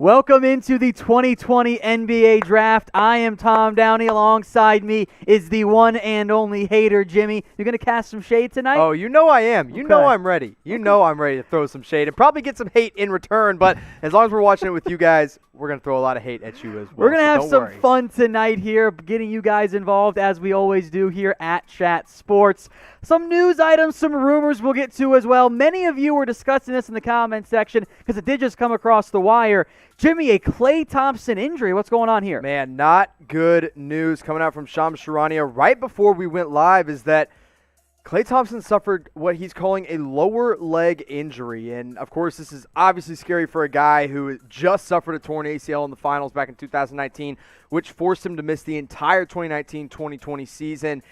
Welcome into the 2020 NBA Draft. I am Tom Downey. Alongside me is the one and only hater, Jimmy. You're going to cast some shade tonight? Oh, you know I am. You know I'm ready. You know I'm ready to throw some shade and probably get some hate in return. But as long as we're watching it with you guys, we're going to throw a lot of hate at you as well. We're going to have some fun tonight here, getting you guys involved as we always do here at Chat Sports. Some news items, some rumors we'll get to as well. Many of you were discussing this in the comment section because it did just come across the wire. Jimmy, a Klay Thompson injury. What's going on here? Man, not good news coming out from Shams Charania right before we went live is that Klay Thompson suffered what he's calling a lower leg injury. And, of course, this is obviously scary for a guy who just suffered a torn ACL in the finals back in 2019, which forced him to miss the entire 2019-2020 season.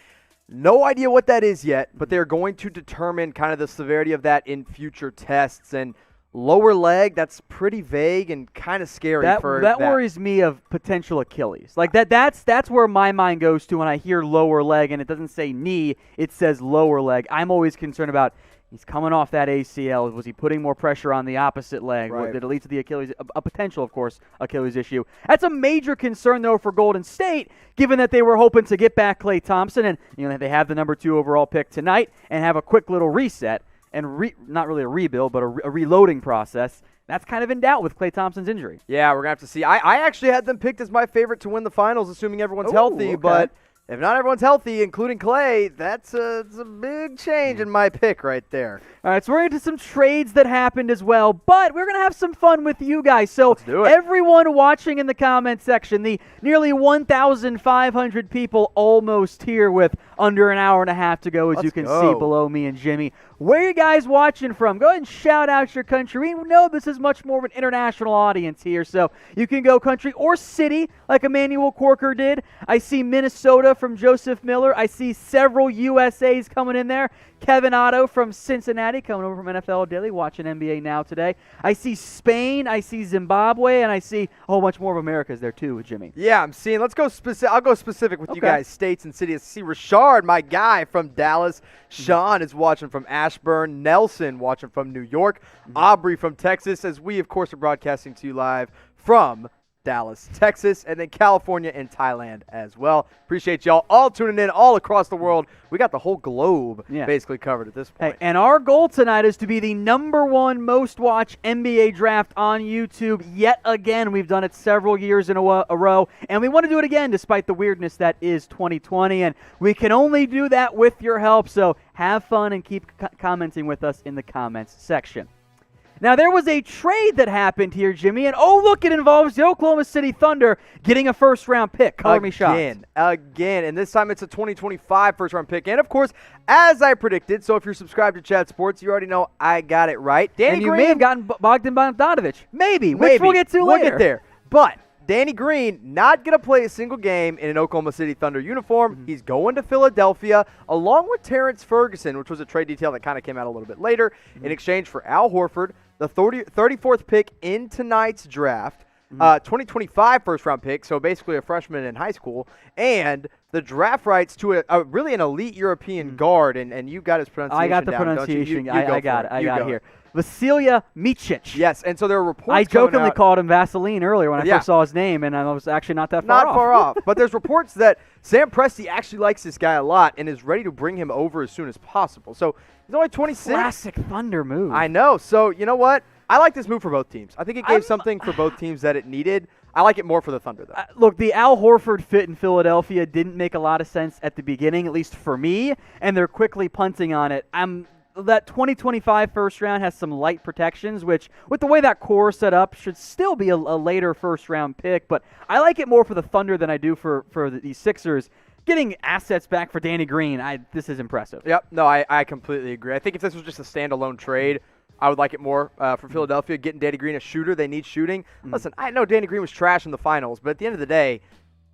No idea what that is yet, but they're going to determine kind of the severity of that in future tests. And lower leg, that's pretty vague and kind of scary. That worries me of potential Achilles. Like that's where my mind goes to when I hear lower leg and it doesn't say knee, it says lower leg. I'm always concerned about he's coming off that ACL. Was he putting more pressure on the opposite leg? Right. Did it lead to the Achilles, a potential, of course, Achilles issue? That's a major concern, though, for Golden State, given that they were hoping to get back Klay Thompson, and they have the number 2 overall pick tonight and have a quick little reset. And not really a rebuild, but a reloading process. That's kind of in doubt with Klay Thompson's injury. Yeah, we're going to have to see. I actually had them picked as my favorite to win the finals, assuming everyone's healthy. Okay. But if not everyone's healthy, including Klay, that's a big change in my pick right there. All right, so we're into some trades that happened as well, but we're going to have some fun with you guys. So let's do it. Everyone watching in the comment section, the nearly 1,500 people almost here with under an hour and a half to go, as you can see below me and Jimmy. Where are you guys watching from? Go ahead and shout out your country. We know this is much more of an international audience here, so you can go country or city like Emmanuel Corker did. I see Minnesota from Joseph Miller. I see several USAs coming in there. Kevin Otto from Cincinnati coming over from NFL Daily, watching NBA Now today. I see Spain, I see Zimbabwe, and I see a whole bunch more of Americas there too with Jimmy. Yeah, I'm seeing. Let's go specific. I'll go specific with you guys, states and cities. I see Rashard, my guy from Dallas. Sean is watching from Ashburn. Nelson watching from New York. Aubrey from Texas, as we, of course, are broadcasting to you live from Dallas, Texas, and then California and Thailand as well. Appreciate y'all all tuning in all across the world. We got the whole globe basically covered at this point. Hey, and our goal tonight is to be the #1 most watched NBA draft on YouTube yet again. We've done it several years in a row, and we want to do it again despite the weirdness that is 2020, and we can only do that with your help, so have fun and keep commenting with us in the comments section. Now, there was a trade that happened here, Jimmy, and look, it involves the Oklahoma City Thunder getting a first-round pick. Color me shocked. Again, and this time it's a 2025 first-round pick. And, of course, as I predicted, so if you're subscribed to Chat Sports, you already know I got it right. Danny Green, may have gotten Bogdan Bogdanovic. Maybe, which we'll get to later. We'll get there. But Danny Green not going to play a single game in an Oklahoma City Thunder uniform. He's going to Philadelphia along with Terrence Ferguson, which was a trade detail that kind of came out a little bit later, in exchange for Al Horford, the 34th pick in tonight's draft, 2025 first-round pick, so basically a freshman in high school, and the draft rights to really an elite European guard, and you got his pronunciation I got the down, pronunciation. Don't you? I got it here. Vasilija Micic. Yes, and so there are reports I jokingly called him Vaseline earlier when I first saw his name, and I was actually not that far off. Not far off. But there's reports that Sam Presti actually likes this guy a lot and is ready to bring him over as soon as possible. So he's only 26. Classic Thunder move. I know. So you know what? I like this move for both teams. I think it gave something for both teams that it needed. I like it more for the Thunder, though. Look, the Al Horford fit in Philadelphia didn't make a lot of sense at the beginning, at least for me, and they're quickly punting on it. That 2025 first round has some light protections, which, with the way that core is set up, should still be a later first-round pick. But I like it more for the Thunder than I do for the Sixers. Getting assets back for Danny Green, this is impressive. Yep. No, I completely agree. I think if this was just a standalone trade, I would like it more for Philadelphia. Getting Danny Green a shooter, they need shooting. Listen, I know Danny Green was trash in the finals, but at the end of the day,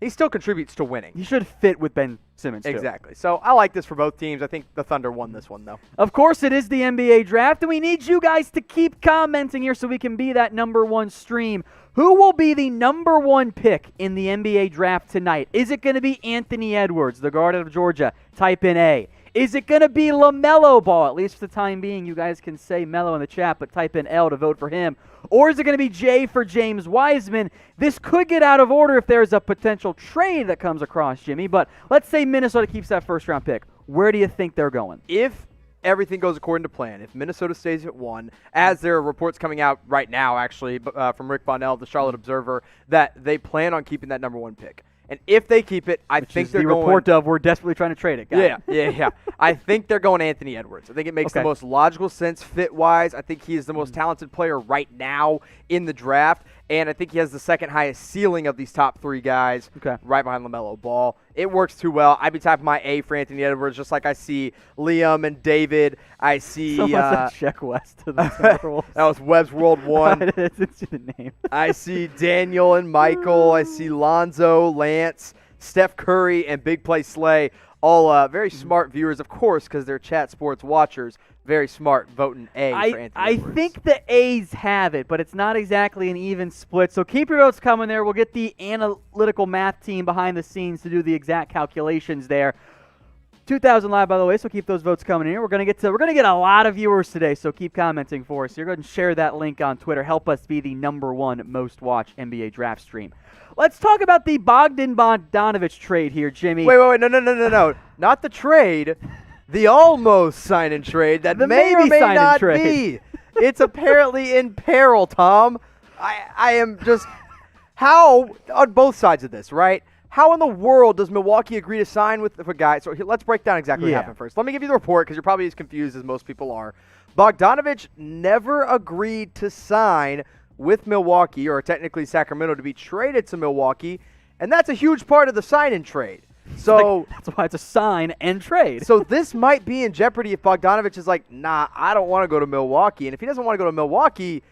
he still contributes to winning. He should fit with Ben Simmons, too. Exactly. So I like this for both teams. I think the Thunder won this one, though. Of course, it is the NBA draft, and we need you guys to keep commenting here so we can be that #1 stream. Who will be the #1 pick in the NBA draft tonight? Is it going to be Anthony Edwards, the guard out of Georgia? Type in A. Is it going to be LaMelo Ball? At least for the time being, you guys can say Melo in the chat, but type in L to vote for him. Or is it going to be J for James Wiseman? This could get out of order if there's a potential trade that comes across, Jimmy. But let's say Minnesota keeps that first-round pick. Where do you think they're going? If everything goes according to plan, if Minnesota stays at 1, as there are reports coming out right now, actually, from Rick Bonnell of the Charlotte Observer, that they plan on keeping that number 1 pick. And if they keep it, I think they're going. The report of we're desperately trying to trade it. Yeah. I think they're going Anthony Edwards. I think it makes the most logical sense fit-wise. I think he is the most talented player right now in the draft, and I think he has the second highest ceiling of these top 3 guys, right behind LaMelo Ball. It works too well. I'd be typing my A for Anthony Edwards, just like I see Liam and David. I see. Someone said Check West to the Timberwolves. That was Webb's World 1. It's the name. I see Daniel and Michael. I see Lonzo, Lance, Steph Curry, and Big Play Slay. All very smart viewers, of course, because they're chat sports watchers. Very smart, voting A for Anthony Edwards. I think the A's have it, but it's not exactly an even split. So keep your votes coming there. We'll get the analytical math team behind the scenes to do the exact calculations there. 2,000 live, by the way, so keep those votes coming in. We're gonna get a lot of viewers today, so keep commenting for us. You're going to share that link on Twitter. Help us be the #1 most watched NBA draft stream. Let's talk about the Bogdan-Bogdanovic trade here, Jimmy. Wait, no. Not the trade. The almost sign-and trade that may or may not be. It's apparently in peril, Tom. I am just – how – on both sides of this, right? How in the world does Milwaukee agree to sign with a guy? So let's break down exactly what happened first. Let me give you the report because you're probably as confused as most people are. Bogdanovic never agreed to sign with Milwaukee, or technically Sacramento, to be traded to Milwaukee, and that's a huge part of the sign-and trade. So that's why it's a sign and trade. So this might be in jeopardy if Bogdanovic is like, nah, I don't want to go to Milwaukee. And if he doesn't want to go to Milwaukee,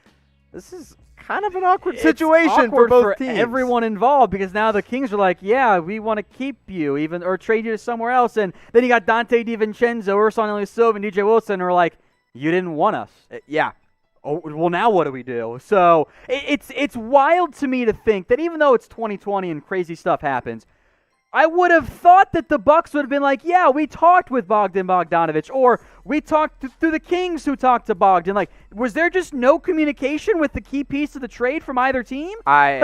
this is kind of an awkward situation for both teams. Everyone involved, because now the Kings are like, yeah, we want to keep you or trade you to somewhere else. And then you got Dante DiVincenzo, Ersan Ilyasova, and DJ Wilson who are like, you didn't want us. Yeah. Oh, well, now what do we do? So it's wild to me to think that even though it's 2020 and crazy stuff happens, I would have thought that the Bucks would have been like, yeah, we talked with Bogdan-Bogdanovic, or we talked to the Kings who talked to Bogdan. Like, was there just no communication with the key piece of the trade from either team?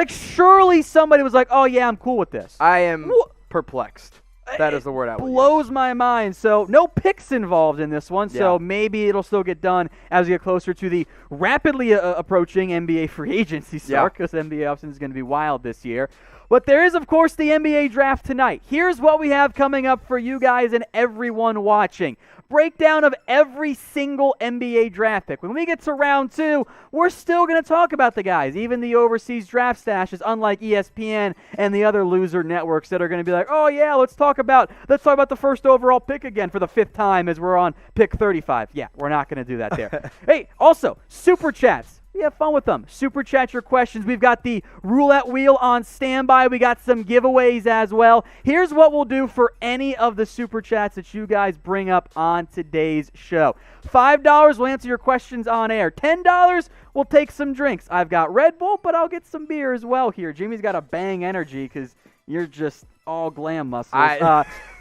Surely somebody was like, oh, yeah, I'm cool with this. I am perplexed. That is the word I would use. Blows my mind. So no picks involved in this one, so maybe it'll still get done as we get closer to the rapidly approaching NBA free agency start, because NBA offseason is going to be wild this year. But there is, of course, the NBA draft tonight. Here's what we have coming up for you guys and everyone watching. Breakdown of every single NBA draft pick. When we get to round 2, we're still going to talk about the guys, even the overseas draft stashes, unlike ESPN and the other loser networks that are going to be like, oh, yeah, let's talk about the first overall pick again for the 5th time as we're on pick 35. Yeah, we're not going to do that there. Hey, also, Super Chats. We have fun with them. Super chat your questions. We've got the roulette wheel on standby. We got some giveaways as well. Here's what we'll do for any of the super chats that you guys bring up on today's show. $5, we'll answer your questions on air. $10, we'll take some drinks. I've got Red Bull, but I'll get some beer as well here. Jimmy's got a Bang Energy because you're just all glam muscles.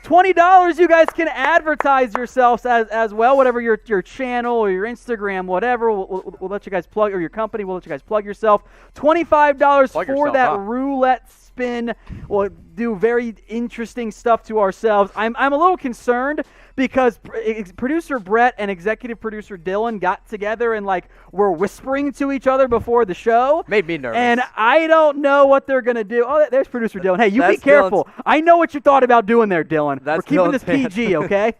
$20, you guys can advertise yourselves as well, whatever your channel or your Instagram, whatever. We'll let you guys plug, or your company, we'll let you guys plug yourself. $25 for that roulette spin. We'll do very interesting stuff to ourselves. I'm a little concerned because producer Brett and executive producer Dylan got together and were whispering to each other before the show. Made me nervous. And I don't know what they're going to do. Oh, there's producer Dylan. Hey, you be careful. I know what you thought about doing there, Dylan. We're keeping this PG, okay?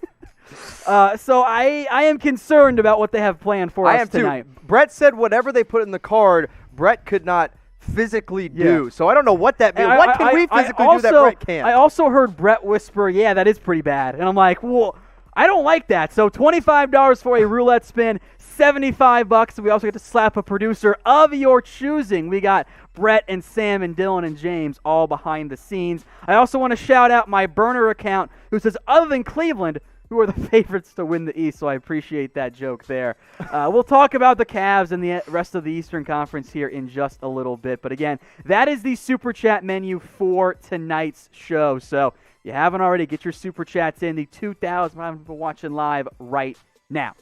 So I am concerned about what they have planned for us tonight. I am too. Brett said whatever they put in the card, Brett could not physically do. So I don't know what that means. What can we physically do that Brett can't? I also heard Brett whisper, yeah, that is pretty bad. And I'm like, well, I don't like that. So $25 for a roulette spin, $75. We also get to slap a producer of your choosing. We got Brett and Sam and Dylan and James all behind the scenes. I also want to shout out my burner account who says, other than Cleveland, who are the favorites to win the East, so I appreciate that joke there. We'll talk about the Cavs and the rest of the Eastern Conference here in just a little bit. But again, that is the Super Chat menu for tonight's show. So you haven't already, get your super chats in. The 2,000 people watching live right now.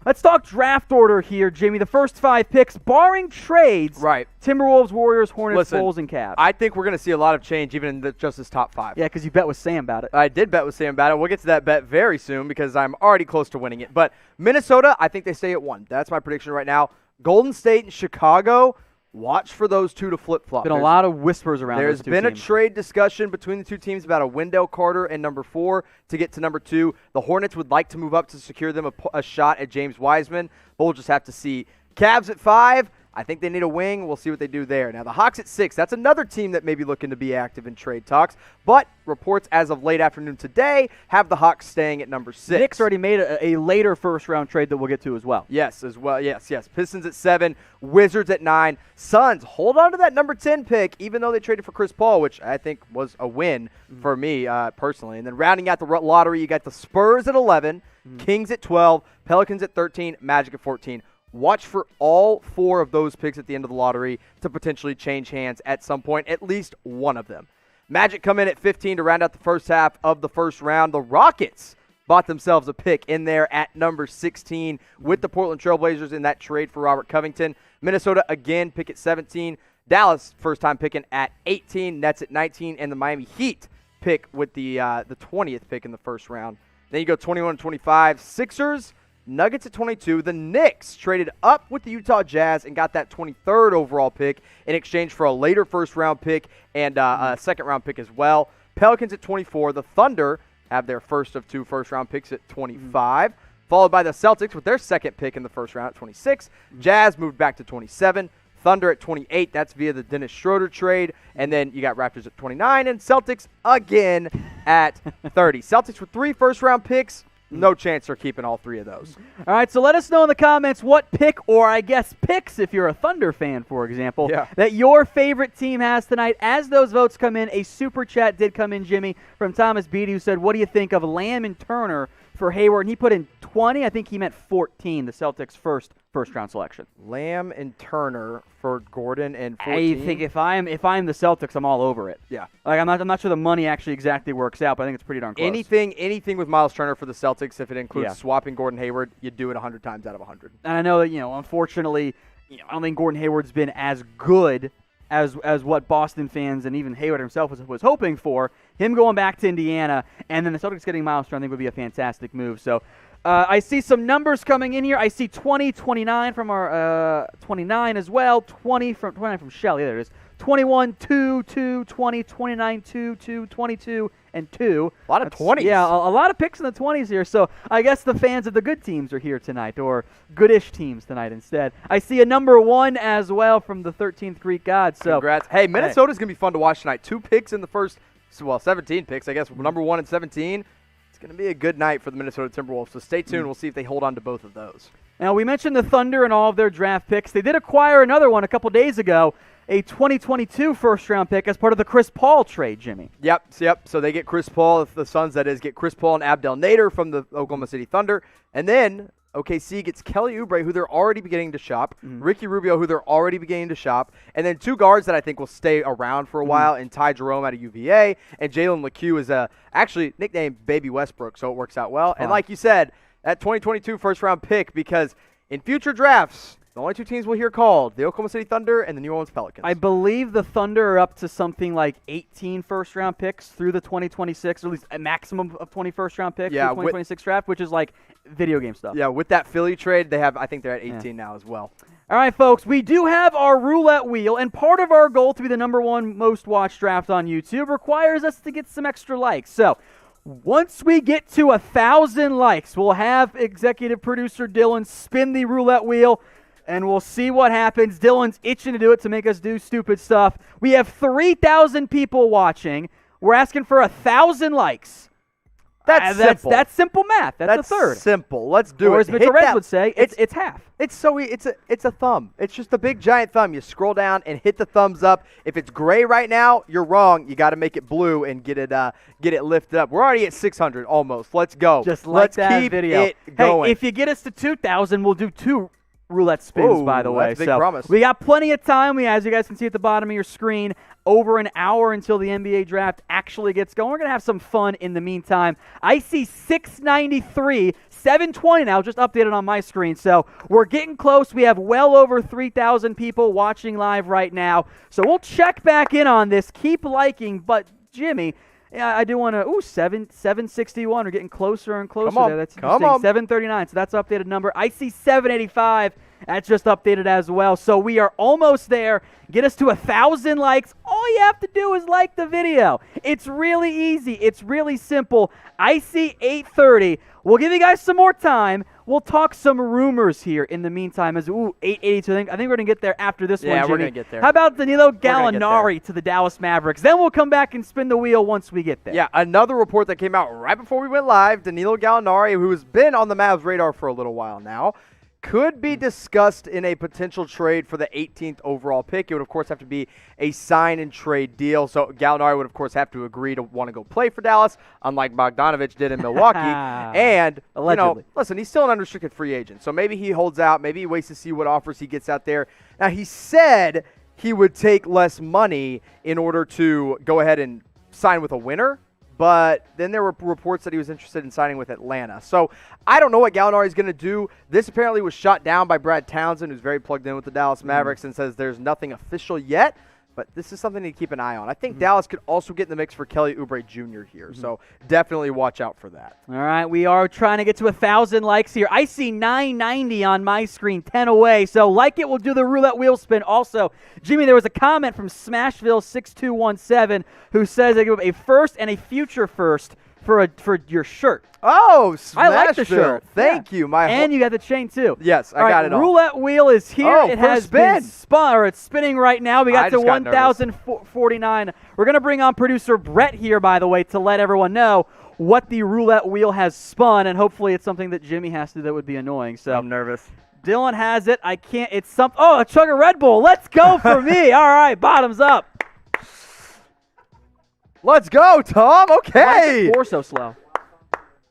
Let's talk draft order here, Jimmy. The first 5 picks, barring trades. Right. Timberwolves, Warriors, Hornets, Bulls, and Cavs. I think we're going to see a lot of change even in just this top 5. Yeah, because you bet with Sam about it. I did bet with Sam about it. We'll get to that bet very soon because I'm already close to winning it. But Minnesota, I think they stay at 1. That's my prediction right now. Golden State and Chicago, watch for those 2 to flip-flop. Been a lot of whispers around those two teams. There's been a trade discussion between the 2 teams about a Wendell Carter and number 4 to get to number 2. The Hornets would like to move up to secure them a shot at James Wiseman, but we'll just have to see. Cavs at 5. I think they need a wing. We'll see what they do there. Now, the Hawks at 6. That's another team that may be looking to be active in trade talks. But reports as of late afternoon today have the Hawks staying at number 6. Knicks already made a later first-round trade that we'll get to as well. Yes, as well. Yes. Pistons at 7. Wizards at 9. Suns hold on to that number 10 pick, even though they traded for Chris Paul, which I think was a win for me personally. And then rounding out the lottery, you got the Spurs at 11, Kings at 12, Pelicans at 13, Magic at 14. Watch for all 4 of those picks at the end of the lottery to potentially change hands at some point, at least one of them. Magic come in at 15 to round out the first half of the first round. The Rockets bought themselves a pick in there at number 16 with the Portland Trailblazers in that trade for Robert Covington. Minnesota again pick at 17. Dallas first time picking at 18. Nets at 19. And the Miami Heat pick with the 20th pick in the first round. Then you go 21 25. Sixers. Nuggets at 22. The Knicks traded up with the Utah Jazz and got that 23rd overall pick in exchange for a later first-round pick and a second-round pick as well. Pelicans at 24. The Thunder have their first of 2 first-round picks at 25, followed by the Celtics with their second pick in the first round at 26. Jazz moved back to 27. Thunder at 28. That's via the Dennis Schroeder trade. And then you got Raptors at 29 and Celtics again at 30. Celtics with 3 first-round picks. No chance they're keeping all 3 of those. All right, so let us know in the comments what pick, or I guess picks if you're a Thunder fan, for example, that your favorite team has tonight. As those votes come in, a super chat did come in, Jimmy, from Thomas Beatty, who said, what do you think of Lamb and Turner for Hayward? And he put in 20. I think he meant 14, the Celtics' first-round selection. Lamb and Turner for Gordon and 14. I think if I'm the Celtics, I'm all over it. Yeah. Like I'm not sure the money actually exactly works out, but I think it's pretty darn close. Anything with Miles Turner for the Celtics, if it includes swapping Gordon Hayward, you'd do it 100 times out of 100. And I know that, unfortunately, I don't think Gordon Hayward's been as good as what Boston fans and even Hayward himself was hoping for. Him going back to Indiana and then the Celtics getting Miles Turner, I think would be a fantastic move. So I see some numbers coming in here. I see 20, 29 from our 29 as well, 29 from Shelly. There it is. 21, 2, 2, 20, 29, 2, 2, 22, and 2. A lot of 20s. Yeah, a lot of picks in the 20s here. So I guess the fans of the good teams are here tonight, or goodish teams tonight instead. I see a number 1 as well from the 13th Greek God. So congrats. Hey, Minnesota's going to be fun to watch tonight. 2 picks in the first, 17 picks, I guess, number 1 and 17. It's going to be a good night for the Minnesota Timberwolves, so stay tuned. We'll see if they hold on to both of those. Now, we mentioned the Thunder and all of their draft picks. They did acquire another one a couple days ago, a 2022 first-round pick as part of the Chris Paul trade, Jimmy. Yep. So they get Chris Paul, the Suns, that is, get Chris Paul and Abdel Nader from the Oklahoma City Thunder. And then OKC gets Kelly Oubre, who they're already beginning to shop, Ricky Rubio, who they're already beginning to shop, and then 2 guards that I think will stay around for a while, and Ty Jerome out of UVA, and Jalen LeCue is actually nicknamed Baby Westbrook, so it works out well. And like you said, that 2022 first-round pick, because in future drafts, the only 2 teams we'll hear called, the Oklahoma City Thunder and the New Orleans Pelicans. I believe the Thunder are up to something like 18 first-round picks through the 2026, or at least a maximum of 20 first-round picks through the 2026 draft, which is like video game stuff. Yeah, with that Philly trade, I think they're at 18 now as well. All right, folks, we do have our roulette wheel, and part of our goal to be the number 1 most watched draft on YouTube requires us to get some extra likes. So once we get to 1,000 likes, we'll have executive producer Dylan spin the roulette wheel, and we'll see what happens. Dylan's itching to do it to make us do stupid stuff. We have 3,000 people watching. We're asking for 1,000 likes. That's simple. That's simple math. That's a third. Simple. Let's do or it. As Mr. Reds would say, it's half. It's a thumb. It's just a big giant thumb. You scroll down and hit the thumbs up. If it's gray right now, you're wrong. You got to make it blue and get it lifted up. We're already at 600 almost. Let's go. Just like Let's that keep video. it going. Hey, if you get us to 2,000, we'll do 2 roulette spins, Ooh, by the way. that's a big So promise. we got plenty of time. As you guys can see at the bottom of your screen, over an hour until the NBA draft actually gets going. We're going to have some fun in the meantime. I see 693, 720 now, just updated on my screen. So we're getting close. We have well over 3,000 people watching live right now. So we'll check back in on this. Keep liking. But, Jimmy, yeah, I do want to. 761. We're getting closer and closer. Come on. There. That's Come interesting. on. 739. So that's updated number. I see 785. That's just updated as well. So we are almost there. Get us to 1,000 likes. All you have to do is like the video. It's really easy. It's really simple. I see 830. We'll give you guys some more time. We'll talk some rumors here in the meantime. 882. I think we're going to get there after this one, Yeah, Jimmy. we're going to get there. How about Danilo gonna get Gallinari to the Dallas Mavericks? Then we'll come back and spin the wheel once we get there. Yeah, another report that came out right before we went live, Danilo Gallinari, who has been on the Mavs radar for a little while now, could be discussed in a potential trade for the 18th overall pick. It would, of course, have to be a sign-and-trade deal. So Gallinari would, of course, have to agree to want to go play for Dallas, unlike Bogdanovich did in Milwaukee. And, allegedly. Listen, he's still an unrestricted free agent. So maybe he holds out. Maybe he waits to see what offers he gets out there. Now, he said he would take less money in order to go ahead and sign with a winner. But then there were reports that he was interested in signing with Atlanta. So I don't know what Gallinari is going to do. This apparently was shot down by Brad Townsend, who's very plugged in with the Dallas Mavericks, and says there's nothing official yet. But this is something to keep an eye on. I think Dallas could also get in the mix for Kelly Oubre Jr. here. So definitely watch out for that. All right, we are trying to get to 1,000 likes here. I see 990 on my screen, 10 away. So like it, we'll do the roulette wheel spin. Also, Jimmy, there was a comment from Smashville6217 who says they give up a first and a future first for your shirt. Oh, Smashville. I like the shirt. Thank you. And you got the chain, too. Yes, I got it all. Roulette wheel is here. Oh, it for a has spin. been spun, or it's spinning right now. We got to 1,049. We're going to bring on producer Brett here, by the way, to let everyone know what the roulette wheel has spun, and hopefully it's something that Jimmy has to do that would be annoying. So I'm nervous. Dylan has it. I can't. It's something. Oh, a chug of Red Bull. Let's go for me. All right, bottoms up. Let's go, Tom. Okay. Why is the 4 so slow?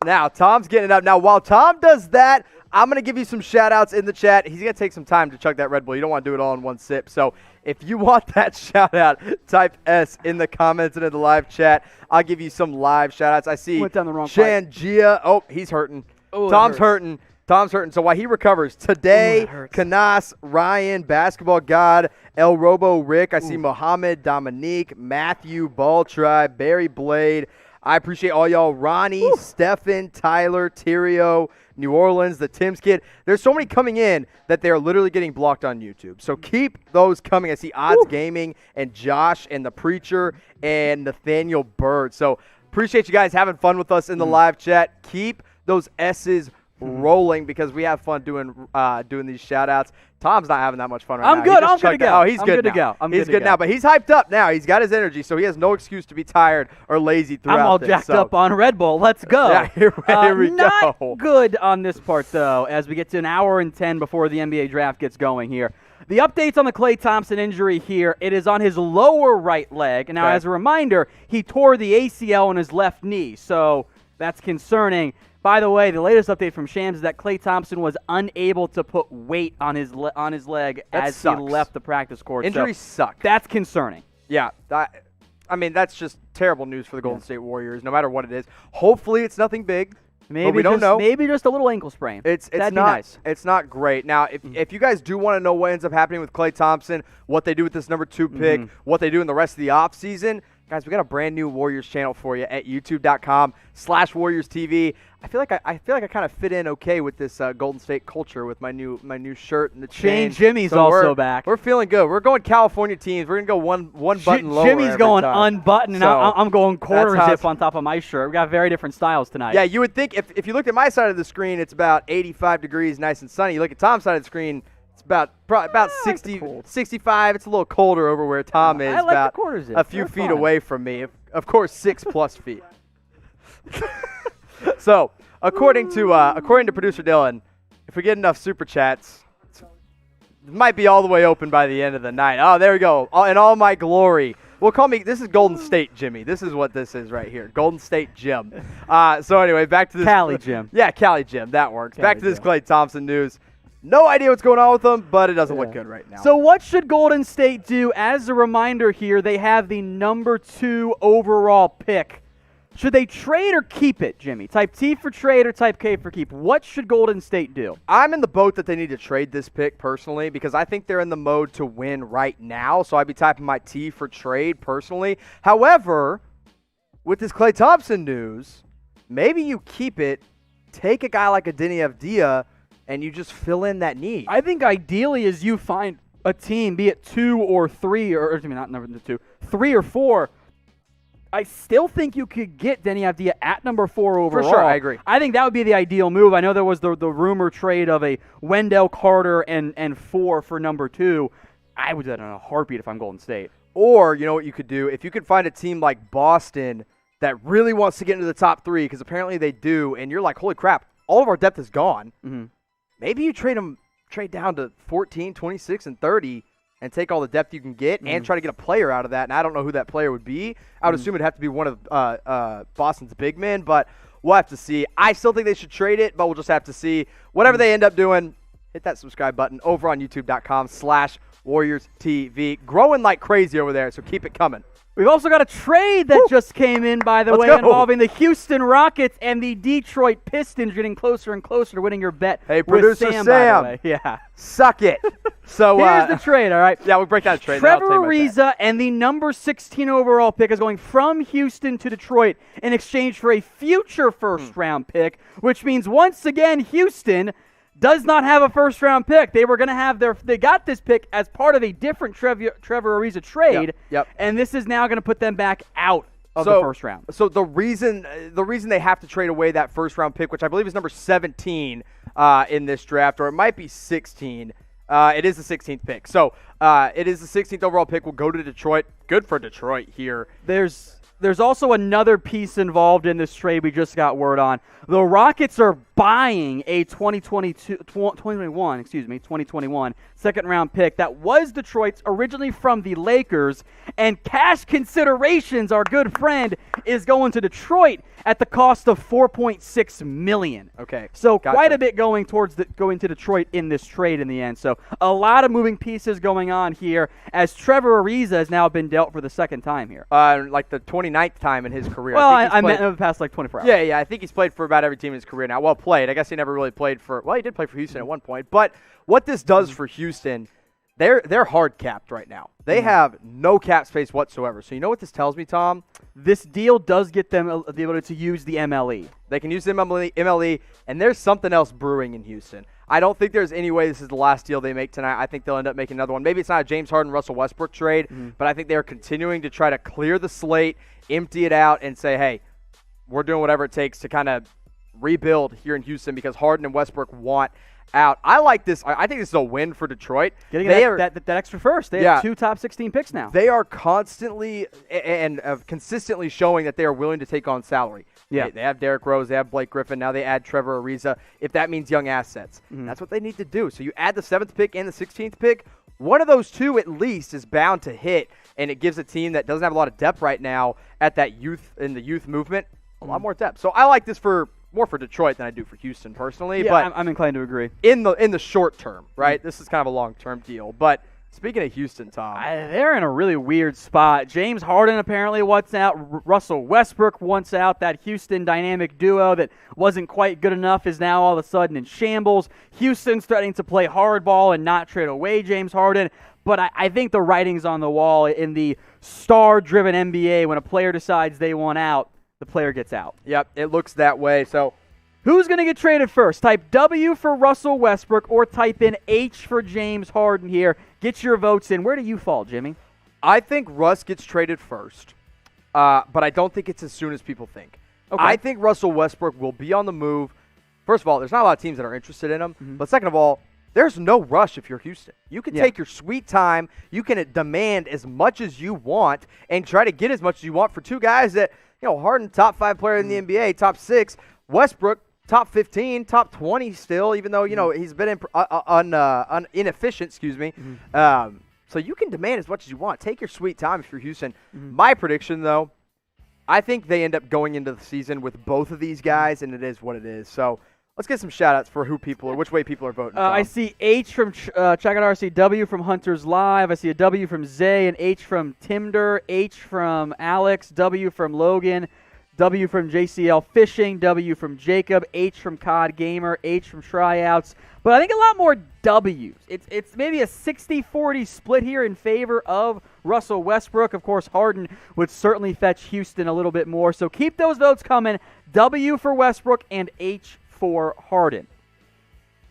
Now, Tom's getting it up. Now, while Tom does that, I'm going to give you some shout-outs in the chat. He's going to take some time to chug that Red Bull. You don't want to do it all in one sip. So if you want that shout-out, type S in the comments and in the live chat. I'll give you some live shout-outs. I see Went down the wrong pipe. Shangia. Oh, he's hurting. Oh, Tom's hurting. Tom's hurting. So while he recovers, today, Kanas, Ryan, Basketball God, El Robo Rick. I see Mohammed, Dominique, Matthew, Ball Tribe, Barry Blade. I appreciate all y'all. Ronnie, Stefan, Tyler, Tirio, New Orleans, the Tim's Kid. There's so many coming in that they're literally getting blocked on YouTube. So keep those coming. I see Odds Gaming and Josh and The Preacher and Nathaniel Bird. So appreciate you guys having fun with us in the live chat. Keep those S's rolling because we have fun doing these shout-outs. Tom's not having that much fun right now. I'm good to go. Oh, he's good now. He's good now, but he's hyped up now. He's got his energy, so he has no excuse to be tired or lazy throughout I'm all this, jacked up on Red Bull. Let's go. Yeah, here we not go. Good on this part, though, as we get to an hour and 10 before the NBA draft gets going here. The updates on the Klay Thompson injury here, it is on his lower right leg. And now, as a reminder, he tore the ACL in his left knee, so that's concerning. By the way, the latest update from Shams is that Klay Thompson was unable to put weight on his leg as he left the practice court. Injuries suck. That's concerning. Yeah. I mean, that's just terrible news for the Golden State Warriors, no matter what it is. Hopefully it's nothing big. Maybe but we don't know. Maybe just a little ankle sprain. That'd be nice. It's not great. Now, if you guys do want to know what ends up happening with Klay Thompson, what they do with this number 2 pick, what they do in the rest of the offseason, guys, we got a brand new Warriors channel for you at youtube.com/WarriorsTV. I feel like I kind of fit in okay with this Golden State culture with my new shirt and the chain. Jimmy's also back. We're feeling good. We're going California teams. We're gonna go one button lower. Jimmy's going time. unbuttoned, and So I'm going quarter zip on top of my shirt. We got very different styles tonight. Yeah, you would think if you looked at my side of the screen, it's about 85 degrees, nice and sunny. You look at Tom's side of the screen, it's about 60, 65. It's a little colder over where Tom is. I like about the quarter zip. a few feet away from me. Of course, 6+ feet. So, according to producer Dylan, if we get enough super chats, it might be all the way open by the end of the night. Oh, there we go. In all my glory. Well, call me. This is Golden State Jimmy. This is what this is right here. Golden State Jim. So anyway, back to this. Cali Jim. Yeah, Cali Jim. That works. Back to this Klay Thompson news. No idea what's going on with them, but it doesn't look good right now. So what should Golden State do? As a reminder here, they have the number 2 overall pick. Should they trade or keep it, Jimmy? Type T for trade or type K for keep? What should Golden State do? I'm in the boat that they need to trade this pick personally because I think they're in the mode to win right now. So I'd be typing my T for trade personally. However, with this Klay Thompson news, maybe you keep it, take a guy like a Deni Avdija, and you just fill in that need. I think ideally is you find a team, be it 2 or 3, or not number 2, 3 or 4. I still think you could get Deni Avdija at number 4 overall. For sure, I agree. I think that would be the ideal move. I know there was the rumor trade of a Wendell Carter and 4 for number 2. I would do that in a heartbeat if I'm Golden State. Or, you know what you could do? If you could find a team like Boston that really wants to get into the top 3, because apparently they do, and you're like, holy crap, all of our depth is gone. Mm-hmm. Maybe you trade down to 14, 26, and 30 and take all the depth you can get and try to get a player out of that. And I don't know who that player would be. I would assume it'd have to be one of Boston's big men, but we'll have to see. I still think they should trade it, but we'll just have to see. Whatever they end up doing, hit that subscribe button over on youtube.com/WarriorsTV. Growing like crazy over there, so keep it coming. We've also got a trade that just came in, by the way, involving the Houston Rockets and the Detroit Pistons, getting closer and closer to winning your bet. Hey, producer with Sam. By the way. Yeah. Suck it. So here's the trade, all right? Yeah, we'll break down the trade. Trevor Ariza and the number 16 overall pick is going from Houston to Detroit in exchange for a future first-round pick, which means once again Houston does not have a first-round pick. They were going to have they got this pick as part of a different Trevor Ariza trade, Yep. And this is now going to put them back out of the first round. So the reason they have to trade away that first-round pick, which I believe is number 17 in this draft, or it might be 16. It is the 16th pick. So it is the 16th overall pick. Will go to Detroit. Good for Detroit here. There's also another piece involved in this trade we just got word on. The Rockets are buying a 2021 second-round pick that was Detroit's, originally from the Lakers, and cash considerations, our good friend, is going to Detroit at the cost of $4.6 million. Okay. So quite a bit going to Detroit in this trade in the end. So a lot of moving pieces going on here as Trevor Ariza has now been dealt for the second time here. Like the 29th time in his career. Well, I meant in the past 24 hours. Yeah, I think he's played for about every team in his career now. Well, played. I guess he never really played for – well, he did play for Houston at one point. But what this does for Houston, they're hard capped right now. They have no cap space whatsoever. So you know what this tells me, Tom? This deal does get them the ability to use the MLE. They can use the MLE, and there's something else brewing in Houston. I don't think there's any way this is the last deal they make tonight. I think they'll end up making another one. Maybe it's not a James Harden, Russell Westbrook trade, but I think they're continuing to try to clear the slate, empty it out, and say, hey, we're doing whatever it takes to kind of rebuild here in Houston because Harden and Westbrook want out. I like this. I think this is a win for Detroit. Getting that extra first. They have 2 top 16 picks now. They are constantly and consistently showing that they are willing to take on salary. Yeah. They have Derrick Rose. They have Blake Griffin. Now they add Trevor Ariza. If that means young assets, that's what they need to do. So you add the 7th pick and the 16th pick. One of those two at least is bound to hit, and it gives a team that doesn't have a lot of depth right now at that youth movement a lot more depth. So I like this more for Detroit than I do for Houston personally. Yeah, but I'm inclined to agree. In the short term, right? This is kind of a long-term deal. But speaking of Houston, Tom. They're in a really weird spot. James Harden apparently wants out. Russell Westbrook wants out. That Houston dynamic duo that wasn't quite good enough is now all of a sudden in shambles. Houston's threatening to play hardball and not trade away James Harden. But I think the writing's on the wall in the star-driven NBA. When a player decides they want out, the player gets out. Yep, it looks that way. So who's going to get traded first? Type W for Russell Westbrook or type in H for James Harden here. Get your votes in. Where do you fall, Jimmy? I think Russ gets traded first, but I don't think it's as soon as people think. Okay. I think Russell Westbrook will be on the move. First of all, there's not a lot of teams that are interested in him. But second of all, there's no rush if you're Houston. You can take your sweet time. You can demand as much as you want and try to get as much as you want for two guys that, Harden, top 5 player in the NBA, top 6. Westbrook, top 15, top 20 still, even though, he's been inefficient, excuse me. So you can demand as much as you want. Take your sweet time if you're Houston. My prediction, though, I think they end up going into the season with both of these guys, and it is what it is. So Let's get some shout-outs for which way people are voting. I see H from Check Out RC, W from Hunters Live. I see a W from Zay, an H from Timder, H from Alex, W from Logan, W from JCL Fishing, W from Jacob, H from COD Gamer, H from Tryouts. But I think a lot more W's. It's maybe a 60-40 split here in favor of Russell Westbrook. Of course, Harden would certainly fetch Houston a little bit more. So keep those votes coming. W for Westbrook and H for Harden.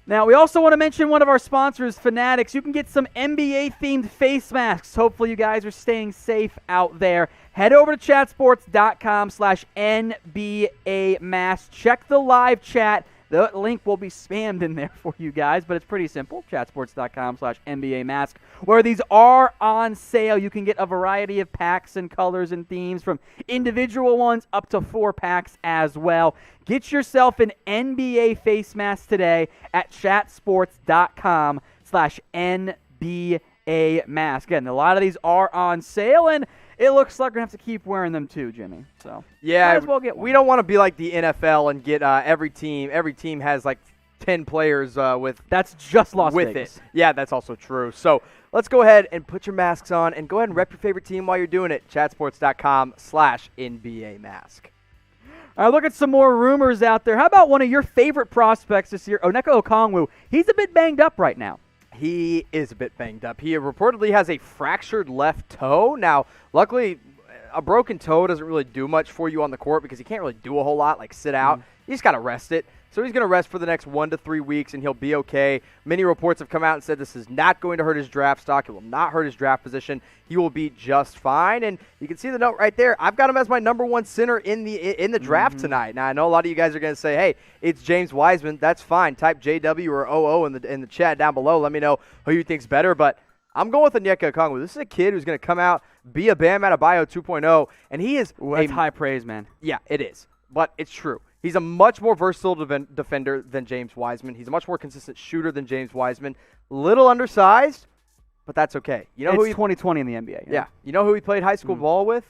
Now, we also want to mention one of our sponsors, Fanatics. You can get some NBA-themed face masks. Hopefully, you guys are staying safe out there. Head over to chatsports.com/NBA mask. Check the live chat. The link will be spammed in there for you guys, but it's pretty simple. Chatsports.com/NBA mask, where these are on sale. You can get a variety of packs and colors and themes, from individual ones up to 4 packs as well. Get yourself an NBA face mask today at chatsports.com/NBA mask. Again, a lot of these are on sale, and it looks like we're going to have to keep wearing them too, Jimmy. So yeah, might as well get one. We don't want to be like the NFL and get every team. Every team has like 10 players with. That's just Las with Vegas. It. Yeah, that's also true. So let's go ahead and put your masks on and go ahead and rep your favorite team while you're doing it. Chatsports.com/NBA mask. All right, look at some more rumors out there. How about one of your favorite prospects this year, Onyeka Okongwu? He's a bit banged up right now. He is a bit banged up. He reportedly has a fractured left toe. Now, luckily, a broken toe doesn't really do much for you on the court because he can't really do a whole lot, like sit out. You just got to rest it. So he's going to rest for the next 1 to 3 weeks, and he'll be okay. Many reports have come out and said this is not going to hurt his draft stock. It will not hurt his draft position. He will be just fine. And you can see the note right there. I've got him as my number 1 center in the draft tonight. Now, I know a lot of you guys are going to say, hey, it's James Wiseman. That's fine. Type JW or OO in the chat down below. Let me know who you think's better. But I'm going with Onyeka Okongwu. This is a kid who's going to come out, be a Bam Adebayo 2.0, and he is that's high praise, man. Yeah, it is. But it's true. He's a much more versatile defender than James Wiseman. He's a much more consistent shooter than James Wiseman. Little undersized, but that's okay. You know it's who he 2020 in the NBA. Yeah. You know who he played high school ball with?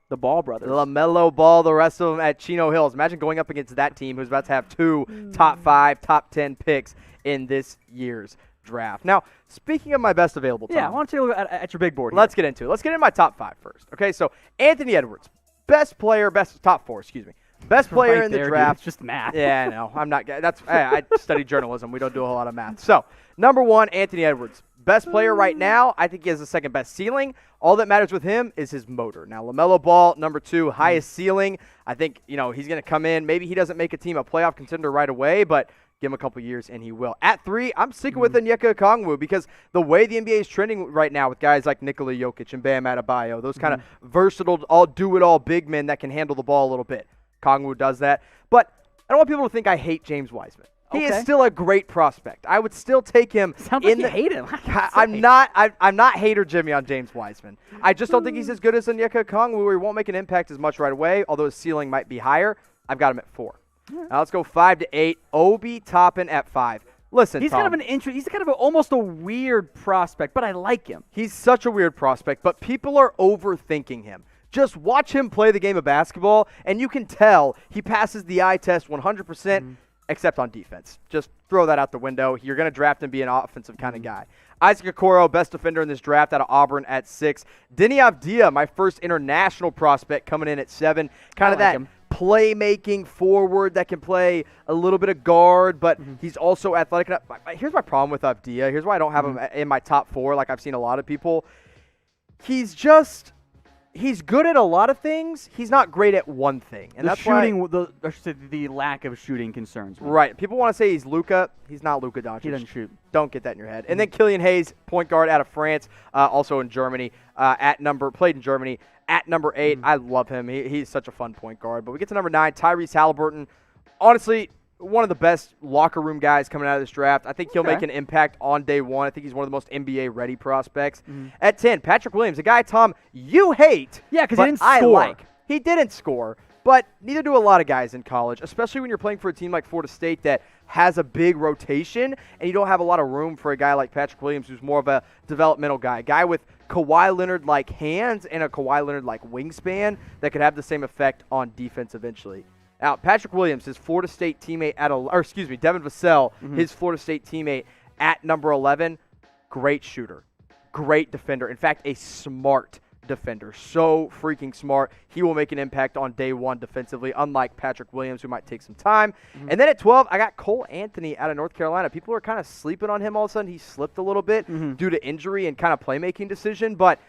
The Ball brothers. LaMelo Ball, the rest of them at Chino Hills. Imagine going up against that team who's about to have 2 top 5, top 10 picks in this year's draft. Now, speaking of my best available time. Yeah, why don't you look at your big board here. Let's get into it. Let's get into my top 5 first. Okay, so Anthony Edwards, top 4, excuse me. Best player right in the there, draft. Dude. It's just math. Yeah, I know. I'm not. I study journalism. We don't do a whole lot of math. So, number 1, Anthony Edwards. Best player right now. I think he has the second best ceiling. All that matters with him is his motor. Now, LaMelo Ball, number 2, highest ceiling. I think, he's going to come in. Maybe he doesn't make a team a playoff contender right away, but give him a couple years and he will. At 3, I'm sticking with Onyeka Okongwu because the way the NBA is trending right now with guys like Nikola Jokic and Bam Adebayo, those kind of versatile, do-it-all big men that can handle the ball a little bit. Okongwu does that. But I don't want people to think I hate James Wiseman. He is still a great prospect. I would still take him. Sounds like you hate him. I'm not hater Jimmy on James Wiseman. I just don't think he's as good as Onyeka Okongwu, where he won't make an impact as much right away, although his ceiling might be higher. I've got him at 4. Now let's go 5 to 8. Obi Toppin at 5. Listen, he's Tom, kind of he's kind of almost a weird prospect, but I like him. He's such a weird prospect, but people are overthinking him. Just watch him play the game of basketball, and you can tell he passes the eye test 100%, except on defense. Just throw that out the window. You're going to draft and be an offensive kind of guy. Isaac Okoro, best defender in this draft out of Auburn at 6. Denny Avdia, my first international prospect, coming in at 7. Kind of that playmaking forward that can play a little bit of guard, but he's also athletic enough. Here's my problem with Avdia. Here's why I don't have him in my top 4 like I've seen a lot of people. He's good at a lot of things. He's not great at one thing, and that's shooting. The lack of shooting concerns me. Right. People want to say he's Luka. He's not Luka Doncic. He doesn't shoot. Don't get that in your head. And then Killian Hayes, point guard out of France, also in Germany, played in Germany at number 8. I love him. He's such a fun point guard. But we get to number 9, Tyrese Halliburton. Honestly, one of the best locker room guys coming out of this draft. I think he'll make an impact on day 1. I think he's one of the most NBA-ready prospects. At 10, Patrick Williams, a guy, Tom, you hate. Yeah, because he didn't score. I like. He didn't score, but neither do a lot of guys in college, especially when you're playing for a team like Florida State that has a big rotation, and you don't have a lot of room for a guy like Patrick Williams, who's more of a developmental guy, a guy with Kawhi Leonard-like hands and a Kawhi Leonard-like wingspan that could have the same effect on defense eventually. Now, Patrick Williams, his Florida State teammate Devin Vassell, his Florida State teammate at number 11, great shooter, great defender. In fact, a smart defender. So freaking smart. He will make an impact on day one defensively, unlike Patrick Williams, who might take some time. And then at 12, I got Cole Anthony out of North Carolina. People are kind of sleeping on him all of a sudden. He slipped a little bit due to injury and kind of playmaking decision, but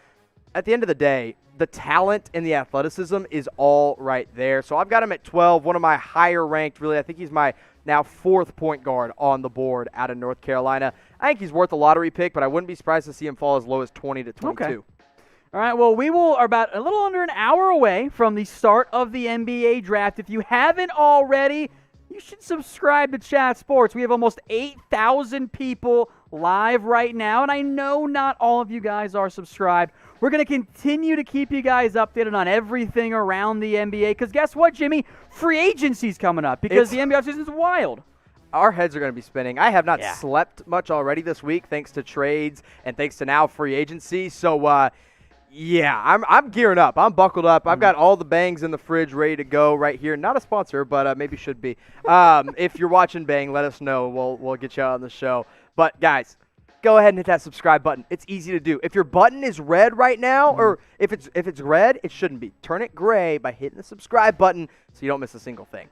at the end of the day, the talent and the athleticism is all right there. So I've got him at 12, one of my higher ranked, really. I think he's my now 4th point guard on the board out of North Carolina. I think he's worth a lottery pick, but I wouldn't be surprised to see him fall as low as 20 to 22. Okay. All right, well, we are about a little under an hour away from the start of the NBA draft. If you haven't already, you should subscribe to Chat Sports. We have almost 8,000 people live right now, and I know not all of you guys are subscribed. We're going to continue to keep you guys updated on everything around the NBA, because guess what, Jimmy? Free agency's coming up, because the NBA offseason is wild. Our heads are going to be spinning. I have not slept much already this week, thanks to trades and thanks to now free agency. So, yeah, I'm gearing up. I'm buckled up. I've got all the bangs in the fridge ready to go right here. Not a sponsor, but maybe should be. If you're watching Bang, let us know. We'll get you on the show. But, guys, go ahead and hit that subscribe button. It's easy to do. If your button is red right now, or if it's red, it shouldn't be. Turn it gray by hitting the subscribe button so you don't miss a single thing.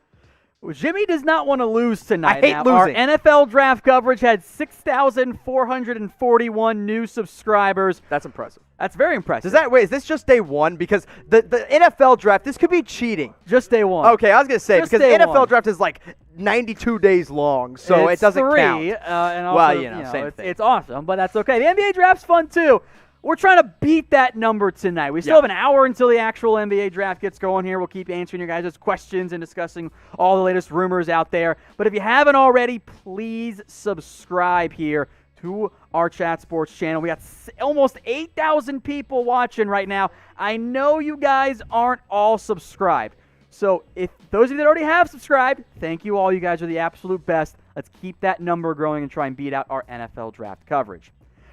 Well, Jimmy does not want to lose tonight. I hate losing. Our NFL draft coverage had 6,441 new subscribers. That's impressive. That's very impressive. Is this just day one? Because the NFL draft, this could be cheating. Just day one. Okay, I was going to say, just because the NFL draft is like 92 days long, so it doesn't count. And also, same thing. It's awesome, but that's okay. The NBA draft's fun too. We're trying to beat that number tonight. We still have an hour until the actual NBA draft gets going here. We'll keep answering your guys' questions and discussing all the latest rumors out there. But if you haven't already, please subscribe here to our Chat Sports channel. We got almost 8,000 people watching right now. I know you guys aren't all subscribed. So if those of you that already have subscribed, thank you all. You guys are the absolute best. Let's keep that number growing and try and beat out our NFL draft coverage.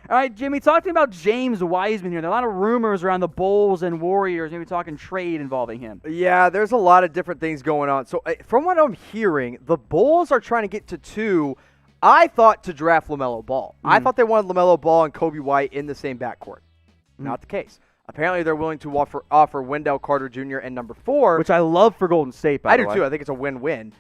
All right, Jimmy, talk to me about James Wiseman here. There are a lot of rumors around the Bulls and Warriors, maybe talking trade involving him. Yeah, there's a lot of different things going on. So from what I'm hearing, the Bulls are trying to get to 2. I thought to draft LaMelo Ball. I thought they wanted LaMelo Ball and Kobe White in the same backcourt. Not the case. Apparently, they're willing to offer Wendell Carter Jr. and number 4. Which I love for Golden State, by the way. I do, too. I think it's a win-win.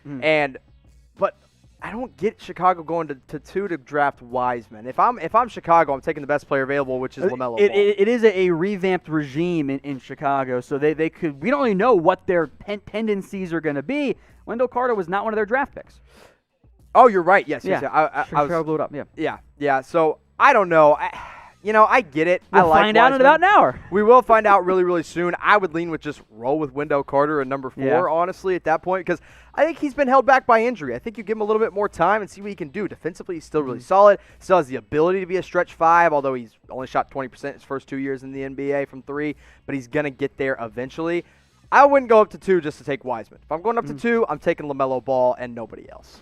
But I don't get Chicago going to 2 to draft Wiseman. If I'm Chicago, I'm taking the best player available, which is LaMelo Ball. It is a revamped regime in Chicago, so we don't really know what their tendencies are going to be. Wendell Carter was not one of their draft picks. Oh, you're right. Yes. Chicago blew it up. Yeah. So I don't know. I get it. We'll find out in about an hour. We will find out really, really soon. I would lean with just roll with Wendell Carter and number 4, honestly, at that point, because I think he's been held back by injury. I think you give him a little bit more time and see what he can do. Defensively, he's still really solid. Still has the ability to be a stretch 5, although he's only shot 20% his first 2 years in the NBA from 3, but he's going to get there eventually. I wouldn't go up to 2 just to take Wiseman. If I'm going up to 2, I'm taking LaMelo Ball and nobody else.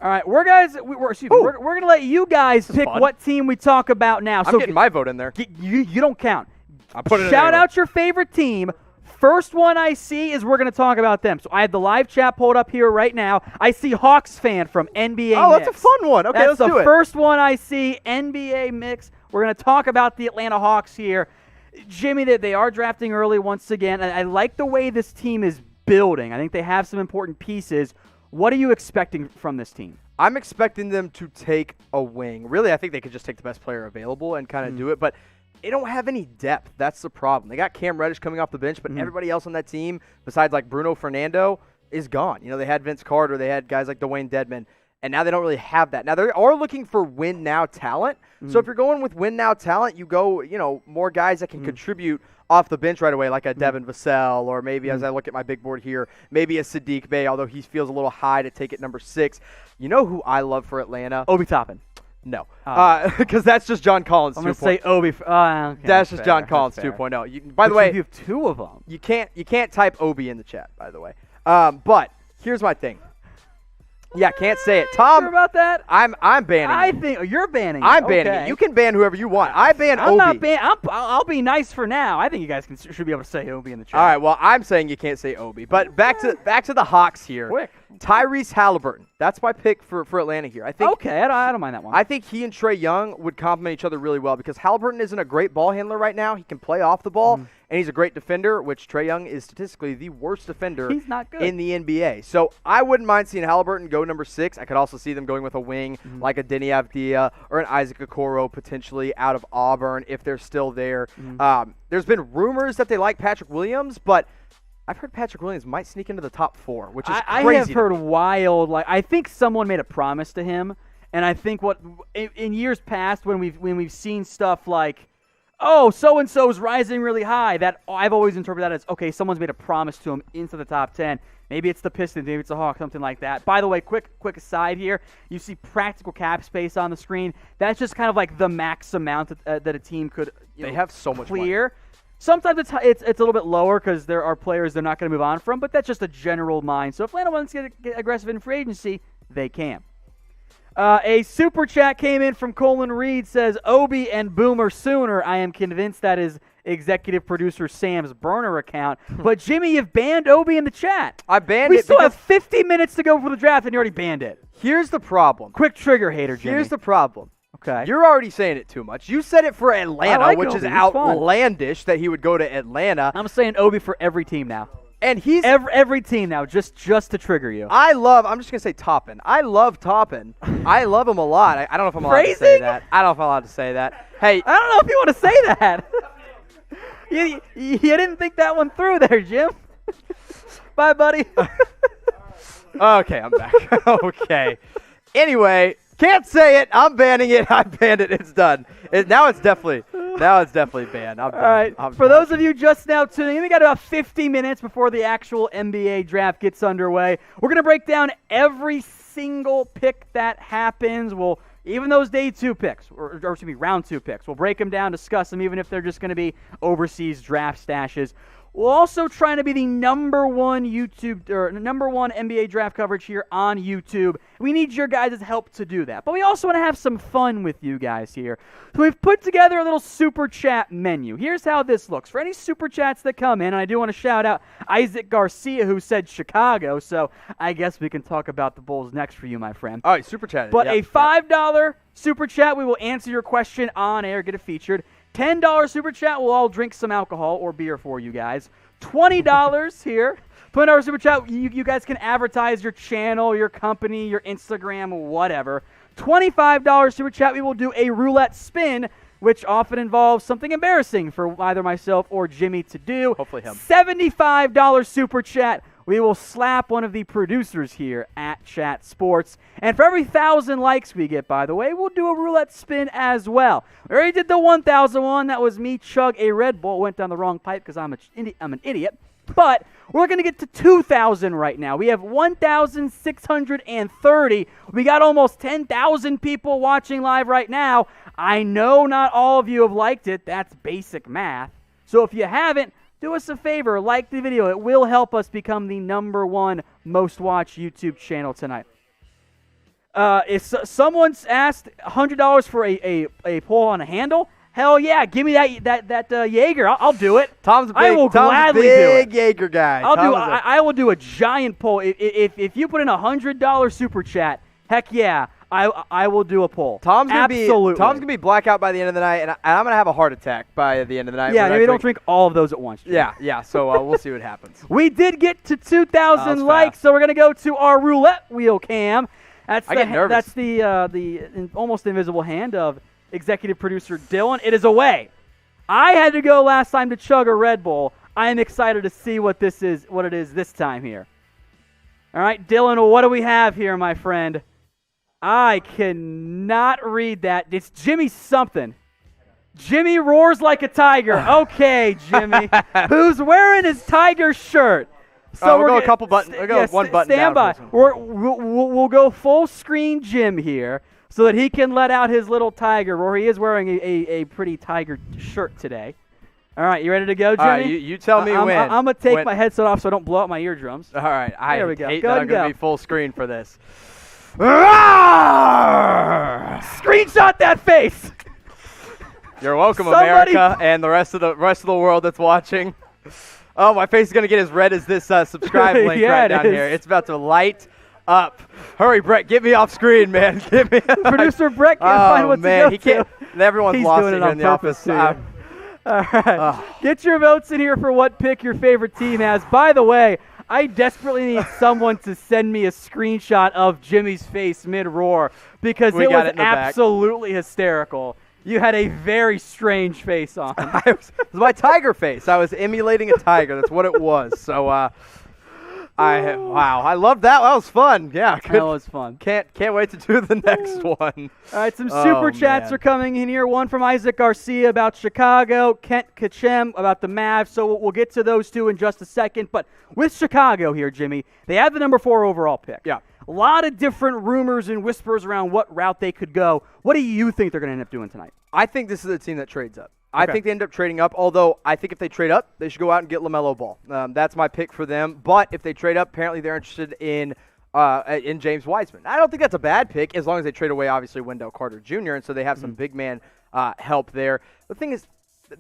All right, we're going to let you guys pick what team we talk about now. I'm getting my vote in there. You don't count. I'll put it in Shout out your favorite team. First one I see is we're going to talk about them. So I have the live chat pulled up here right now. I see Hawks fan from NBA Oh, Mix. That's a fun one. Okay, let's do it. That's the first one I see, NBA Mix. We're going to talk about the Atlanta Hawks here. Jimmy, they are drafting early once again. I like the way this team is building. I think they have some important pieces. What are you expecting from this team? I'm expecting them to take a wing. Really, I think they could just take the best player available and kind of do it, but they don't have any depth. That's the problem. They got Cam Reddish coming off the bench, but everybody else on that team, besides like Bruno Fernando, is gone. They had Vince Carter. They had guys like Dwayne Dedmon, and now they don't really have that. Now, they are looking for win-now talent. So if you're going with win-now talent, you go, more guys that can contribute off the bench right away, like a Devin Vassell, or maybe as I look at my big board here, maybe a Sadiq Bey, although he feels a little high to take it number 6. You know who I love for Atlanta? Obi Toppin. No, because that's just John Collins 2.0. I'm going to say Obi. Okay, that's just John Collins 2.0. By the way, you have 2 of them. You can't type Obi in the chat, by the way. But here's my thing. Yeah, can't say it. Tom, sure about that? I'm banning. I think you're banning. I'm banning it. You can ban whoever you want. I ban Obi. I'm not banning. I'll be nice for now. I think you guys should be able to say Obi in the chat. All right. Well, I'm saying you can't say Obi. But back to the Hawks here. Quick. Tyrese Halliburton. That's my pick for Atlanta here. I think. Okay, I don't mind that one. I think he and Trae Young would complement each other really well because Halliburton isn't a great ball handler right now. He can play off the ball, and he's a great defender, which Trae Young is statistically the worst defender He's not good. in the NBA. So I wouldn't mind seeing Halliburton go number 6. I could also see them going with a wing like a Denny Avdia or an Isaac Okoro potentially out of Auburn if they're still there. There's been rumors that they like Patrick Williams, but I've heard Patrick Williams might sneak into the top 4, which is crazy. I have heard wild. I think someone made a promise to him, and I think in years past when we've seen stuff like, oh, so and so's rising really high, that I've always interpreted that as, okay, someone's made a promise to him into the top 10. Maybe it's the Pistons, maybe it's the Hawks, something like that. By the way, quick aside here, you see practical cap space on the screen. That's just kind of like the max amount that a team could they have so much clear. Money. Sometimes it's a little bit lower because there are players they're not going to move on from, but that's just a general mind. So if Atlanta wants to get aggressive in free agency, they can. A super chat came in from Colin Reed, says, Obi and Boomer sooner. I am convinced that is executive producer Sam's burner account. But Jimmy, you've banned Obi in the chat. I banned we it. We still have 50 minutes to go for the draft, and you already banned it. Here's the problem. Quick trigger hater, Jimmy. Here's the problem. Okay. You're already saying it too much. You said it for Atlanta, which is outlandish that he would go to Atlanta. I'm saying Obi for every team now. And he's every team now, just to trigger you. I'm just gonna say Toppin. I love Toppin. I love him a lot. I don't know if I'm allowed to say that. I don't know if I'm allowed to say that. Hey, I don't know if you want to say that. you didn't think that one through there, Jim. Bye, buddy. Okay, I'm back. Okay. Anyway, can't say it. I'm banning it. I banned it. It's done. Now it's definitely banned. All right. For those of you just now tuning in, we got about 50 minutes before the actual NBA draft gets underway. We're going to break down every single pick that happens. Even those day 2 picks, or excuse me, round 2 picks, we'll break them down, discuss them, even if they're just going to be overseas draft stashes. We're also trying to be the number one NBA draft coverage here on YouTube. We need your guys' help to do that. But we also want to have some fun with you guys here. So we've put together a little super chat menu. Here's how this looks. For any super chats that come in, and I do want to shout out Isaac Garcia, who said Chicago, so I guess we can talk about the Bulls next for you, my friend. All right, super chat. But a $5 super chat, we will answer your question on air, get it featured. $10 super chat, we'll all drink some alcohol or beer for you guys. $20 here. $20 super chat, you guys can advertise your channel, your company, your Instagram, whatever. $25 super chat, we will do a roulette spin, which often involves something embarrassing for either myself or Jimmy to do. Hopefully him. $75 super chat, we will slap one of the producers here at Chat Sports. And for every 1,000 likes we get, by the way, we'll do a roulette spin as well. We already did the 1,000 one. That was me chug a Red Bull. Went down the wrong pipe because I'm an idiot. But we're going to get to 2,000 right now. We have 1,630. We got almost 10,000 people watching live right now. I know not all of you have liked it. That's basic math. So if you haven't, do us a favor, like the video. It will help us become the number one most watched YouTube channel tonight. If someone's asked $100 for a pull on a handle, hell yeah, give me that Jaeger. I'll do it. I will gladly do it. Big Jaeger guy. I will do a giant pull. If you put in $100 super chat, heck yeah. I will do a poll. Tom's gonna be blackout by the end of the night, and I'm gonna have a heart attack by the end of the night. Yeah, maybe don't drink all of those at once. Jim. Yeah. So we'll see what happens. We did get to 2,000 likes, so we're gonna go to our roulette wheel cam. I get nervous. That's the almost invisible hand of executive producer Dylan. It is away. I had to go last time to chug a Red Bull. I am excited to see what it is this time here. All right, Dylan, what do we have here, my friend? I cannot read that. It's Jimmy something. Jimmy roars like a tiger. Okay, Jimmy. Who's wearing his tiger shirt? So we'll go a couple buttons. We'll go one button stand down. Stand by. We'll go full screen Jim here so that he can let out his little tiger roar. He is wearing a pretty tiger shirt today. All right, you ready to go, Jimmy? All right, you tell me when. I'm going to take my headset off so I don't blow out my eardrums. All right. There we go. Hate that I'm going to be full screen for this. Screenshot that face. You're welcome, Somebody- America, and the rest of the world that's watching. Oh, my face is gonna get as red as this subscribe link Yeah, right it down is. here. It's about to light up. Hurry, Brett, get me off screen, man. Get me. Producer Brett can't find what man, to he go can't. to. Everyone's He's lost doing it it here on in the purpose office. to All right. Get your votes in here for what pick your favorite team has. By the way, I desperately need someone to send me a screenshot of Jimmy's face mid-roar because We it got was it in the back. absolutely hysterical. You had a very strange face on. It was my tiger face. I was emulating a tiger. That's what it was. So, wow, I love that. That was fun. Yeah, That was fun. Can't wait to do the next one. All right, some super chats man. are coming in here. One from Isaac Garcia about Chicago, Kent Kachem about the Mavs. So we'll get to those two in just a second. But with Chicago here, Jimmy, they have the number 4 overall pick. Yeah. A lot of different rumors and whispers around what route they could go. What do you think they're going to end up doing tonight? I think this is a team that trades up. Okay. I think they end up trading up, although I think if they trade up, they should go out and get LaMelo Ball. That's my pick for them. But if they trade up, apparently they're interested in James Wiseman. I don't think that's a bad pick as long as they trade away, obviously, Wendell Carter Jr., and so they have some big man help there. The thing is,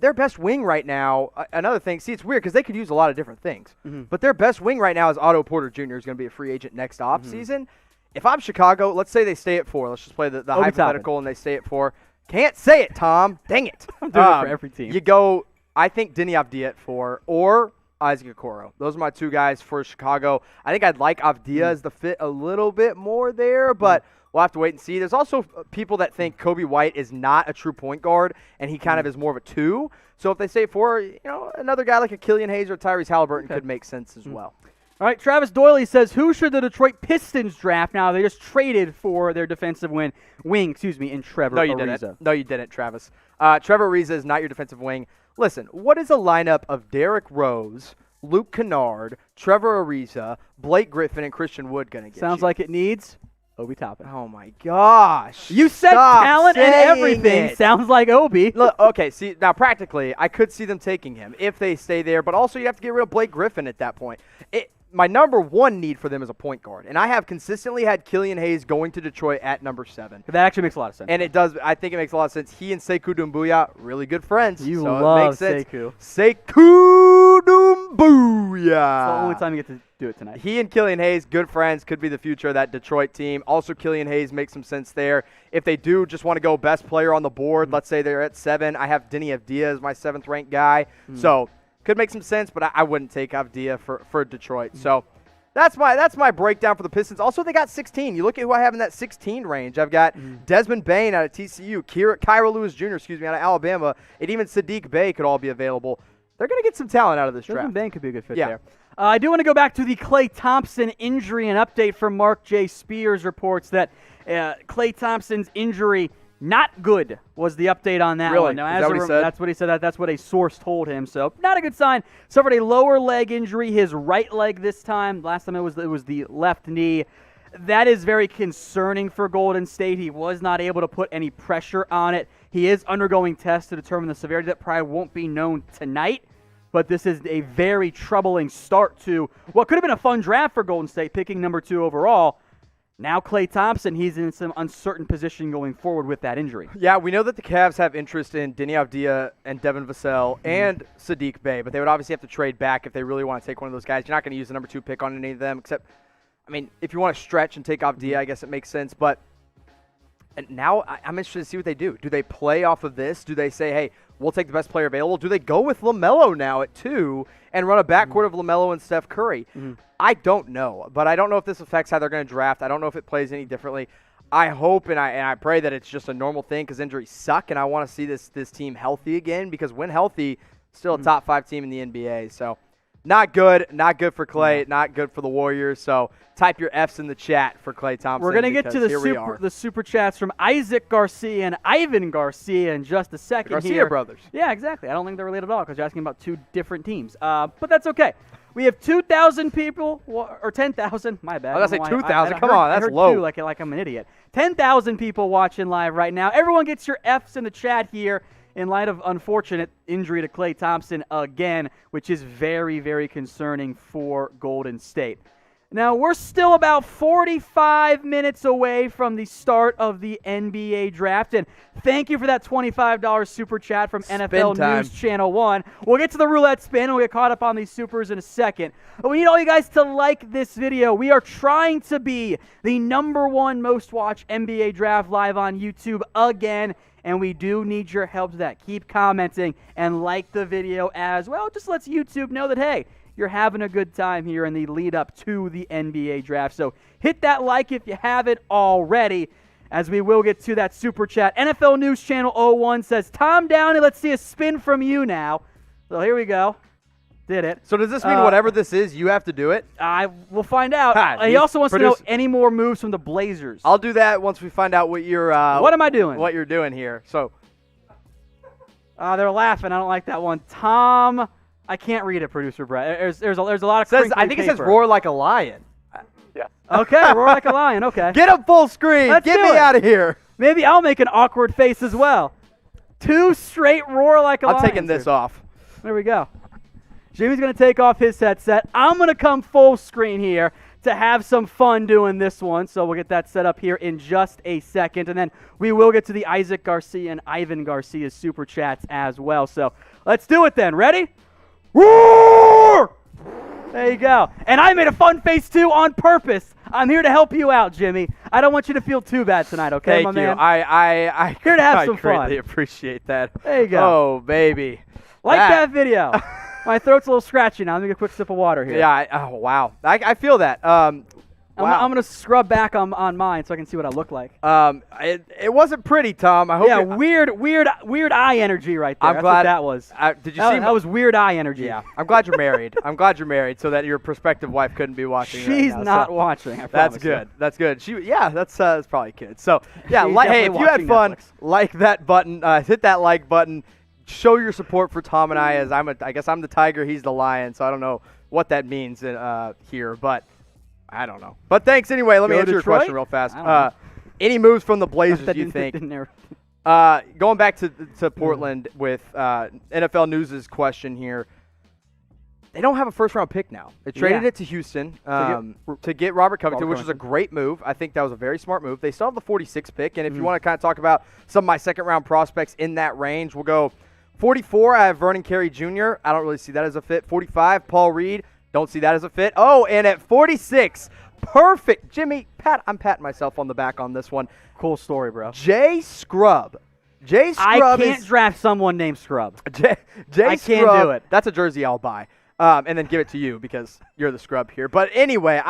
their best wing right now, another thing, see, it's weird because they could use a lot of different things, but their best wing right now is Otto Porter Jr. is going to be a free agent next offseason. If I'm Chicago, let's say they stay at 4. Let's just play the hypothetical and they stay at 4. Can't say it, Tom. Dang it. I'm doing it for every team. You go, I think Denny Avdia at 4 or Isaac Okoro. Those are my two guys for Chicago. I think I'd like Avdia as the fit a little bit more there, but we'll have to wait and see. There's also people that think Kobe White is not a true point guard, and he kind of is more of a 2. So if they say 4, another guy like a Killian Hayes or Tyrese Halliburton could make sense as well. All right, Travis Doyley says, who should the Detroit Pistons draft now? They just traded for their defensive wing, in Trevor Ariza. No, you didn't, Travis. Trevor Ariza is not your defensive wing. Listen, what is a lineup of Derrick Rose, Luke Kennard, Trevor Ariza, Blake Griffin, and Christian Wood going to get Sounds you? like it needs Obi Toppin. Oh, my gosh. You said Stop talent and saying everything. it. Sounds like Obi. Look, okay, see, now practically, I could see them taking him if they stay there, but also you have to get rid of Blake Griffin at that point. My number 1 need for them is a point guard, and I have consistently had Killian Hayes going to Detroit at number 7. That actually makes a lot of sense. And it does. I think it makes a lot of sense. He and Sekou Doumbouya, really good friends. You so love it makes sense. Sekou. Sekou Doumbouya. It's the only time you get to do it tonight. He and Killian Hayes, good friends, could be the future of that Detroit team. Also, Killian Hayes makes some sense there. If they do just want to go best player on the board, let's say they're at 7, I have Denny Avdia as my 7th-ranked guy. So could make some sense, but I wouldn't take Avdia for Detroit. So that's my breakdown for the Pistons. Also, they got 16. You look at who I have in that 16 range. I've got Desmond Bane out of TCU, Kyra Lewis Jr., out of Alabama, and even Sadiq Bey could all be available. They're going to get some talent out of this draft. Desmond Bane could be a good fit there. I do want to go back to the Klay Thompson injury. An update from Mark J. Spears reports that Klay Thompson's injury, not good, was the update on that one. Now, Is that what he said? That's what he said. That's what a source told him. So not a good sign. Suffered a lower leg injury, his right leg this time. Last time it was the left knee. That is very concerning for Golden State. He was not able to put any pressure on it. He is undergoing tests to determine the severity. That probably won't be known tonight. But this is a very troubling start to what could have been a fun draft for Golden State, picking number 2 overall. Now Klay Thompson, he's in some uncertain position going forward with that injury. Yeah, we know that the Cavs have interest in Denny Avdia and Devin Vassell and Sadiq Bey, but they would obviously have to trade back if they really want to take one of those guys. You're not going to use the number 2 pick on any of them, except, if you want to stretch and take Avdia, I guess it makes sense. But now I'm interested to see what they do. Do they play off of this? Do they say, hey, we'll take the best player available? Do they go with LaMelo now at 2 and run a backcourt of LaMelo and Steph Curry? I don't know, but I don't know if this affects how they're going to draft. I don't know if it plays any differently. I hope and I pray that it's just a normal thing because injuries suck, and I want to see this team healthy again because when healthy, still a top 5 team in the NBA. So not good for Klay, not good for the Warriors. So type your F's in the chat for Klay Thompson. We're going to get to the super chats from Isaac Garcia and Ivan Garcia in just a second Garcia here. brothers. Yeah, exactly. I don't think they're related at all because you're asking about 2 different teams. But that's okay. We have 2,000 people, or 10,000. My bad. I was going to say 2,000. Come on, that's low. Like I'm an idiot. 10,000 people watching live right now. Everyone gets your F's in the chat here in light of unfortunate injury to Klay Thompson again, which is very, very concerning for Golden State. Now, we're still about 45 minutes away from the start of the NBA draft, and thank you for that $25 super chat from NFL News Channel 1. We'll get to the roulette spin, and we'll get caught up on these supers in a second. But we need all you guys to like this video. We are trying to be the #1 most watched NBA draft live on YouTube again, and we do need your help to that. Keep commenting and like the video as well. Just lets YouTube know that, hey, you're having a good time here in the lead up to the NBA draft. So hit that like if you haven't already, as we will get to that super chat. NFL News Channel 01 says, Tom Downey, let's see a spin from you now. So here we go. Did it. So does this mean whatever this is, you have to do it? We'll find out. He also wants to know any more moves from the Blazers. I'll do that once we find out what you're what am I doing? What you're doing here. So they're laughing. I don't like that one. Tom, I can't read it, producer Brett. There's a lot of crinkly I think paper. It says roar like a lion. Yeah. Okay, roar like a lion. Okay. Get him full screen. Get me out of here. Maybe I'll make an awkward face as well. 2 straight roar like a lion. I'm taking this off. There we go. Jimmy's going to take off his headset. I'm going to come full screen here to have some fun doing this one. So we'll get that set up here in just a second. And then we will get to the Isaac Garcia and Ivan Garcia's super chats as well. So let's do it then. Ready? Roar! There you go. And I made a fun face too on purpose. I'm here to help you out, Jimmy. I don't want you to feel too bad tonight, okay, Thank my you. man? I here to have some fun. I greatly appreciate that. There you go. Oh, baby. Like that video. My throat's a little scratchy now. Let me get a quick sip of water here. Yeah. Oh, wow. I feel that. Wow. I'm going to scrub back on mine so I can see what I look like. It wasn't pretty, Tom. I hope. Weird eye energy right there. I'm That's glad what that was. Did you see? That was weird eye energy. Yeah. I'm glad you're married. I'm glad you're married so that your prospective wife couldn't be watching. She's right now, not so watching. I that's promise good. you. That's good. That's probably good. So yeah, She's hey, if you had fun, Netflix. like that button. Hit that like button. Show your support for Tom and I, as I guess I'm the tiger, he's the lion, so I don't know what that means here, but I don't know. But thanks anyway. Let me answer your question real fast. Any moves from the Blazers you think? Going back to Portland with NFL News' question here. They don't have a first-round pick now. They traded it to Houston to get Robert Covington, which was a great move. I think that was a very smart move. They still have the 46th pick, and if you want to kind of talk about some of my second-round prospects in that range, we'll go 44, I have Vernon Carey Jr. I don't really see that as a fit. 45, Paul Reed. Don't see that as a fit. Oh, and at 46, perfect. Jimmy, I'm patting myself on the back on this one. Cool story, bro. Jay Scrubb. I can't draft someone named Scrub. Jay I Scrubb, can't do it. That's a jersey I'll buy. And then give it to you because you're the scrub here. But anyway,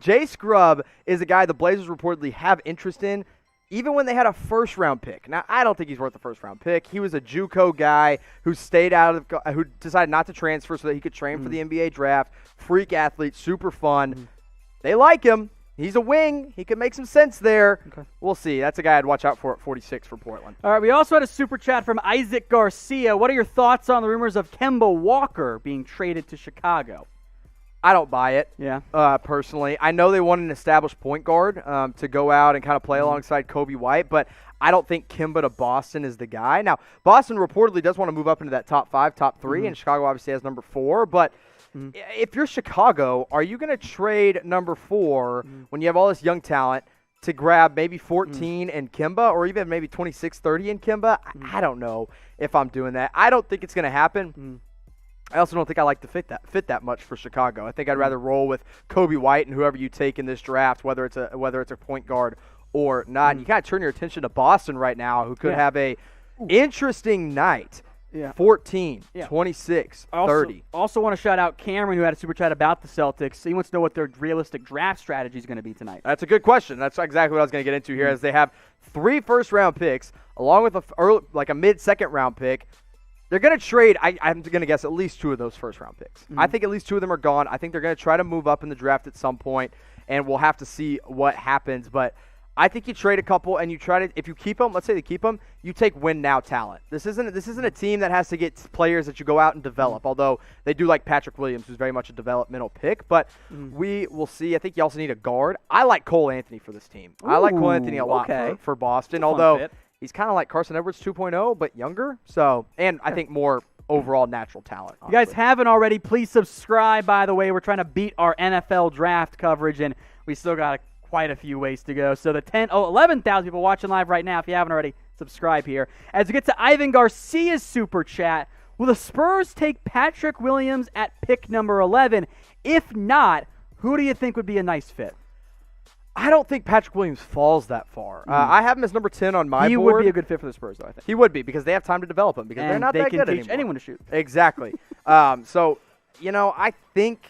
Jay Scrubb is a guy the Blazers reportedly have interest in, even when they had a first-round pick. Now, I don't think he's worth a first-round pick. He was a JUCO guy who who decided not to transfer so that he could train for the NBA draft. Freak athlete, super fun. They like him. He's a wing. He could make some sense there. Okay. We'll see. That's a guy I'd watch out for at 46 for Portland. All right, we also had a super chat from Isaac Garcia. What are your thoughts on the rumors of Kemba Walker being traded to Chicago? I don't buy it, personally. I know they want an established point guard to go out and kind of play alongside Kobe White, but I don't think Kemba to Boston is the guy. Now, Boston reportedly does want to move up into that top 5, top 3, and Chicago obviously has number 4, but if you're Chicago, are you going to trade number 4 when you have all this young talent to grab maybe 14 in Kemba or even maybe 26, 30 in Kemba? I don't know if I'm doing that. I don't think it's going to happen. I also don't think I like to fit that much for Chicago. I think I'd rather roll with Kobe White and whoever you take in this draft, whether it's a point guard or not. You kind of turn your attention to Boston right now, who could have a interesting night. 14, 26, 30. Also want to shout out Cameron, who had a super chat about the Celtics. He wants to know what their realistic draft strategy is going to be tonight. That's a good question. That's exactly what I was going to get into here, as they have 3 first-round picks, along with a mid-second round pick. They're going to trade, I'm going to guess, at least 2 of those first-round picks. I think at least 2 of them are gone. I think they're going to try to move up in the draft at some point, and we'll have to see what happens. But I think you trade a couple, and you try to, if you keep them, let's say they keep them, you take win-now talent. This isn't a team that has to get players that you go out and develop, although they do like Patrick Williams, who's very much a developmental pick. But we will see. I think you also need a guard. I like Cole Anthony for this team. I like Cole Anthony a lot for Boston, although he's kind of like Carson Edwards 2.0, but younger. So, and I think more overall natural talent. If you guys haven't already, please subscribe, by the way. We're trying to beat our NFL draft coverage, and we still got quite a few ways to go. So the 11,000 people watching live right now, if you haven't already, subscribe here. As we get to Ivan Garcia's super chat, will the Spurs take Patrick Williams at pick number 11? If not, who do you think would be a nice fit? I don't think Patrick Williams falls that far. I have him as number 10 on my board. He would be a good fit for the Spurs, though, I think. He would be, because they have time to develop him, because they're not that good anymore. They can teach anyone to shoot. Exactly. So, I think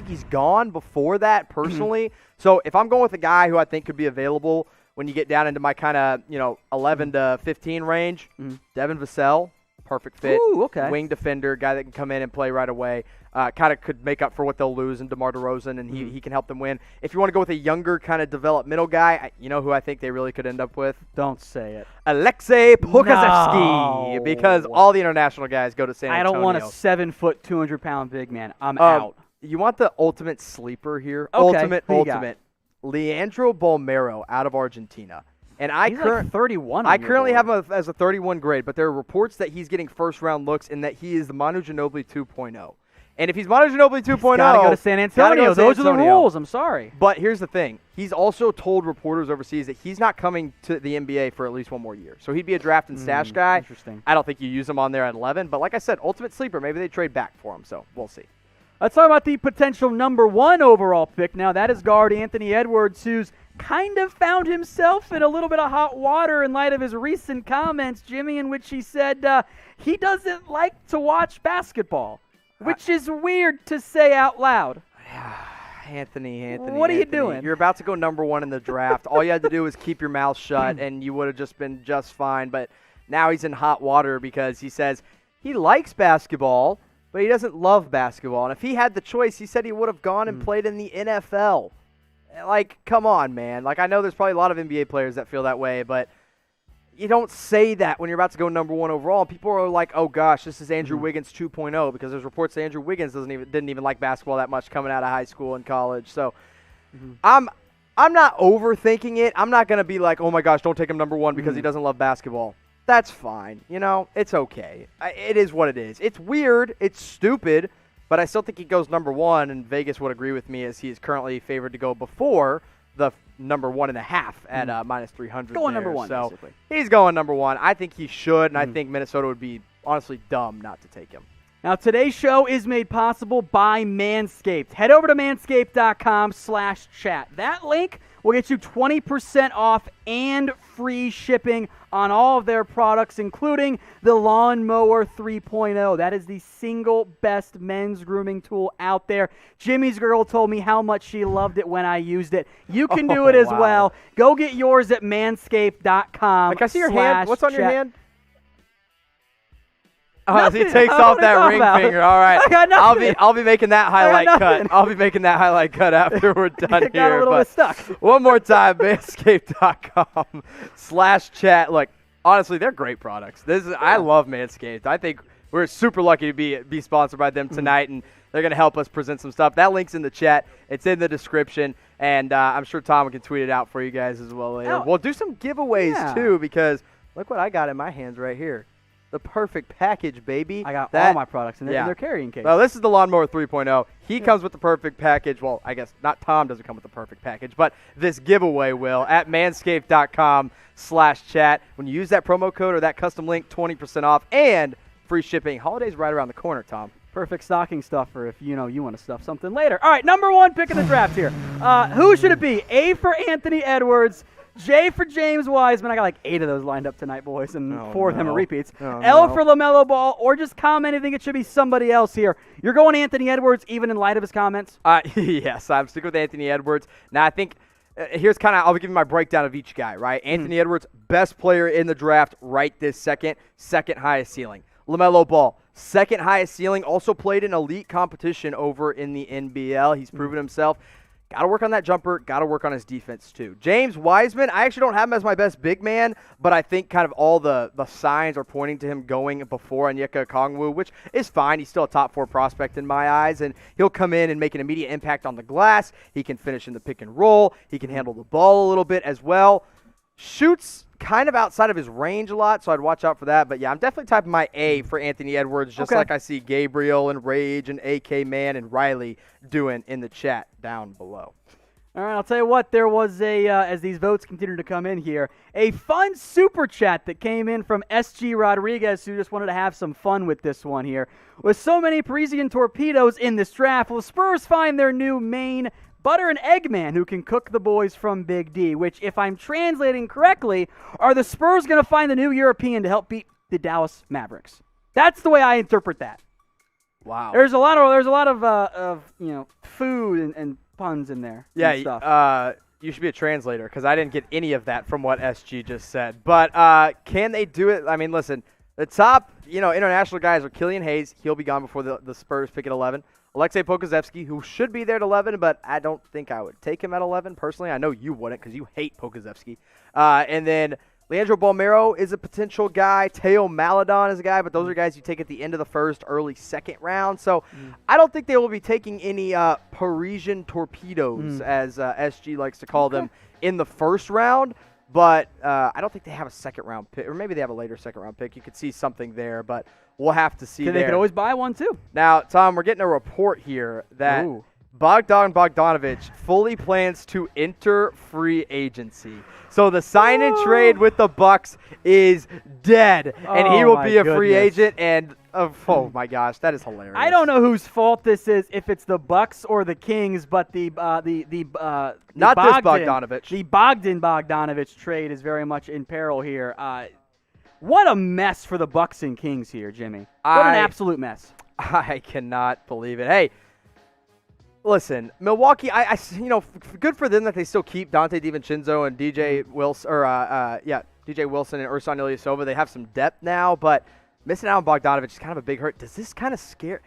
he's gone before that, personally. So if I'm going with a guy who I think could be available when you get down into my kind of, 11 to 15 range, Devin Vassell, perfect fit. Ooh, okay. Wing defender, guy that can come in and play right away. Kind of could make up for what they'll lose in DeMar DeRozan, and he can help them win. If you want to go with a younger kind of developmental guy, you know who I think they really could end up with? Don't say it. Alexei Pokazevsky, because all the international guys go to San Antonio. I don't want a 7-foot, 200-pound big man. I'm out. You want the ultimate sleeper here? Okay, Ultimate. Leandro Bolmero out of Argentina. And he's like 31. I currently have him as a 31 grade, but there are reports that he's getting first-round looks and that he is the Manu Ginobili 2.0. And if he's Manu Ginobili 2.0, gotta go to San Antonio. Those are the rules. I'm sorry. But here's the thing. He's also told reporters overseas that he's not coming to the NBA for at least one more year. So he'd be a draft and stash guy. Interesting. I don't think you use him on there at 11. But like I said, ultimate sleeper. Maybe they trade back for him. So we'll see. Let's talk about the potential number 1 overall pick now. That is guard Anthony Edwards, who's kind of found himself in a little bit of hot water in light of his recent comments, Jimmy, in which he said he doesn't like to watch basketball, which is weird to say out loud. Anthony. What are you doing? You're about to go number 1 in the draft. All you had to do was keep your mouth shut, and you would have just been just fine. But now he's in hot water because he says he likes basketball, but he doesn't love basketball. And if he had the choice, he said he would have gone and played in the NFL. Like, come on, man. Like, I know there's probably a lot of NBA players that feel that way, but you don't say that when you're about to go number 1 overall. People are like, oh, gosh, this is Andrew Wiggins 2.0, because there's reports that Andrew Wiggins didn't even like basketball that much coming out of high school and college. So I'm not overthinking it. I'm not going to be like, oh, my gosh, don't take him number 1 because he doesn't love basketball. That's fine. It's okay. It is what it is. It's weird. It's stupid. But I still think he goes number 1, and Vegas would agree with me, as he is currently favored to go before the number 1.5 at minus 300. Going number 1, so basically. He's going number 1. I think he should, and I think Minnesota would be honestly dumb not to take him. Now, today's show is made possible by Manscaped. Head over to manscaped.com/chat. That link will get you 20% off and free shipping on all of their products, including the Lawnmower 3.0. That is the single best men's grooming tool out there. Jimmy's girl told me how much she loved it when I used it. You can do it as well. Go get yours at manscaped.com. Can I see your hand? What's on your hand? Nothing. He takes off that ring finger. All right. I got nothing. I'll be making that highlight cut. I'll be making that highlight cut after we're done here. Got a little bit stuck. One more time, manscaped.com/chat. Look, honestly, they're great products. I love Manscaped. I think we're super lucky to be sponsored by them tonight, and they're going to help us present some stuff. That link's in the chat. It's in the description, and I'm sure Tom can tweet it out for you guys as well later. We'll do some giveaways, too, because look what I got in my hands right here. The perfect package, baby. I got all my products in their carrying case. Well, this is the Lawnmower 3.0. He comes with the perfect package. Well, I guess not Tom doesn't come with the perfect package, but this giveaway will at manscaped.com/chat. When you use that promo code or that custom link, 20% off and free shipping. Holiday's right around the corner, Tom. Perfect stocking stuffer if you want to stuff something later. All right, number 1 pick of the draft here. Who should it be? A for Anthony Edwards. J for James Wiseman. I got like 8 of those lined up tonight, boys, and 4 of them are repeats. L for LaMelo Ball, or just comment. I think it should be somebody else here. You're going Anthony Edwards, even in light of his comments? Yes, I'm sticking with Anthony Edwards. Now, I think here's kind of, I'll be giving my breakdown of each guy, right? Anthony Edwards, best player in the draft right this second highest ceiling. LaMelo Ball, second highest ceiling, also played in elite competition over in the NBL. He's proven himself. Got to work on that jumper. Got to work on his defense, too. James Wiseman, I actually don't have him as my best big man, but I think kind of all the signs are pointing to him going before Onyeka Okongwu, which is fine. He's still a top 4 prospect in my eyes, and he'll come in and make an immediate impact on the glass. He can finish in the pick and roll. He can handle the ball a little bit as well. shoots kind of outside of his range a lot, so I'd watch out for that. But, yeah, I'm definitely typing my A for Anthony Edwards, just like I see Gabriel and Rage and AK Man and Riley doing in the chat down below. All right, I'll tell you what, there was as these votes continue to come in here, a fun super chat that came in from SG Rodriguez, who just wanted to have some fun with this one here. With so many Parisian torpedoes in this draft, will the Spurs find their new main butter and egg man who can cook the boys from Big D? Which, if I'm translating correctly, are the Spurs going to find the new European to help beat the Dallas Mavericks? That's the way I interpret that. Wow. There's a lot of food and puns in there. Yeah, stuff. You should be a translator because I didn't get any of that from what SG just said. But can they do it? I mean, listen, the top international guys are Killian Hayes. He'll be gone before the Spurs pick at 11. Alexei Pokusevski, who should be there at 11, but I don't think I would take him at 11 personally. I know you wouldn't because you hate Pokusevski. And then Leandro Bolmero is a potential guy. Teo Maledon is a guy, but those are guys you take at the end of the first, early second round. So I don't think they will be taking any Parisian torpedoes, as SG likes to call them, in the first round. But I don't think they have a second-round pick, or maybe they have a later second-round pick. You could see something there, but we'll have to see there. They could always buy one, too. Now, Tom, we're getting a report here that Bogdan Bogdanović fully plans to enter free agency. So the sign-and trade with the Bucks is dead, and he will be a free agent. And oh my gosh, that is hilarious. I don't know whose fault this is, if it's the Bucks or the Kings, but the not this Bogdanović. The Bogdanović trade is very much in peril here. What a mess for the Bucks and Kings here, Jimmy. What an absolute mess. I cannot believe it. Hey. Listen, Milwaukee, good for them that they still keep Dante DiVincenzo and DJ Wilson, DJ Wilson and Ersan Ilyasova. They have some depth now, but missing out on Bogdanović is kind of a big hurt. Does this kind of scare?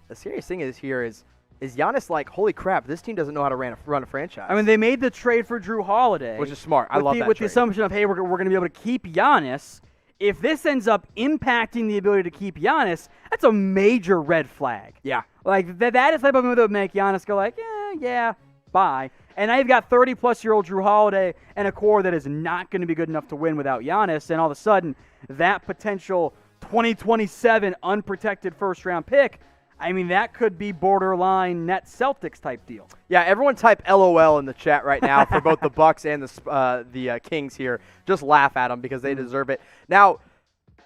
The serious thing is Giannis like, holy crap, this team doesn't know how to run a franchise. I mean, they made the trade for Drew Holiday, which is smart. I love that with trade. The assumption of, hey, we're going to be able to keep Giannis. If this ends up impacting the ability to keep Giannis, that's a major red flag. Yeah. Like, that is the type of move that would make Giannis go like, yeah, bye. And now you've got 30-plus-year-old Drew Holiday and a core that is not going to be good enough to win without Giannis, and all of a sudden, that potential 2027 unprotected first-round pick, I mean, that could be borderline net Celtics type deal. Yeah, everyone type LOL in the chat right now for both the Bucks and the Kings here. Just laugh at them because they deserve it. Now,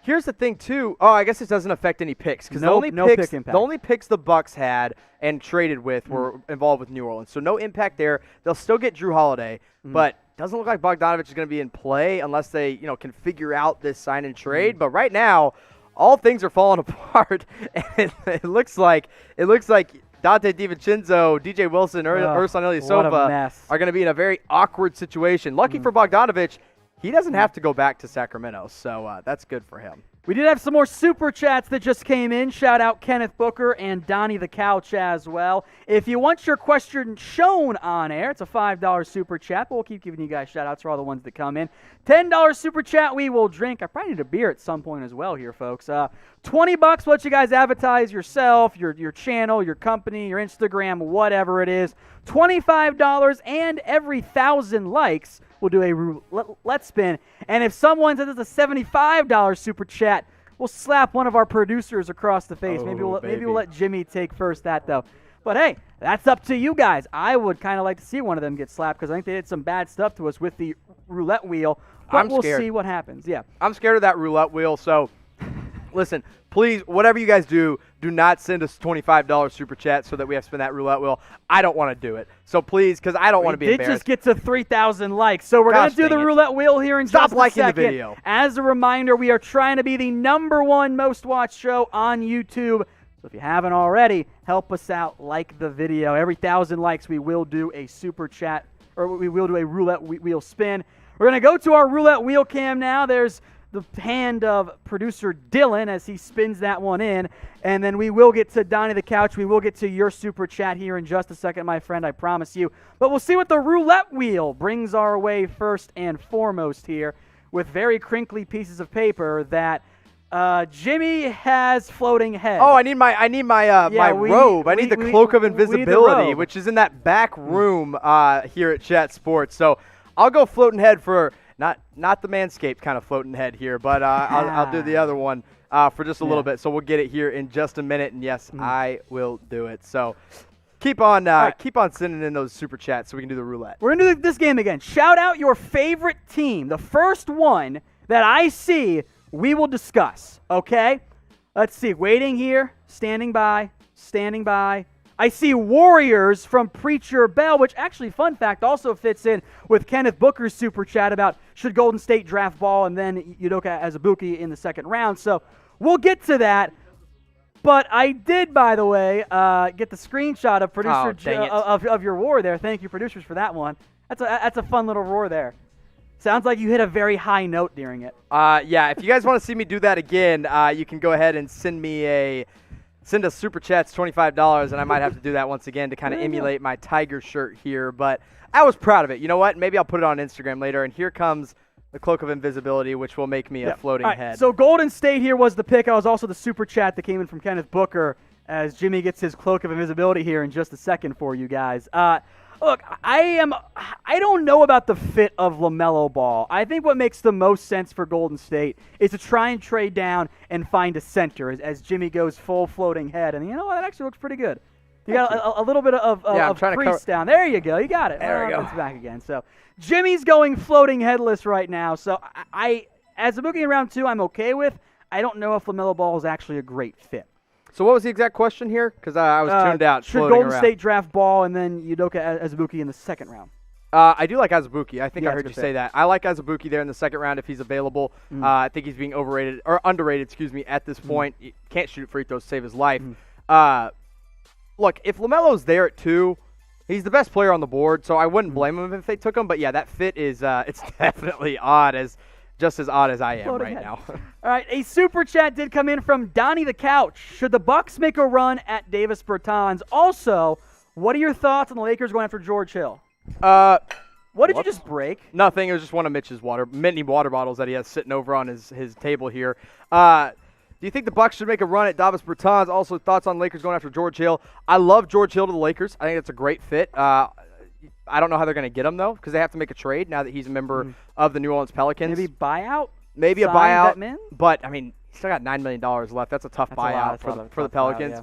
here's the thing, too. Oh, I guess it doesn't affect any picks because the only picks the Bucks had and traded with were involved with New Orleans. So no impact there. They'll still get Drew Holiday, but doesn't look like Bogdanović is going to be in play unless they can figure out this sign and trade. But right now, all things are falling apart, and it looks like Dante DiVincenzo, DJ Wilson, Ersan Ilyasova are going to be in a very awkward situation. Lucky for Bogdanović, he doesn't have to go back to Sacramento, so that's good for him. We did have some more super chats that just came in. Shout out Kenneth Booker and Donnie the Couch as well. If you want your question shown on air, it's a $5 super chat, but we'll keep giving you guys shout outs for all the ones that come in. $10 super chat we will drink. I probably need a beer at some point as well here, folks. $20 will let you guys advertise yourself, your channel, your company, your Instagram, whatever it is. $25, and every 1,000 likes, we'll do a roulette spin. And if someone says it's a $75 super chat, we'll slap one of our producers across the face. Maybe we'll let Jimmy take first that, though. But, hey, that's up to you guys. I would kind of like to see one of them get slapped because I think they did some bad stuff to us with the roulette wheel. But we'll see what happens. Yeah. I'm scared of that roulette wheel, so listen, please, whatever you guys do not send us $25 super chat so that we have to spin that roulette wheel. I don't want to do it. So please, because I don't want to be embarrassed. It just gets to 3,000 likes. So we're going to do the roulette wheel here in just a second. Stop liking the video. As a reminder, we are trying to be the #1 most watched show on YouTube. So if you haven't already, help us out, like the video. Every 1,000 likes, we will do a super chat, or we will do a roulette wheel spin. We're going to go to our roulette wheel cam now. There's the hand of producer Dylan as he spins that one in. And then we will get to Donnie the Couch. We will get to your super chat here in just a second, my friend, I promise you. But we'll see what the roulette wheel brings our way first and foremost here with very crinkly pieces of paper that Jimmy has floating head. Oh, I need my robe. I need the cloak of invisibility, which is in that back room here at Chat Sports. So I'll go floating head for Not the Manscaped kind of floating head here, but I'll do the other one for just a little bit. So we'll get it here in just a minute, and yes, I will do it. So keep on sending in those super chats so we can do the roulette. We're going to do this game again. Shout out your favorite team. The first one that I see, we will discuss, okay? Let's see. Waiting here, standing by. I see Warriors from Preacher Bell, which actually, fun fact, also fits in with Kenneth Booker's super chat about should Golden State draft Ball and then Udoka Azubuike in the second round. So we'll get to that. But I did, by the way, get the screenshot of producer of your roar there. Thank you, producers, for that one. That's a fun little roar there. Sounds like you hit a very high note during it. Yeah, if you guys want to see me do that again, you can go ahead and send us super chats, $25, and I might have to do that once again to kind of emulate my Tiger shirt here. But I was proud of it. You know what? Maybe I'll put it on Instagram later. And here comes the Cloak of Invisibility, which will make me a floating head. So Golden State here was the pick. I was also the super chat that came in from Kenneth Booker as Jimmy gets his Cloak of Invisibility here in just a second for you guys. Look, I don't know about the fit of LaMelo Ball. I think what makes the most sense for Golden State is to try and trade down and find a center as Jimmy goes full floating head. And you know what? That actually looks pretty good. You got a little bit of crease down. There you go. You got it. There we go. It's back again. So Jimmy's going floating headless right now. So as a booking in round 2, I'm okay with. I don't know if LaMelo Ball is actually a great fit. So what was the exact question here? Because I was tuned out. Should Golden State draft Ball and then Udoka Azubuike in the second round? I do like Azubuike. I think I heard you say that. I like Azubuike there in the second round if he's available. I think he's being overrated or underrated, at this point. He can't shoot free throws to save his life. Look, if LaMelo's there at 2, he's the best player on the board, so I wouldn't blame him if they took him. But yeah, that fit is it's definitely just as odd as I am right now. All right, a super chat did come in from Donnie the Couch. Should the Bucks make a run at Davis Bertans? Also, what are your thoughts on the Lakers going after George Hill? What did you just break? Nothing. It was just one of Mitch's mini water bottles that he has sitting over on his table here. Do you think the Bucks should make a run at Davis Bertans? Also, thoughts on Lakers going after George Hill? I love George Hill to the Lakers. I think it's a great fit. I don't know how they're going to get him, though, because they have to make a trade now that he's a member of the New Orleans Pelicans. Maybe buyout? Maybe a buyout. But, I mean, he's still got $9 million left. That's a tough buyout for the Pelicans. Yeah.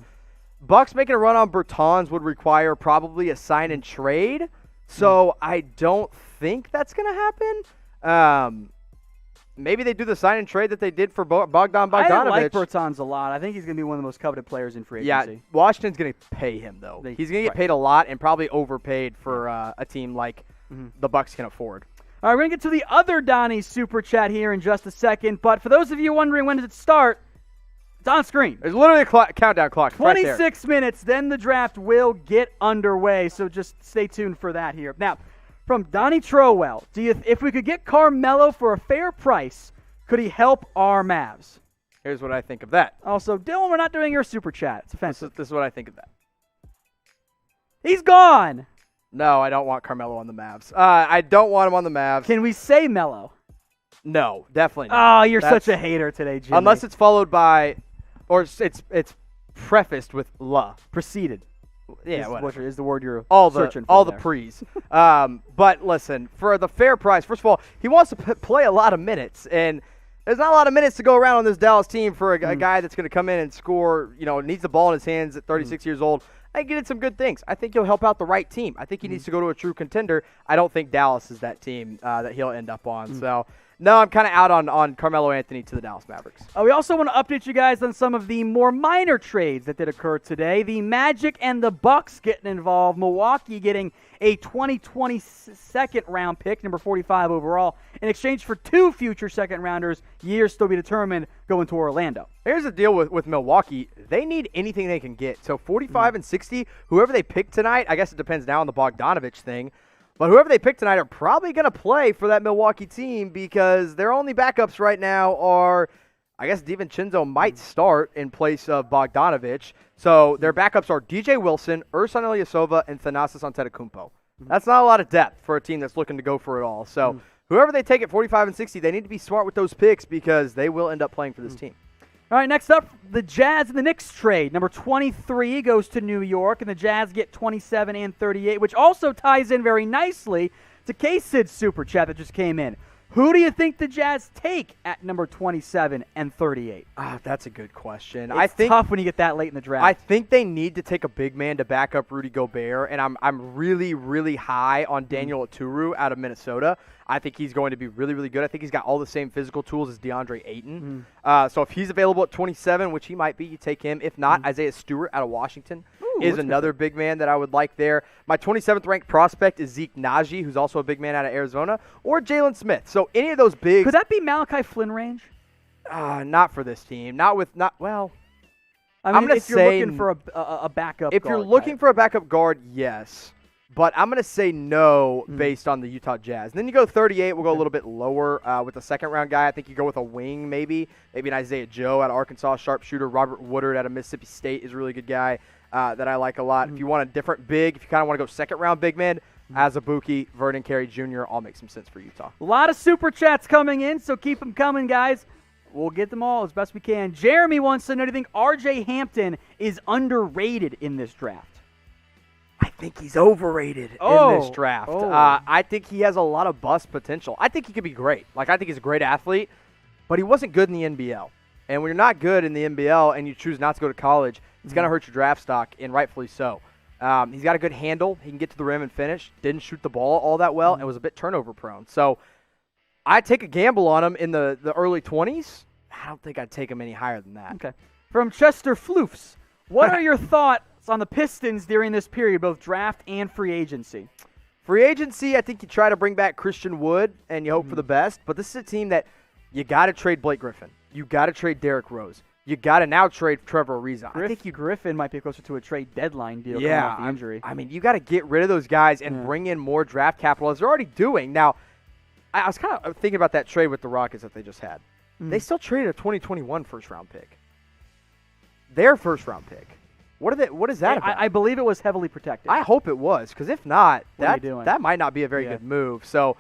Bucks making a run on Bertans would require probably a sign and trade. So I don't think that's going to happen. Maybe they do the sign and trade that they did for Bogdan Bogdanovic. I like Bertans a lot. I think he's going to be one of the most coveted players in free agency. Yeah, Washington's going to pay him, though. He's going to get paid a lot and probably overpaid for a team like the Bucks can afford. All right, we're going to get to the other Donnie super chat here in just a second. But for those of you wondering when does it start, it's on screen. There's literally a countdown clock 26 minutes, then the draft will get underway. So just stay tuned for that here. Now, from Donnie Trowell, if we could get Carmelo for a fair price, could he help our Mavs? Here's what I think of that. Also, Dylan, we're not doing your super chat. It's offensive. This is what I think of that. He's gone. No, I don't want Carmelo on the Mavs. I don't want him on the Mavs. Can we say Melo? No, definitely not. Oh, you're such a hater today, Jimmy. Unless it's followed by, or it's prefaced with la. Preceded. Yeah, what is the word you're searching for? All the pre's. But listen, for the fair price, first of all, he wants to play a lot of minutes, and there's not a lot of minutes to go around on this Dallas team for a guy that's going to come in and score, needs the ball in his hands at 36 years old. I think he did some good things. I think he'll help out the right team. I think he needs to go to a true contender. I don't think Dallas is that team that he'll end up on. So, no, I'm kind of out on Carmelo Anthony to the Dallas Mavericks. We also want to update you guys on some of the more minor trades that did occur today. The Magic and the Bucks getting involved. Milwaukee getting a 2020 second-round pick, number 45 overall, in exchange for 2 future second-rounders, years still be determined, going to Orlando. Here's the deal with Milwaukee. They need anything they can get. So 45 and 60, whoever they pick tonight, I guess it depends now on the Bogdanovic thing, but whoever they pick tonight are probably going to play for that Milwaukee team because their only backups right now are, I guess DiVincenzo might start in place of Bogdanovic. So their backups are DJ Wilson, Ersan Ilyasova, and Thanasis Antetokounmpo. That's not a lot of depth for a team that's looking to go for it all. So whoever they take at 45 and 60, they need to be smart with those picks because they will end up playing for this team. All right, next up, the Jazz and the Knicks trade. Number 23 goes to New York, and the Jazz get 27 and 38, which also ties in very nicely to K-Sid's super chat that just came in. Who do you think the Jazz take at number 27 and 38? That's a good question. It's tough when you get that late in the draft. I think they need to take a big man to back up Rudy Gobert, and I'm really, really high on Daniel Oturu out of Minnesota. I think he's going to be really, really good. I think he's got all the same physical tools as DeAndre Ayton. So if he's available at 27, which he might be, you take him. If not, Isaiah Stewart out of Washington is another big man that I would like there. My 27th ranked prospect is Zeke Naji, who's also a big man out of Arizona, or Jalen Smith. So any of those bigs. Could that be Malachi Flynn range? Not for this team. Well. I'm going to say, if you're looking for a backup if guard. If you're looking for a backup guard, yes. But I'm going to say no based on the Utah Jazz. And then you go 38, we'll go a little bit lower with the second-round guy. I think you go with a wing maybe an Isaiah Joe out of Arkansas, sharpshooter. Robert Woodard out of Mississippi State is a really good guy that I like a lot. If you want a different big, if you kind of want to go second-round big man, Azubuike, Vernon Carey Jr. all make some sense for Utah. A lot of super chats coming in, so keep them coming, guys. We'll get them all as best we can. Jeremy wants to know, do you think R.J. Hampton is underrated in this draft? I think he's overrated in this draft. I think he has a lot of bust potential. I think he could be great. I think he's a great athlete, but he wasn't good in the NBL. And when you're not good in the NBL and you choose not to go to college, it's going to hurt your draft stock, and rightfully so. He's got a good handle. He can get to the rim and finish. Didn't shoot the ball all that well and was a bit turnover prone. So I'd take a gamble on him in the early 20s. I don't think I'd take him any higher than that. Okay. From Chester Floofs, what are your thoughts on the Pistons during this period, both draft and free agency? Free agency, I think you try to bring back Christian Wood and you hope for the best. But this is a team that you got to trade Blake Griffin. You got to trade Derrick Rose. You got to now trade Trevor Ariza. I think Griffin might be closer to a trade deadline deal. Yeah, coming off the injury. I mean, you got to get rid of those guys and bring in more draft capital, as they're already doing. Now, I was kind of thinking about that trade with the Rockets that they just had. They still traded a 2021 first-round pick. Their first-round pick. What is that about? I believe it was heavily protected. I hope it was, because if not, that might not be a very good move. So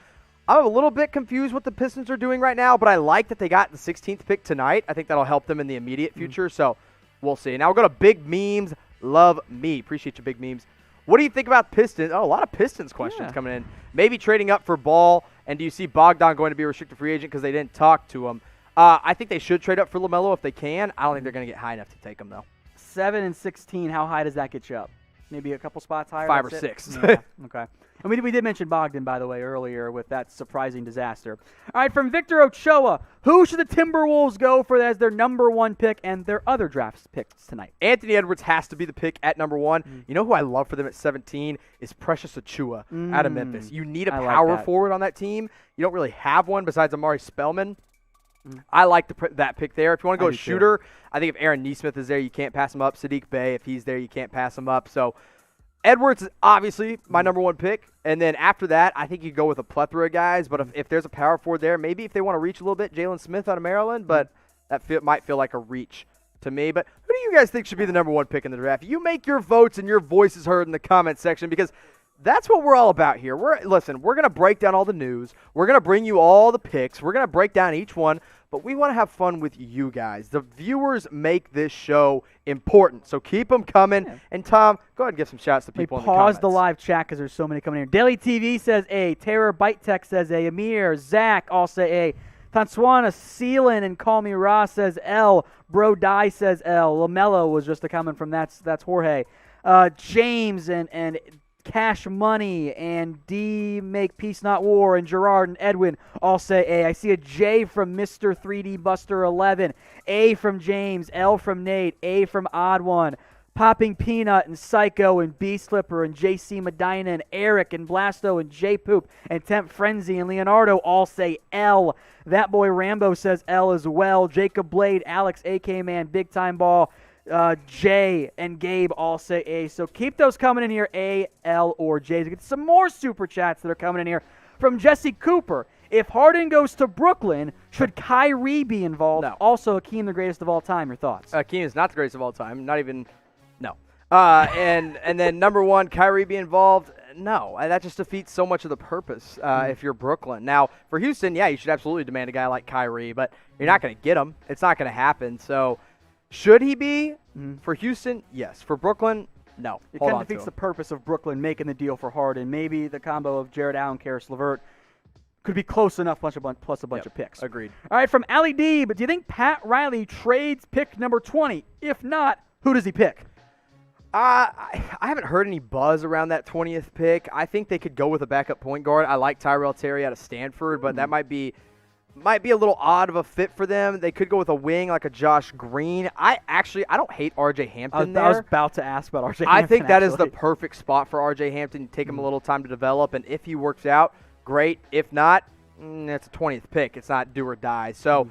I'm a little bit confused what the Pistons are doing right now, but I like that they got the 16th pick tonight. I think that'll help them in the immediate future, so we'll see. Now we'll go to Big Memes. Love me. Appreciate you, Big Memes. What do you think about Pistons? Oh, a lot of Pistons questions coming in. Maybe trading up for Ball, and do you see Bogdan going to be a restricted free agent because they didn't talk to him? I think they should trade up for LaMelo if they can. I don't think they're going to get high enough to take him, though. 7 and 16, how high does that get you up? Maybe a couple spots higher? 5 or 6. Yeah, okay. And we did mention Bogdan, by the way, earlier with that surprising disaster. All right, from Victor Ochoa, who should the Timberwolves go for as their number 1 pick and their other draft picks tonight? Anthony Edwards has to be the pick at number 1. You know who I love for them at 17 is Precious Achiuwa out of Memphis. You need a power forward on that team. You don't really have one besides Amari Spellman. I like that pick there. If you want to go a shooter, I think if Aaron Nesmith is there, you can't pass him up. Sadiq Bey, if he's there, you can't pass him up. So Edwards is obviously my number 1 pick. And then after that, I think you go with a plethora of guys. But if there's a power forward there, maybe if they want to reach a little bit, Jalen Smith out of Maryland. But that might feel like a reach to me. But who do you guys think should be the number 1 pick in the draft? You make your votes and your voice is heard in the comment section, because that's what we're all about here. We're going to break down all the news. We're going to bring you all the picks. We're going to break down each one, but we want to have fun with you guys. The viewers make this show important, so keep them coming. Yeah. And Tom, go ahead and give some shouts to people in the comments. Pause the live chat because there's so many coming in. Daily TV says A. Terror Bite Tech says A. Amir, Zach all say A. Tanswana, Seelan, and Call Me Ra says L. Bro Die says L. LaMelo was just a comment from that's Jorge. James and Cash Money and D Make Peace Not War and Gerard and Edwin all say A. I see a J from Mr. 3D Buster 11, A from James, L from Nate, A from Odd One, Popping Peanut and Psycho and B Slipper and JC Medina and Eric and Blasto and J Poop and Temp Frenzy and Leonardo all say L. That Boy Rambo says L as well. Jacob Blade, Alex AK Man, Big Time Ball, Jay and Gabe all say A. So keep those coming in here, A, L, or J. To get some more super chats that are coming in here from Jesse Cooper. If Harden goes to Brooklyn, should Kyrie be involved? No. Also, Akeem, the greatest of all time. Your thoughts? Akeem is not the greatest of all time. Not even, no. And then number 1, Kyrie be involved? No. That just defeats so much of the purpose if you're Brooklyn. Now, for Houston, yeah, you should absolutely demand a guy like Kyrie, but you're not going to get him. It's not going to happen. So should he be? For Houston, yes. For Brooklyn, no. It kind of defeats the purpose of Brooklyn making the deal for Harden. Maybe the combo of Jared Allen, Karis LeVert could be close enough plus a bunch of picks. Agreed. All right, from Ali D, but do you think Pat Riley trades pick number 20? If not, who does he pick? I haven't heard any buzz around that 20th pick. I think they could go with a backup point guard. I like Tyrell Terry out of Stanford, but that might be a little odd of a fit for them. They could go with a wing like a Josh Green. I don't hate R.J. Hampton there. I was about to ask about R.J. I Hampton. think that is the perfect spot for R.J. Hampton. You take him a little time to develop, and if he works out, great. If not, it's a 20th pick. It's not do or die. So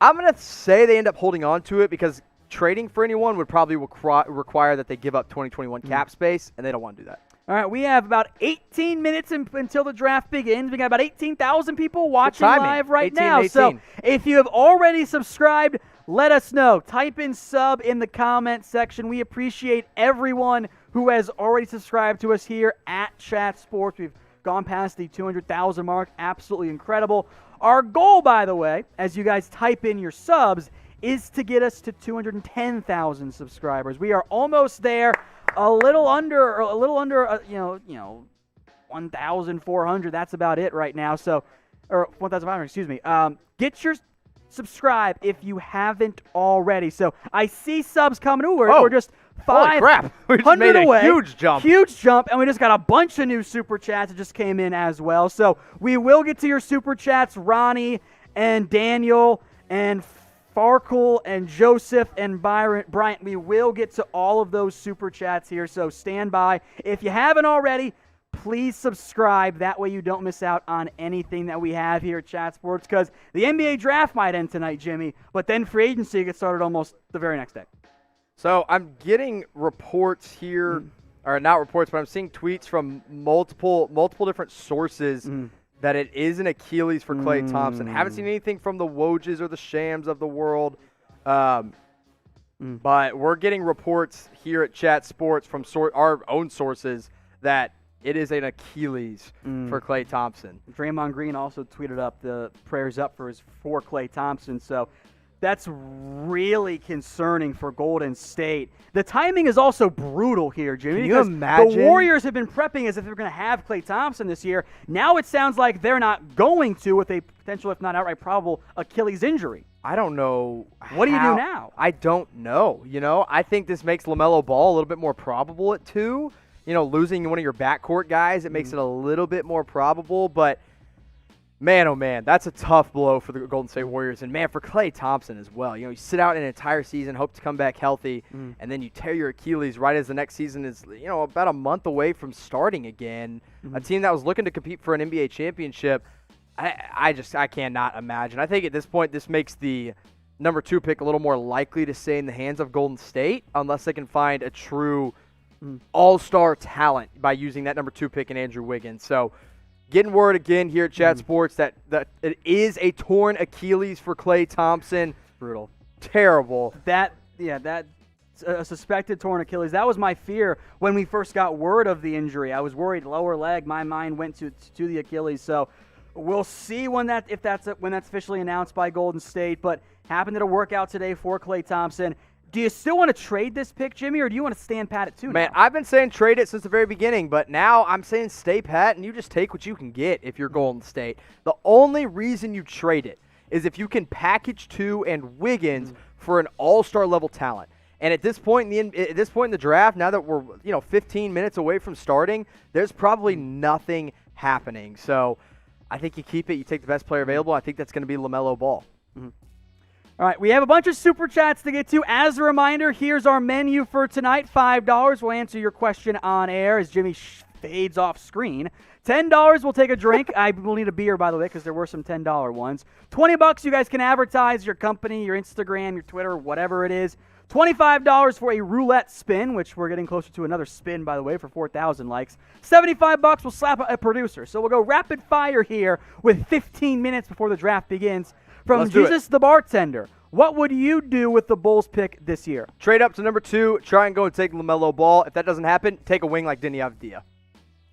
I'm going to say they end up holding on to it because trading for anyone would probably require that they give up 2021 cap space, and they don't want to do that. All right, we have about 18 minutes until the draft begins. We got about 18,000 people watching live right now. So if you have already subscribed, let us know. Type in sub in the comment section. We appreciate everyone who has already subscribed to us here at Chat Sports. We've gone past the 200,000 mark. Absolutely incredible. Our goal, by the way, as you guys type in your subs, is to get us to 210,000 subscribers. We are almost there. A little under 1,400. That's about it right now. So, or 1,500. Excuse me. Get your subscribe if you haven't already. So I see subs coming. Ooh, we're just 500 we just made a away. Huge jump, and we just got a bunch of new super chats that just came in as well. So we will get to your super chats, Ronnie and Daniel and Farkle and Joseph and Bryant. We will get to all of those super chats here, so stand by. If you haven't already, please subscribe. That way you don't miss out on anything that we have here at Chat Sports, because the NBA draft might end tonight, Jimmy, but then free agency gets started almost the very next day. So I'm getting reports here, or not reports, but I'm seeing tweets from multiple different sources that it is an Achilles for Klay Thompson. Haven't seen anything from the Wojs or the Shams of the world, but we're getting reports here at Chat Sports from our own sources that it is an Achilles for Klay Thompson. Draymond Green also tweeted up the prayers up for Klay Thompson, so that's really concerning for Golden State. The timing is also brutal here, Jimmy. Can you imagine? The Warriors have been prepping as if they're going to have Klay Thompson this year. Now it sounds like they're not going to, with a potential, if not outright probable, Achilles injury. I don't know. What do you do now? I don't know. I think this makes LaMelo Ball a little bit more probable at 2. Losing one of your backcourt guys, it makes it a little bit more probable, but man, oh man, that's a tough blow for the Golden State Warriors. And man, for Klay Thompson as well. You sit out an entire season, hope to come back healthy, and then you tear your Achilles right as the next season is, about a month away from starting again. A team that was looking to compete for an NBA championship, I cannot imagine. I think at this point, this makes the number 2 pick a little more likely to stay in the hands of Golden State, unless they can find a true all-star talent by using that number 2 pick in Andrew Wiggins. So, getting word again here at Chat Sports that it is a torn Achilles for Klay Thompson. Brutal. Terrible. That's a suspected torn Achilles. That was my fear when we first got word of the injury. I was worried lower leg. My mind went to the Achilles. So we'll see when that's officially announced by Golden State. But happened at a workout today for Klay Thompson. Do you still want to trade this pick, Jimmy, or do you want to stand pat at 2 Man, now? I've been saying trade it since the very beginning, but now I'm saying stay pat, and you just take what you can get if you're Golden State. The only reason you trade it is if you can package 2 and Wiggins for an all-star level talent. And at this point in the draft, now that we're 15 minutes away from starting, there's probably nothing happening. So I think you keep it. You take the best player available. I think that's going to be LaMelo Ball. All right, we have a bunch of super chats to get to. As a reminder, here's our menu for tonight. $5, we'll answer your question on air as Jimmy fades off screen. $10, we'll take a drink. I will need a beer, by the way, because there were some $10 ones. $20, you guys can advertise your company, your Instagram, your Twitter, whatever it is. $25 for a roulette spin, which we're getting closer to another spin, by the way, for 4,000 likes. $75, we'll slap a producer. So we'll go rapid fire here with 15 minutes before the draft begins. From Jesus the Bartender, what would you do with the Bulls pick this year? Trade up to number 2, try and go and take LaMelo Ball. If that doesn't happen, take a wing like Denny Avdia.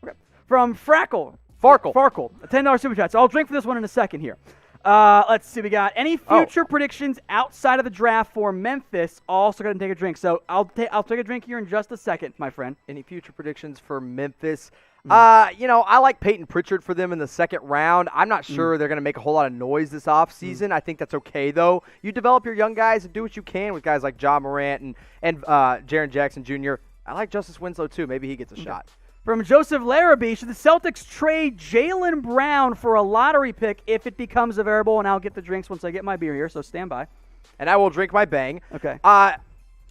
Okay. From Farkle, a $10 super chat. So I'll drink for this one in a second here. Let's see, we got any future predictions outside of the draft for Memphis. Also going to take a drink. So I'll take a drink here in just a second, my friend. Any future predictions for Memphis? I like Peyton Pritchard for them in the second round. I'm not sure they're going to make a whole lot of noise this offseason. I think that's okay, though. You develop your young guys and do what you can with guys like Ja Morant and Jaren Jackson Jr. I like Justice Winslow, too. Maybe he gets a shot. From Joseph Larrabee, should the Celtics trade Jaylen Brown for a lottery pick if it becomes available? And I'll get the drinks once I get my beer here, so stand by. And I will drink my bang. Okay.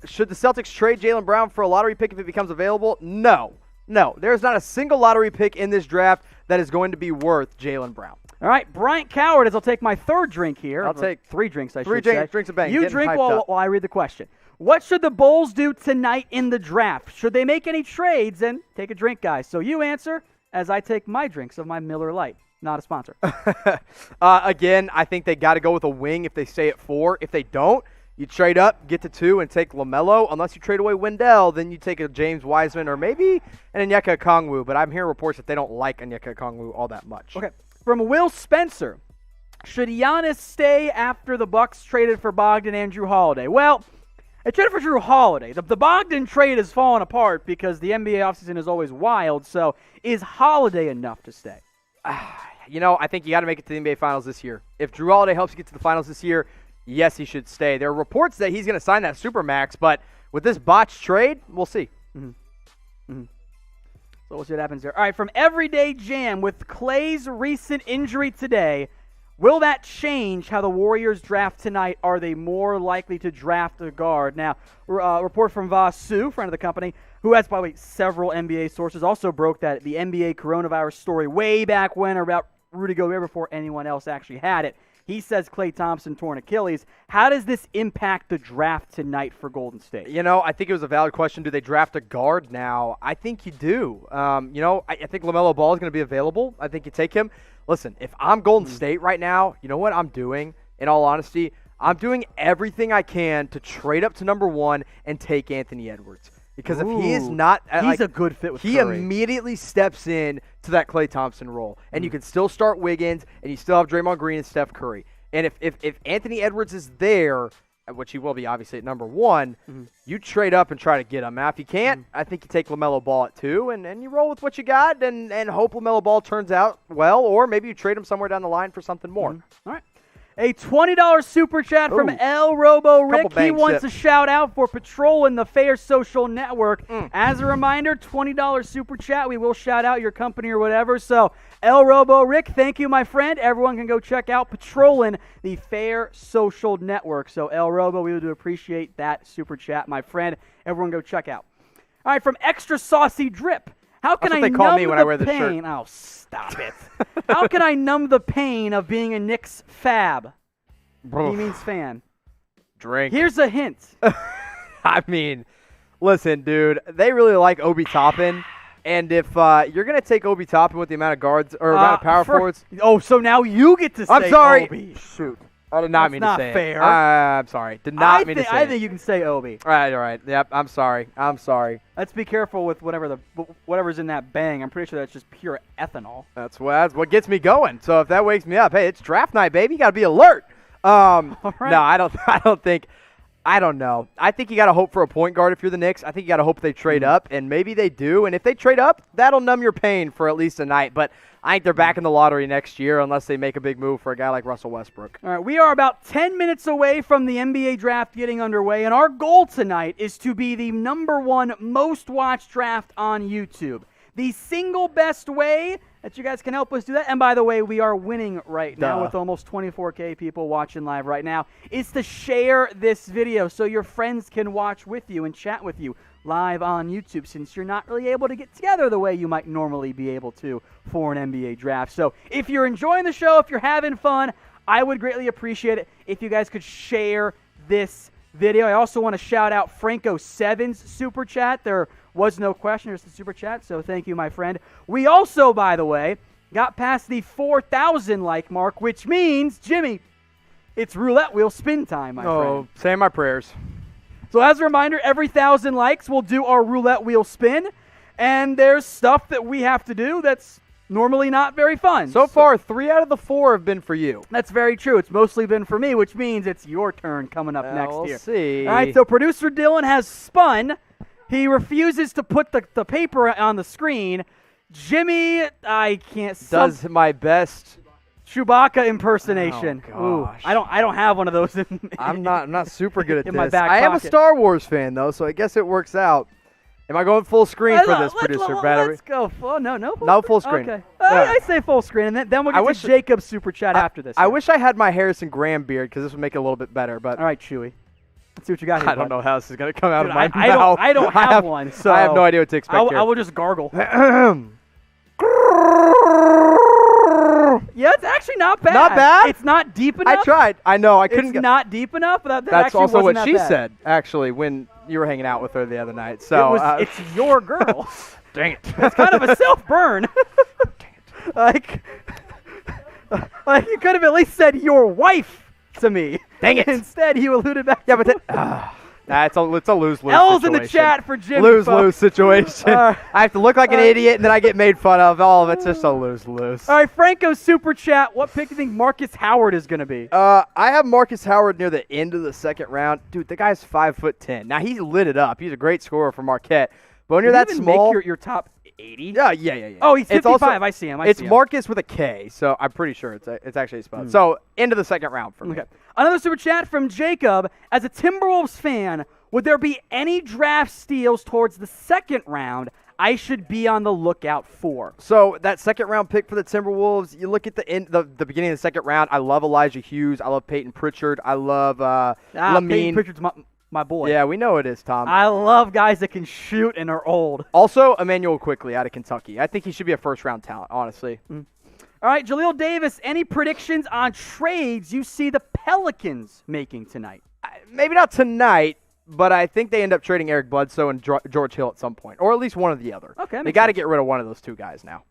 Should the Celtics trade Jaylen Brown for a lottery pick if it becomes available? No. There's not a single lottery pick in this draft that is going to be worth Jaylen Brown. All right, Bryant Coward, as I'll take my third drink here. I'll take 3 drinks, I should say. 3 drinks of bang. You drink while I read the question. What should the Bulls do tonight in the draft? Should they make any trades? And take a drink, guys. So you answer as I take my drinks of my Miller Lite. Not a sponsor. Again, I think they got to go with a wing if they stay at 4. If they don't, you trade up, get to 2, and take LaMelo. Unless you trade away Wendell, then you take a James Wiseman or maybe an Onyeka Okongwu. But I'm hearing reports that they don't like Onyeka Okongwu all that much. Okay. From Will Spencer, should Giannis stay after the Bucks traded for Bogdan and Drew Holiday? Well, they traded for Drew Holiday. The Bogdan trade has fallen apart because the NBA offseason is always wild. So is Holiday enough to stay? I think you got to make it to the NBA Finals this year. If Drew Holiday helps you get to the Finals this year, yes, he should stay. There are reports that he's going to sign that Supermax, but with this botched trade, we'll see. So we'll see what happens there. All right, from Everyday Jam, with Klay's recent injury today, will that change how the Warriors draft tonight? Are they more likely to draft a guard? Now, report from Vasu, friend of the company, who has probably several NBA sources, also broke that the NBA coronavirus story way back when about Rudy Gobert before anyone else actually had it. He says Klay Thompson torn Achilles. How does this impact the draft tonight for Golden State? I think it was a valid question. Do they draft a guard now? I think you do. I think LaMelo Ball is going to be available. I think you take him. Listen, if I'm Golden State right now, you know what I'm doing? In all honesty, I'm doing everything I can to trade up to number 1 and take Anthony Edwards. Because if he is not, he's a good fit with Curry. He immediately steps in to that Klay Thompson role, and you can still start Wiggins, and you still have Draymond Green and Steph Curry. And if Anthony Edwards is there, which he will be obviously at number 1, you trade up and try to get him. Now, if you can't, I think you take LaMelo Ball at 2, and you roll with what you got, and hope LaMelo Ball turns out well, or maybe you trade him somewhere down the line for something more. All right. A $20 super chat from El Robo Rick. He wants a shout out for patrolling the Fair Social Network. As a reminder, $20 super chat. We will shout out your company or whatever. So, El Robo Rick, thank you, my friend. Everyone can go check out patrolling the Fair Social Network. So, El Robo, we would appreciate that super chat, my friend. Everyone go check out. All right, from Extra Saucy Drip. How can I numb the pain? Oh, stop it. How can I numb the pain of being a Knicks fab? He means fan. Drink. Here's a hint. I mean, listen, dude, they really like Obi Toppin. And if you're going to take Obi Toppin with the amount of guards or amount of power forwards. Oh, so now you get to say I'm sorry. Obi. Shoot. I did not mean to say That's not fair. I'm sorry. Did not mean to say I think you can say Obi. All right. Yep, I'm sorry. Let's be careful with whatever's in that bang. I'm pretty sure that's just pure ethanol. That's what gets me going. So if that wakes me up, hey, it's draft night, baby. You got to be alert. All right. No, I don't know. I think you got to hope for a point guard if you're the Knicks. I think you got to hope they trade up, and maybe they do. And if they trade up, that'll numb your pain for at least a night. But I think they're back in the lottery next year unless they make a big move for a guy like Russell Westbrook. All right, we are about 10 minutes away from the NBA draft getting underway, and our goal tonight is to be the number 1 most watched draft on YouTube. The single best way that you guys can help us do that, and by the way, we are winning right now with almost 24K people watching live right now, is to share this video so your friends can watch with you and chat with you live on YouTube, since you're not really able to get together the way you might normally be able to for an NBA draft. So if you're enjoying the show, if you're having fun, I would greatly appreciate it if you guys could share this video. I also want to shout out Franco7's super chat. There was no question, just the super chat, so thank you, my friend. We also, by the way, got past the 4,000 like mark, which means, Jimmy, it's roulette wheel spin time, my friend. Oh, say my prayers. So as a reminder, every 1,000 likes, we'll do our roulette wheel spin, and there's stuff that we have to do that's normally not very fun. So far, 3 out of the 4 have been for you. That's very true. It's mostly been for me, which means it's your turn coming up next we'll year. See. All right, so producer Dylan has spun. He refuses to put the paper on the screen. Jimmy, I can't. Does my best Chewbacca impersonation. Oh, gosh. Ooh, I don't have one of those. I'm not super good at in this. my back I am a pocket. Star Wars fan though, so I guess it works out. Am I going full screen for this, producer Battery? Let's go. No full screen. Okay. Yeah. I say full screen, and then we'll get to Jacob's super chat after this. I wish I had my Harrison Graham beard because this would make it a little bit better. But all right, Chewy. Let's see what you got here. I don't know how this is going to come out of my I mouth. I don't have one, so I have no idea what to expect here. I will just gargle. Yeah, it's actually not bad. Not bad? It's not deep enough. I tried. I know. I couldn't It's get. not deep enough. That That's actually also wasn't what that she bad. said, actually, when you were hanging out with her the other night. So it's your girl. dang it. It's kind of a self-burn. like you could have at least said your wife to me. Dang it. Instead, you alluded back. Yeah, to but it's a lose-lose L's situation. in the chat for Jimmy. Lose-lose situation. I have to look like an idiot, and then I get made fun of. All of it's just a lose-lose. All right, Franco's super chat. What pick do you think Marcus Howard is going to be? I have Marcus Howard near the end of the second round. Dude, the guy's 5'10". Now, he's lit it up. He's a great scorer for Marquette. But when you're that small. Make your top 80? Yeah. Oh, he's 55. It's also, I see him. It's Marcus with a K, so I'm pretty sure it's actually spelled. So, end of the second round for me. Okay. Another super chat from Jacob. As a Timberwolves fan, would there be any draft steals towards the second round I should be on the lookout for? So that second round pick for the Timberwolves, you look at the beginning of the second round. I love Elijah Hughes. I love Peyton Pritchard. I love Lamine. Peyton Pritchard's my boy. Yeah, we know it is, Tom. I love guys that can shoot and are old. Also, Emmanuel Quickly out of Kentucky. I think he should be a first-round talent, honestly. All right, Jaleel Davis, any predictions on trades you see the Pelicans making tonight? Maybe not tonight, but I think they end up trading Eric Bledsoe and George Hill at some point, or at least one or the other. Okay, they got to get rid of one of those two guys now.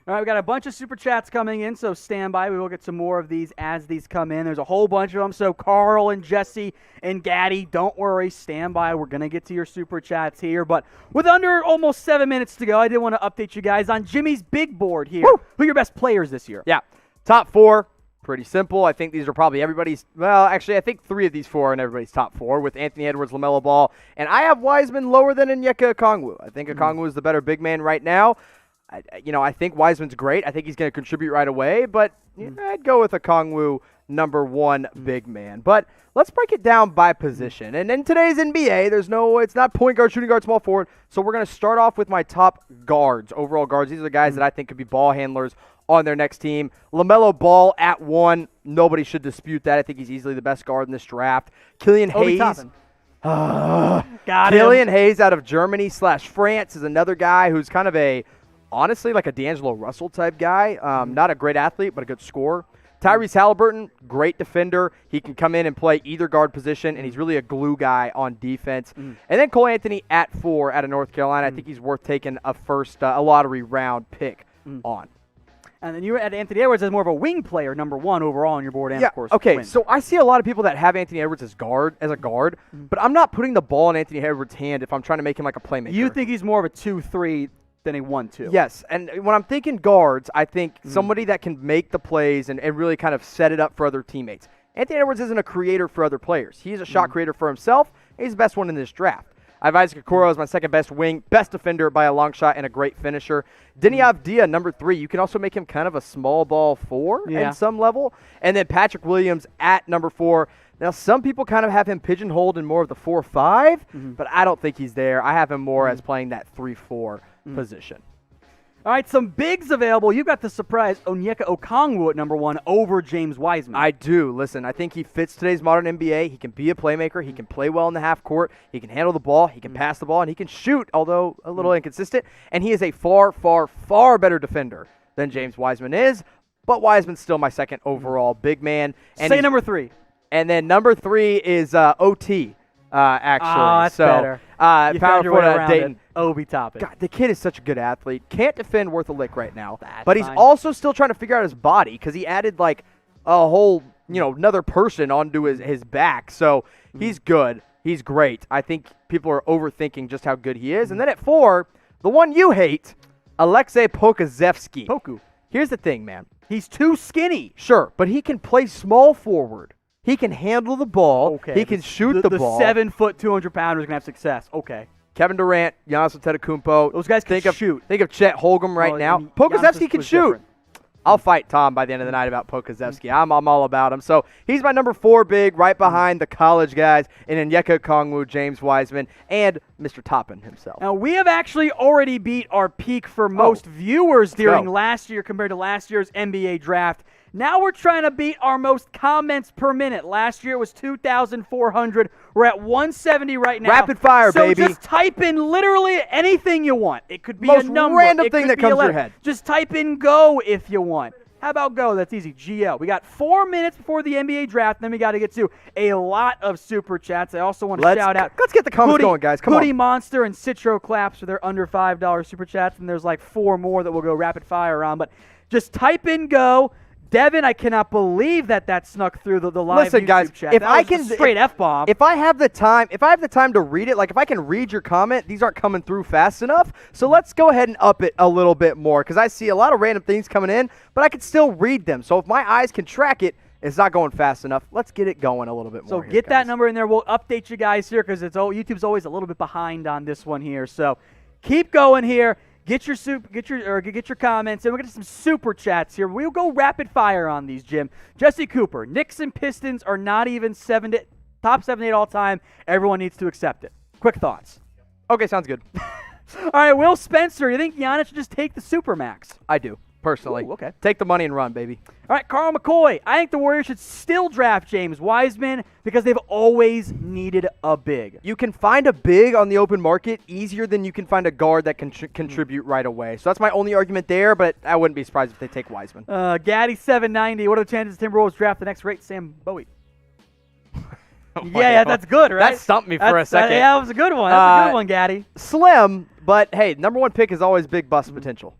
All right, we got a bunch of super chats coming in, so stand by. We will get some more of these as these come in. There's a whole bunch of them, so Carl and Jesse and Gaddy, don't worry, stand by. We're going to get to your super chats here, but with under almost 7 minutes to go, I did want to update you guys on Jimmy's big board here. Woo! Who are your best players this year? Yeah, top four, pretty simple. I think these are probably everybody's, well, actually, I think 3 of these 4 are in everybody's top 4 with Anthony Edwards, LaMelo Ball, and I have Wiseman lower than Onyeka Okongwu. I think Okongwu is the better big man right now. I think Wiseman's great. I think he's going to contribute right away, but I'd go with Okongwu number 1 big man. But let's break it down by position. And in today's NBA, it's not point guard, shooting guard, small forward. So we're going to start off with my top guards, overall guards. These are the guys that I think could be ball handlers on their next team. LaMelo Ball at 1. Nobody should dispute that. I think he's easily the best guard in this draft. Killian Hayes. Killian Hayes out of Germany/France is another guy who's kind of honestly, like a D'Angelo Russell type guy. Not a great athlete, but a good scorer. Tyrese Halliburton, great defender. He can come in and play either guard position, and he's really a glue guy on defense. And then Cole Anthony at 4 out of North Carolina. I think he's worth taking a lottery round pick on. And then you had Anthony Edwards as more of a wing player, number 1 overall on your board, and of course, okay. wins. So I see a lot of people that have Anthony Edwards as a guard, but I'm not putting the ball in Anthony Edwards' hand if I'm trying to make him like a playmaker. You think he's more of a 2-3 than a 1-2? Yes, and when I'm thinking guards, I think somebody that can make the plays and really kind of set it up for other teammates. Anthony Edwards isn't a creator for other players. He's a shot creator for himself, and he's the best one in this draft. I have Isaac Okoro as my second best wing, best defender by a long shot, and a great finisher. Deni Avdija, number 3. You can also make him kind of a small ball 4 at some level. And then Patrick Williams at number 4. Now, some people kind of have him pigeonholed in more of the 4-5, but I don't think he's there. I have him more as playing that 3-4 position. All right, some bigs available. You got the surprise Onyeka Okongwu at number 1 over James Wiseman. I do. Listen, I think he fits today's modern NBA. He can be a playmaker. He can play well in the half court. He can handle the ball. He can pass the ball, and he can shoot, although a little inconsistent. And he is a far, far, far better defender than James Wiseman is. But Wiseman's still my second overall big man. And say number 3. And then number 3 is OT. Actually. Oh, that's better. You power forward out of Dayton. Obi Toppin. God, the kid is such a good athlete. Can't defend worth a lick right now. That's but he's fine. also still trying to figure out his body because he added like a whole, another person onto his back. So he's good. He's great. I think people are overthinking just how good he is. And then at 4, the one you hate, Alexei Pokazevsky. Poku. Here's the thing, man. He's too skinny. Sure, but he can play small forward. He can handle the ball. Okay. He can shoot the ball. The 7-foot, 200-pounder is going to have success. Okay. Kevin Durant, Giannis Antetokounmpo. Those guys can shoot. Think of Chet Holmgren right now. Pokusevski can shoot. Different. I'll fight Tom by the end of the night about Pokusevski. I'm all about him. So he's my number 4 big, right behind the college guys, and Onyeka Okongwu, James Wiseman, and Mr. Toppin himself. Now, we have actually already beat our peak for most viewers during last year compared to last year's NBA draft. Now we're trying to beat our most comments per minute. Last year it was 2,400. We're at 170 right now. Rapid fire, baby. So just type in literally anything you want. It could be most a number. Random thing that comes to your head. Just type in go if you want. How about go? That's easy. GL. We got 4 minutes before the NBA draft, then we got to get to a lot of super chats. I also want to shout out. Let's get the comments going, guys. Come Hoodie on. Monster and Citro Claps for their under $5 super chats, and there's like 4 more that we'll go rapid fire on. But just type in go. Devin, I cannot believe that snuck through the live Listen, YouTube guys, chat. if I can straight F-bomb. If I have the time to read it, like if I can read your comment, these aren't coming through fast enough. So let's go ahead and up it a little bit more because I see a lot of random things coming in, but I can still read them. So if my eyes can track it, it's not going fast enough. Let's get it going a little bit more. So get that number in there. We'll update you guys here because YouTube's always a little bit behind on this one here. So keep going here. Get your comments, and we'll get some super chats here. We'll go rapid fire on these, Jim. Jesse Cooper, Knicks and Pistons are not even top 7 8 all time. Everyone needs to accept it. Quick thoughts. Okay, sounds good. All right, Will Spencer, you think Giannis should just take the Supermax? I do, personally. Ooh, okay. Take the money and run, baby. All right, Carl McCoy, I think the Warriors should still draft James Wiseman because they've always needed a big. You can find a big on the open market easier than you can find a guard that can contribute right away. So that's my only argument there, but I wouldn't be surprised if they take Wiseman. Gaddy790, what are the chances the Timberwolves draft the next great Sam Bowie? Yeah, that's good, right? That stumped me for a second. That was a good one. That's a good one, Gaddy. Slim, but hey, number 1 pick is always big bust potential.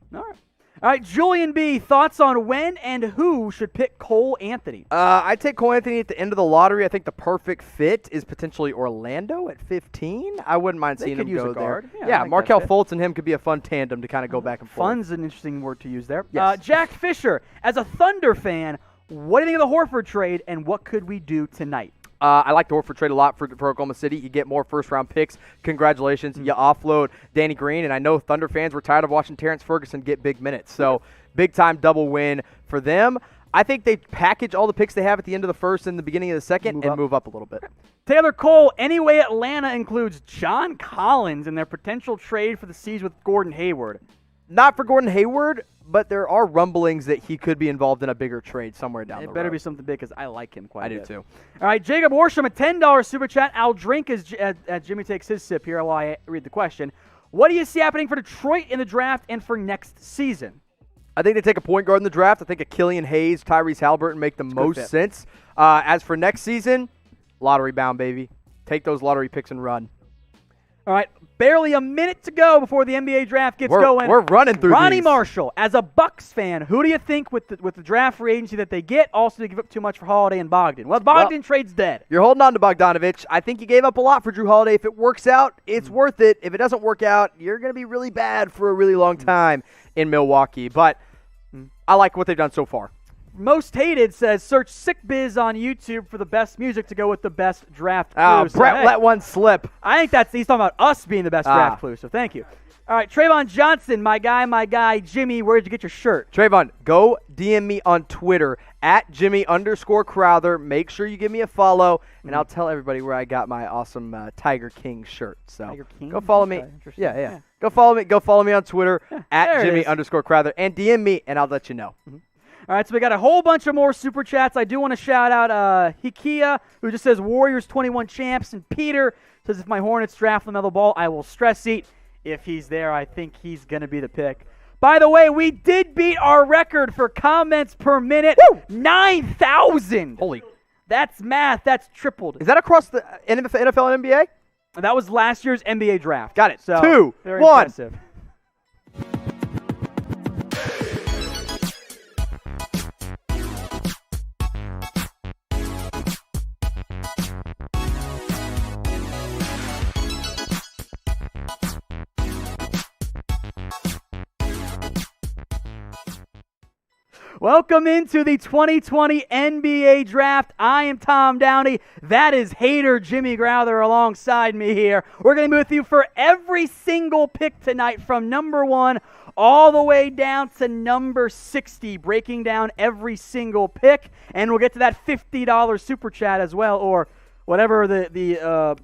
All right, Julian B., thoughts on when and who should pick Cole Anthony? I'd take Cole Anthony at the end of the lottery. I think the perfect fit is potentially Orlando at 15. I wouldn't mind seeing him go there. Yeah, Markelle Fultz and him could be a fun tandem to kind of go back and forth. Fun's an interesting word to use there. Yes. Jack Fisher, as a Thunder fan, what do you think of the Horford trade, and what could we do tonight? I like the Horford trade a lot for Oklahoma City. You get more first-round picks. Congratulations. You offload Danny Green, and I know Thunder fans were tired of watching Terrence Ferguson get big minutes. So big-time double win for them. I think they package all the picks they have at the end of the first and the beginning of the second and move up a little bit. Taylor Cole, anyway, Atlanta includes John Collins in their potential trade for the Seas with Gordon Hayward. Not for Gordon Hayward, but there are rumblings that he could be involved in a bigger trade somewhere down the road. It better be something big because I like him quite a bit. I do too. All right, Jacob Orsham, a $10 super chat. I'll drink as Jimmy takes his sip here while I read the question. What do you see happening for Detroit in the draft and for next season? I think they take a point guard in the draft. I think a Killian Hayes, Tyrese Halliburton make the most sense. As for next season, lottery bound, baby. Take those lottery picks and run. All right, barely a minute to go before the NBA draft gets going. We're running through Ronnie these. Marshall, as a Bucks fan, who do you think with the draft free agency that they get, also to give up too much for Holiday and Bogdan? Well, Bogdan trade's dead. You're holding on to Bogdanovich. I think you gave up a lot for Drew Holiday. If it works out, it's worth it. If it doesn't work out, you're going to be really bad for a really long time in Milwaukee. But I like what they've done so far. Most Hated says, search Sick Biz on YouTube for the best music to go with the best draft clue. Brett let one slip. I think he's talking about us being the best draft clue, so thank you. All right, Trayvon Johnson, my guy, Jimmy, where'd you get your shirt? Trayvon, go DM me on Twitter at Jimmy_Crowther. Make sure you give me a follow, and I'll tell everybody where I got my awesome Tiger King shirt. So Tiger King? Go follow me. Yeah. Go follow me on Twitter at Jimmy_Crowther and DM me, and I'll let you know. All right, so we got a whole bunch of more super chats. I do want to shout out Hikia, who just says Warriors 21 champs, and Peter says if my Hornets draft LaMelo Ball, I will stress eat. If he's there, I think he's going to be the pick. By the way, we did beat our record for comments per minute. 9,000. Holy. That's math. That's tripled. Is that across the NFL and NBA? That was last year's NBA draft. Got it. So 2, very 1. Impressive. Welcome into the 2020 NBA Draft. I am Tom Downey. That is hater Jimmy Crowther alongside me here. We're going to be with you for every single pick tonight from number 1 all the way down to number 60, breaking down every single pick. And we'll get to that $50 super chat as well, or whatever the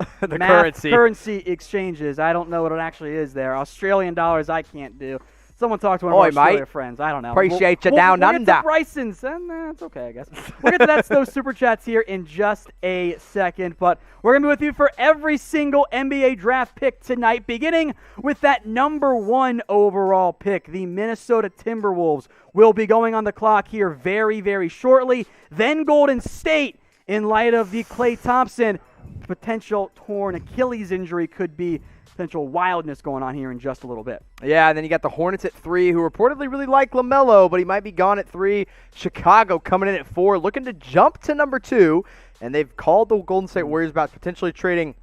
currency exchange is. I don't know what it actually is there. Australian dollars I can't do. Someone talked to one of our Australia friends. I don't know. Appreciate you down under. We'll get to Bryson's. It's okay, I guess. We'll get to those super chats here in just a second. But we're going to be with you for every single NBA draft pick tonight, beginning with that number 1 overall pick. The Minnesota Timberwolves will be going on the clock here very, very shortly. Then Golden State, in light of the Klay Thompson potential torn Achilles injury, could be potential wildness going on here in just a little bit. Yeah, and then you got the Hornets at 3, who reportedly really like LaMelo, but he might be gone at 3. Chicago coming in at 4, looking to jump to number 2, and they've called the Golden State Warriors about potentially trading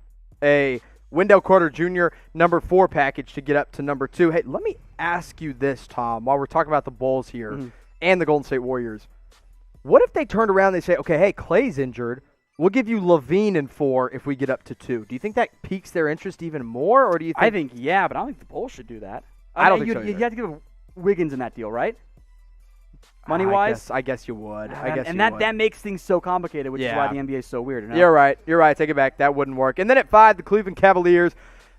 a Wendell Carter Jr. number 4 package to get up to number 2. Hey, let me ask you this, Tom, while we're talking about the Bulls here and the Golden State Warriors. What if they turned around and they say, okay, hey, Klay's injured. We'll give you Levine in 4 if we get up to 2. Do you think that piques their interest even more, or do you think? I think yeah, but I don't think the Bulls should do that. I don't think so. You have to give Wiggins in that deal, right? Money-wise? I guess you would. That makes things so complicated, which is why the NBA is so weird. You're right. Take it back. That wouldn't work. And then at 5, the Cleveland Cavaliers,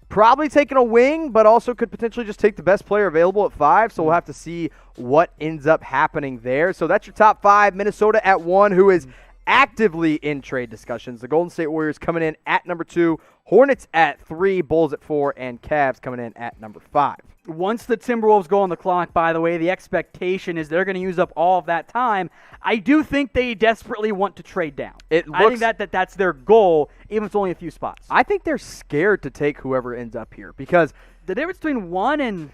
probably taking a wing, but also could potentially just take the best player available at 5. So we'll have to see what ends up happening there. So that's your top 5. Minnesota at 1, who is actively in trade discussions. The Golden State Warriors coming in at number 2, Hornets at 3, Bulls at 4, and Cavs coming in at number 5. Once the Timberwolves go on the clock, by the way, the expectation is they're going to use up all of that time. I do think they desperately want to trade down. I think that's their goal, even if it's only a few spots. I think they're scared to take whoever ends up here because the difference between 1 and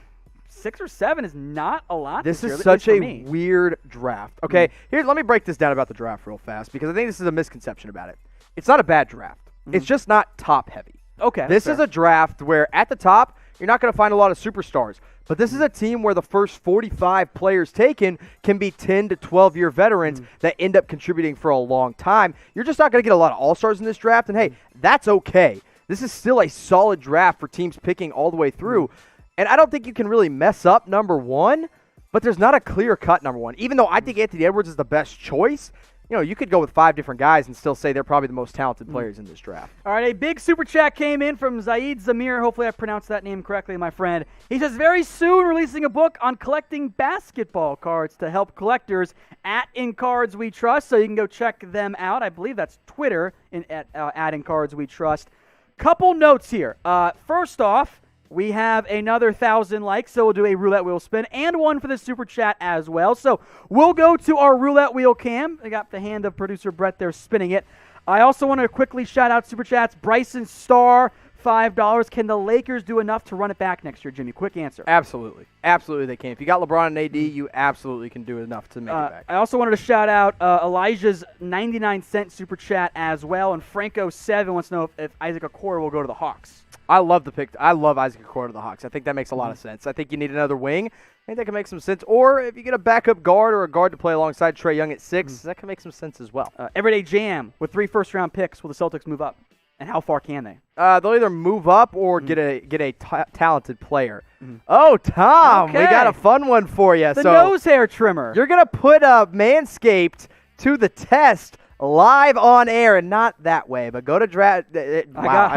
6 or 7 is not a lot. This is such a weird draft. Okay, here, let me break this down about the draft real fast because I think this is a misconception about it. It's not a bad draft. It's just not top heavy. Okay. This is a draft where at the top, you're not going to find a lot of superstars. But this is a team where the first 45 players taken can be 10 to 12-year veterans that end up contributing for a long time. You're just not going to get a lot of all-stars in this draft. And, hey, that's okay. This is still a solid draft for teams picking all the way through. And I don't think you can really mess up number 1, but there's not a clear-cut number 1. Even though I think Anthony Edwards is the best choice, you know, you could go with 5 different guys and still say they're probably the most talented players in this draft. All right, a big super chat came in from Zaid Zamir. Hopefully I pronounced that name correctly, my friend. He says, very soon releasing a book on collecting basketball cards to help collectors at In Cards We Trust, so you can go check them out. I believe that's Twitter at In Cards We Trust. Couple notes here. First off, we have another 1,000 likes, so we'll do a roulette wheel spin and one for the super chat as well. So we'll go to our roulette wheel cam. I got the hand of producer Brett there spinning it. I also want to quickly shout out super chats. Bryson Starr, $5. Can the Lakers do enough to run it back next year, Jimmy? Quick answer. Absolutely. Absolutely they can. If you got LeBron and AD, you absolutely can do enough to make it back. I also wanted to shout out Elijah's 99-cent super chat as well. And Franco7 wants to know if Isaac Okoro will go to the Hawks. I love the pick. I love Isaac Okoro to the Hawks. I think that makes a lot of sense. I think you need another wing. I think that can make some sense. Or if you get a backup guard or a guard to play alongside Trae Young at 6, that can make some sense as well. Everyday Jam with 3 first-round picks. Will the Celtics move up? And how far can they? They'll either move up or get a talented player. Oh, Tom, we got a fun one for you. The nose hair trimmer. You're going to put Manscaped to the test live on air, and not that way, but go to draft. I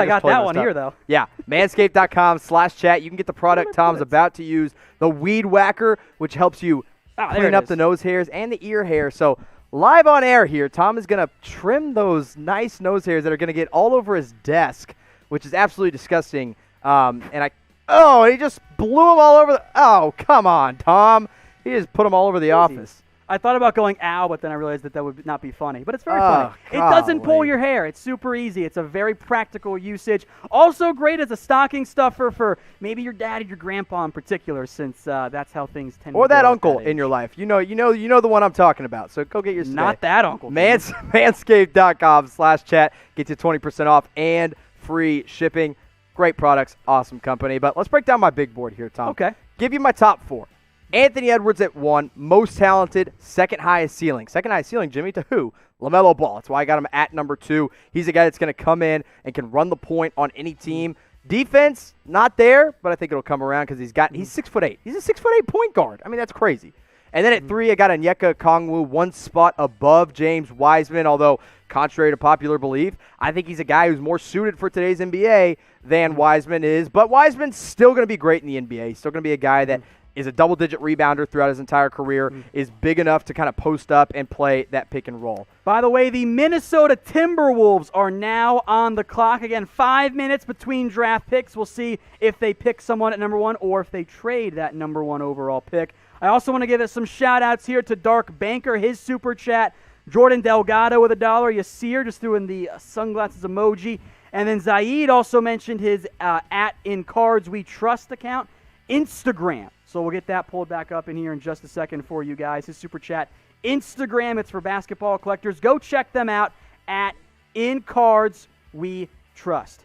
got that one here, though. Yeah, manscaped.com/chat. You can get the product Tom's about to use, the Weed Whacker, which helps you clean up the nose hairs and the ear hair. So live on air here, Tom is going to trim those nice nose hairs that are going to get all over his desk, which is absolutely disgusting. And he just blew them all over. Oh, come on, Tom. He just put them all over the office. I thought about going ow, but then I realized that would not be funny. But it's very funny. It doesn't pull your hair. It's super easy. It's a very practical usage. Also great as a stocking stuffer for maybe your dad and your grandpa in particular, since that's how things tend to go. Or that uncle in your life. You know the one I'm talking about. So go get your Not that uncle. Manscaped.com/chat gets you 20% off and free shipping. Great products, awesome company. But let's break down my big board here, Tom. Okay. Give you my top 4. Anthony Edwards at 1, most talented, second highest ceiling. Second highest ceiling, Jimmy, to who? LaMelo Ball. That's why I got him at number 2. He's a guy that's going to come in and can run the point on any team. Defense, not there, but I think it'll come around because he's 6'8". He's a 6'8" point guard. I mean, that's crazy. And then at 3, I got Onyeka Okongwu, 1 spot above James Wiseman, although contrary to popular belief, I think he's a guy who's more suited for today's NBA than Wiseman is. But Wiseman's still going to be great in the NBA. He's still going to be a guy that is a double-digit rebounder throughout his entire career, is big enough to kind of post up and play that pick and roll. By the way, the Minnesota Timberwolves are now on the clock. Again, 5 minutes between draft picks. We'll see if they pick someone at number 1 or if they trade that number 1 overall pick. I also want to give us some shout-outs here to Dark Banker, his super chat. Jordan Delgado with $1. Yasir just threw in the sunglasses emoji. And then Zaid also mentioned his at In Cards We Trust account. Instagram. So we'll get that pulled back up in here in just a second for you guys. His super chat. Instagram, it's for basketball collectors. Go check them out at In Cards We Trust.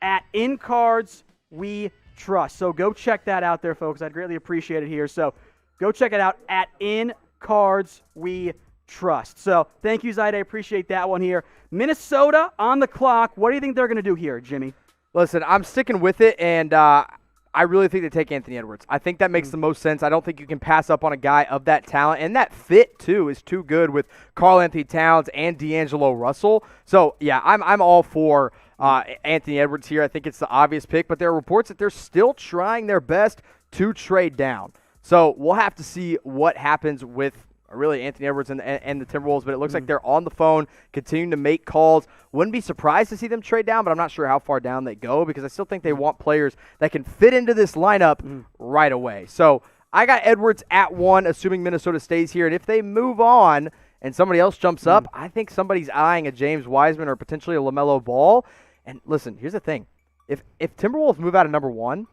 At In Cards We Trust. So go check that out there, folks. I'd greatly appreciate it here. So go check it out at In Cards We Trust. So thank you, Zaid. I appreciate that one here. Minnesota on the clock. What do you think they're going to do here, Jimmy? Listen, I'm sticking with it, and I really think they take Anthony Edwards. I think that makes the most sense. I don't think you can pass up on a guy of that talent. And that fit, too, is too good with Karl-Anthony Towns and D'Angelo Russell. So, yeah, I'm all for Anthony Edwards here. I think it's the obvious pick. But there are reports that they're still trying their best to trade down. So we'll have to see what happens with really Anthony Edwards and the Timberwolves, but it looks like they're on the phone, continuing to make calls. Wouldn't be surprised to see them trade down, but I'm not sure how far down they go because I still think they want players that can fit into this lineup right away. So I got Edwards at 1, assuming Minnesota stays here, and if they move on and somebody else jumps up, I think somebody's eyeing a James Wiseman or potentially a LaMelo Ball. And listen, here's the thing. If Timberwolves move out of number 1,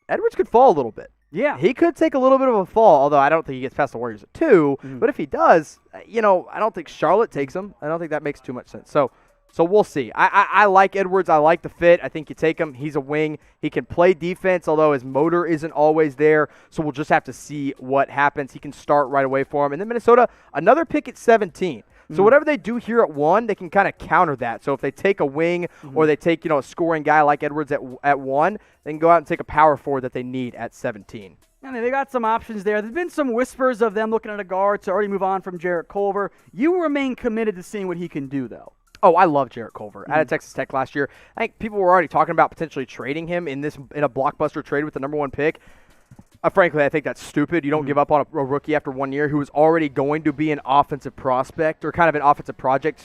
Edwards could fall a little bit. Yeah. He could take a little bit of a fall, although I don't think he gets past the Warriors at 2. But if he does, I don't think Charlotte takes him. I don't think that makes too much sense. So we'll see. I like Edwards. I like the fit. I think you take him. He's a wing. He can play defense, although his motor isn't always there. So we'll just have to see what happens. He can start right away for him. And then Minnesota, another pick at 17. So whatever they do here at 1, they can kind of counter that. So if they take a wing or they take, a scoring guy like Edwards at 1, they can go out and take a power forward that they need at 17. And they got some options there. There's been some whispers of them looking at a guard to already move on from Jarrett Culver. You remain committed to seeing what he can do, though. Oh, I love Jarrett Culver. Out of Texas Tech last year. I think people were already talking about potentially trading him in a blockbuster trade with the number 1 pick. Frankly, I think that's stupid. You don't give up on a rookie after 1 year who is already going to be an offensive prospect or kind of an offensive project,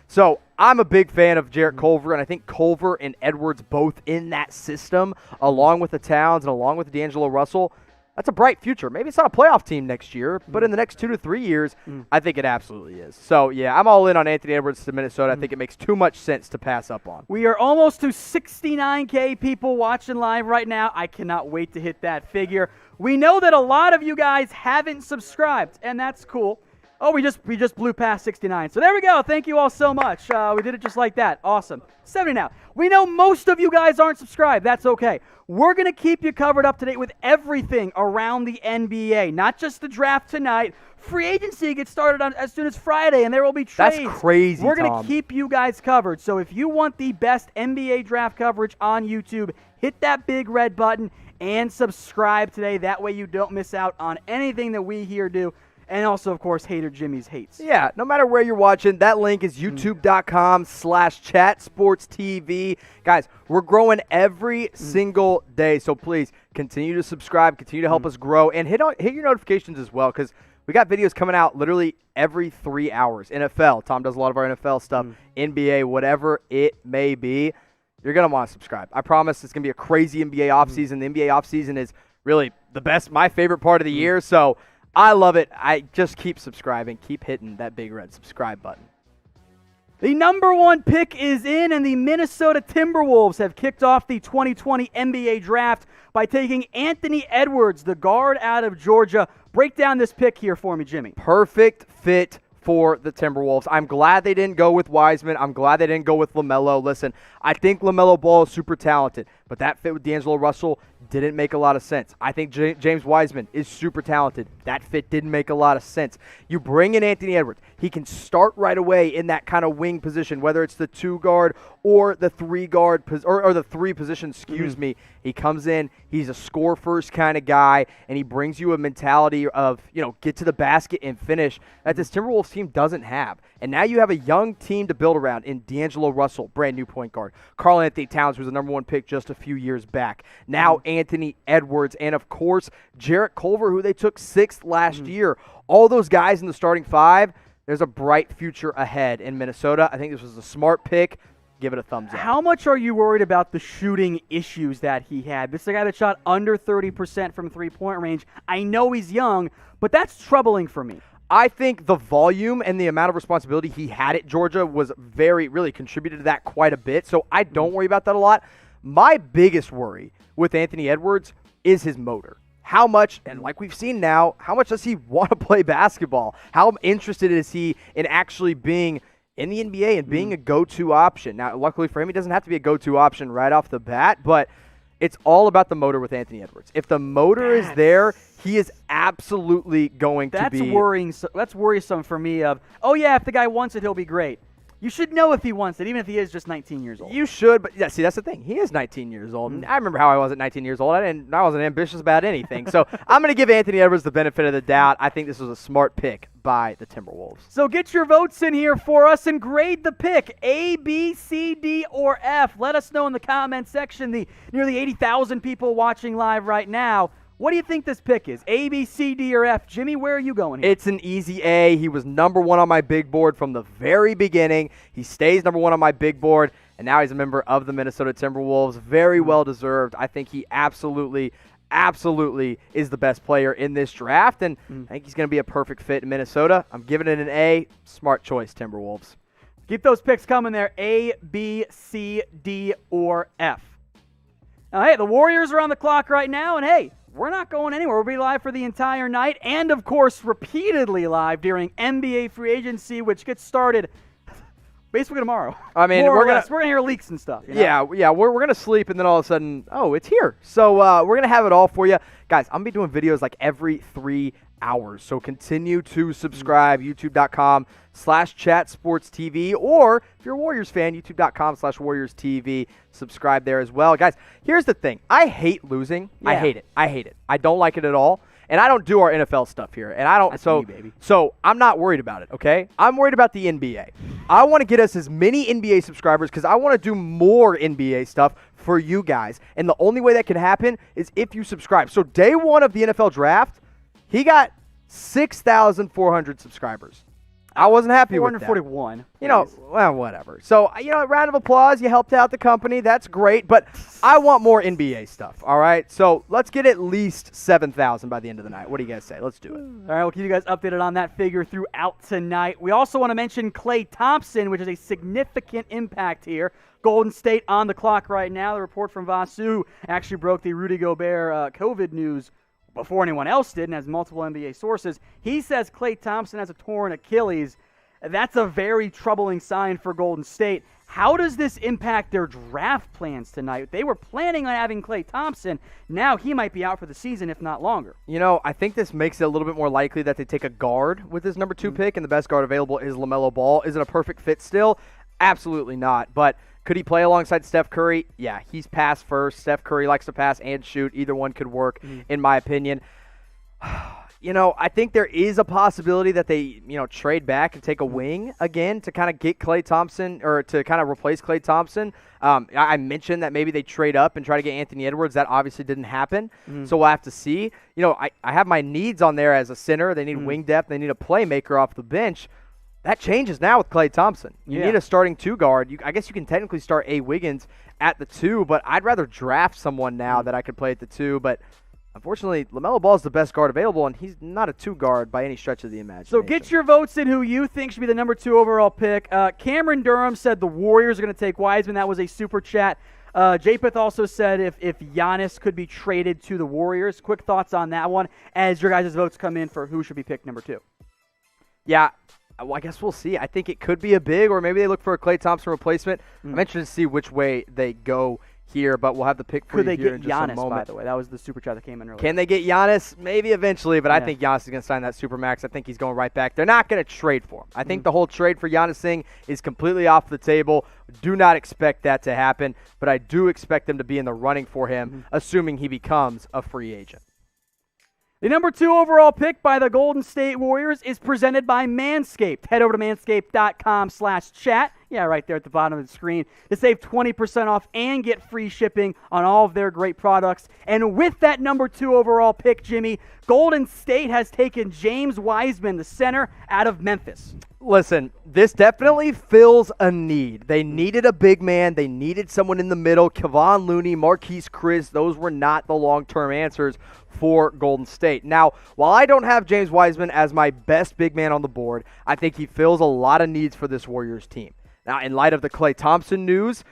So I'm a big fan of Jarrett Culver, and I think Culver and Edwards both in that system, along with the Towns and along with D'Angelo Russell, that's a bright future. Maybe it's not a playoff team next year, but in the next 2 to 3 years, I think it absolutely is. So, yeah, I'm all in on Anthony Edwards to Minnesota. I think it makes too much sense to pass up on. We are almost to 69K people watching live right now. I cannot wait to hit that figure. We know that a lot of you guys haven't subscribed, and that's cool. Oh, we just blew past 69. So there we go. Thank you all so much. We did it just like that. Awesome. 70 now. We know most of you guys aren't subscribed. That's okay. We're going to keep you covered up to date with everything around the NBA, not just the draft tonight. Free agency gets started as soon as Friday, and there will be trades. That's crazy, We're going to keep you guys covered. So if you want the best NBA draft coverage on YouTube, hit that big red button and subscribe today. That way you don't miss out on anything that we here do. And also, of course, Hater Jimmy's hates. Yeah, no matter where you're watching, that link is youtube.com/chatsportstv. Guys, we're growing every single day, so please continue to subscribe, continue to help us grow, and hit your notifications as well, because we got videos coming out literally every 3 hours. NFL, Tom does a lot of our NFL stuff, NBA, whatever it may be. You're going to want to subscribe. I promise it's going to be a crazy NBA offseason. The NBA offseason is really my favorite part of the year, so I love it. I just keep subscribing. Keep hitting that big red subscribe button. The number 1 pick is in, and the Minnesota Timberwolves have kicked off the 2020 NBA draft by taking Anthony Edwards, the guard out of Georgia. Break down this pick here for me, Jimmy. Perfect fit for the Timberwolves. I'm glad they didn't go with Wiseman. I'm glad they didn't go with LaMelo. Listen, I think LaMelo Ball is super talented, but but that fit with D'Angelo Russell didn't make a lot of sense. I think James Wiseman is super talented. That fit didn't make a lot of sense. You bring in Anthony Edwards. He can start right away in that kind of wing position, whether it's the 2 guard or the 3 guard or the 3 position, excuse me. He comes in, he's a score first kind of guy, and he brings you a mentality of, get to the basket and finish that this Timberwolves team doesn't have. And now you have a young team to build around in D'Angelo Russell, brand new point guard. Karl Anthony Towns was the number 1 pick just a few years back. Now Anthony Edwards, and of course Jarrett Culver, who they took 6th last year. All those guys in the starting 5, there's a bright future ahead in Minnesota. I think this was a smart pick. Give it a thumbs up. How much are you worried about the shooting issues that he had? This is a guy that shot under 30% from three-point range. I know he's young, but that's troubling for me. I think the volume and the amount of responsibility he had at Georgia was really contributed to that quite a bit. So I don't worry about that a lot. My biggest worry with Anthony Edwards is his motor. How much, and like we've seen now, how much does he want to play basketball? How interested is he in actually being in the NBA and being a go-to option? Now, luckily for him, he doesn't have to be a go-to option right off the bat, but it's all about the motor with Anthony Edwards. If the motor is there, he is absolutely going to be. That's worrisome for me if the guy wants it, he'll be great. You should know if he wants it, even if he is just 19 years old. You should, but see, that's the thing. He is 19 years old. I remember how I was at 19 years old. I wasn't ambitious about anything. So I'm going to give Anthony Edwards the benefit of the doubt. I think this was a smart pick by the Timberwolves. So get your votes in here for us and grade the pick, A, B, C, D, or F. Let us know in the comment section, the nearly 80,000 people watching live right now. What do you think this pick is? A, B, C, D, or F? Jimmy, where are you going here? It's an easy A. He was number 1 on my big board from the very beginning. He stays number 1 on my big board, and now he's a member of the Minnesota Timberwolves. Very well deserved. I think he absolutely is the best player in this draft, and I think he's going to be a perfect fit in Minnesota. I'm giving it an A. Smart choice, Timberwolves. Keep those picks coming there. A, B, C, D, or F. Now, hey, the Warriors are on the clock right now, and hey, we're not going anywhere. We'll be live for the entire night and, of course, repeatedly live during NBA free agency, which gets started basically tomorrow. I mean, we're going to hear leaks and stuff. Yeah, we're going to sleep, and then all of a sudden, it's here. So we're going to have it all for you. Guys, I'm going to be doing videos like every 3 hours. So continue to subscribe, youtube.com/chatsportstv, or if you're a Warriors fan, youtube.com/WarriorsTV. Subscribe there as well. Guys, here's the thing. I hate losing. Yeah. I hate it. I don't like it at all. And I don't do our NFL stuff here. And I don't. That's me, baby. So I'm not worried about it, okay? I'm worried about the NBA. I want to get us as many NBA subscribers because I want to do more NBA stuff for you guys. And the only way that can happen is if you subscribe. So day 1 of the NFL draft, he got 6,400 subscribers. I wasn't happy with that. 441. Whatever. So, a round of applause. You helped out the company. That's great. But I want more NBA stuff, all right? So let's get at least 7,000 by the end of the night. What do you guys say? Let's do it. All right, we'll keep you guys updated on that figure throughout tonight. We also want to mention Klay Thompson, which is a significant impact here. Golden State on the clock right now. The report from Vasu actually broke the Rudy Gobert COVID news before anyone else did, and has multiple NBA sources. He says Klay Thompson has a torn Achilles. That's a very troubling sign for Golden State. How does this impact their draft plans tonight? They were planning on having Klay Thompson. Now he might be out for the season, if not longer. I think this makes it a little bit more likely that they take a guard with his number 2 pick, and the best guard available is LaMelo Ball. Is it a perfect fit still? Absolutely not. But could he play alongside Steph Curry? Yeah, he's pass first. Steph Curry likes to pass and shoot. Either one could work, in my opinion. I think there is a possibility that they, trade back and take a wing again to kind of get Klay Thompson, or to kind of replace Klay Thompson. I mentioned that maybe they trade up and try to get Anthony Edwards. That obviously didn't happen, so we'll have to see. I have my needs on there as a center. They need wing depth. They need a playmaker off the bench. That changes now with Klay Thompson. You need a starting 2 guard. I guess you can technically start A. Wiggins at the 2, but I'd rather draft someone now that I could play at the 2. But unfortunately, LaMelo Ball is the best guard available, and he's not a 2 guard by any stretch of the imagination. So get your votes in who you think should be the number 2 overall pick. Cameron Durham said the Warriors are going to take Wiseman. That was a super chat. Japeth also said if Giannis could be traded to the Warriors. Quick thoughts on that one as your guys' votes come in for who should be picked number 2. Yeah. Well, I guess we'll see. I think it could be a big, or maybe they look for a Klay Thompson replacement. I'm interested to see which way they go here, but we'll have the pick for Could you they here get in just a Giannis, moment. by the way? That was the super chat that came in earlier. Can they get Giannis? Maybe eventually, but I think Giannis is going to sign that Supermax. I think he's going right back. They're not going to trade for him. I think the whole trade for Giannis thing is completely off the table. Do not expect that to happen, but I do expect them to be in the running for him, assuming he becomes a free agent. The number 2 overall pick by the Golden State Warriors is presented by Manscaped. Head over to manscaped.com/chat. Yeah, right there at the bottom of the screen to save 20% off and get free shipping on all of their great products. And with that number 2 overall pick, Jimmy, Golden State has taken James Wiseman, the center, out of Memphis. Listen, this definitely fills a need. They needed a big man. They needed someone in the middle. Kevon Looney, Marquise Chris, those were not the long-term answers for Golden State. Now, while I don't have James Wiseman as my best big man on the board, I think he fills a lot of needs for this Warriors team. Now, in light of the Klay Thompson news,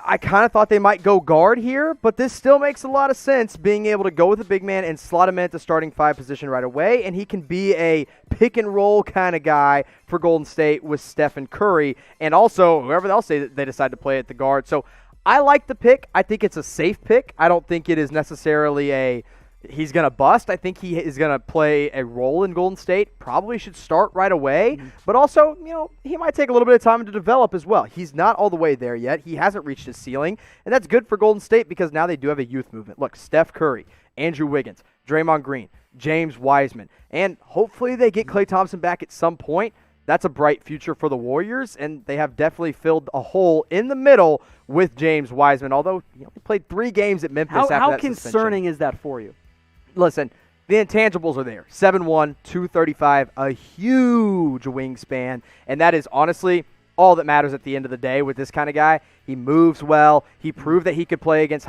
I kind of thought they might go guard here, but this still makes a lot of sense, being able to go with a big man and slot him in at the starting 5 position right away, and he can be a pick-and-roll kind of guy for Golden State with Steph and Curry, and also whoever else they decide to play at the guard. So I like the pick. I think it's a safe pick. I don't think it is necessarily he's going to bust. I think he is going to play a role in Golden State. Probably should start right away. But also, he might take a little bit of time to develop as well. He's not all the way there yet. He hasn't reached his ceiling. And that's good for Golden State because now they do have a youth movement. Look, Steph Curry, Andrew Wiggins, Draymond Green, James Wiseman. And hopefully they get Klay Thompson back at some point. That's a bright future for the Warriors, and they have definitely filled a hole in the middle with James Wiseman, although he only played 3 games at Memphis after that How suspension. concerning is that for you? Listen, the intangibles are there. 7'1", 235, a huge wingspan, and that is honestly all that matters at the end of the day with this kind of guy. He moves well. He proved that he could play against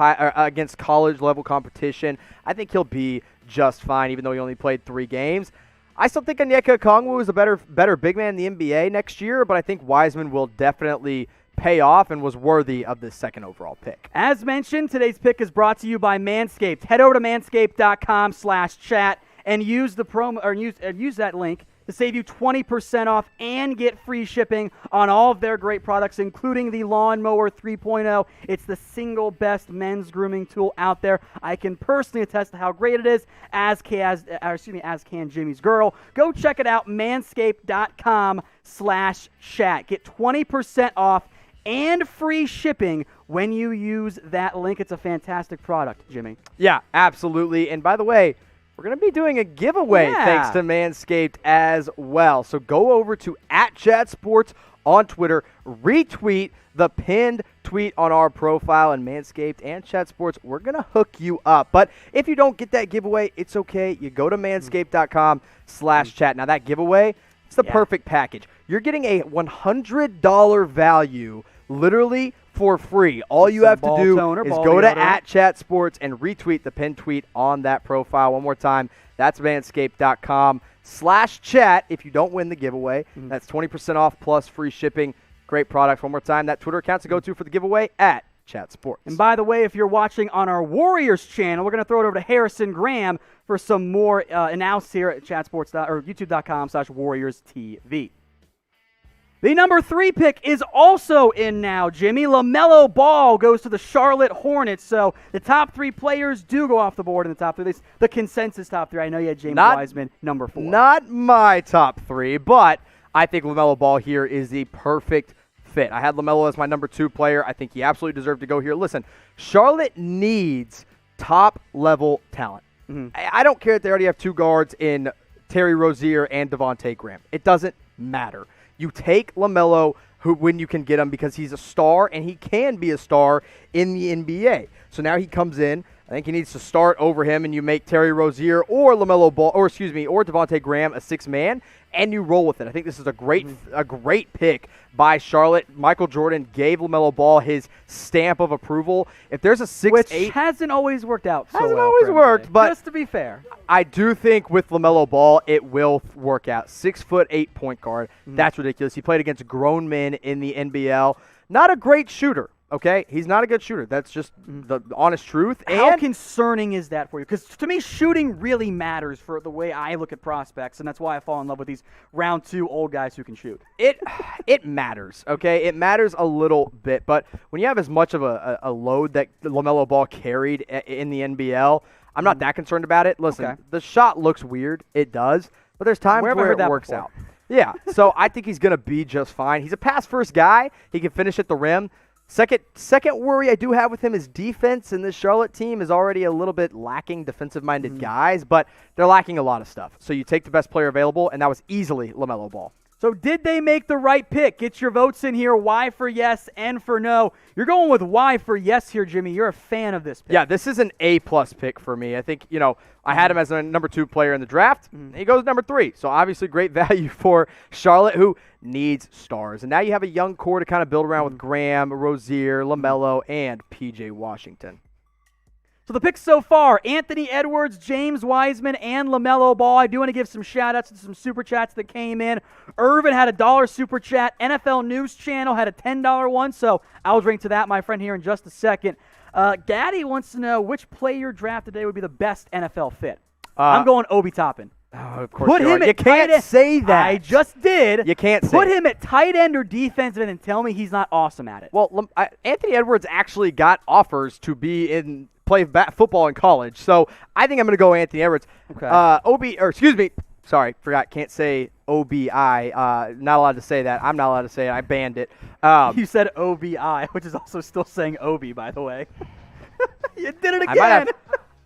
college-level competition. I think he'll be just fine, even though he only played 3 games. I still think Onyeka Okongwu is a better big man in the NBA next year, but I think Wiseman will definitely pay off and was worthy of this 2nd overall pick. As mentioned, today's pick is brought to you by Manscaped. Head over to manscaped.com/chat and use the promo or use that link to save you 20% off and get free shipping on all of their great products, including the Lawnmower 3.0. It's the single best men's grooming tool out there. I can personally attest to how great it is, as can Jimmy's girl. Go check it out, manscaped.com/chat. Get 20% off and free shipping when you use that link. It's a fantastic product, Jimmy. Yeah, absolutely. And by the way, we're going to be doing a giveaway thanks to Manscaped as well. So go over to @ChatSports on Twitter, retweet the pinned tweet on our profile, and Manscaped and ChatSports, we're going to hook you up. But if you don't get that giveaway, it's okay. You go to manscaped.com/chat. Now that giveaway, it's the perfect package. You're getting a $100 value literally for free. All you have to do is go to @ChatSports and retweet the pinned tweet on that profile. One more time, that's manscaped.com/chat. If you don't win the giveaway, that's 20% off plus free shipping. Great product. One more time, that Twitter account to go to for the giveaway @ChatSports. And by the way, if you're watching on our Warriors channel, we're going to throw it over to Harrison Graham for some more analysis here at youtube.com/WarriorsTV. The number 3 pick is also in now, Jimmy. LaMelo Ball goes to the Charlotte Hornets. So the top 3 players do go off the board in the top 3. The consensus top 3. I know you had James Wiseman, number 4. Not my top 3, but I think LaMelo Ball here is the perfect fit. I had LaMelo as my number 2 player. I think he absolutely deserved to go here. Listen, Charlotte needs top-level talent. I don't care that they already have 2 guards in Terry Rozier and Devontae Graham. It doesn't matter. You take LaMelo when you can get him because he's a star, and he can be a star in the NBA. So now he comes in. I think he needs to start over him, and you make Terry Rozier or LaMelo Ball, or Devontae Graham a 6-man, and you roll with it. I think this is a great pick by Charlotte. Michael Jordan gave LaMelo Ball his stamp of approval. If there's a 6'8", which hasn't always worked out so well. Hasn't always worked, but just to be fair, I do think with LaMelo Ball it will work out. 6'8" point guard. That's ridiculous. He played against grown men in the NBL. Not a great shooter. Okay, he's not a good shooter. That's just the honest truth. How concerning is that for you? Because to me, shooting really matters for the way I look at prospects, and that's why I fall in love with these round 2 old guys who can shoot. It matters, okay? It matters a little bit, but when you have as much of a load that LaMelo Ball carried in the NBL, I'm not that concerned about it. Listen, the shot looks weird. It does, but there's times where it works out. Yeah, so I think he's going to be just fine. He's a pass-first guy. He can finish at the rim. Second worry I do have with him is defense, and this Charlotte team is already a little bit lacking defensive-minded guys, but they're lacking a lot of stuff. So you take the best player available, and that was easily LaMelo Ball. So did they make the right pick? Get your votes in here, Y for yes, N for no. You're going with Y for yes here, Jimmy. You're a fan of this pick. Yeah, this is an A-plus pick for me. I think, I had him as a number 2 player in the draft. He goes number 3. So obviously great value for Charlotte, who needs stars. And now you have a young core to kind of build around with Graham, Rozier, LaMelo, and P.J. Washington. So the picks so far, Anthony Edwards, James Wiseman, and LaMelo Ball. I do want to give some shout-outs to some Super Chats that came in. Irvin had a $1 Super Chat. NFL News Channel had a $10 one, so I'll drink to that, my friend, here in just a second. Gaddy wants to know which player draft today would be the best NFL fit. I'm going Obi Toppin. Oh, of course you can't say that. I just did. You can't say Put him at tight end or defensive end and tell me he's not awesome at it. Well, Anthony Edwards actually got offers to play football in college, so I think I'm going to go Anthony Edwards. Okay. Sorry, forgot. Can't say OBI. Not allowed to say that. I'm not allowed to say it. I banned it. You said OBI, which is also still saying Obi, by the way. You did it again.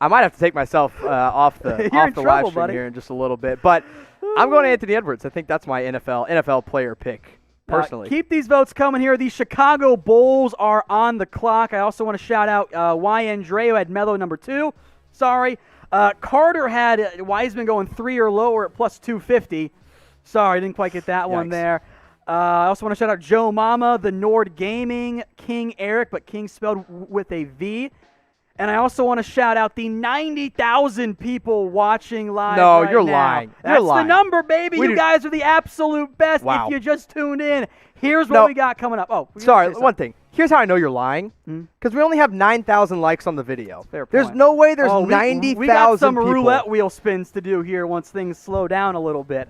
I might have to take myself off the live stream here in just a little bit, but I'm going to Anthony Edwards. I think that's my NFL player pick. Personally. Keep these votes coming here. The Chicago Bulls are on the clock. I also want to shout out YN Dre, who had Melo number 2. Sorry. Carter had Wiseman going 3 or lower at plus 250. Sorry, didn't quite get that one there. I also want to shout out Joe Mama, the Nord Gaming, King Eric, but King spelled with a V. And I also want to shout out the 90,000 people watching live right you're now. lying. That's you're lying. The number, baby. You guys are the absolute best. Wow. If you just tuned in, here's what we got coming up. Oh, sorry, one thing. Here's how I know you're lying. Because we only have 9,000 likes on the video. There's no way there's 90,000 We got some people. roulette wheel spins to do here once things slow down a little bit.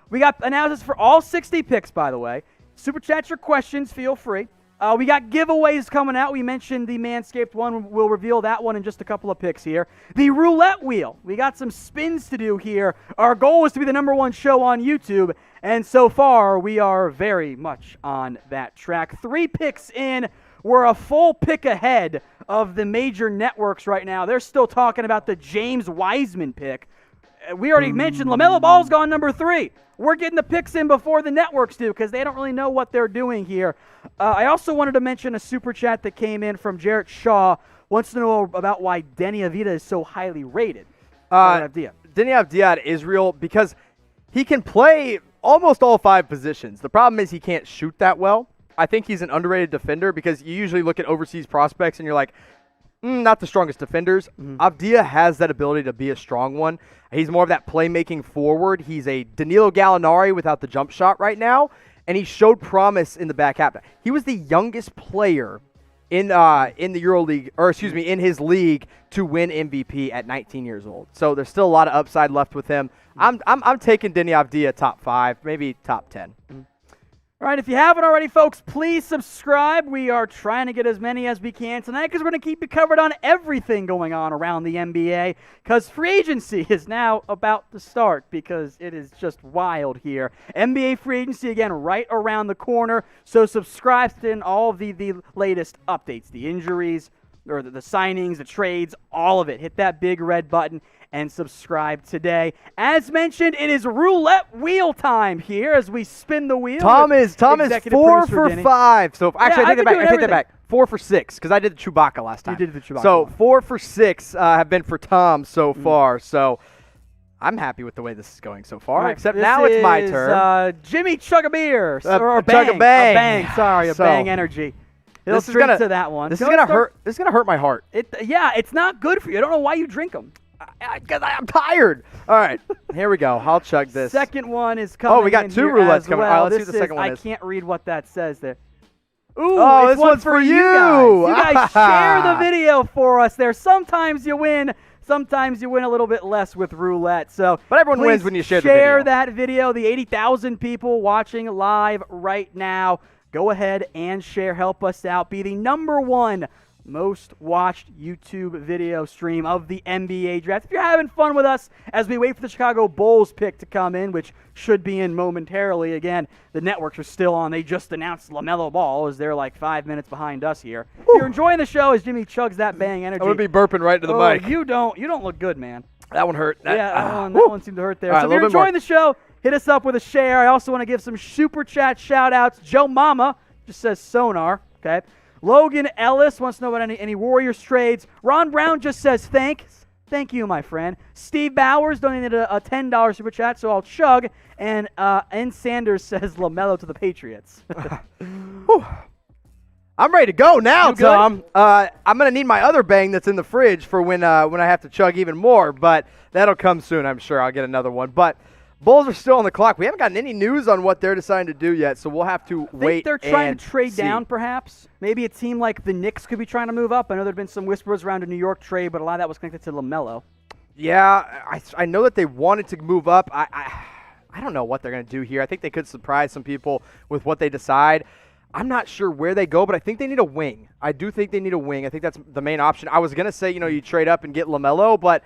We got announcements for all 60 picks, by the way. Super chat your questions. Feel free. We got giveaways coming out. We mentioned the Manscaped one. We'll reveal that one in just a couple of picks here. The roulette wheel. We got some spins to do here. Our goal is to be the #1 show on YouTube, and so far we are very much on that track. 3 picks in. We're a full pick ahead of the major networks right now. They're still talking about the James Wiseman pick. We already mentioned LaMelo Ball's gone number 3. We're getting the picks in before the networks do because they don't really know what they're doing here. I also wanted to mention a super chat that came in from Jarrett Shaw. Wants to know about why Denny Avdija is so highly rated. Denny Avdija at Israel, because he can play almost all 5 positions. The problem is he can't shoot that well. I think he's an underrated defender because you usually look at overseas prospects and you're like, not the strongest defenders. Avdija has that ability to be a strong one. He's more of that playmaking forward. He's a Danilo Gallinari without the jump shot right now, and he showed promise in the back half. He was the youngest player in the EuroLeague, or excuse me, in his league to win MVP at 19 years old. So there's still a lot of upside left with him. I'm taking Denny Avdija top 5, maybe top 10. All right, if you haven't already, folks, please subscribe. We are trying to get as many as we can tonight because we're going to keep you covered on everything going on around the NBA because free agency is now about to start because it is just wild here. NBA free agency, again, right around the corner. So subscribe to all of the latest updates, the injuries, or the signings, the trades, all of it. Hit that big red button and subscribe today. As mentioned, it is roulette wheel time here as we spin the wheel. Tom is 4 for 5. So actually, I take that back. 4 for 6 because I did the Chewbacca last time. You did the Chewbacca. So 4 for 6 have been for Tom so far. So I'm happy with the way this is going so far. Right, except now it's my turn. Jimmy Chug a Beer or Chug a Bang. A Bang Energy. He'll drink to that one. This is gonna hurt. This is gonna hurt my heart. It's not good for you. I don't know why you drink them. Because I'm tired. All right, here we go. I'll chug this. Second one is coming. Oh, we got 2 roulettes coming. Well. All right, let's see what the second one is. I can't read what that says there. Ooh, oh, it's this one's for you. You guys share the video for us there. Sometimes you win. Sometimes you win a little bit less with roulette. So, but everyone wins when you share the video. Share that video. The 80,000 people watching live right now. Go ahead and share. Help us out. Be the #1 most watched YouTube video stream of the NBA draft. If you're having fun with us as we wait for the Chicago Bulls pick to come in, which should be in momentarily. Again, the networks are still on. They just announced LaMelo Ball as they're like 5 minutes behind us here. If you're enjoying the show as Jimmy chugs that bang energy. I'm going to be burping right into the mic. You don't look good, man. That one hurt. That one seemed to hurt there. Right, so if you're enjoying the show, hit us up with a share. I also want to give some super chat shout outs. Joe Mama just says sonar. Okay. Logan Ellis wants to know about any Warriors trades. Ron Brown just says thanks. Thank you, my friend. Steve Bowers donated a $10 super chat, so I'll chug. And N. Sanders says LaMelo to the Patriots. I'm ready to go now, Tom. I'm going to need my other bang that's in the fridge for when I have to chug even more, but that'll come soon, I'm sure. I'll get another one. But Bulls are still on the clock. We haven't gotten any news on what they're deciding to do yet, so we'll have to wait. They're trying and to trade see. down, perhaps. Maybe a team like the Knicks could be trying to move up. I know there have been some whispers around a New York trade, but a lot of that was connected to LaMelo. Yeah, I know that they wanted to move up. I don't know what they're going to do here. I think they could surprise some people with what they decide. I'm not sure where they go, but I think they need a wing. I do think they need a wing. I think that's the main option. I was going to say, you trade up and get LaMelo, but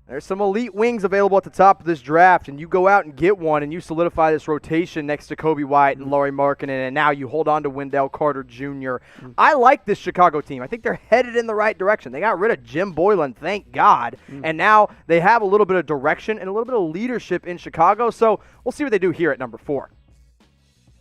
there's some elite wings available at the top of this draft, and you go out and get one, and you solidify this rotation next to Kobe White and Lauri Markkanen, and now you hold on to Wendell Carter Jr. I like this Chicago team. I think they're headed in the right direction. They got rid of Jim Boylan, thank God, and now they have a little bit of direction and a little bit of leadership in Chicago, so we'll see what they do here at #4.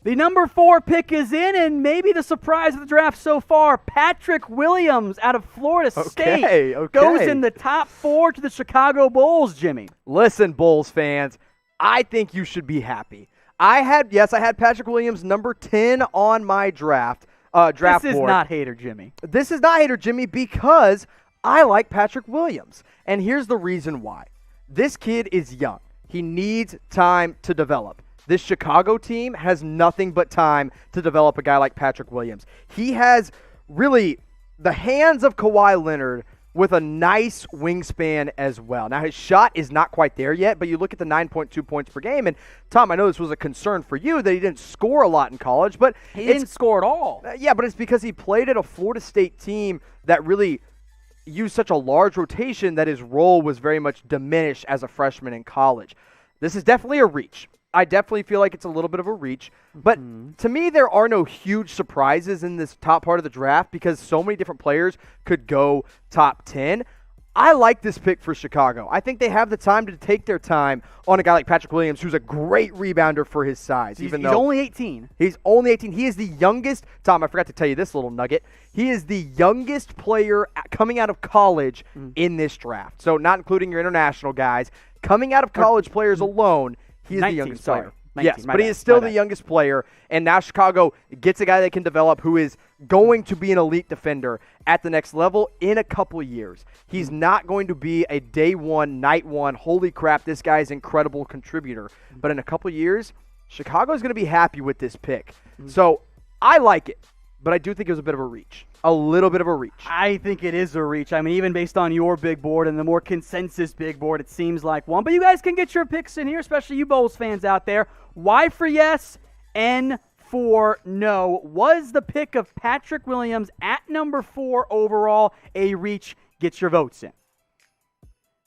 The #4 pick is in, and maybe the surprise of the draft so far, Patrick Williams out of Florida State goes in the top 4 to the Chicago Bulls, Jimmy. Listen, Bulls fans, I think you should be happy. I had Patrick Williams #10 on my draft board. This is not hater Jimmy. This is not hater Jimmy because I like Patrick Williams, and here's the reason why. This kid is young. He needs time to develop. This Chicago team has nothing but time to develop a guy like Patrick Williams. He has really the hands of Kawhi Leonard with a nice wingspan as well. Now, his shot is not quite there yet, but you look at the 9.2 points per game, and Tom, I know this was a concern for you that he didn't score a lot in college, but he didn't score at all. Yeah, but it's because he played at a Florida State team that really used such a large rotation that his role was very much diminished as a freshman in college. This is definitely a reach. I definitely feel like it's a little bit of a reach. But to me, there are no huge surprises in this top part of the draft because so many different players could go top 10. I like this pick for Chicago. I think they have the time to take their time on a guy like Patrick Williams, who's a great rebounder for his size. He's only 18. He's only 18. He is the youngest. Tom, I forgot to tell you this little nugget. He is the youngest player coming out of college in this draft. So not including your international guys. Coming out of college players alone, he is 19, the youngest player. 19, yes, but he is still the youngest player, and now Chicago gets a guy that can develop who is going to be an elite defender at the next level in a couple of years. He's not going to be a day one, night one, holy crap, this guy is an incredible contributor. But in a couple of years, Chicago is going to be happy with this pick. So I like it, but I do think it was a bit of a reach. A little bit of a reach. I think it is a reach. I mean, even based on your big board and the more consensus big board, it seems like one. But you guys can get your picks in here, especially you Bulls fans out there. Y for yes, N for no. Was the pick of Patrick Williams at #4 overall a reach? Get your votes in.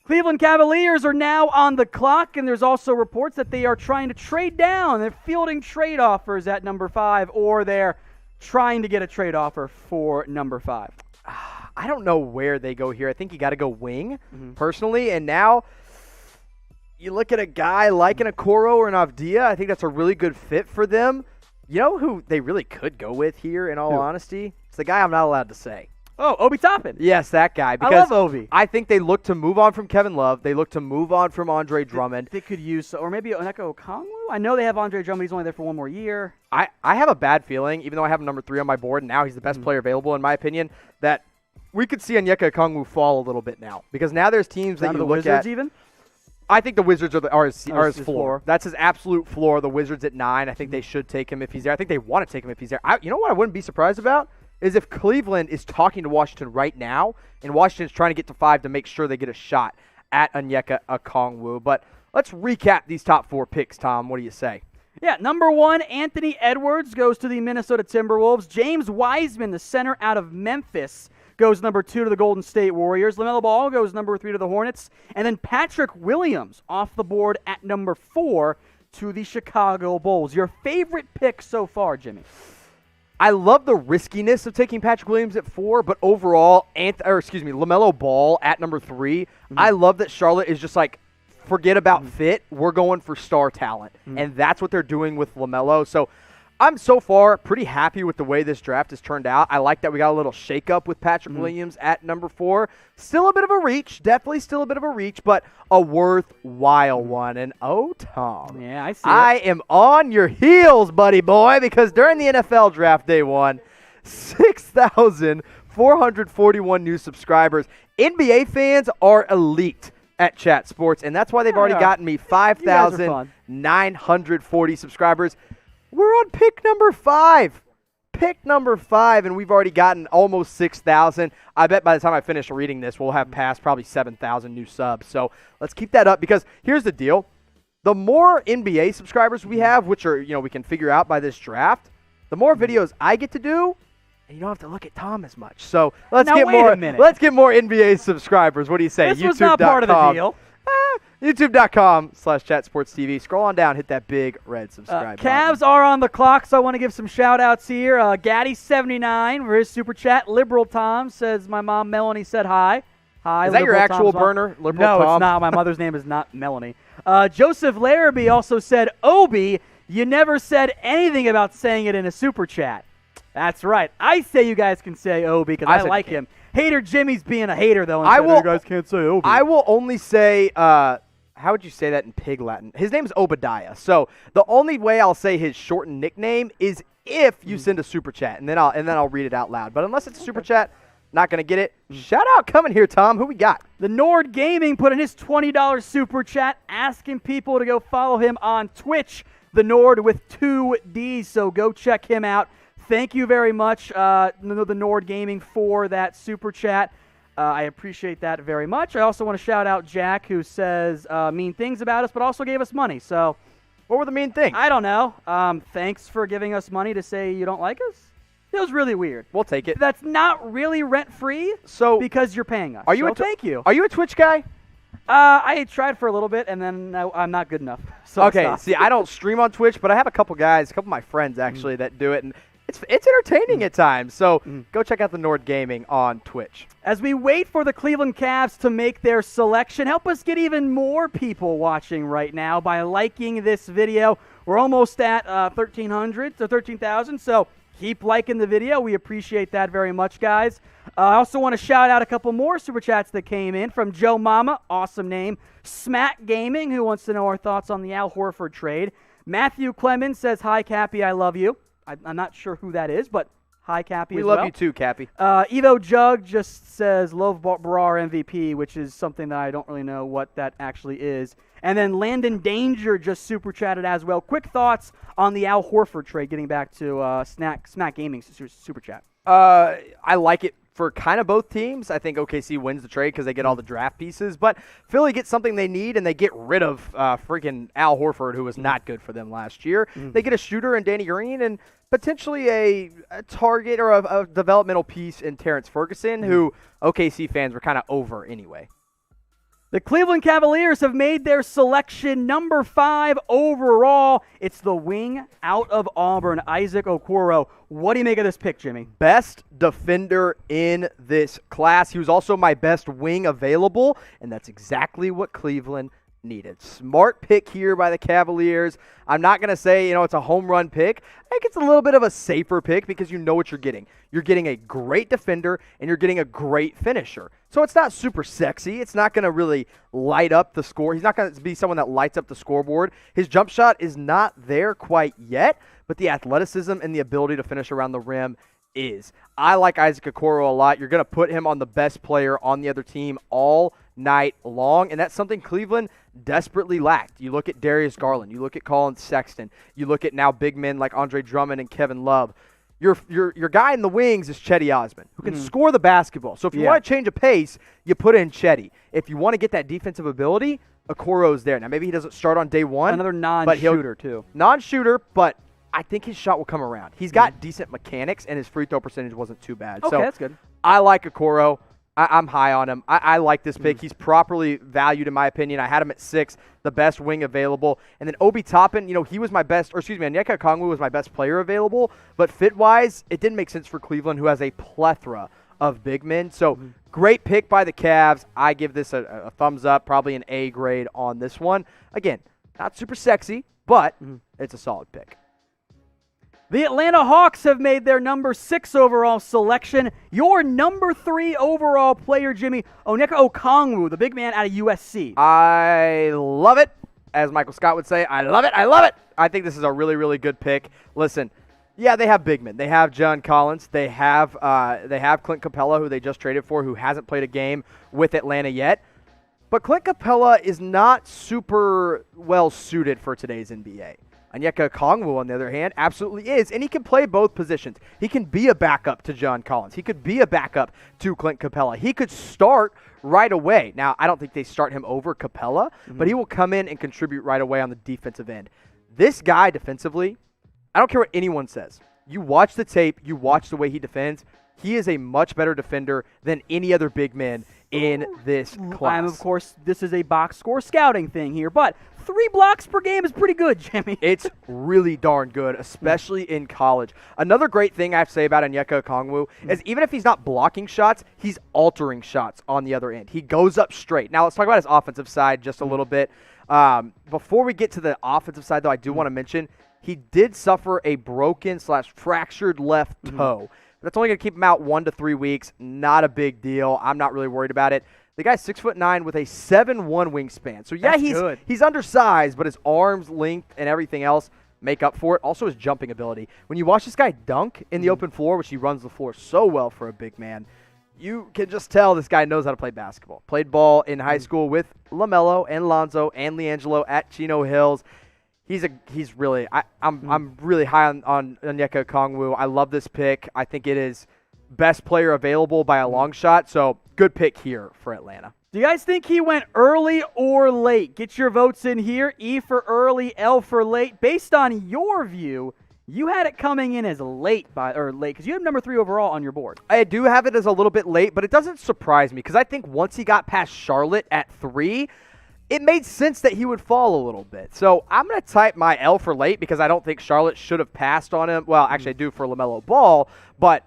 Cleveland Cavaliers are now on the clock, and there's also reports that they are trying to trade down. They're fielding trade offers at #5, or they're trying to get a trade offer for #5. I don't know where they go here. I think you got to go wing, personally. And now you look at a guy like an Okoro or an Avdija. I think that's a really good fit for them. You know who they really could go with here, in all honesty? It's the guy I'm not allowed to say. Oh, Obi Toppin. Yes, that guy. I love Obi. I think they look to move on from Kevin Love. They look to move on from Andre Drummond. They could use, or maybe Onyeka Okongwu. I know they have Andre Drummond. He's only there for one more year. I have a bad feeling, even though I have him #3 on my board, and now he's the best player available, in my opinion, that we could see Onyeka Okongwu fall a little bit now. Because now there's teams that you look Wizards at. even? I think the Wizards are his his floor. floor. That's his absolute floor. The Wizards at 9. I think they should take him if he's there. I think they want to take him if he's there. You know what I wouldn't be surprised about is if Cleveland is talking to Washington right now, and Washington's trying to get to 5 to make sure they get a shot at Onyeka Okongwu. But let's recap these top 4 picks, Tom. What do you say? Yeah, number 1, Anthony Edwards goes to the Minnesota Timberwolves. James Wiseman, the center out of Memphis, goes number 2 to the Golden State Warriors. LaMelo Ball goes number 3 to the Hornets. And then Patrick Williams off the board at number 4 to the Chicago Bulls. Your favorite pick so far, Jimmy? I love the riskiness of taking Patrick Williams at 4, but overall, LaMelo Ball at number 3. I love that Charlotte is just like, forget about fit. We're going for star talent, and that's what they're doing with LaMelo. So I'm so far pretty happy with the way this draft has turned out. I like that we got a little shakeup with Patrick Williams at number 4. Still a bit of a reach, definitely still a bit of a reach, but a worthwhile one. And Tom, yeah, I see. I am on your heels, buddy boy, because during the NFL draft day 1, 6,441 new subscribers. NBA fans are elite at Chat Sports, and that's why they've already gotten me 5,940 subscribers. We're on pick number 5. Pick number 5, and we've already gotten almost 6,000. I bet by the time I finish reading this, we'll have passed probably 7,000 new subs. So let's keep that up, because here's the deal. The more NBA subscribers we have, which are, we can figure out by this draft, the more videos I get to do, and you don't have to look at Tom as much. So let's get more NBA subscribers. What do you say? This was not part of the deal. YouTube.com/chatsportstv. Scroll on down, hit that big red subscribe button. Cavs are on the clock, so I want to give some shout-outs here. Gaddy79 for his super chat. Liberal Tom says, my mom Melanie said hi. Hi, is that your actual Tom's burner, Liberal No, Tom? it's not. My mother's name is not Melanie. Joseph Larrabee also said, Obi, you never said anything about saying it in a super chat. That's right. I say you guys can say Obi because I like him. Hater Jimmy's being a hater, though. And you guys can't say Obi. I will only say, how would you say that in Pig Latin? His name's Obadiah. So the only way I'll say his shortened nickname is if you send a super chat, and then I'll read it out loud. But unless it's a super chat, not gonna get it. Shout out coming here, Tom. Who we got? The Nord Gaming put in his $20 super chat, asking people to go follow him on Twitch. The Nord with 2 Ds. So go check him out. Thank you very much, the Nord Gaming, for that super chat. I appreciate that very much. I also want to shout out Jack, who says mean things about us, but also gave us money. So, what were the mean things? I don't know. Thanks for giving us money to say you don't like us. It was really weird. We'll take it. That's not really rent-free, because you're paying us. Thank you. Are you a Twitch guy? I tried for a little bit, and then I'm not good enough. So okay, see, I don't stream on Twitch, but I have a couple of my friends actually that do it, and it's entertaining at times. So go check out the Nord Gaming on Twitch. As we wait for the Cleveland Cavs to make their selection, help us get even more people watching right now by liking this video. We're almost at 1,300 to 13,000, so keep liking the video. We appreciate that very much, guys. I also want to shout out a couple more super chats that came in from Joe Mama, awesome name. Smack Gaming, who wants to know our thoughts on the Al Horford trade. Matthew Clemens says, hi, Cappy, I love you. I'm not sure who that is, but hi, Cappy, we as well. love you too, Cappy. Evo Jug just says, love Brar MVP, which is something that I don't really know what that actually is. And then Landon Danger just super chatted as well. Quick thoughts on the Al Horford trade, getting back to Smack Gaming super chat. I like it for kind of both teams. I think OKC wins the trade because they get all the draft pieces, but Philly gets something they need, and they get rid of freaking Al Horford, who was not good for them last year. They get a shooter in Danny Green and potentially a target or a developmental piece in Terrence Ferguson, who OKC fans were kind of over anyway. The Cleveland Cavaliers have made their selection number 5 overall. It's the wing out of Auburn, Isaac Okoro. What do you make of this pick, Jimmy? Best defender in this class. He was also my best wing available, and that's exactly what Cleveland needed. Smart pick here by the Cavaliers. I'm not going to say, it's a home run pick. I think it's a little bit of a safer pick because you know what you're getting. You're getting a great defender, and you're getting a great finisher. So it's not super sexy. It's not going to really light up the score. He's not going to be someone that lights up the scoreboard. His jump shot is not there quite yet, but the athleticism and the ability to finish around the rim is. I like Isaac Okoro a lot. You're going to put him on the best player on the other team all night long, and that's something Cleveland desperately lacked. You look at Darius Garland, you look at Colin Sexton, you look at now big men like Andre Drummond and Kevin Love. Your guy in the wings is Chetty Osman, who can score the basketball. So if you want to change a pace, you put in Chetty. If you want to get that defensive ability, Okoro's there. Now, maybe he doesn't start on day one. Another non-shooter, too. Non-shooter, but I think his shot will come around. He's got decent mechanics, and his free throw percentage wasn't too bad. Okay, so that's good. I like Okoro. I'm high on him. I like this pick. He's properly valued, in my opinion. I had him at 6, the best wing available. And then Obi Toppin, he was my best, Onyeka Okongwu was my best player available. But fit-wise, it didn't make sense for Cleveland, who has a plethora of big men. So great pick by the Cavs. I give this a thumbs up, probably an A grade on this one. Again, not super sexy, but it's a solid pick. The Atlanta Hawks have made their number 6 overall selection. Your number 3 overall player, Jimmy, Onyeka Okongwu, the big man out of USC. I love it. As Michael Scott would say, I love it. I love it. I think this is a really, really good pick. Listen, yeah, they have big men. They have John Collins. They have Clint Capella, who they just traded for, who hasn't played a game with Atlanta yet. But Clint Capella is not super well suited for today's NBA. Onyeka Okongwu, on the other hand, absolutely is, and he can play both positions. He can be a backup to John Collins. He could be a backup to Clint Capella. He could start right away. Now, I don't think they start him over Capella, but he will come in and contribute right away on the defensive end. This guy defensively, I don't care what anyone says. You watch the tape, you watch the way he defends, he is a much better defender than any other big man in this class. And of course, this is a box score scouting thing here, but 3 blocks per game is pretty good, Jimmy. It's really darn good, especially in college. Another great thing I have to say about Onyeka Okongwu is even if he's not blocking shots, he's altering shots on the other end. He goes up straight. Now, let's talk about his offensive side just a little bit. Before we get to the offensive side, though, I do want to mention he did suffer a broken/fractured left toe. That's only going to keep him out 1 to 3 weeks. Not a big deal. I'm not really worried about it. The guy's 6'9" with a 7'1" wingspan. So yeah, he's undersized, but his arms, length, and everything else make up for it. Also his jumping ability. When you watch this guy dunk in the open floor, which he runs the floor so well for a big man, you can just tell this guy knows how to play basketball. Played ball in high school with LaMelo and Lonzo and LiAngelo at Chino Hills. He's really I'm really high on Onyeka Okongwu. I love this pick. I think it is best player available by a long shot. So good pick here for Atlanta. Do you guys think he went early or late? Get your votes in here. E for early, L for late. Based on your view, you had it coming in as late because you have number 3 overall on your board. I do have it as a little bit late, but it doesn't surprise me because I think once he got past Charlotte at 3, it made sense that he would fall a little bit. So I'm going to type my L for late because I don't think Charlotte should have passed on him. Well, actually I do for LaMelo Ball, but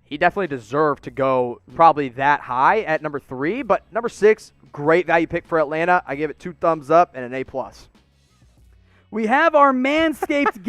he definitely deserved to go probably that high at number 3. But number 6, great value pick for Atlanta. I give it 2 thumbs up and an A+. We have our Manscaped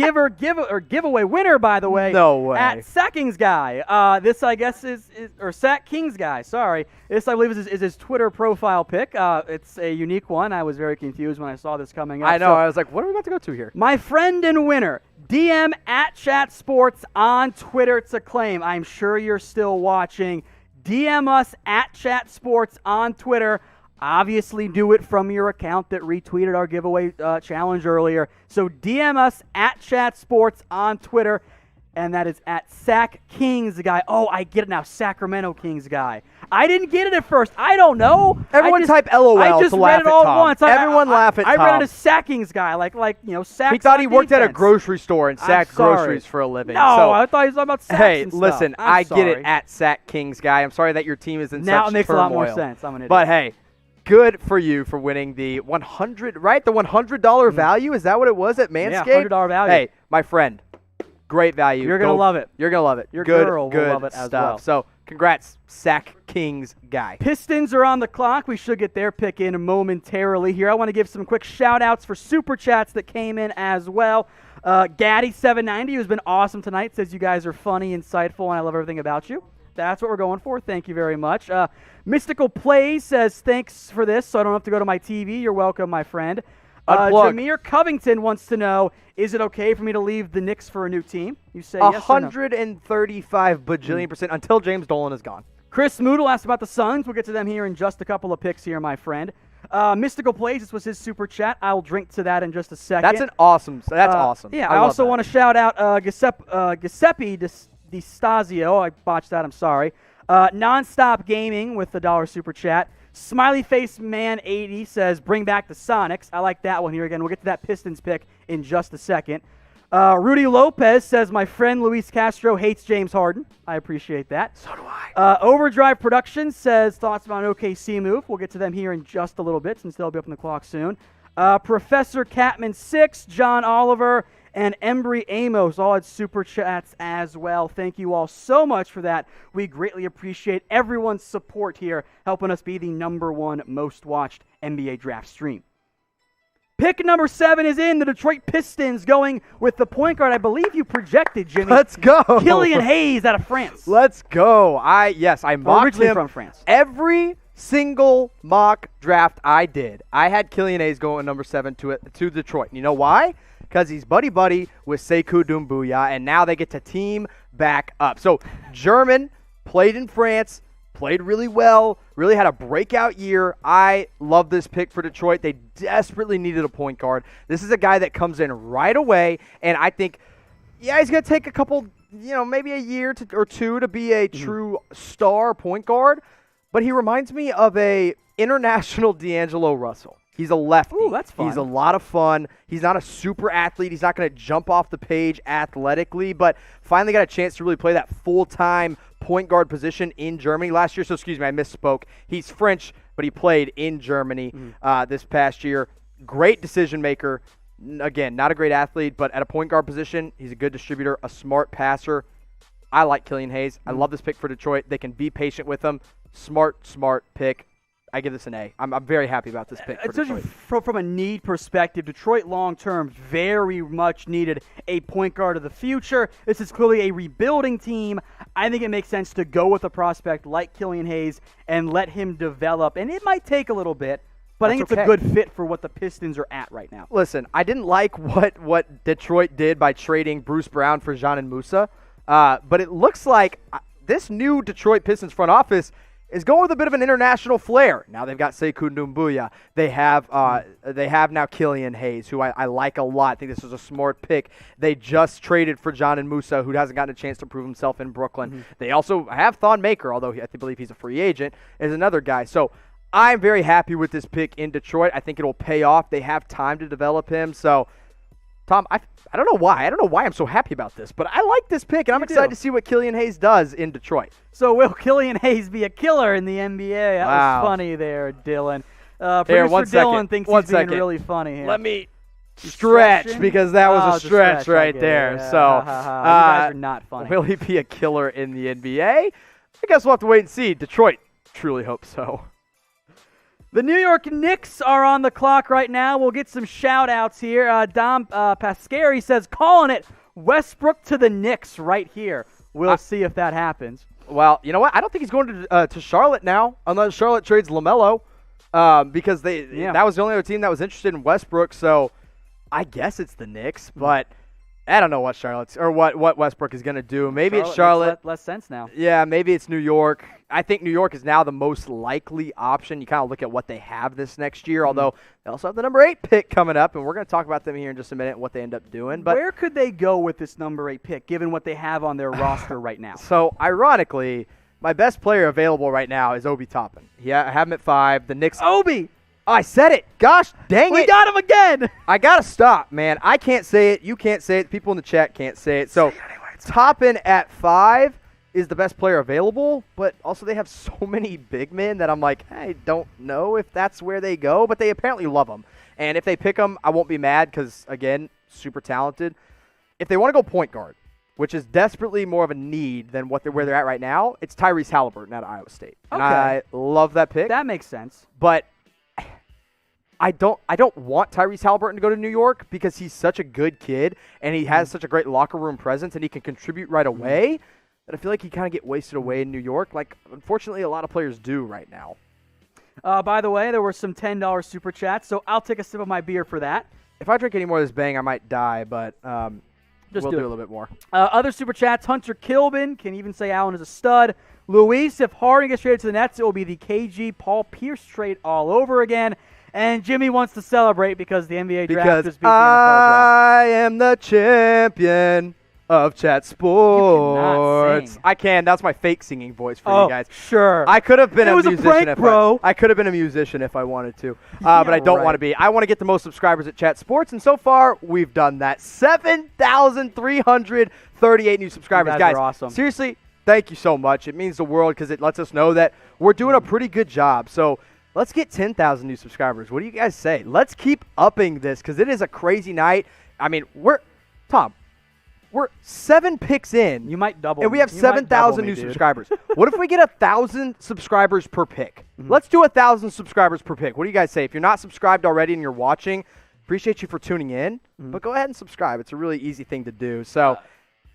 giveaway winner, by the way. No way. At Sack Kings Guy. This, I guess, is Sack Kings Guy. Sorry. This, I believe, is his Twitter profile pick. It's a unique one. I was very confused when I saw this coming up. I know. So, I was like, what are we about to go to here? My friend and winner, DM at Chat Sports on Twitter to claim. I'm sure you're still watching. DM us at Chat Sports on Twitter. Obviously, do it from your account that retweeted our giveaway challenge earlier. So DM us at Chat Sports on Twitter, and that is at Sack Kings Guy. Oh, I get it now, Sacramento Kings Guy. I didn't get it at first. I don't know. Everyone type LOL I just to laugh read it all at Tom. at once. Everyone laugh at Tom. I read it as Sack Kings Guy, like Sack. He thought he worked defense. at a grocery store and sacked groceries for a living. No, so, I thought he was talking about sacks hey, and stuff. listen, I get it at Sack Kings Guy. I'm sorry that your team is in now such it makes turmoil. a lot more sense. I'm an idiot. But hey, good for you for winning the $100, right? The $100 value? Is that what it was at Manscaped? Yeah, $100 value. Hey, my friend, great value. You're going to love it. You're going to love it. Your good, girl will love it as stuff. well. So congrats, Sack Kings Guy. Pistons are on the clock. We should get their pick in momentarily here. I want to give some quick shout-outs for Super Chats that came in as well. Gaddy790, who's been awesome tonight, says you guys are funny, insightful, and I love everything about you. That's what we're going for. Thank you very much. Mystical Plays says, thanks for this, so I don't have to go to my TV. You're welcome, my friend. Jameer Covington wants to know, is it okay for me to leave the Knicks for a new team? You say yes or no? 135 bajillion % until James Dolan is gone. Chris Moodle asked about the Suns. We'll get to them here in just a couple of picks here, my friend. Mystical Plays, this was his super chat. I'll drink to that in just a second. That's awesome. Yeah, I also want to shout out Giuseppe Di Stasio. I botched that, I'm sorry. Nonstop Gaming with the $1 super chat. Smiley Face Man 80 says, bring back the Sonics. I like that one here again. We'll get to that Pistons pick in just a second. Rudy Lopez says, my friend Luis Castro hates James Harden. I appreciate that. So do I. Overdrive Productions says, thoughts about an OKC move. We'll get to them here in just a little bit since they'll be up on the clock soon. Professor Catman 6, John Oliver, and Embry Amos all had super chats as well. Thank you all so much for that. We greatly appreciate everyone's support here, helping us be the #1 most watched NBA draft stream. Pick number 7 is in. The Detroit Pistons going with the point guard I believe you projected, Jimmy. Let's go. Killian Hayes out of France. Let's go. I mocked originally him from France. Every single mock draft I did, I had Killian Hayes going number 7 to Detroit. You know why? Because he's buddy-buddy with Sekou Doumbouya, and now they get to team back up. So German, played in France, played really well, really had a breakout year. I love this pick for Detroit. They desperately needed a point guard. This is a guy that comes in right away, and I think, yeah, he's going to take a couple, maybe a year or two to be a true star point guard, but he reminds me of a international D'Angelo Russell. He's a lefty. Ooh, that's fun. He's a lot of fun. He's not a super athlete. He's not going to jump off the page athletically, but finally got a chance to really play that full-time point guard position in Germany last year. So, excuse me, I misspoke. He's French, but he played in Germany this past year. Great decision maker. Again, not a great athlete, but at a point guard position, he's a good distributor, a smart passer. I like Killian Hayes. I love this pick for Detroit. They can be patient with him. Smart pick. I give this an A. I'm very happy about this pick for Detroit. From a need perspective, Detroit long-term very much needed a point guard of the future. This is clearly a rebuilding team. I think it makes sense to go with a prospect like Killian Hayes and let him develop. And it might take a little bit, but I think it's a good fit for what the Pistons are at right now. Listen, I didn't like what Detroit did by trading Bruce Brown for Jean and Musa, but it looks like this new Detroit Pistons front office is going with a bit of an international flair. Now they've got Sekou Doumbouya. They have now Killian Hayes, who I like a lot. I think this was a smart pick. They just traded for John and Musa, who hasn't gotten a chance to prove himself in Brooklyn. They also have Thon Maker, although I believe he's a free agent, is another guy. So I'm very happy with this pick in Detroit. I think it'll pay off. They have time to develop him. So, Tom, I don't know why. I don't know why I'm so happy about this, but I like this pick, and I'm excited to see what Killian Hayes does in Detroit. So will Killian Hayes be a killer in the NBA? That was funny there, Dylan. Producer Dylan thinks he's being really funny here. Let me stretch, because that was a stretch right there. Yeah. So, you guys are not funny. Will he be a killer in the NBA? I guess we'll have to wait and see. Detroit, truly hope so. The New York Knicks are on the clock right now. We'll get some shout-outs here. Dom Pascari says, calling it Westbrook to the Knicks right here. We'll see if that happens. Well, you know what? I don't think he's going to Charlotte now, unless Charlotte trades LaMelo, because that was the only other team that was interested in Westbrook. So I guess it's the Knicks, but I don't know what what Westbrook is going to do. Maybe it's Charlotte. Makes less sense now. Yeah, maybe it's New York. I think New York is now the most likely option. You kind of look at what they have this next year, although they also have the number 8 pick coming up, and we're going to talk about them here in just a minute and what they end up doing. But where could they go with this number 8 pick, given what they have on their roster right now? So, ironically, my best player available right now is Obi Toppin. I have him at 5. The Knicks. Obi! I said it. Gosh dang it. We got him again. I got to stop, man. I can't say it. You can't say it. People in the chat can't say it. So, Toppin at 5 is the best player available, but also they have so many big men that I'm like, I don't know if that's where they go, but they apparently love him. And if they pick him, I won't be mad because, again, super talented. If they want to go point guard, which is desperately more of a need than where they're at right now, it's Tyrese Halliburton out of Iowa State. And I love that pick. That makes sense. But I don't want Tyrese Halliburton to go to New York because he's such a good kid and he has such a great locker room presence and he can contribute right away. But I feel like he kind of get wasted away in New York, like unfortunately a lot of players do right now. By the way, there were some $10 super chats, so I'll take a sip of my beer for that. If I drink any more of this Bang, I might die, but We'll do a little bit more. Other super chats, Hunter Kilbin can even say Allen is a stud. Luis, if Harden gets traded to the Nets, it will be the KG Paul Pierce trade all over again. And Jimmy wants to celebrate because the NBA draft just beat the NFL draft. I am the champion of Chat Sports. I can. That's my fake singing voice for you guys. Sure. I could have been a musician. Prank, bro. I could have been a musician if I wanted to, but I don't want to be. I want to get the most subscribers at Chat Sports, and so far we've done that. 7,338 new subscribers, you guys. Are awesome. Seriously, thank you so much. It means the world because it lets us know that we're doing a pretty good job. So let's get 10,000 new subscribers. What do you guys say? Let's keep upping this because it is a crazy night. I mean, we're 7 picks in. You might double. And we have 7,000 new subscribers. What if we get 1,000 subscribers per pick? Let's do 1,000 subscribers per pick. What do you guys say? If you're not subscribed already and you're watching, appreciate you for tuning in. But go ahead and subscribe. It's a really easy thing to do. So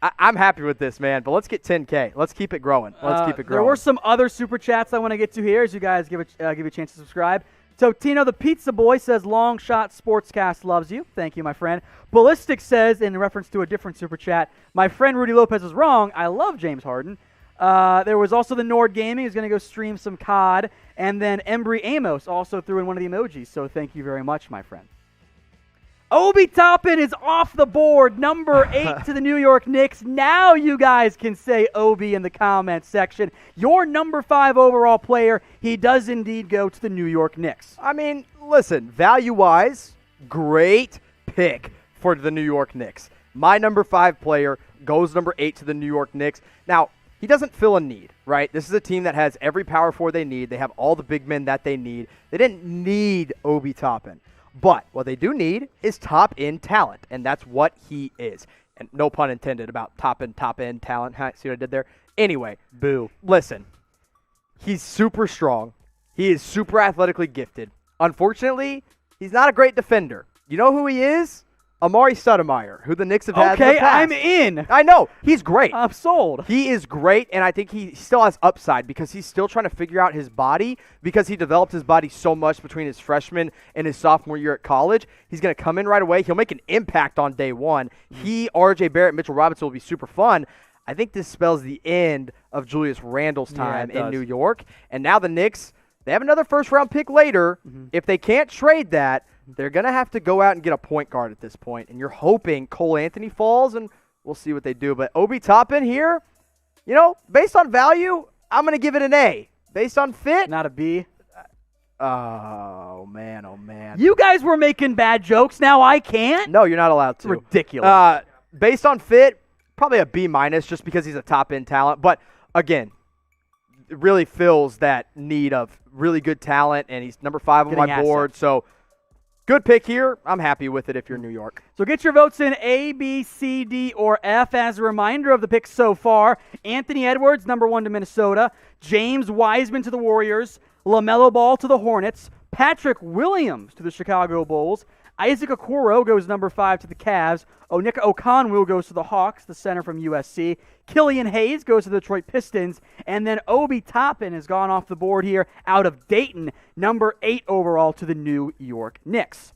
I'm happy with this, man. But let's get 10K. Let's keep it growing. There were some other super chats I want to get to here as you guys give you a chance to subscribe. So Tino the Pizza Boy says, Long Shot Sportscast loves you. Thank you, my friend. Ballistic says, in reference to a different super chat, my friend Rudy Lopez is wrong. I love James Harden. There was also the Nord Gaming who's going to go stream some COD. And then Embry Amos also threw in one of the emojis. So thank you very much, my friend. Obi Toppin is off the board, number 8 to the New York Knicks. Now you guys can say Obi in the comments section. Your number 5 overall player, he does indeed go to the New York Knicks. I mean, listen, value-wise, great pick for the New York Knicks. My number 5 player goes number 8 to the New York Knicks. Now, he doesn't fill a need, right? This is a team that has every power forward they need. They have all the big men that they need. They didn't need Obi Toppin. But what they do need is top-end talent, and that's what he is. And no pun intended about top-end talent. See what I did there? Anyway, boo. Listen, he's super strong. He is super athletically gifted. Unfortunately, he's not a great defender. You know who he is? Amari Stoudemire, who the Knicks have had in the past. I'm in. I know. He's great. I'm sold. He is great, and I think he still has upside because he's still trying to figure out his body because he developed his body so much between his freshman and his sophomore year at college. He's going to come in right away. He'll make an impact on day one. He, R.J. Barrett, Mitchell Robinson will be super fun. I think this spells the end of Julius Randle's time in New York. And now the Knicks, they have another first-round pick later. If they can't trade that, they're going to have to go out and get a point guard at this point. And you're hoping Cole Anthony falls, and we'll see what they do. But Obi Toppin here, you know, based on value, I'm going to give it an A. Based on fit, not a B. Oh, man, oh, man. You guys were making bad jokes. Now I can't? No, you're not allowed to. Ridiculous. Based on fit, probably a B- just because he's a top-end talent. But, again, it really fills that need of really good talent, and he's number 5 on my board. So, good pick here. I'm happy with it if you're in New York. So get your votes in A, B, C, D, or F. As a reminder of the picks so far, Anthony Edwards, number 1 to Minnesota. James Wiseman to the Warriors. LaMelo Ball to the Hornets. Patrick Williams to the Chicago Bulls. Isaac Okoro goes number 5 to the Cavs. Onyeka Okongwu goes to the Hawks, the center from USC. Killian Hayes goes to the Detroit Pistons. And then Obi Toppin has gone off the board here out of Dayton, number 8 overall to the New York Knicks.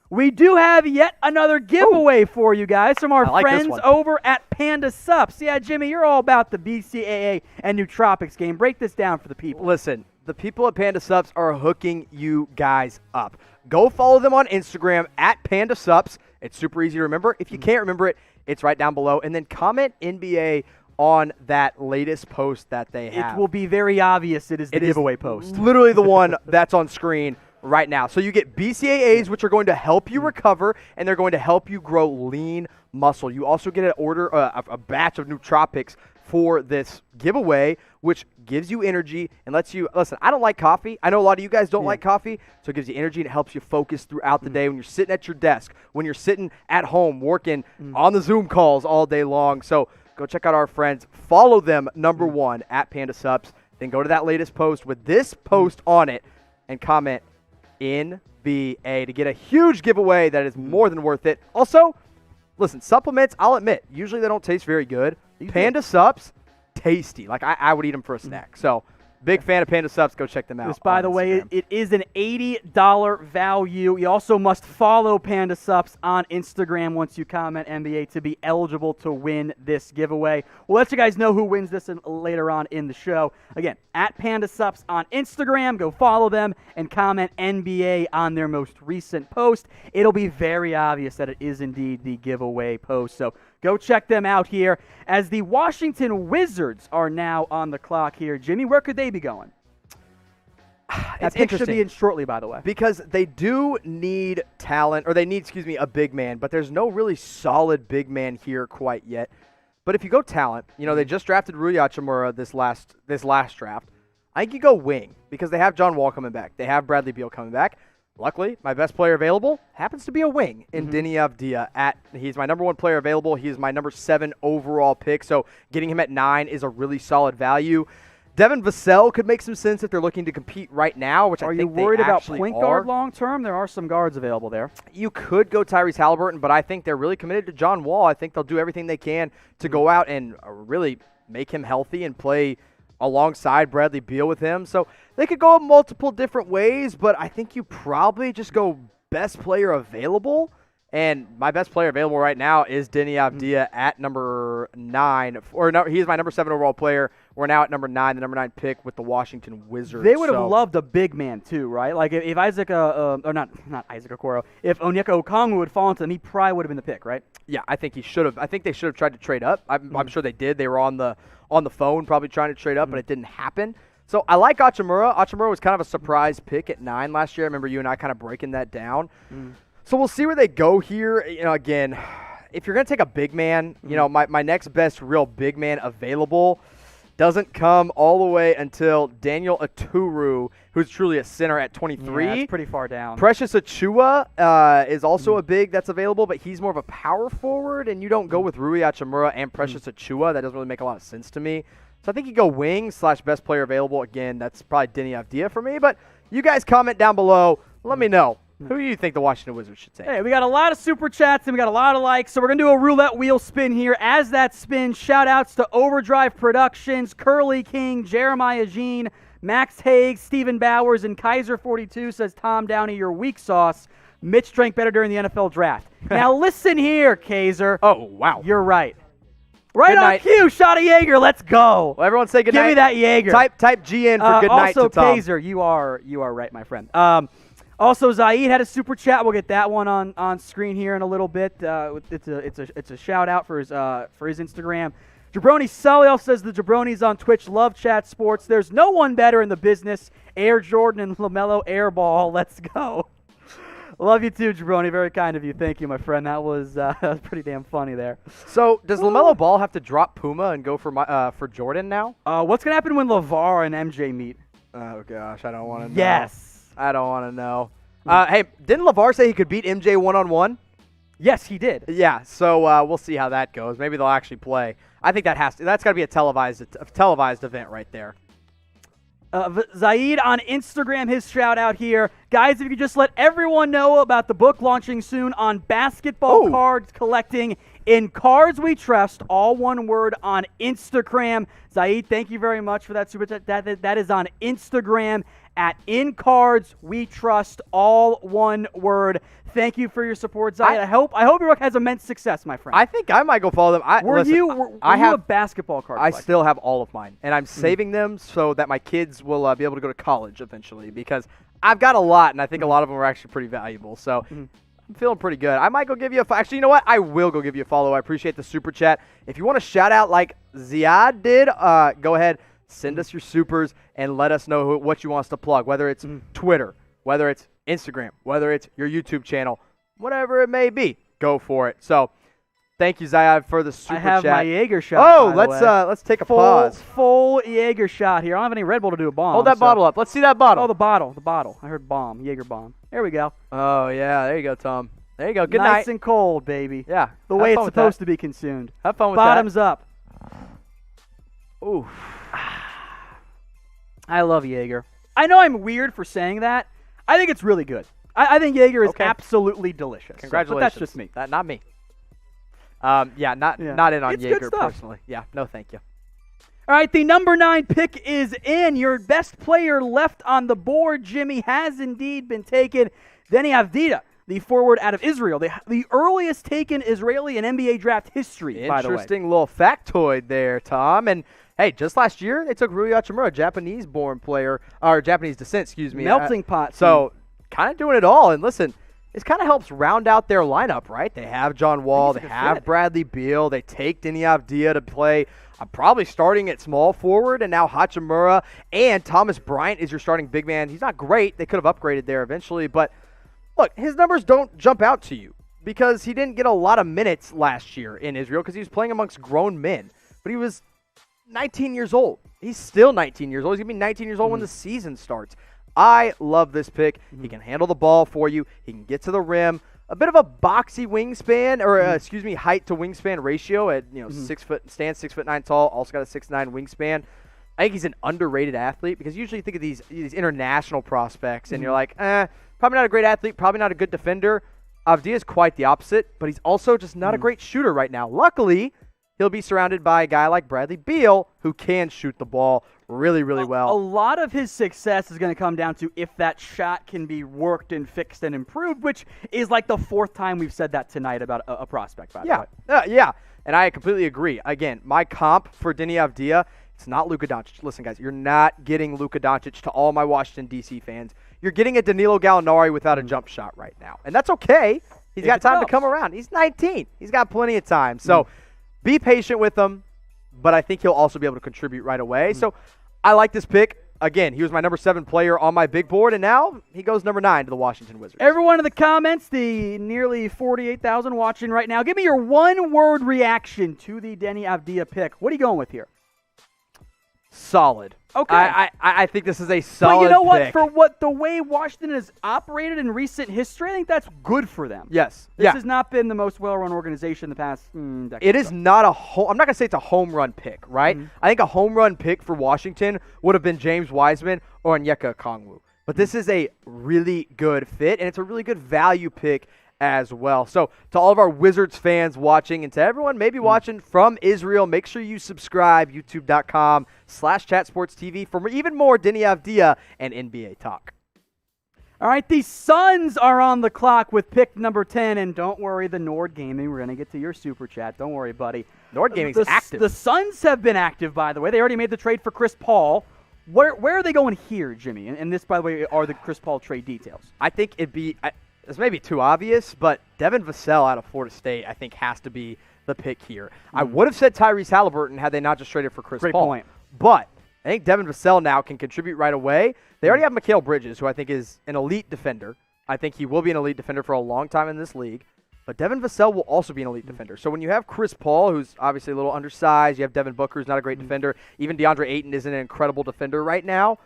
We do have yet another giveaway for you guys from our friends over at Panda Sups. Yeah, Jimmy, you're all about the BCAA and Nootropics game. Break this down for the people. Listen, the people at Panda Sups are hooking you guys up. Go follow them on Instagram at Panda Sups. It's super easy to remember. If you can't remember it, it's right down below. And then comment NBA on that latest post that they have. It will be very obvious it is the giveaway post. Literally the one that's on screen right now. So you get BCAAs, which are going to help you recover, and they're going to help you grow lean muscle. You also get an order, a batch of nootropics for this giveaway, which gives you energy and lets you, listen, I don't like coffee. I know a lot of you guys don't like coffee, so it gives you energy and it helps you focus throughout the day when you're sitting at your desk, when you're sitting at home working on the Zoom calls all day long. So go check out our friends. Follow them, number 1, at Panda Sups. Then go to that latest post with this post on it and comment NBA to get a huge giveaway that is more than worth it. Also, listen, supplements, I'll admit, usually they don't taste very good. Panda Sups, tasty. Like, I would eat them for a snack. So Big fan of Panda Subs. Go check them out. This, by the way, it is an $80 value. You also must follow Panda Subs on Instagram once you comment NBA to be eligible to win this giveaway. We'll let you guys know who wins this later on in the show. Again, at Panda Subs on Instagram. Go follow them and comment NBA on their most recent post. It'll be very obvious that it is indeed the giveaway post. So go check them out here as the Washington Wizards are now on the clock here. Jimmy, where could they be going? That pick should be in shortly, by the way. Because they do need talent, or they need, a big man, but there's no really solid big man here quite yet. But if you go talent, they just drafted Rui Hachimura this last draft. I think you go wing because they have John Wall coming back. They have Bradley Beal coming back. Luckily, my best player available happens to be a wing in Deni Avdija. He's my number 1 player available. He is my number 7 overall pick, so getting him at 9 is a really solid value. Devin Vassell could make some sense if they're looking to compete right now, which I think they actually are. Are you worried about point guard long term? There are some guards available there. You could go Tyrese Halliburton, but I think they're really committed to John Wall. I think they'll do everything they can to go out and really make him healthy and play alongside Bradley Beal with him. So they could go multiple different ways, but I think you probably just go best player available. And my best player available right now is Deni Avdija at number 9. He's my number 7 overall player. We're now at number 9, the number 9 pick with the Washington Wizards. They would have loved a big man too, right? Like if Isaac, or not Isaac Okoro, if Onyeka Okongwu would fall into them, he probably would have been the pick, right? Yeah, I think he should have. I think they should have tried to trade up. I'm sure they did. They were on the phone probably trying to trade up, but it didn't happen. So I like Hachimura. Hachimura was kind of a surprise pick at 9 last year. I remember you and I kind of breaking that down. So we'll see where they go here. Again, if you're going to take a big man, my next best real big man available doesn't come all the way until Daniel Aturu, who's truly a center at 23. Yeah, that's pretty far down. Precious Achiuwa is also a big that's available, but he's more of a power forward, and you don't go with Rui Hachimura and Precious Achiuwa. That doesn't really make a lot of sense to me. So I think you go wing / best player available. Again, that's probably Deni Avdija for me, but you guys comment down below. Let me know. Who do you think the Washington Wizards should take? Hey, we got a lot of super chats and we got a lot of likes, so we're going to do a roulette wheel spin here. As that spins, shout-outs to Overdrive Productions, Curly King, Jeremiah Jean, Max Haig, Stephen Bowers, and Kaiser42 says, Tom Downey, your weak sauce. Mitch drank better during the NFL draft. Now listen here, Kaiser. Oh, wow. You're right. Right on cue, shot of Jaeger. Let's go. Well, everyone say good night. Give me that Jaeger. Type GN for good night to Tom. Also, Kaiser, you are right, my friend. Also, Zaid had a super chat. We'll get that one on screen here in a little bit. It's a shout out for his Instagram. Jabroni Sully also says the Jabronis on Twitch love chat sports. There's no one better in the business. Air Jordan and LaMelo Airball. Let's go. Love you too, Jabroni. Very kind of you. Thank you, my friend. That was pretty damn funny there. So, does LaMelo Ball have to drop Puma and go for Jordan now? What's gonna happen when LeVar and MJ meet? Oh gosh, I don't want to know. Yes. I don't want to know. Hey, didn't LeVar say he could beat MJ one-on-one? Yes, he did. Yeah, so we'll see how that goes. Maybe they'll actually play. I think that's got to be a televised event right there. Zaid on Instagram, his shout out here. Guys, if you could just let everyone know about the book launching soon on basketball cards collecting in Cards We Trust, all one word on Instagram. Zaid, thank you very much for that super chat. That is on Instagram at In Cards We Trust, all one word. Thank you for your support, Zaid. I hope your book has immense success, my friend. I think I might go follow them. Were you a basketball card collector? I still have all of mine, and I'm saving them so that my kids will be able to go to college eventually because I've got a lot, and I think a lot of them are actually pretty valuable. So I'm feeling pretty good. I might go give you a actually, you know what? I will go give you a follow. I appreciate the super chat. If you want to shout out like Ziad did, go ahead. Send us your supers and let us know what you want us to plug, whether it's Twitter, whether it's Instagram, whether it's your YouTube channel, whatever it may be. Go for it. So, thank you, Zayad, for the super chat. I have my Jaeger shot. Oh, let's take a pause. Full Jaeger shot here. I don't have any Red Bull to do a bomb. Hold that bottle up. Let's see that bottle. Oh, the bottle. I heard bomb, Jaeger bomb. There we go. Oh yeah, there you go, Tom. There you go. Good night. Nice and cold, baby. Yeah. The way it's supposed to be consumed. Have fun with that. Bottoms up. Ooh. I love Jaeger. I know I'm weird for saying that. I think it's really good. I think Jaeger is absolutely delicious. Congratulations. So, but that's just me. Not me. Not in on Jaeger personally. Yeah, no thank you. All right, the number 9 pick is in. Your best player left on the board, Jimmy, has indeed been taken. Deni Avdija, the forward out of Israel, the earliest taken Israeli in NBA draft history, by the way. Interesting little factoid there, Tom. And hey, just last year, they took Rui Hachimura, Japanese-born player, or Japanese descent, excuse me. Melting pot. So, kind of doing it all. And listen, this kind of helps round out their lineup, right? They have John Wall, they have Bradley Beal, they take Deni Avdija to play. Probably starting at small forward, and now Hachimura and Thomas Bryant is your starting big man. He's not great. They could have upgraded there eventually, but look, his numbers don't jump out to you because he didn't get a lot of minutes last year in Israel because he was playing amongst grown men. But he was 19 years old. He's still 19 years old. He's going to be 19 years old when the season starts. I love this pick. He can handle the ball for you. He can get to the rim. A bit of a boxy wingspan, or height to wingspan ratio at 6 foot, stands 6'9" tall. Also got a 6'9" wingspan. I think he's an underrated athlete because usually you think of these international prospects and you're like, probably not a great athlete, probably not a good defender. Avdija is quite the opposite, but he's also just not a great shooter right now. Luckily, he'll be surrounded by a guy like Bradley Beal who can shoot the ball really, really well. A lot of his success is going to come down to if that shot can be worked and fixed and improved, which is like the 4th time we've said that tonight about a prospect, by the way. Yeah, and I completely agree. Again, my comp for Deni Avdija, it's not Luka Doncic. Listen, guys, you're not getting Luka Doncic to all my Washington, D.C. fans. You're getting a Danilo Gallinari without a jump shot right now, and that's okay. He's got time to come around. He's 19. He's got plenty of time. So be patient with him, but I think he'll also be able to contribute right away. So I like this pick. Again, he was my number 7 player on my big board, and now he goes number 9 to the Washington Wizards. Everyone in the comments, the nearly 48,000 watching right now, give me your one-word reaction to the Deni Avdija pick. What are you going with here? Solid. Okay. I think this is a solid pick. But you know what? For the way Washington has operated in recent history, I think that's good for them. Yes. This has not been the most well-run organization in the past decade. It is not I'm not going to say it's a home run pick, right? I think a home run pick for Washington would have been James Wiseman or Onyeka Okongwu. But this is a really good fit, and it's a really good value pick as well. So to all of our Wizards fans watching, and to everyone maybe watching from Israel, make sure you subscribe, youtube.com/chatsportstv for even more Deni Avdija and NBA talk. All right, the Suns are on the clock with pick number 10, and don't worry, the Nord Gaming, we're going to get to your super chat. Don't worry, buddy. Nord Gaming's active. The Suns have been active, by the way. They already made the trade for Chris Paul. Where are they going here, Jimmy? And this, by the way, are the Chris Paul trade details. I think it'd be this may be too obvious, but Devin Vassell out of Florida State, I think, has to be the pick here. I would have said Tyrese Halliburton had they not just traded for Chris Paul. Great point. But I think Devin Vassell now can contribute right away. They already have Mikal Bridges, who I think is an elite defender. I think he will be an elite defender for a long time in this league. But Devin Vassell will also be an elite defender. So when you have Chris Paul, who's obviously a little undersized, you have Devin Booker, who's not a great defender. Even DeAndre Ayton isn't an incredible defender right now.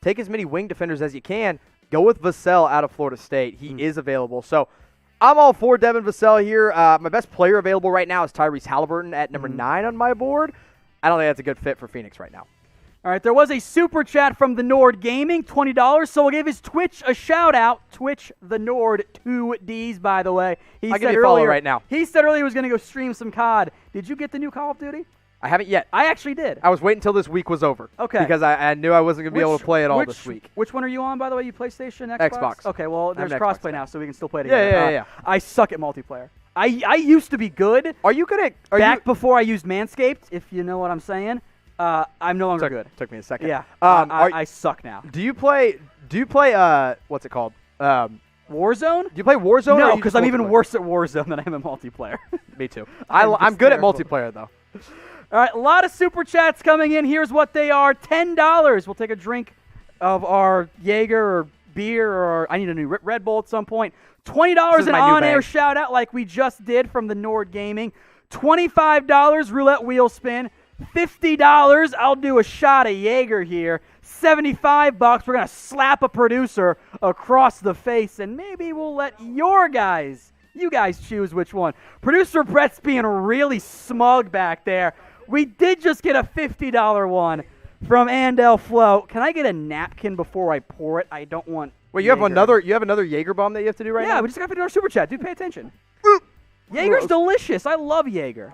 Take as many wing defenders as you can. Go with Vassell out of Florida State. He is available. So I'm all for Devin Vassell here. My best player available right now is Tyrese Halliburton at number 9 on my board. I don't think that's a good fit for Phoenix right now. All right, there was a super chat from the Nord Gaming, $20. So we'll give his Twitch a shout-out. Twitch the Nord, 2 Ds, by the way. I'll give you a follow right now. He said earlier he was going to go stream some COD. Did you get the new Call of Duty? I haven't yet. I actually did. I was waiting until this week was over. Okay. Because I knew I wasn't going to be able to play it all this week. Which one are you on, by the way? You PlayStation, Xbox? Xbox. Okay, well, there's crossplay now, so we can still play together. Yeah. I suck at multiplayer. I used to be good. Are you good at... Before I used Manscaped, if you know what I'm saying. I'm no longer good. Took me a second. Yeah. I suck now. Do you play what's it called? Warzone? Do you play Warzone? No, because I'm even worse at Warzone than I am at multiplayer. Me too. I'm good at multiplayer, though. All right, a lot of super chats coming in. Here's what they are. $10. We'll take a drink of our Jaeger or beer, or I need a new Red Bull at some point. $20 an on-air shout-out like we just did from the Nord Gaming. $25 roulette wheel spin. $50, I'll do a shot of Jaeger here. $75, we're going to slap a producer across the face, and maybe we'll let you guys choose which one. Producer Brett's being really smug back there. We did just get a $50 one from Andel Flo. Can I get a napkin before I pour it? I don't want Wait, you have another Jaeger bomb that you have to do right now? Yeah, we just got $50 super chat. Dude, pay attention. Jaeger's delicious. I love Jaeger.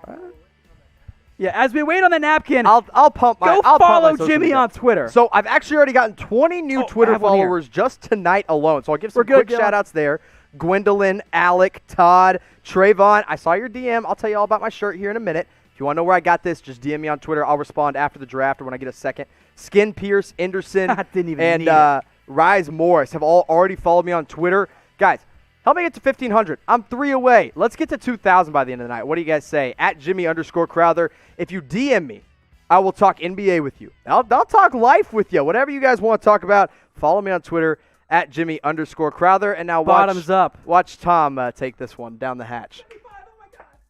Yeah, as we wait on the napkin, I'll pump my. go I'll follow pump my social Jimmy media. on Twitter. So I've actually already gotten 20 new Twitter I have one here. followers just tonight alone. So I'll give some We're good, quick Dylan. shout outs there. Gwendolyn, Alec, Todd, Trayvon. I saw your DM. I'll tell you all about my shirt here in a minute. If you want to know where I got this, just DM me on Twitter. I'll respond after the draft or when I get a second. Skin Pierce, Anderson, Didn't even and need it. Rise Morris have all already followed me on Twitter. Guys, help me get to 1,500. I'm 3 away. Let's get to 2,000 by the end of the night. What do you guys say? At Jimmy_Crowther. If you DM me, I will talk NBA with you. I'll talk life with you. Whatever you guys want to talk about, follow me on Twitter at Jimmy_Crowther. And now Bottoms up. Watch Tom take this one down the hatch.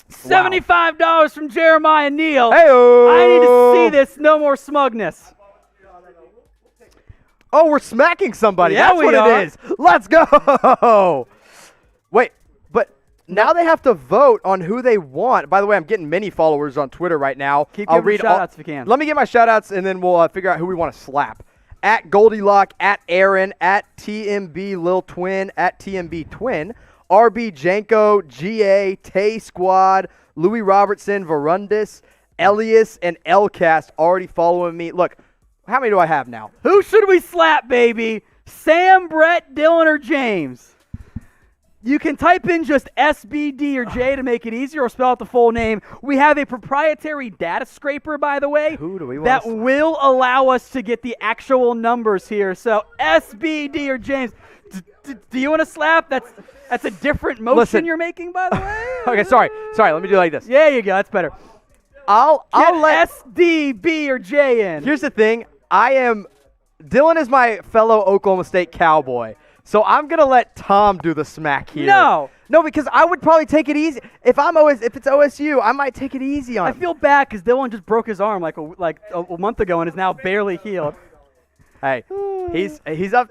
$75 from Jeremiah Neal. Hey-o. I need to see this. No more smugness. Oh, we're smacking somebody. Yeah, That's we what are. it is. Let's go. Wait, but now they have to vote on who they want. By the way, I'm getting many followers on Twitter right now. Keep I'll giving read shout-outs if you can. Let me get my shout-outs, and then we'll figure out who we want to slap. At Goldilock, at Aaron, at TMB Lil Twin, at TMB Twin, RB Janko, GA, Tay Squad, Louis Robertson, Verundis, Elias, and Lcast already following me. Look, how many do I have now? Who should we slap, baby? Sam, Brett, Dylan, or James? You can type in just SBD or J to make it easier, or spell out the full name. We have a proprietary data scraper, by the way, Who do we want that to slap? will allow us to get the actual numbers here. So SBD or James, do you want to slap? That's a different motion Listen. you're making, by the way. Okay, sorry. Let me do it like this. Yeah, you go. That's better. I'll let. SDB or J in. Here's the thing. Dylan is my fellow Oklahoma State Cowboy, so I'm gonna let Tom do the smack here. No, because I would probably take it easy if it's OSU. I might take it easy on I him. feel bad because Dylan just broke his arm like a month ago and is now barely healed. Hey, he's up.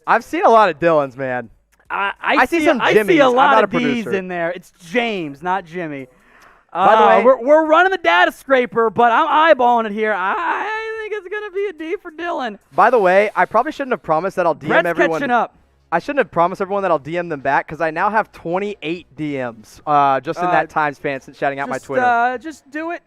I've seen a lot of Dylans, man. I see some I see Jimmys. a I'm lot not of a D's producer. in there. It's James, not Jimmy. By the way, we're running the data scraper, but I'm eyeballing it here. I think it's gonna be a D for Dylan. By the way, I probably shouldn't have promised that I'll DM Brett's everyone. catching up. I shouldn't have promised everyone that I'll DM them back because I now have 28 DMs just in that time span since shouting out my Twitter. Just do it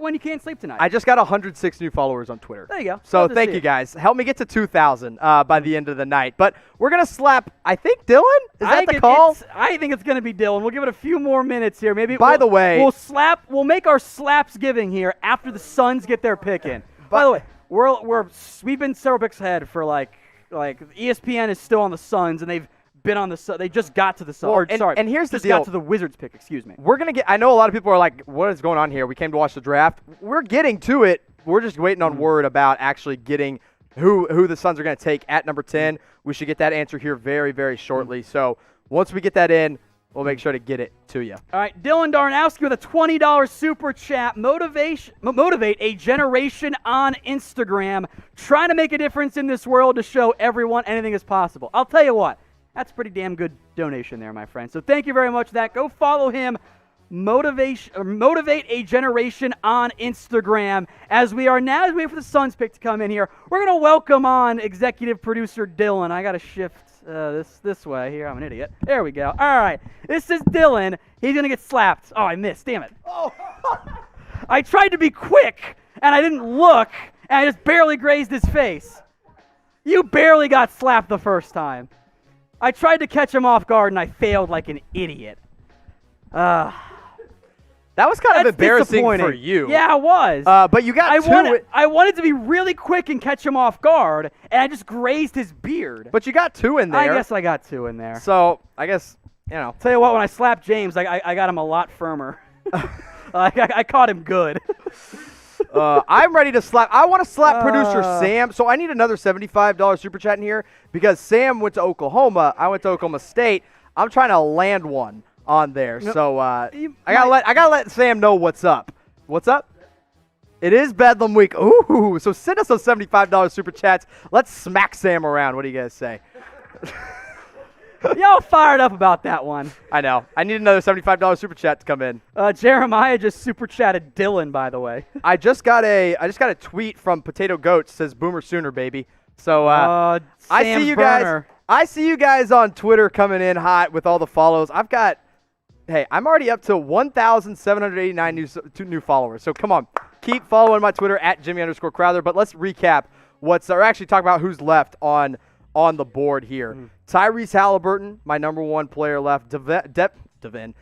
when you can't sleep tonight. I just got 106 new followers on Twitter. There you go. So Love to thank see you it. guys. Help me get to 2,000 by the end of the night. But we're going to slap, I think, Dylan? Is that the call? I think it's going to be Dylan. We'll give it a few more minutes here. Maybe. By the way- we'll make our slaps giving here after the Suns get their pick in. By the way, we've been several picks ahead for like ESPN is still on the Suns and they've been on the Suns. They just got to the Suns. And here's the just deal. got to the Wizards pick. Excuse me. We're going to get, I know a lot of people are like, what is going on here? We came to watch the draft. We're getting to it. We're just waiting on word about actually getting who the Suns are going to take at number 10. We should get that answer here very, very shortly. So once we get that in, we'll make sure to get it to you. All right, Dylan Darnowski with a $20 super chat. Motivate a generation on Instagram. Trying to make a difference in this world to show everyone anything is possible. I'll tell you what, that's a pretty damn good donation there, my friend. So thank you very much for that. Go follow him. Motivate a generation on Instagram. As we wait for the Suns pick to come in here, we're going to welcome on executive producer Dylan. I got to shift this way here. I'm an idiot. There we go. All right. This is Dylan. He's going to get slapped. Oh, I missed. Damn it. Oh. I tried to be quick, and I didn't look, and I just barely grazed his face. You barely got slapped the first time. I tried to catch him off guard, and I failed like an idiot. That was kind of That's embarrassing for disappointing. you. Yeah, it was. But you got two. I wanted to be really quick and catch him off guard, and I just grazed his beard. But you got two in there. I guess I got two in there. So I guess, Tell you what, when I slapped James, I got him a lot firmer. I caught him good. I'm ready to slap. I want to slap producer Sam. So I need another $75 super chat in here because Sam went to Oklahoma. I went to Oklahoma State. I'm trying to land one on there. So I gotta let Sam know what's up. What's up? It is Bedlam Week. Ooh, so send us those $75 super chats. Let's smack Sam around. What do you guys say? Y'all fired up about that one. I know. I need another $75 super chat to come in. Jeremiah just super chatted Dylan, by the way. I just got a tweet from Potato Goat says Boomer Sooner, baby. So I see you guys. I see you guys on Twitter coming in hot with all the follows. I've got Hey, I'm already up to 1,789 new followers. So come on, keep following my Twitter at Jimmy_Crowther. But let's recap or actually talk about who's left on the board here. Tyrese Halliburton, my number 1 player left. Devin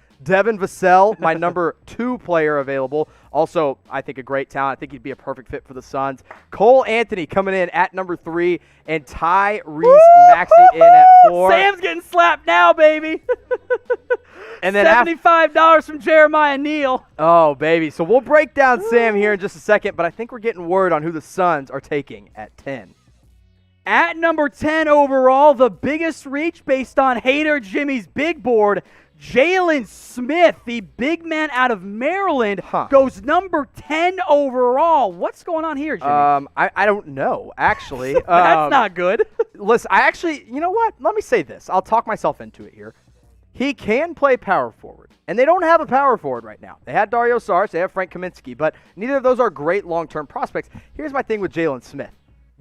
Vassell, my number 2 player available. Also, I think a great talent. I think he'd be a perfect fit for the Suns. Cole Anthony coming in at number 3, and Tyrese Maxey in at 4. Sam's getting slapped now, baby. And then $75 from Jeremiah Neal. Oh, baby. So we'll break down Sam here in just a second, but I think we're getting word on who the Suns are taking at 10. At number 10 overall, the biggest reach based on Hater Jimmy's big board, Jalen Smith, the big man out of Maryland, goes number 10 overall. What's going on here, Jimmy? I don't know, actually. That's not good. Listen, you know what? Let me say this. I'll talk myself into it here. He can play power forward, and they don't have a power forward right now. They had Dario Saric, they have Frank Kaminsky, but neither of those are great long-term prospects. Here's my thing with Jalen Smith.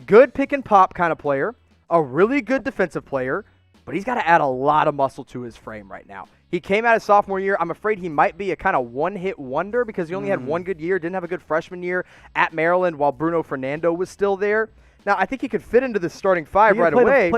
Good pick-and-pop kind of player, a really good defensive player, but he's got to add a lot of muscle to his frame right now. He came out his sophomore year. I'm afraid he might be a kind of one-hit wonder because he only had one good year, didn't have a good freshman year at Maryland while Bruno Fernando was still there. Now, I think he could fit into the starting 5 right away.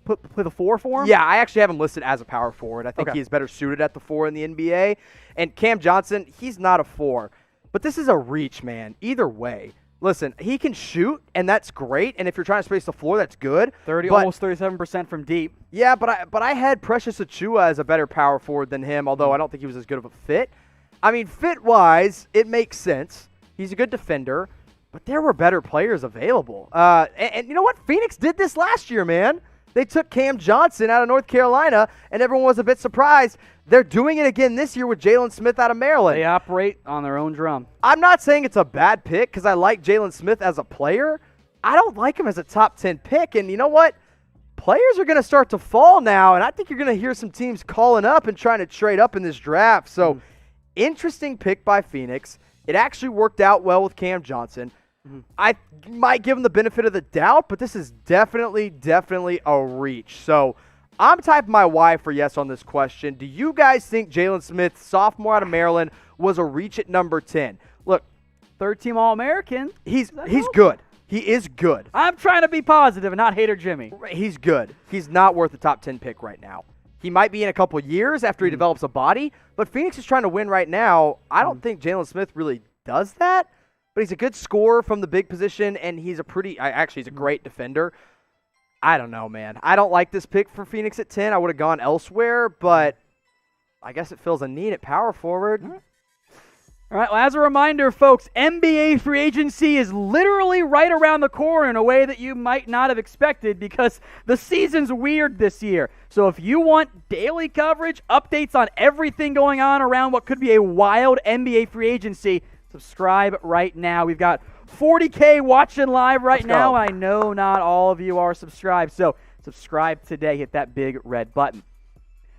Play the 4 for him? Yeah, I actually have him listed as a power forward. I think he is better suited at the 4 in the NBA. And Cam Johnson, he's not a 4. But this is a reach, man. Either way. Listen, he can shoot, and that's great. And if you're trying to space the floor, that's good. Almost 37% from deep. Yeah, but I had Precious Achiuwa as a better power forward than him, although I don't think he was as good of a fit. I mean, fit-wise, it makes sense. He's a good defender, but there were better players available. And you know what? Phoenix did this last year, man. They took Cam Johnson out of North Carolina, and everyone was a bit surprised. They're doing it again this year with Jalen Smith out of Maryland. They operate on their own drum. I'm not saying it's a bad pick because I like Jalen Smith as a player. I don't like him as a top 10 pick, and you know what? Players are going to start to fall now, and I think you're going to hear some teams calling up and trying to trade up in this draft. So, interesting pick by Phoenix. It actually worked out well with Cam Johnson. I might give him the benefit of the doubt, but this is definitely a reach. So I'm typing my Y for yes on this question. Do you guys think Jalen Smith, sophomore out of Maryland, was a reach at number 10? Look, third-team All-American. He's good. He is good. I'm trying to be positive and not Hater Jimmy. He's good. He's not worth a top 10 pick right now. He might be in a couple years after he develops a body, but Phoenix is trying to win right now. I don't think Jalen Smith really does that. But he's a good scorer from the big position, and he's a great defender. I don't know, man. I don't like this pick for Phoenix at 10. I would have gone elsewhere, but I guess it fills a need at power forward. All right, well, as a reminder, folks, NBA free agency is literally right around the corner in a way that you might not have expected because the season's weird this year. So if you want daily coverage, updates on everything going on around what could be a wild NBA free agency, subscribe right now. We've got 40K watching live right now, and I know not all of you are subscribed. So subscribe today. Hit that big red button.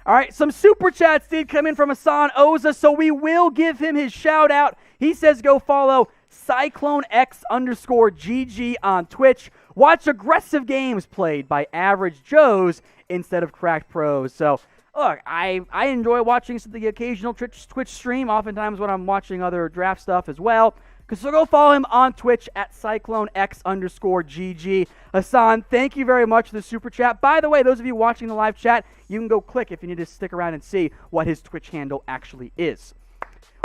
All right, some super chats did come in from Hassan Oza, so we will give him his shout out. He says go follow CycloneX_GG on Twitch. Watch aggressive games played by average Joes instead of cracked pros. So look, I enjoy watching the occasional Twitch stream, oftentimes when I'm watching other draft stuff as well. So go follow him on Twitch at CycloneX_GG. Hassan, thank you very much for the super chat. By the way, those of you watching the live chat, you can go click if you need to stick around and see what his Twitch handle actually is.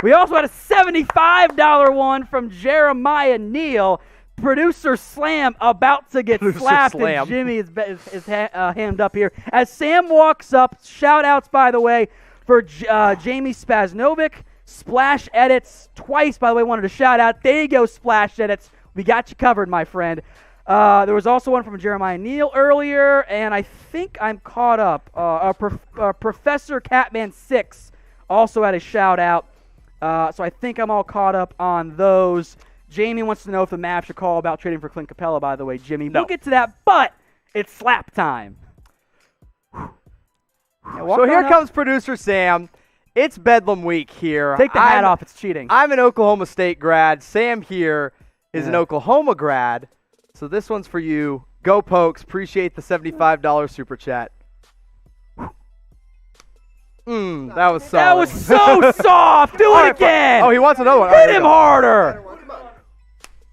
We also had a $75 one from Jeremiah Neal. Producer Slam about to get slapped, and Jimmy is hammed up here. As Sam walks up, shout-outs, by the way, for Jamie Spaznovic, Splash Edits, twice, by the way, wanted a shout-out. There you go, Splash Edits. We got you covered, my friend. There was also one from Jeremiah Neal earlier, and I think I'm caught up. Professor Catman6 also had a shout-out, so I think I'm all caught up on those. Jamie wants to know if the Mavs should call about trading for Clint Capella, by the way, Jimmy. No. We'll get to that, but it's slap time. So here comes producer Sam. It's Bedlam week here. Take the hat off. It's cheating. I'm an Oklahoma State grad. Sam here is an Oklahoma grad. So this one's for you. Go Pokes. Appreciate the $75 super chat. That was solid. That was so soft. Do it again. Oh, he wants another one. Hit him harder.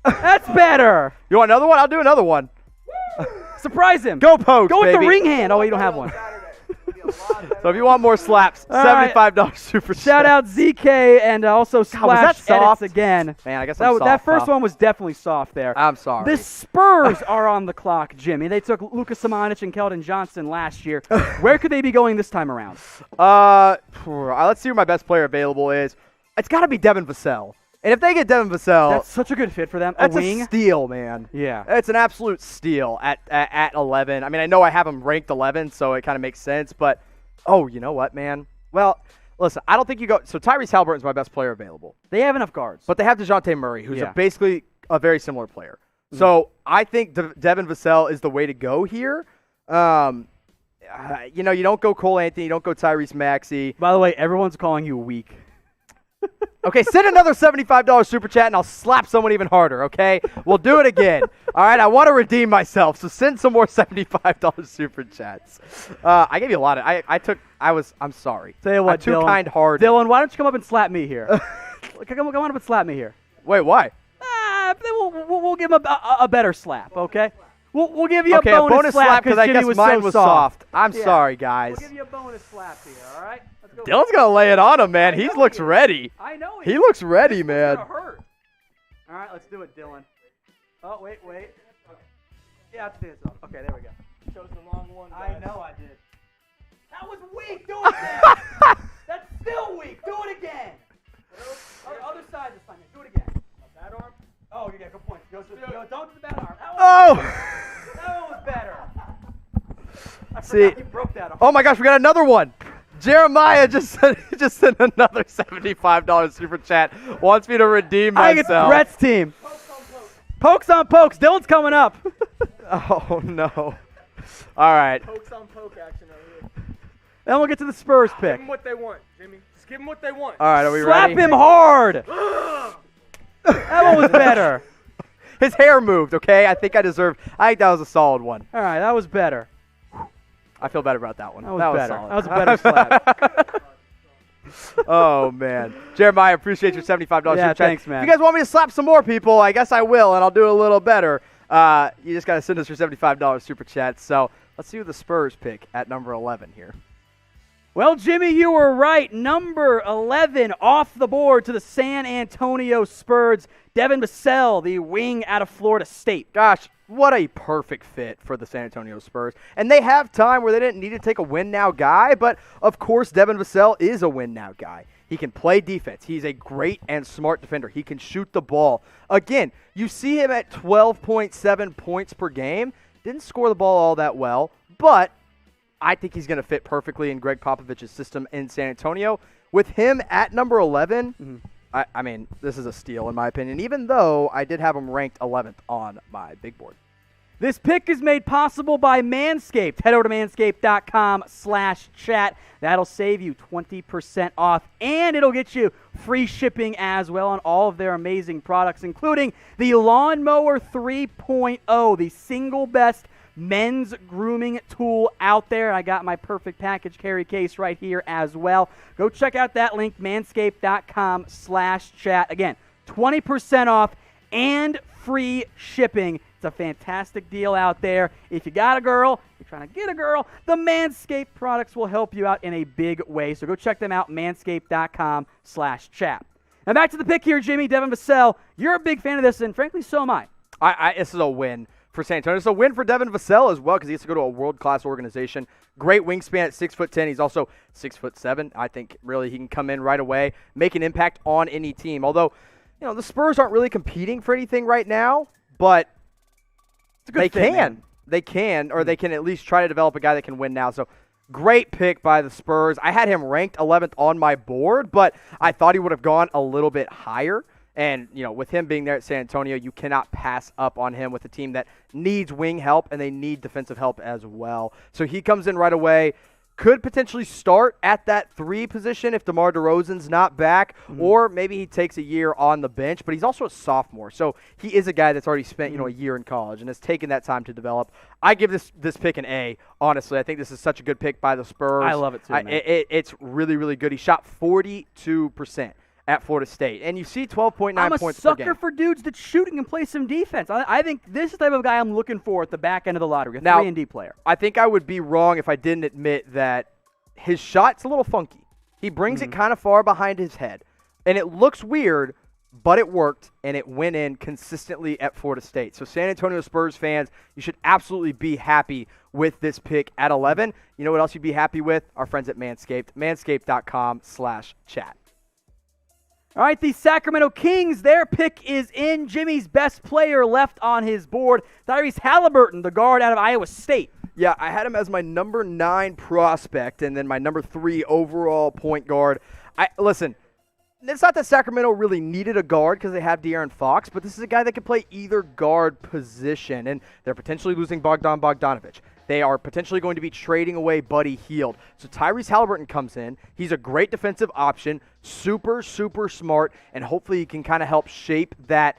That's better. You want another one? I'll do another one. Surprise him. Go Pokes, Go with baby. the ring hand. Oh, you don't have one. So if you want more slaps, $75 super chat. Shout out ZK and also Splash soft? Edits again. Man, I guess I'm soft. That first huh? one was definitely soft there. I'm sorry. The Spurs are on the clock, Jimmy. They took Luka Samanic and Keldon Johnson last year. Where could they be going this time around? Let's see who my best player available is. It's got to be Devin Vassell. And if they get Devin Vassell, that's such a good fit for them. That's a wing. A steal, man. Yeah. It's an absolute steal at 11. I mean, I know I have him ranked 11, so it kind of makes sense. But, you know what, man? Well, listen, I don't think you go – so Tyrese Halliburton's my best player available. They have enough guards. But they have DeJounte Murray, who's basically a very similar player. Mm-hmm. So I think Devin Vassell is the way to go here. You don't go Cole Anthony. You don't go Tyrese Maxey. By the way, everyone's calling you weak. Okay, send another $75 super chat, and I'll slap someone even harder, okay? We'll do it again. All right, I want to redeem myself, so send some more $75 super chats. I gave you a lot of I'm sorry. Tell you what, I'm too Dylan, kind-hearted. Dylan, why don't you come up and slap me here? Come on up and slap me here. Wait, why? We'll give him a better slap, okay? We'll give you a bonus slap because I guess mine was soft. I'm Yeah. sorry, guys. We'll give you a bonus slap here, all right? Let's go. Dylan's going to lay it on him, man. He looks ready. I know he looks ready, man. It's gonna hurt. All right, let's do it, Dylan. Oh, wait. Yeah, I have to do this. Okay, there we go. You chose the wrong one, guys. I know I did. That was weak. Do it again. That's still weak. Do it again. Other side is fine. Do it again. Bad arm? Oh, yeah, good point. Don't do the bad arm. That one was better. I forgot you broke that arm. Oh my gosh, we got another one. Jeremiah just sent another $75 super chat. Wants me to redeem myself. I think it's Brett's team. Pokes on pokes. Dylan's coming up. Oh no. All right. Pokes on poke action over here. Then we'll get to the Spurs Give pick. them what they want, Jimmy. Just give them what they want. All right, are we Slap ready? him hard. That one was better. His hair moved, okay? I think that was a solid one. All right, that was better. I feel better about that one. That was better. solid. That was a better slap. Oh, man. Jeremiah, appreciate your $75 super chat. Thanks, man. If you guys want me to slap some more people, I guess I will, and I'll do a little better. You just got to send us your $75 super chat. So let's see who the Spurs pick at number 11 here. Well, Jimmy, you were right. Number 11 off the board to the San Antonio Spurs. Devin Vassell, the wing out of Florida State. Gosh, what a perfect fit for the San Antonio Spurs. And they have time where they didn't need to take a win-now guy, but of course Devin Vassell is a win-now guy. He can play defense. He's a great and smart defender. He can shoot the ball. Again, you see him at 12.7 points per game. Didn't score the ball all that well, but I think he's going to fit perfectly in Greg Popovich's system in San Antonio. With him at number 11, I mean, this is a steal in my opinion, even though I did have him ranked 11th on my big board. This pick is made possible by Manscaped. Head over to manscaped.com/chat. That'll save you 20% off, and it'll get you free shipping as well on all of their amazing products, including the Lawnmower 3.0, the single best men's grooming tool out there. I got my perfect package carry case right here as well. Go check out that link, manscaped.com/chat. Again, 20% off and free shipping. It's a fantastic deal out there. If you got a girl, you're trying to get a girl, the Manscaped products will help you out in a big way. So go check them out, manscaped.com/chat. Now back to the pick here, Jimmy. Devin Vassell, you're a big fan of this, and frankly, so am I. This is a win for San Antonio. It's a win for Devin Vassell as well because he gets to go to a world-class organization. Great wingspan at 6'10". He's also 6'7". I think really he can come in right away, make an impact on any team. Although, the Spurs aren't really competing for anything right now, but they can, or they can at least try to develop a guy that can win now. So great pick by the Spurs. I had him ranked 11th on my board, but I thought he would have gone a little bit higher. And, with him being there at San Antonio, you cannot pass up on him with a team that needs wing help and they need defensive help as well. So he comes in right away. could potentially start at that 3 position if DeMar DeRozan's not back, or maybe he takes a year on the bench, but he's also a sophomore, so he is a guy that's already spent, a year in college and has taken that time to develop. I give this pick an A, honestly. I think this is such a good pick by the Spurs. I love it too, man. It's really, really good. He shot 42% at Florida State, and you see 12.9 points per game. I'm a sucker for dudes that shoot and can play some defense. I think this is the type of guy I'm looking for at the back end of the lottery, a 3-and-D player. I think I would be wrong if I didn't admit that his shot's a little funky. He brings it kind of far behind his head, and it looks weird, but it worked, and it went in consistently at Florida State. So San Antonio Spurs fans, you should absolutely be happy with this pick at 11. You know what else you'd be happy with? Our friends at Manscaped, manscaped.com/chat. All right, the Sacramento Kings, their pick is in. Jimmy's best player left on his board, Tyrese Halliburton, the guard out of Iowa State. Yeah, I had him as my number 9 prospect and then my number 3 overall point guard. Listen, it's not that Sacramento really needed a guard because they have De'Aaron Fox, but this is a guy that can play either guard position, and they're potentially losing Bogdan Bogdanovic. They are potentially going to be trading away Buddy Hield. So Tyrese Halliburton comes in. He's a great defensive option, super, super smart, and hopefully he can kind of help shape that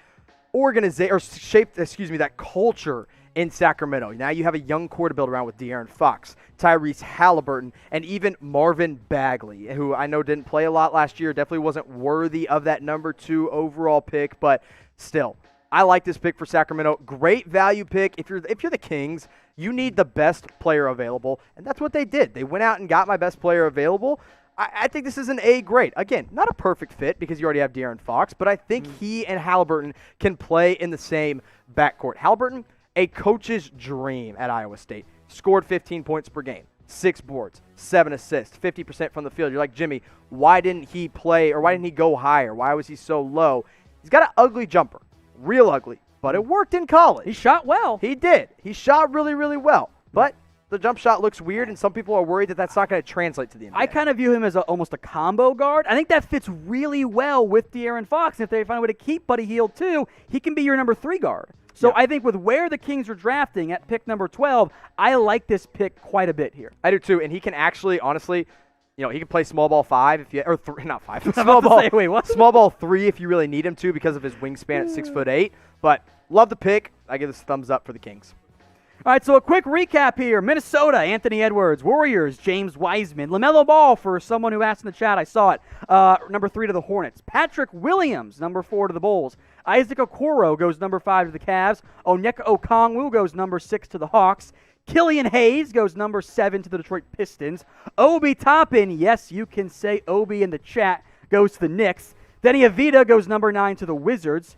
that culture in Sacramento. Now you have a young core to build around with De'Aaron Fox, Tyrese Halliburton, and even Marvin Bagley, who I know didn't play a lot last year, definitely wasn't worthy of that number 2 overall pick, but still, I like this pick for Sacramento. Great value pick. If you're the Kings, you need the best player available, and that's what they did. They went out and got my best player available. I think this is an A grade. Again, not a perfect fit because you already have De'Aaron Fox, but I think he and Halliburton can play in the same backcourt. Halliburton, a coach's dream at Iowa State. Scored 15 points per game, 6 boards, 7 assists, 50% from the field. You're like, Jimmy, why didn't he play or why didn't he go higher? Why was he so low? He's got an ugly jumper, real ugly, but it worked in college. He shot well. He did. He shot really, really well, but the jump shot looks weird, and some people are worried that that's not going to translate to the NBA. I kind of view him as almost a combo guard. I think that fits really well with De'Aaron Fox. If they find a way to keep Buddy Hield too, he can be your number 3 guard. So I think with where the Kings are drafting at pick number 12, I like this pick quite a bit here. I do too, and he can actually, honestly, he can play small ball 5 if you, or 3, not 5. Small ball, small ball 3 if you really need him to because of his wingspan at 6'8". But love the pick. I give this a thumbs up for the Kings. All right, so a quick recap here. Minnesota, Anthony Edwards. Warriors, James Wiseman. LaMelo Ball, for someone who asked in the chat, I saw it. Number 3 to the Hornets. Patrick Williams, number 4 to the Bulls. Isaac Okoro goes number 5 to the Cavs. Onyeka Okongwu goes number 6 to the Hawks. Killian Hayes goes number 7 to the Detroit Pistons. Obi Toppin, yes, you can say Obi in the chat, goes to the Knicks. Denny Avita goes number 9 to the Wizards.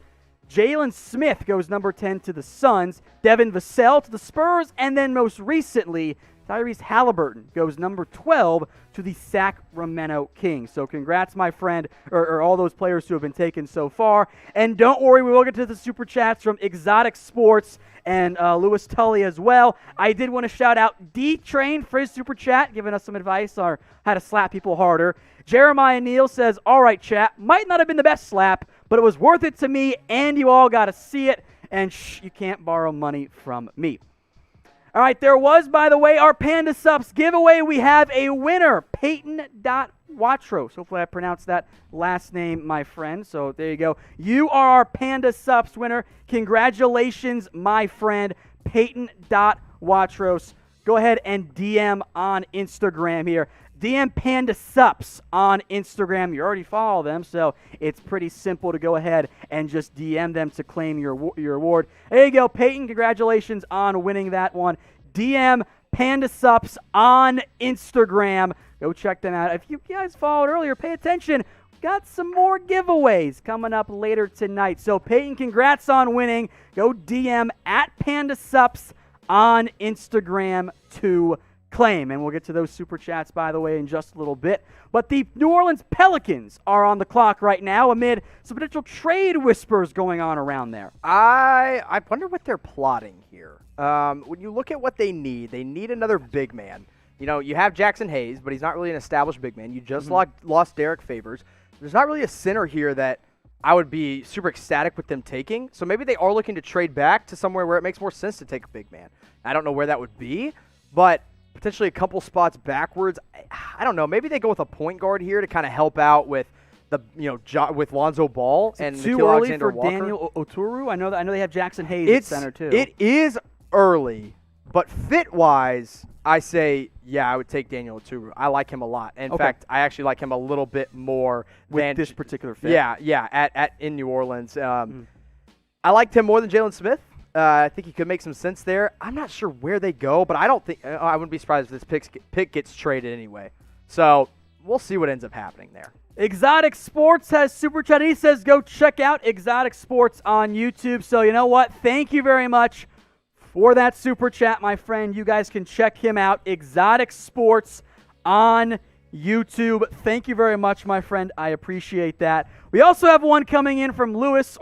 Jalen Smith goes number 10 to the Suns. Devin Vassell to the Spurs. And then most recently, Tyrese Halliburton goes number 12 to the Sacramento Kings. So congrats, my friend, or all those players who have been taken so far. And don't worry, we will get to the Super Chats from Exotic Sports and Lewis Tully as well. I did want to shout out D-Train for his Super Chat, giving us some advice on how to slap people harder. Jeremiah Neal says, all right, chat, might not have been the best slap, but it was worth it to me, and you all got to see it. And you can't borrow money from me. All right, there was, by the way, our Panda Subs giveaway. We have a winner, Peyton.Watros. Hopefully I pronounced that last name, my friend. So there you go. You are our Panda Subs winner. Congratulations, my friend, Peyton.Watros. Go ahead and DM on Instagram here. DM Panda Sups on Instagram. You already follow them, so it's pretty simple to go ahead and just DM them to claim your award. There you go, Peyton. Congratulations on winning that one. DM Panda Sups on Instagram. Go check them out. If you guys followed earlier, pay attention. We've got some more giveaways coming up later tonight. So, Peyton, congrats on winning. Go DM at Panda Sups on Instagram to claim. And we'll get to those Super Chats, by the way, in just a little bit. But the New Orleans Pelicans are on the clock right now amid some potential trade whispers going on around there. I wonder what they're plotting here. When you look at what they need another big man. You have Jackson Hayes, but he's not really an established big man. You just lost Derek Favors. There's not really a center here that I would be super ecstatic with them taking. So maybe they are looking to trade back to somewhere where it makes more sense to take a big man. I don't know where that would be, but potentially a couple spots backwards. I don't know. Maybe they go with a point guard here to kind of help out with with Lonzo Ball and too Nickeil early Alexander for Walker. Daniel Oturu. I know they have Jackson Hayes at center too. It is early, but fit-wise, I say, I would take Daniel Oturu. I like him a lot. In fact, I actually like him a little bit more with this particular fit. In New Orleans. I liked him more than Jalen Smith. I think he could make some sense there. I'm not sure where they go, but I wouldn't be surprised if this pick gets traded anyway. So we'll see what ends up happening there. Exotic Sports has Super Chat. He says go check out Exotic Sports on YouTube. So you know what? Thank you very much for that Super Chat, my friend. You guys can check him out. Exotic Sports on YouTube. Thank you very much, my friend. I appreciate that. We also have one coming in from Louis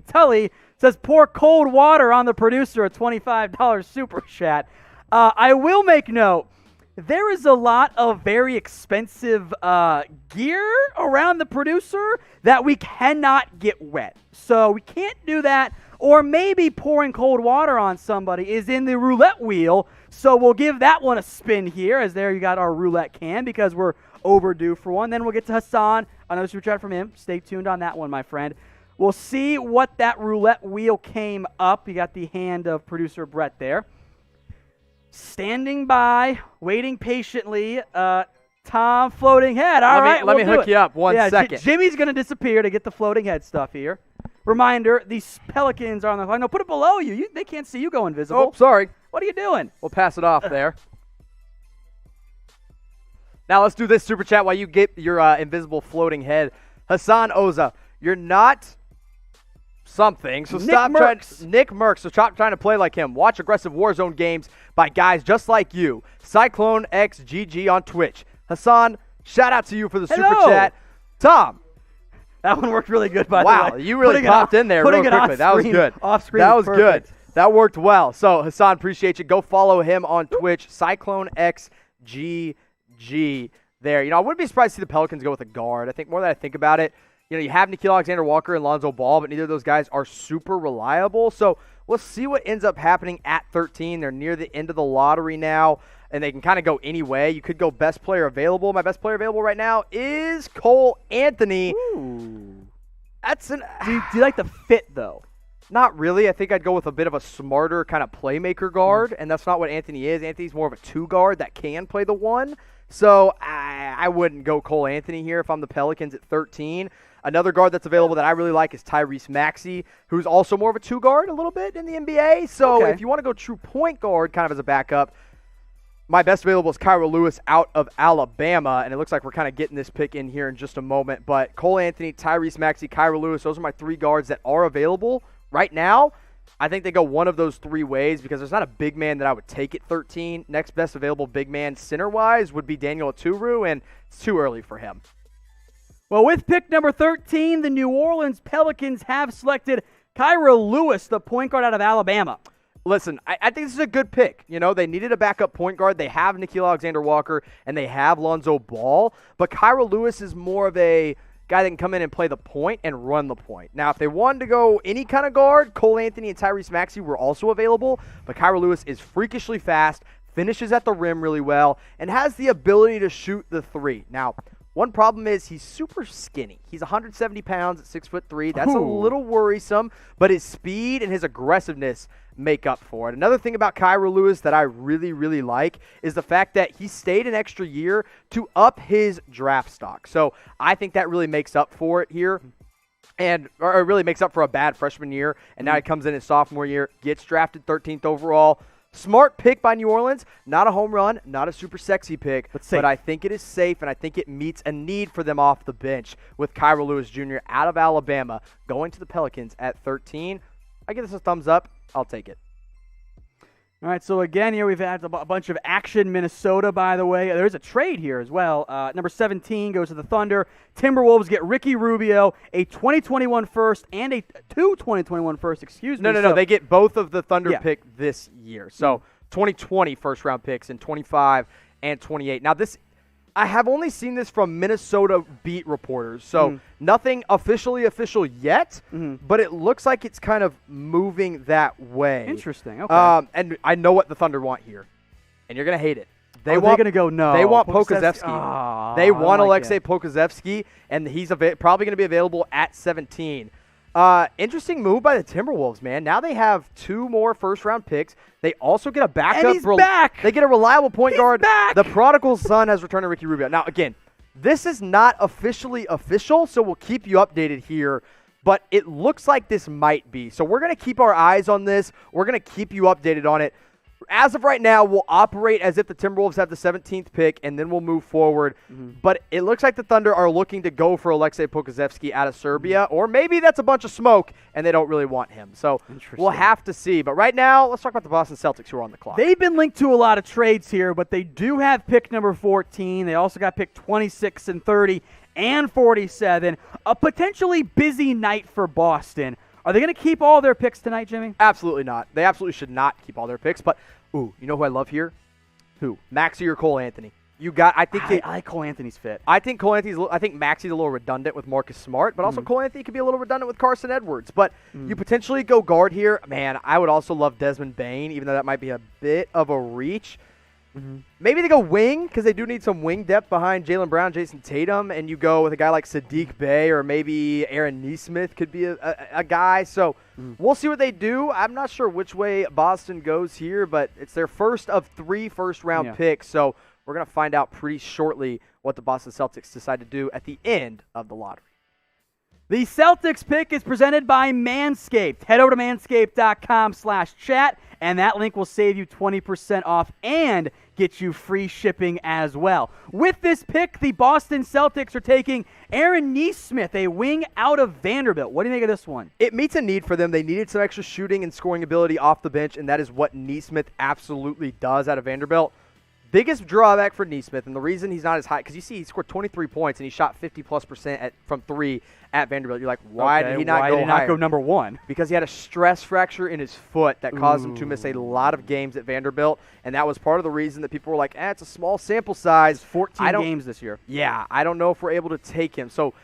Tully. Says pour cold water on the producer, a $25 Super Chat. I will make note. There is a lot of very expensive gear around the producer that we cannot get wet. So we can't do that. Or maybe pouring cold water on somebody is in the roulette wheel. So we'll give that one a spin here, as there you got our roulette can, because we're overdue for one. Then we'll get to Hassan. Another super chat from him. Stay tuned on that one, my friend. We'll see what that roulette wheel came up. You got the hand of producer Brett there. Standing by, waiting patiently. Tom, floating head. All right, let me hook you up one second. Jimmy's going to disappear to get the floating head stuff here. Reminder, these Pelicans are on the clock. No, put it below you. They can't see you go invisible. Oh, sorry. What are you doing? We'll pass it off there. Now let's do this super chat while you get your invisible floating head. Hassan Oza, you're not something, so Nick Merckx, so stop trying to play like him. Watch aggressive Warzone games by guys just like you. Cyclone XGG on Twitch. Hassan, shout out to you for the super chat. Tom. That one worked really good, by the way. Wow, you really popped in there real quickly. That was good. Off screen, that was good. That worked well. So, Hassan, appreciate you. Go follow him on Twitch, Cyclone XGG there. I wouldn't be surprised to see the Pelicans go with a guard. I think more that I think about it, you have Nickeil Alexander Walker and Lonzo Ball, but neither of those guys are super reliable. So we'll see what ends up happening at 13. They're near the end of the lottery now, and they can kind of go any way. You could go best player available. My best player available right now is Cole Anthony. Ooh. Do you like the fit, though? Not really. I think I'd go with a bit of a smarter kind of playmaker guard, and that's not what Anthony is. Anthony's more of a two guard that can play the one. So I wouldn't go Cole Anthony here if I'm the Pelicans at 13. Another guard that's available that I really like is Tyrese Maxey, who's also more of a two guard a little bit in the NBA. So if you want to go true point guard kind of as a backup, my best available is Kira Lewis out of Alabama, and it looks like we're kind of getting this pick in here in just a moment. But Cole Anthony, Tyrese Maxey, Kira Lewis, those are my three guards that are available right now. I think they go one of those three ways because there's not a big man that I would take at 13. Next best available big man center-wise would be Daniel Oturu, and it's too early for him. Well, with pick number 13, the New Orleans Pelicans have selected Kira Lewis, the point guard out of Alabama. Listen, I think this is a good pick. They needed a backup point guard. They have Nickeil Alexander Walker, and they have Lonzo Ball. But Kira Lewis is more of a guy that can come in and play the point and run the point. Now, if they wanted to go any kind of guard, Cole Anthony and Tyrese Maxey were also available. But Kira Lewis is freakishly fast, finishes at the rim really well, and has the ability to shoot the three. Now, one problem is he's super skinny. He's 170 pounds at 6'3". That's a little worrisome, but his speed and his aggressiveness make up for it. Another thing about Kira Lewis that I really, really like is the fact that he stayed an extra year to up his draft stock. So I think that really makes up for it here. Or it really makes up for a bad freshman year, and now he comes in his sophomore year, gets drafted 13th overall. Smart pick by New Orleans. Not a home run, not a super sexy pick, but I think it is safe, and I think it meets a need for them off the bench with Kira Lewis Jr. out of Alabama going to the Pelicans at 13. I give this a thumbs up. I'll take it. All right, so again, here we've had a bunch of action. Minnesota, by the way. There's a trade here as well. Number 17 goes to the Thunder. Timberwolves get Ricky Rubio, a 2021 first and two 2021 first, excuse me. No. They get both of the Thunder pick this year. So 2020 first-round picks in 25 and 28. Now, I have only seen this from Minnesota beat reporters, so nothing official yet, but it looks like it's kind of moving that way. Interesting, okay. And I know what the Thunder want here, and you're going to hate it. They Are want they going to go no? They want Pokusevski. Pokusevski. Oh, They want I like Alexei it. Pokusevski, and he's probably going to be available at 17. Interesting move by the Timberwolves, man. Now they have 2 more first-round picks. They also get a backup. And he's back. They get a reliable point guard. Back. The prodigal son has returned to Ricky Rubio. Now, again, this is not officially official, so we'll keep you updated here. But it looks like this might be. So we're going to keep our eyes on this. We're going to keep you updated on it. As of right now, we'll operate as if the Timberwolves have the 17th pick, and then we'll move forward. But it looks like the Thunder are looking to go for Alexei Pokusevski out of Serbia, or maybe that's a bunch of smoke, and they don't really want him. So we'll have to see. But right now, let's talk about the Boston Celtics, who are on the clock. They've been linked to a lot of trades here, but they do have pick number 14. They also got pick 26 and 30 and 47. A potentially busy night for Boston. Are they going to keep all their picks tonight, Jimmy? Absolutely not. They absolutely should not keep all their picks. But, you know who I love here? Who? Maxey or Cole Anthony. I like Cole Anthony's fit. I think Maxey's a little redundant with Marcus Smart, but also Cole Anthony could be a little redundant with Carson Edwards. But you potentially go guard here. Man, I would also love Desmond Bane, even though that might be a bit of a reach. Maybe they go wing because they do need some wing depth behind Jaylen Brown, Jason Tatum, and you go with a guy like Sadiq Bey or maybe Aaron Nesmith could be a guy. So we'll see what they do. I'm not sure which way Boston goes here, but it's their first of 3 first-round picks. So we're going to find out pretty shortly what the Boston Celtics decide to do at the end of the lottery. The Celtics pick is presented by Manscaped. Head over to manscaped.com/chat, and that link will save you 20% off and get you free shipping as well. With this pick, the Boston Celtics are taking Aaron Nesmith, a wing out of Vanderbilt. What do you think of this one? It meets a need for them. They needed some extra shooting and scoring ability off the bench, and that is what Nesmith absolutely does out of Vanderbilt. Biggest drawback for Nesmith, and the reason he's not as high, because you see he scored 23 points and he shot 50+% from 3 at Vanderbilt. You're like, why did he not go number 1? Because he had a stress fracture in his foot that caused him to miss a lot of games at Vanderbilt, and that was part of the reason that people were like, it's a small sample size. 14 games this year. Yeah, I don't know if we're able to take him. So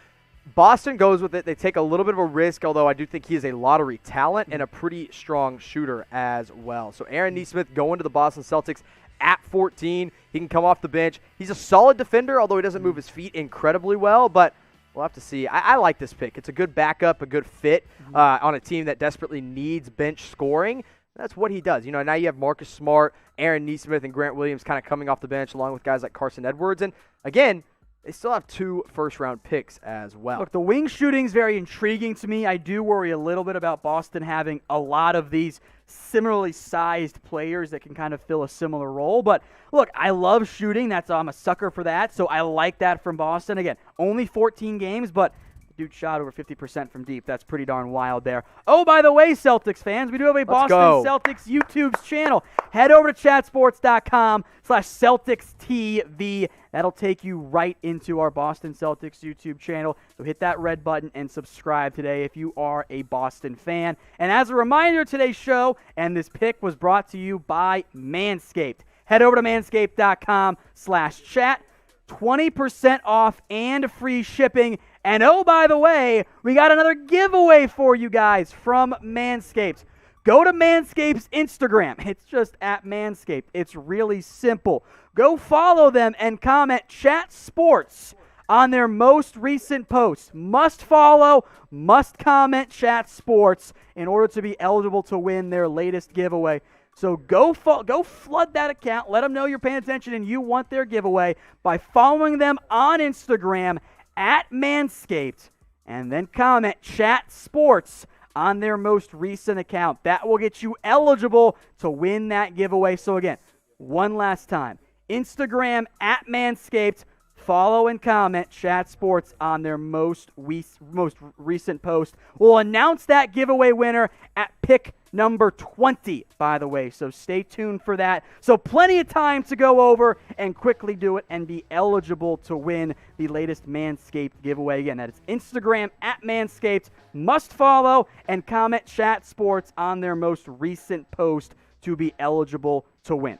Boston goes with it. They take a little bit of a risk, although I do think he is a lottery talent and a pretty strong shooter as well. So Aaron Nesmith going to the Boston Celtics at 14. He can come off the bench. He's a solid defender, although he doesn't move his feet incredibly well, but we'll have to see. I like this pick. It's a good backup, a good fit on a team that desperately needs bench scoring. That's what he does. Now you have Marcus Smart, Aaron Nesmith, and Grant Williams kind of coming off the bench along with guys like Carson Edwards. And, again, they still have 2 first-round picks as well. Look, the wing shooting is very intriguing to me. I do worry a little bit about Boston having a lot of these similarly sized players that can kind of fill a similar role. But, look, I love shooting. I'm a sucker for that, so I like that from Boston. Again, only 14 games, but dude shot over 50% from deep. That's pretty darn wild there. Oh, by the way, Celtics fans, we do have a Boston Celtics YouTube channel. Head over to chatsports.com/CelticsTV. That'll take you right into our Boston Celtics YouTube channel. So hit that red button and subscribe today if you are a Boston fan. And as a reminder, today's show and this pick was brought to you by Manscaped. Head over to manscaped.com/chat. 20% off and free shipping. And oh, by the way, we got another giveaway for you guys from Manscaped. Go to Manscaped's Instagram. It's just at Manscaped. It's really simple. Go follow them and comment Chat Sports on their most recent posts. Must follow, must comment Chat Sports in order to be eligible to win their latest giveaway. So go flood that account. Let them know you're paying attention and you want their giveaway by following them on Instagram at Manscaped, and then comment Chat Sports on their most recent account. That will get you eligible to win that giveaway. So again, one last time, Instagram at Manscaped. Follow and comment Chat Sports on their most recent post. We'll announce that giveaway winner at pick number 20, by the way. So stay tuned for that. So plenty of time to go over and quickly do it and be eligible to win the latest Manscaped giveaway. Again, that is Instagram at Manscaped. Must follow and comment Chat Sports on their most recent post to be eligible to win.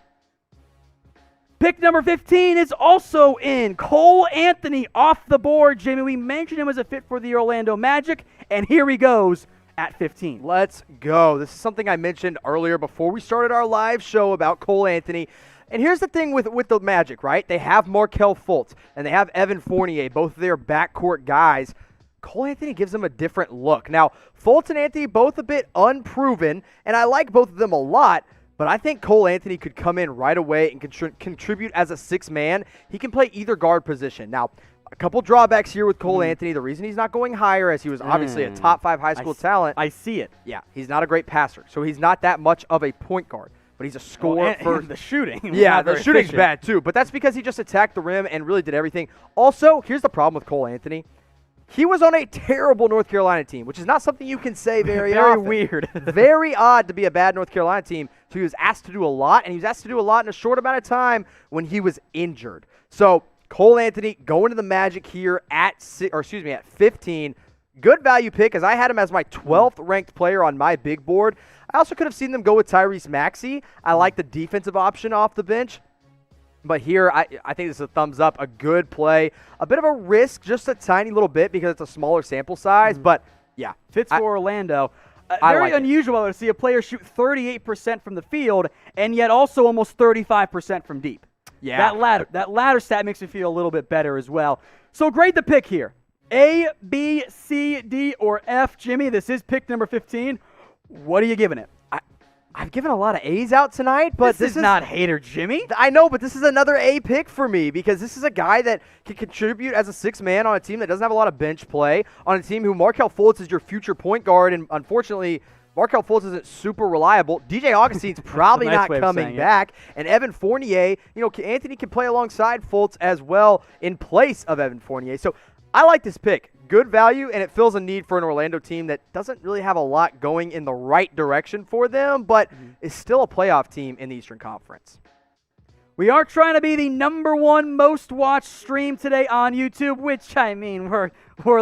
Pick number 15 is also in. Cole Anthony off the board. Jimmy, we mentioned him as a fit for the Orlando Magic, and here he goes at 15. Let's go. This is something I mentioned earlier before we started our live show about Cole Anthony. And here's the thing with the Magic, right? They have Markelle Fultz and they have Evan Fournier, both of their backcourt guys. Cole Anthony gives them a different look. Now, Fultz and Anthony both a bit unproven, and I like both of them a lot, but I think Cole Anthony could come in right away and contribute as a six-man. He can play either guard position. Now, a couple drawbacks here with Cole Anthony. The reason he's not going higher, as he was obviously a top 5 high school talent. I see it. Yeah, he's not a great passer, so he's not that much of a point guard. But he's a scorer for the shooting. Yeah, the shooting's bad too. But that's because he just attacked the rim and really did everything. Also, here's the problem with Cole Anthony. He was on a terrible North Carolina team, which is not something you can say very often. Very weird. Very odd to be a bad North Carolina team. So he was asked to do a lot, and he was asked to do a lot in a short amount of time when he was injured. So Cole Anthony going to the Magic here at 15. Good value pick, as I had him as my 12th ranked player on my big board. I also could have seen them go with Tyrese Maxey. I like the defensive option off the bench. But here, I think this is a thumbs up, a good play. A bit of a risk, just a tiny little bit because it's a smaller sample size. But, yeah. Fits for Orlando. Very unusual to see a player shoot 38% from the field and yet also almost 35% from deep. Yeah. That latter stat makes me feel a little bit better as well. So grade the pick here. A, B, C, D, or F. Jimmy, this is pick number 15. What are you giving it? I've given a lot of A's out tonight, but this is not hater Jimmy. I know, but this is another A pick for me because this is a guy that can contribute as a six-man on a team that doesn't have a lot of bench play, on a team who Markelle Fultz is your future point guard, and unfortunately, Markelle Fultz isn't super reliable. DJ Augustine's probably not coming back, and Evan Fournier, Anthony can play alongside Fultz as well in place of Evan Fournier. So I like this pick. Good value, and it fills a need for an Orlando team that doesn't really have a lot going in the right direction for them, but is still a playoff team in the Eastern Conference. We are trying to be the #1 most watched stream today on YouTube, which, I mean, we're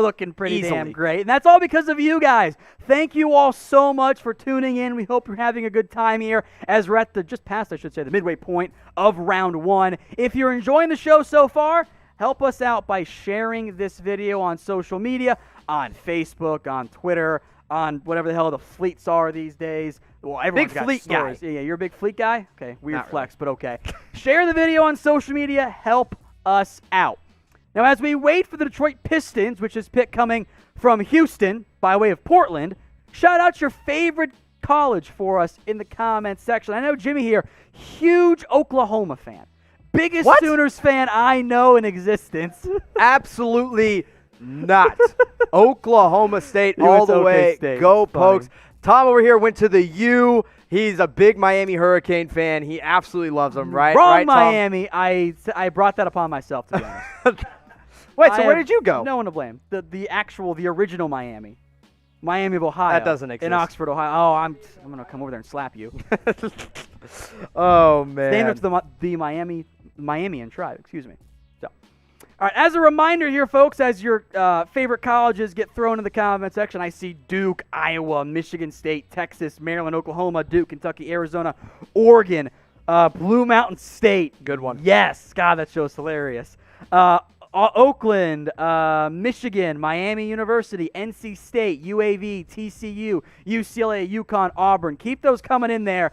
looking pretty damn great. And that's all because of you guys. Thank you all so much for tuning in. We hope you're having a good time here as we're at the midway point of round 1. If you're enjoying the show so far, help us out by sharing this video on social media, on Facebook, on Twitter, on whatever the hell the fleets are these days. Well, everyone's got fleet stories. guy. Yeah, you're a big fleet guy? Okay, weird Not flex, but okay. Share the video on social media. Help us out. Now, as we wait for the Detroit Pistons, which is pick coming from Houston by way of Portland, shout out your favorite college for us in the comments section. I know Jimmy here, huge Oklahoma fan. Biggest Sooners fan I know in existence. Absolutely not. Oklahoma State all the way. State. Go Pokes. Tom over here went to the U. He's a big Miami Hurricane fan. He absolutely loves them, right? Wrong, right, Miami. I brought that upon myself, to be honest. Wait, so where did you go? No one to blame. The original Miami. Miami of Ohio. That doesn't exist. In Oxford, Ohio. Oh, I'm going to come over there and slap you. Oh, man. Stand up to the Miamian tribe, excuse me. So, all right, as a reminder here, folks, as your favorite colleges get thrown in the comment section, I see Duke, Iowa, Michigan State, Texas, Maryland, Oklahoma, Duke, Kentucky, Arizona, Oregon, Blue Mountain State. Good one. Yes. God, that show's hilarious. Oakland, Michigan, Miami University, NC State, UAV, TCU, UCLA, UConn, Auburn. Keep those coming in there.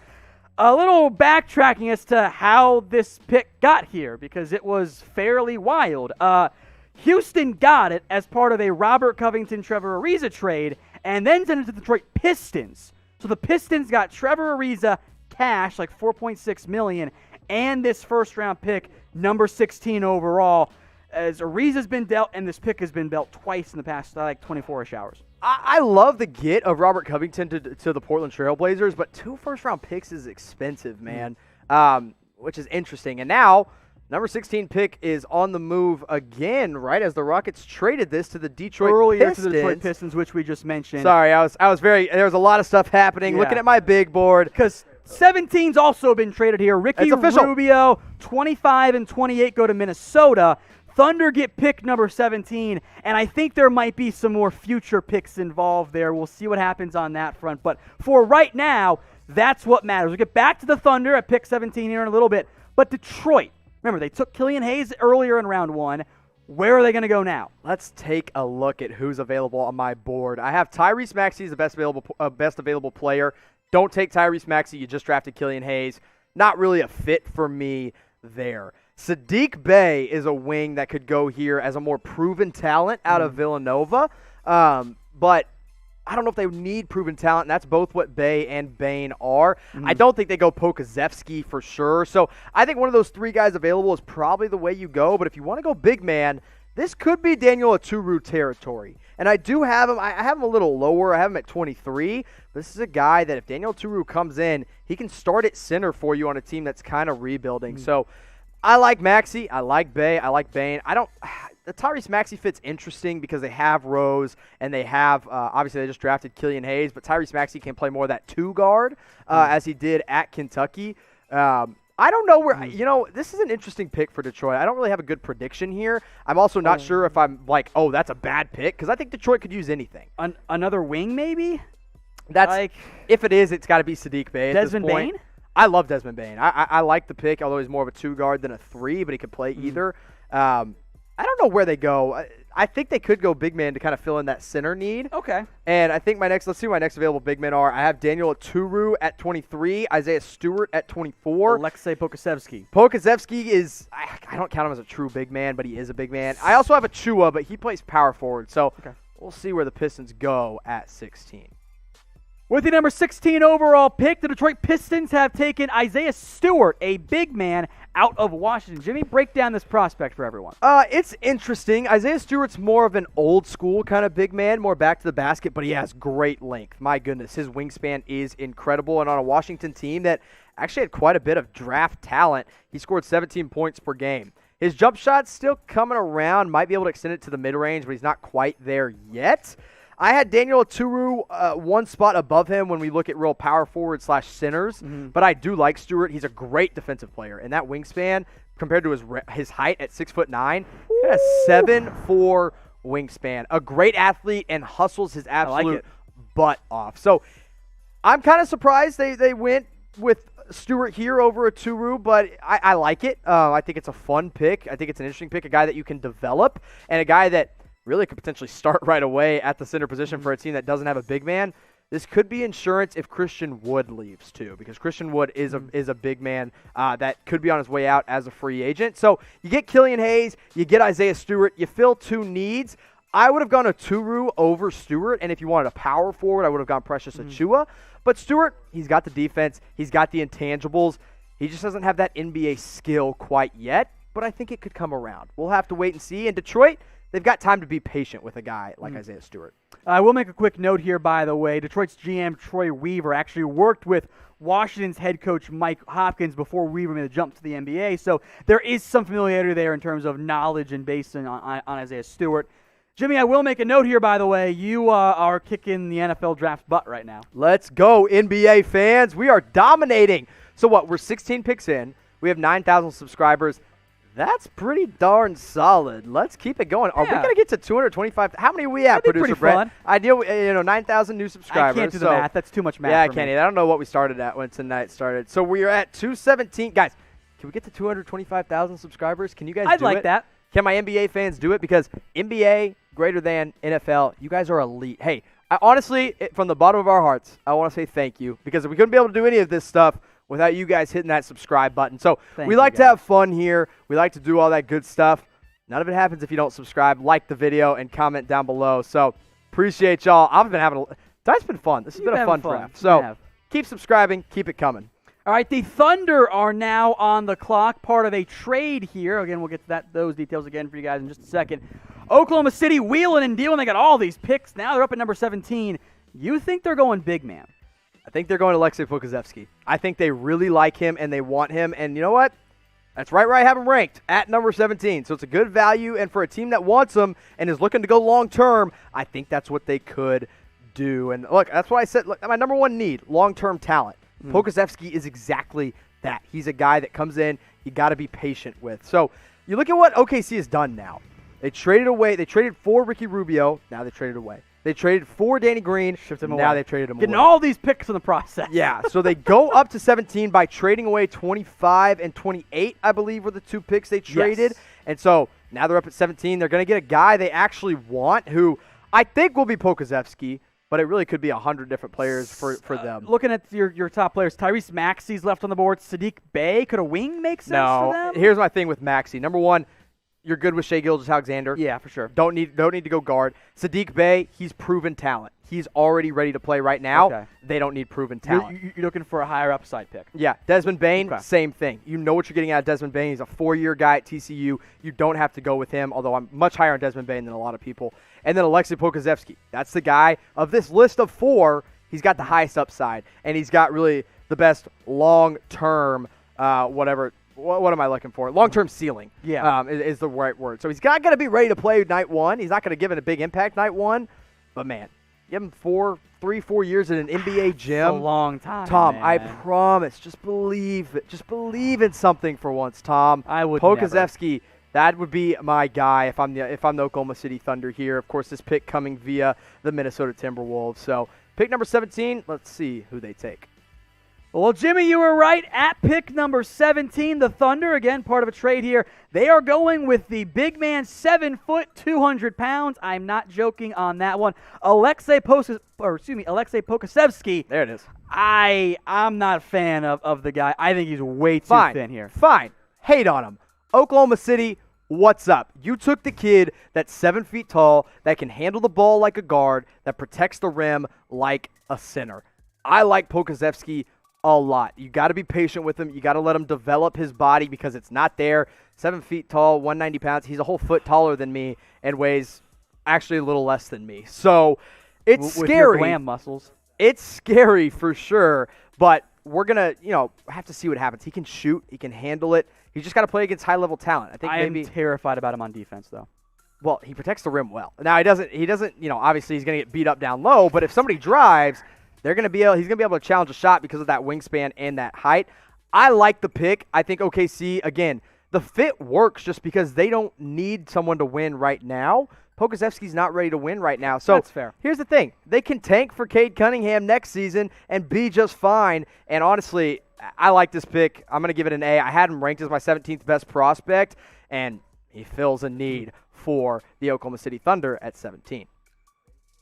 A little backtracking as to how this pick got here, because it was fairly wild. Houston got it as part of a Robert Covington, Trevor Ariza trade, and then sent it to the Detroit Pistons. So the Pistons got Trevor Ariza cash, like $4.6 million, and this first-round pick, number 16 overall, as Ariza's been dealt, and this pick has been dealt twice in the past, 24-ish hours. I love the get of Robert Covington to the Portland Trailblazers, but 2 first-round picks is expensive, man, which is interesting. And now, number 16 pick is on the move again, right, as the Rockets traded this to the Detroit Pistons. To the Detroit Pistons, which we just mentioned. Sorry, I was there was a lot of stuff happening. Looking at my big board. Because 17's also been traded here. Ricky Rubio, 25 and 28 go to Minnesota. Thunder get pick number 17, and I think there might be some more future picks involved there. We'll see what happens on that front. But for right now, that's what matters. We'll get back to the Thunder at pick 17 here in a little bit. But Detroit, remember, they took Killian Hayes earlier in round 1. Where are they going to go now? Let's take a look at who's available on my board. I have Tyrese Maxey as the best available player. Don't take Tyrese Maxey. You just drafted Killian Hayes. not really a fit for me there. Sadiq Bey is a wing that could go here as a more proven talent out of Villanova. But I don't know if they need proven talent, and that's both what Bey and Bane are. I don't think they go Pokusevski for sure. So I think one of those three guys available is probably the way you go. But if you want to go big man, this could be Daniel Oturu territory. And I do have him. I have him a little lower. I have him at 23. This is a guy that if Daniel Oturu comes in, he can start at center for you on a team that's kind of rebuilding. So I like Maxey. I like Bey. I like Bane. The Tyrese Maxey fit's interesting because they have Rose and they have, obviously they just drafted Killian Hayes, but Tyrese Maxey can play more of that two guard as he did at Kentucky. I don't know where, this is an interesting pick for Detroit. I don't really have a good prediction here. I'm also not sure if I'm like, oh, that's a bad pick, because I think Detroit could use anything. Another wing, maybe? If it is, it's got to be Sadiq Bey at Desmond this point. Bane? I love Desmond Bane. I like the pick, although he's more of a two guard than a three, but he could play either. I don't know where they go. I think they could go big man to kind of fill in that center need. Okay. And I think let's see what my next available big men are. I have Daniel Oturu at 23, Isaiah Stewart at 24. Alexei Pokusevski. Pokusevski is, I don't count him as a true big man, but he is a big man. I also have Achua, but he plays power forward. So we'll see where the Pistons go at 16. With the number 16 overall pick, the Detroit Pistons have taken Isaiah Stewart, a big man, out of Washington. Jimmy, break down this prospect for everyone. It's interesting. Isaiah Stewart's more of an old school kind of big man, more back to the basket, but he has great length. My goodness, his wingspan is incredible. And on a Washington team that actually had quite a bit of draft talent, he scored 17 points per game. His jump shot's still coming around, might be able to extend it to the mid-range, but he's not quite there yet. I had Daniel Oturu one spot above him when we look at real power forward / centers, but I do like Stewart. He's a great defensive player, and that wingspan compared to his height at 6'9", he has 7'4" wingspan. A great athlete and hustles his absolute butt off. So I'm kind of surprised they went with Stewart here over Oturu, but I like it. I think it's a fun pick. I think it's an interesting pick, a guy that you can develop, and a guy that really could potentially start right away at the center position for a team that doesn't have a big man. This could be insurance if Christian Wood leaves too, because Christian Wood is a big man that could be on his way out as a free agent. So you get Killian Hayes, you get Isaiah Stewart, you fill two needs. I would have gone Oturu over Stewart, and if you wanted a power forward, I would have gone Precious Achiuwa. But Stewart, he's got the defense, he's got the intangibles. He just doesn't have that NBA skill quite yet, but I think it could come around. We'll have to wait and see. In Detroit, they've got time to be patient with a guy like Isaiah Stewart. I will make a quick note here, by the way. Detroit's GM, Troy Weaver, actually worked with Washington's head coach, Mike Hopkins, before Weaver made the jump to the NBA. So there is some familiarity there in terms of knowledge and based on Isaiah Stewart. Jimmy, I will make a note here, by the way. You are kicking the NFL draft butt right now. Let's go, NBA fans. We are dominating. So what, we're 16 picks in. We have 9,000 subscribers. That's pretty darn solid. Let's keep it going. Are we going to get to 225? How many are we at, Producer Brett? Fun. Ideal, 9,000 new subscribers. I can't do the math. That's too much math. Yeah, I for can't me. either. I don't know what we started at when tonight started. So we are at 217. Guys, can we get to 225,000 subscribers? Can you guys do it? I'd like that. Can my NBA fans do it? Because NBA greater than NFL, you guys are elite. Hey, honestly, from the bottom of our hearts, I want to say thank you, because we couldn't be able to do any of this stuff without you guys hitting that subscribe button. So we like to have fun here. We like to do all that good stuff. None of it happens if you don't subscribe, like the video, and comment down below. So appreciate y'all. I've been having tonight's been fun. This has been a fun draft. So keep subscribing. Keep it coming. All right, the Thunder are now on the clock, part of a trade here. Again, we'll get to those details again for you guys in just a second. Oklahoma City wheeling and dealing. They got all these picks. Now they're up at number 17. You think they're going big man? I think they're going to Alexei Pokusevski. I think they really like him and they want him. And you know what? That's right where I have him ranked, at number 17. So it's a good value. And for a team that wants him and is looking to go long term, I think that's what they could do. And look, that's why I said, look, my number one need, long-term talent. Pokusevski is exactly that. He's a guy that comes in, you got to be patient with. So you look at what OKC has done now. They traded for Ricky Rubio, now they traded away. They traded for Danny Green, now they've traded him away. Getting all these picks in the process. Yeah, so they go up to 17 by trading away 25 and 28, I believe, were the two picks they traded. Yes. And so now they're up at 17. They're going to get a guy they actually want, who I think will be Pokusevski, but it really could be 100 different players for them. Looking at your top players, Tyrese Maxey's left on the board. Sadiq Bey, could a wing make sense for them? Here's my thing with Maxey. Number one, you're good with Shai Gilgeous-Alexander. Yeah, for sure. Don't need to go guard. Sadiq Bey, he's proven talent. He's already ready to play right now. Okay. They don't need proven talent. You're looking for a higher upside pick. Yeah, Desmond Bane, Okay. same thing. You know what you're getting out of Desmond Bane. He's a 4-year guy at TCU. You don't have to go with him, although I'm much higher on Desmond Bane than a lot of people. And then Alexei Pokusevski. That's the guy of this list of 4. He's got the highest upside, and he's got really the best long-term whatever. What am I looking for? Long-term ceiling. Yeah. Is the right word. So he's not going to be ready to play night 1. He's not going to give it a big impact night 1. But, man, give him 4 years in an NBA gym. A long time, Tom, man. I promise. Just believe it. Just believe in something for once, Tom. I would Pokusevski, that would be my guy if I'm the Oklahoma City Thunder here. Of course, this pick coming via the Minnesota Timberwolves. So, pick number 17, let's see who they take. Well, Jimmy, you were right. At pick number 17, the Thunder, again, part of a trade here. They are going with the big man, 7 foot, 200 pounds. I'm not joking on that one. Alexei Pokusevski. There it is. I'm not a fan of the guy. I think he's way too thin here. Fine. Hate on him. Oklahoma City, what's up? You took the kid that's 7 feet tall, that can handle the ball like a guard, that protects the rim like a center. I like Pokusevski a lot. You got to be patient with him. You got to let him develop his body because it's not there. 7 feet tall, 190 pounds. He's a whole foot taller than me and weighs actually a little less than me. So it's With scary. your glam muscles. It's scary for sure, but we're going to, have to see what happens. He can shoot. He can handle it. He's just got to play against high-level talent. I am terrified about him on defense, though. Well, he protects the rim well. Now, he doesn't, obviously he's going to get beat up down low, but if somebody drives, he's going to be able to challenge a shot because of that wingspan and that height. I like the pick. I think OKC, again, the fit works just because they don't need someone to win right now. Pokusevski's not ready to win right now. So that's fair. Here's the thing. They can tank for Cade Cunningham next season and be just fine. And honestly, I like this pick. I'm going to give it an A. I had him ranked as my 17th best prospect, and he fills a need for the Oklahoma City Thunder at 17.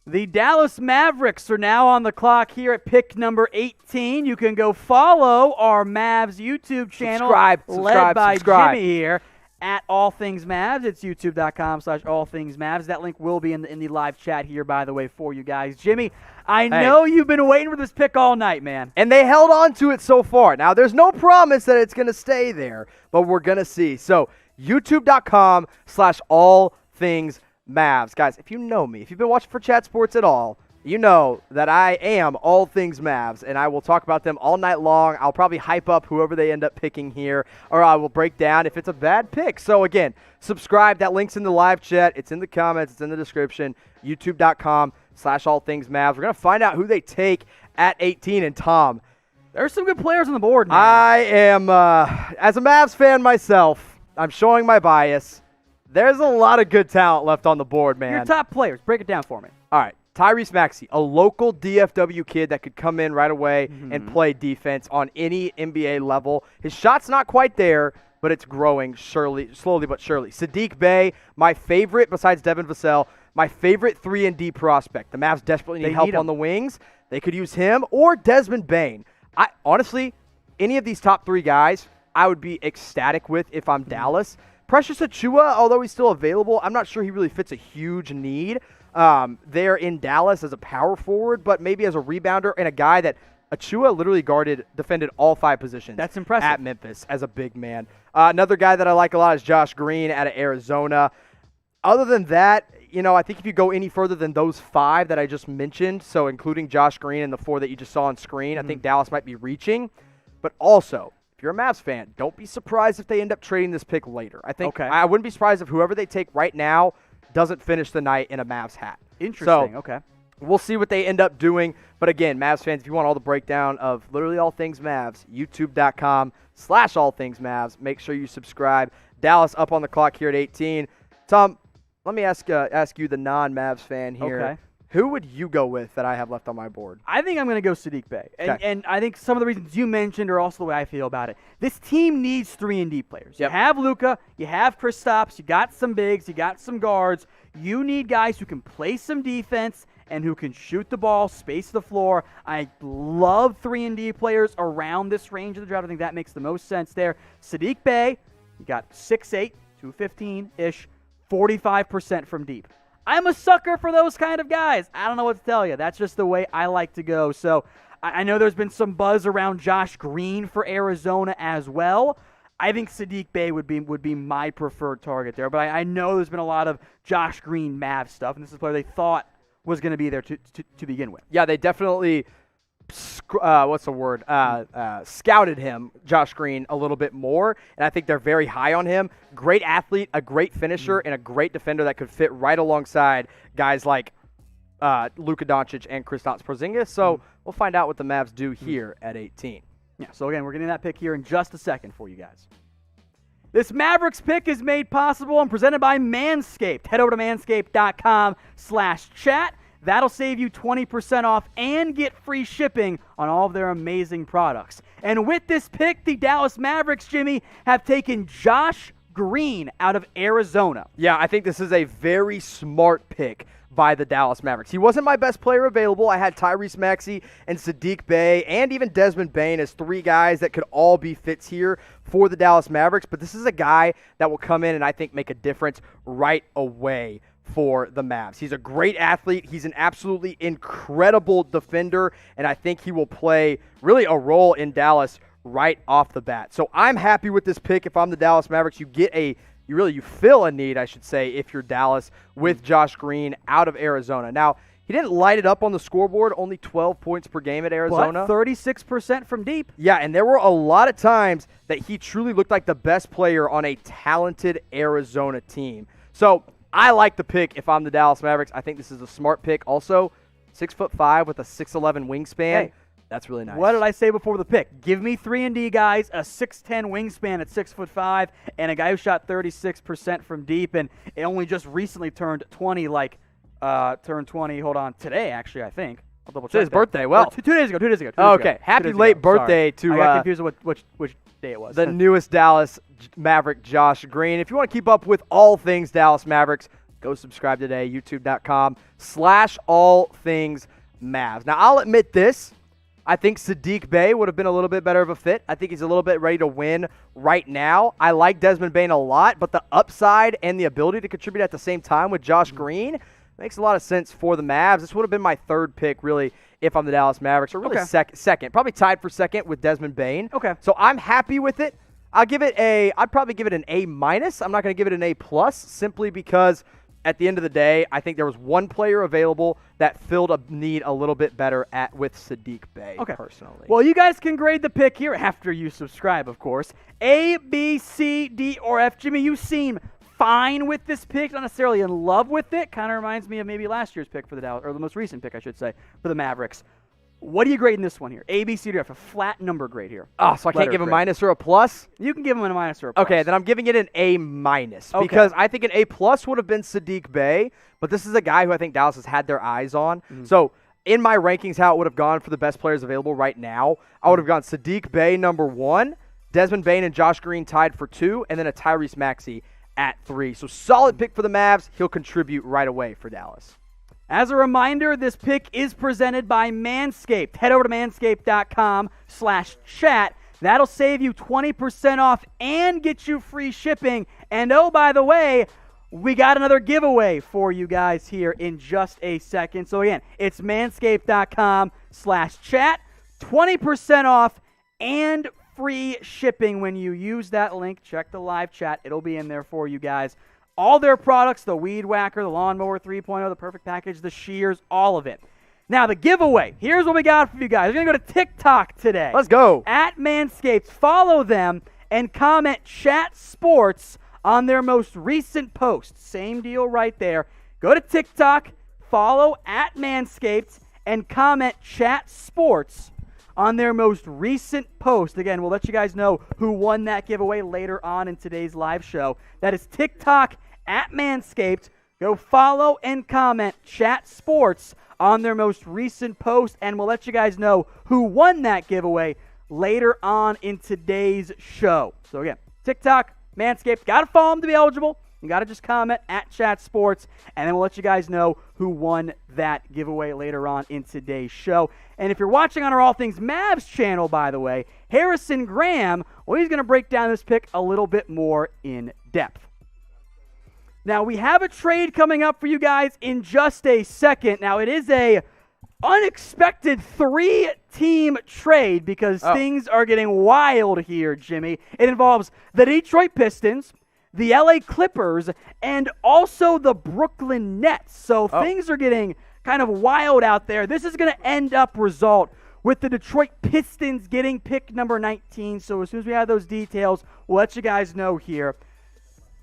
The Dallas Mavericks are now on the clock here at pick number 18. You can go follow our Mavs YouTube channel. Led by Jimmy here at All Things Mavs. It's youtube.com/allthingsmavs. That link will be in the live chat here, by the way, for you guys. Jimmy, I know you've been waiting for this pick all night, man. And they held on to it so far. Now, there's no promise that it's going to stay there, but we're going to see. So, youtube.com/allthingsmavs. Guys, if you know me, if you've been watching for Chat Sports at all, you know that I am all things Mavs, and I will talk about them all night long. I'll probably hype up whoever they end up picking here, or I will break down if it's a bad pick. So, again, subscribe. That link's in the live chat. It's in the comments. It's in the description. youtube.com/allthingsmavs. We're going to find out who they take at 18. And, Tom, there's some good players on the board, man. I am, as a Mavs fan myself, I'm showing my bias. There's a lot of good talent left on the board, man. Your top players. Break it down for me. All right. Tyrese Maxey, a local DFW kid that could come in right away and play defense on any NBA level. His shot's not quite there, but it's growing slowly but surely. Sadiq Bey, my favorite besides Devin Vassell, my favorite 3-and-D prospect. The Mavs desperately need help on the wings. They could use him or Desmond Bane. Honestly, any of these top 3 guys, I would be ecstatic with if I'm Dallas. Precious Achiuwa, although he's still available, I'm not sure he really fits a huge need there in Dallas as a power forward, but maybe as a rebounder and a guy that Achiuwa literally defended all 5 positions. That's impressive. At Memphis as a big man. Another guy that I like a lot is Josh Green out of Arizona. Other than that, I think if you go any further than those 5 that I just mentioned, so including Josh Green and the 4 that you just saw on screen, I think Dallas might be reaching. But also, if you're a Mavs fan, don't be surprised if they end up trading this pick later. I think I wouldn't be surprised if whoever they take right now doesn't finish the night in a Mavs hat. Interesting. So, okay. We'll see what they end up doing. But again, Mavs fans, if you want all the breakdown of literally all things Mavs, youtube.com/allthingsmavs. Make sure you subscribe. Dallas up on the clock here at 18. Tom, let me ask you, the non-Mavs fan here. Okay. Who would you go with that I have left on my board? I think I'm going to go Sadiq Bey. And I think some of the reasons you mentioned are also the way I feel about it. This team needs 3-and-D players. Yep. You have Luka, you have Kristaps, you got some bigs, you got some guards. You need guys who can play some defense and who can shoot the ball, space the floor. I love 3-and-D players around this range of the draft. I think that makes the most sense there. Saddiq Bey, you got 6'8", 215-ish, 45% from deep. I'm a sucker for those kind of guys. I don't know what to tell you. That's just the way I like to go. So I know there's been some buzz around Josh Green for Arizona as well. I think Saddiq Bey would be my preferred target there. But I know there's been a lot of Josh Green Mavs stuff, and this is a player they thought was going to be there to begin with. Yeah, they definitely scouted him, Josh Green, a little bit more, and I think they're very high on him. Great athlete, a great finisher, and a great defender that could fit right alongside guys like Luka Doncic and Kristaps Porzingis. So we'll find out what the Mavs do here at 18. Yeah, so again, we're getting that pick here in just a second for you guys. This Mavericks pick is made possible and presented by Manscaped. Head over to manscaped.com/chat. That'll save you 20% off and get free shipping on all of their amazing products. And with this pick, the Dallas Mavericks, Jimmy, have taken Josh Green out of Arizona. Yeah, I think this is a very smart pick by the Dallas Mavericks. He wasn't my best player available. I had Tyrese Maxey and Saddiq Bey and even Desmond Bane as three guys that could all be fits here for the Dallas Mavericks. But this is a guy that will come in and I think make a difference right away for the Mavs. He's a great athlete. He's an absolutely incredible defender, and I think he will play really a role in Dallas right off the bat. So I'm happy with this pick. If I'm the Dallas Mavericks, you fill a need, I should say, if you're Dallas, with Josh Green out of Arizona. Now, he didn't light it up on the scoreboard, only 12 points per game at Arizona. But 36% from deep. Yeah, and there were a lot of times that he truly looked like the best player on a talented Arizona team. So I like the pick if I'm the Dallas Mavericks. I think this is a smart pick. Also, 6'5" with a 6'11" wingspan. Hey, that's really nice. What did I say before the pick? Give me 3-and-D guys, a 6'10" wingspan at 6'5", and a guy who shot 36% from deep, and it only just recently turned 20, hold on, today, actually, I think. I'll double check. Today's birthday. Well, 2 days ago. 2 days ago. Okay. Happy late birthday to. I got confused with which day it was. The newest Dallas Maverick, Josh Green. If you want to keep up with all things Dallas Mavericks, go subscribe today. YouTube.com/allthingsMavs. Now, I'll admit this. I think Saddiq Bey would have been a little bit better of a fit. I think he's a little bit ready to win right now. I like Desmond Bane a lot, but the upside and the ability to contribute at the same time with Josh Green makes a lot of sense for the Mavs. This would have been my third pick, really, if I'm the Dallas Mavericks, or really second. Probably tied for second with Desmond Bane. Okay. So I'm happy with it. I'd probably give it an A-. I'm not going to give it an A+, simply because at the end of the day, I think there was one player available that filled a need a little bit better with Saddiq Bey, personally. Well, you guys can grade the pick here after you subscribe, of course. A, B, C, D, or F. Jimmy, you seem fine with this pick, not necessarily in love with it. Kind of reminds me of maybe last year's pick for the Dallas, or the most recent pick, I should say, for the Mavericks. What are you grading this one here? A, B, C, D, or F? A flat number grade here. Oh, so I can't give a minus or a plus? You can give him a minus or a plus. Okay, then I'm giving it an A-, because I think an A+ would have been Saddiq Bey, but this is a guy who I think Dallas has had their eyes on. Mm-hmm. So in my rankings, how it would have gone for the best players available right now, I would have gone Saddiq Bey number 1, Desmond Bane and Josh Green tied for 2, and then a Tyrese Maxey at 3. So solid pick for the Mavs. He'll contribute right away for Dallas. As a reminder, this pick is presented by Manscaped. Head over to manscaped.com/chat. That'll save you 20% off and get you free shipping. And oh, by the way, we got another giveaway for you guys here in just a second. So again, it's manscaped.com/chat. 20% off and free shipping when you use that link. Check the live chat. It'll be in there for you guys. All their products, the Weed Whacker, the Lawnmower 3.0, the Perfect Package, the Shears, all of it. Now, the giveaway. Here's what we got for you guys. We're going to go to TikTok today. Let's go. At Manscaped. Follow them and comment Chat Sports on their most recent post. Same deal right there. Go to TikTok, follow at Manscaped, and comment Chat Sports on their most recent post. Again, we'll let you guys know who won that giveaway later on in today's live show. That is TikTok at Manscaped. Go follow and comment Chat Sports on their most recent post, and we'll let you guys know who won that giveaway later on in today's show. So again, TikTok, Manscaped, got to follow them to be eligible. You got to just comment at Chat Sports, and then we'll let you guys know who won that giveaway later on in today's show. And if you're watching on our All Things Mavs channel, by the way, Harrison Graham, well, he's going to break down this pick a little bit more in depth. Now, we have a trade coming up for you guys in just a second. Now, it is a unexpected 3-team trade because things are getting wild here, Jimmy. It involves the Detroit Pistons, the LA Clippers, and also the Brooklyn Nets. So things are getting kind of wild out there. This is going to end up result with the Detroit Pistons getting pick number 19. So as soon as we have those details, we'll let you guys know here.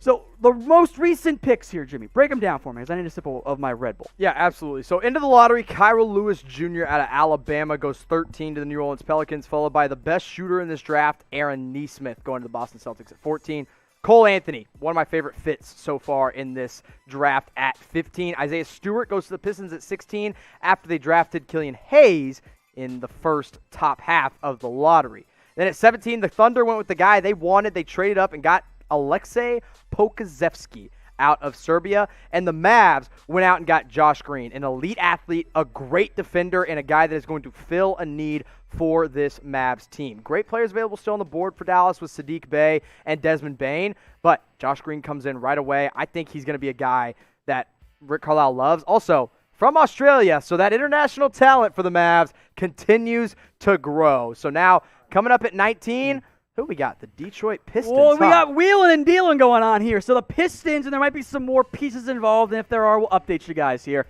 So the most recent picks here, Jimmy, break them down for me because I need a sip of my Red Bull. Yeah, absolutely. So into the lottery, Kira Lewis Jr. out of Alabama goes 13 to the New Orleans Pelicans, followed by the best shooter in this draft, Aaron Nesmith, going to the Boston Celtics at 14. Cole Anthony, one of my favorite fits so far in this draft at 15. Isaiah Stewart goes to the Pistons at 16 after they drafted Killian Hayes in the first top half of the lottery. Then at 17, the Thunder went with the guy they wanted. They traded up and got Aleksej Pokazevsky out of Serbia. And the Mavs went out and got Josh Green, an elite athlete, a great defender, and a guy that is going to fill a need for this Mavs team. Great players available still on the board for Dallas with Sadiq Bey and Desmond Bane, but Josh Green comes in right away. I think he's going to be a guy that Rick Carlisle loves. Also, from Australia, so that international talent for the Mavs continues to grow. So now, coming up at 19, who we got? The Detroit Pistons. Well, we got wheeling and dealing going on here. So the Pistons, and there might be some more pieces involved, and if there are, we'll update you guys here.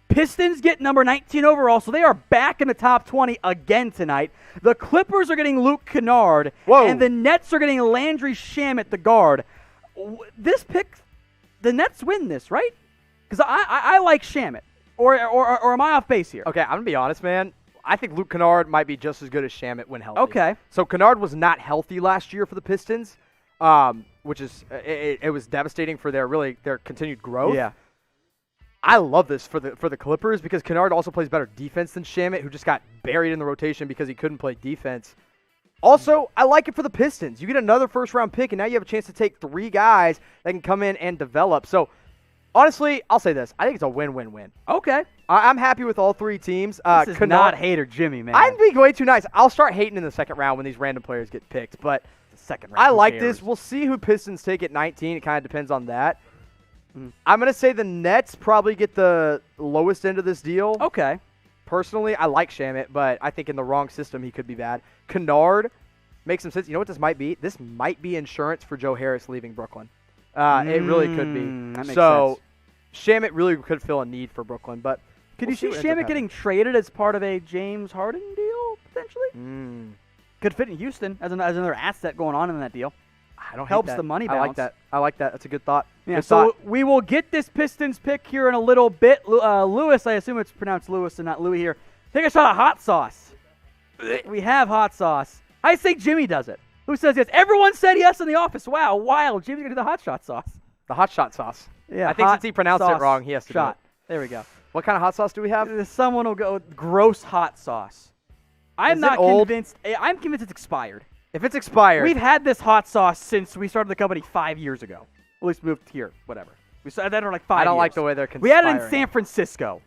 Pistons get number 19 overall, so they are back in the top 20 again tonight. The Clippers are getting Luke Kennard, and the Nets are getting Landry Shamet, the guard. This pick, the Nets win this, right? Because I like Shamet. Or am I off base here? Okay, I'm going to be honest, man. I think Luke Kennard might be just as good as Shamet when healthy. Okay. So Kennard was not healthy last year for the Pistons, which is it was devastating for their continued growth. Yeah. I love this for the Clippers because Kennard also plays better defense than Shamet, who just got buried in the rotation because he couldn't play defense. Also, I like it for the Pistons. You get another first-round pick, and now you have a chance to take 3 guys that can come in and develop. So, honestly, I'll say this. I think it's a win-win-win. Okay. I'm happy with all 3 teams. This is not hater Jimmy, man. I'm being way too nice. I'll start hating in the second round when these random players get picked. But the second round, I like this. We'll see who Pistons take at 19. It kind of depends on that. I'm going to say the Nets probably get the lowest end of this deal. Okay. Personally, I like Shamet, but I think in the wrong system he could be bad. Kennard makes some sense. You know what this might be? This might be insurance for Joe Harris leaving Brooklyn. It really could be. That makes sense. Shamet really could fill a need for Brooklyn, but could you see Shamet getting traded as part of a James Harden deal potentially? Could fit in Houston as another asset going on in that deal. I don't helps hate that. the money I balance. like that. I like that. That's a good thought. Yeah. Good so thought. we will get this Pistons pick here in a little bit. Lewis, I assume it's pronounced Lewis and not Louis here. Take a shot of hot sauce. We have hot sauce. I say Jimmy does it. Who says yes? Everyone said yes in the office. Wow, wild. Jimmy's gonna do the hot shot sauce. The hot shot sauce. Yeah. I think since he pronounced it wrong, he has to shot. do it. There we go. What kind of hot sauce do we have? Someone will go gross hot sauce. I'm not convinced. I'm convinced it's expired. If it's expired. We've had this hot sauce since we started the company 5 years ago. At least moved here, whatever. We started that for like 5 years. I don't like the way they're conspiring. We had it in San Francisco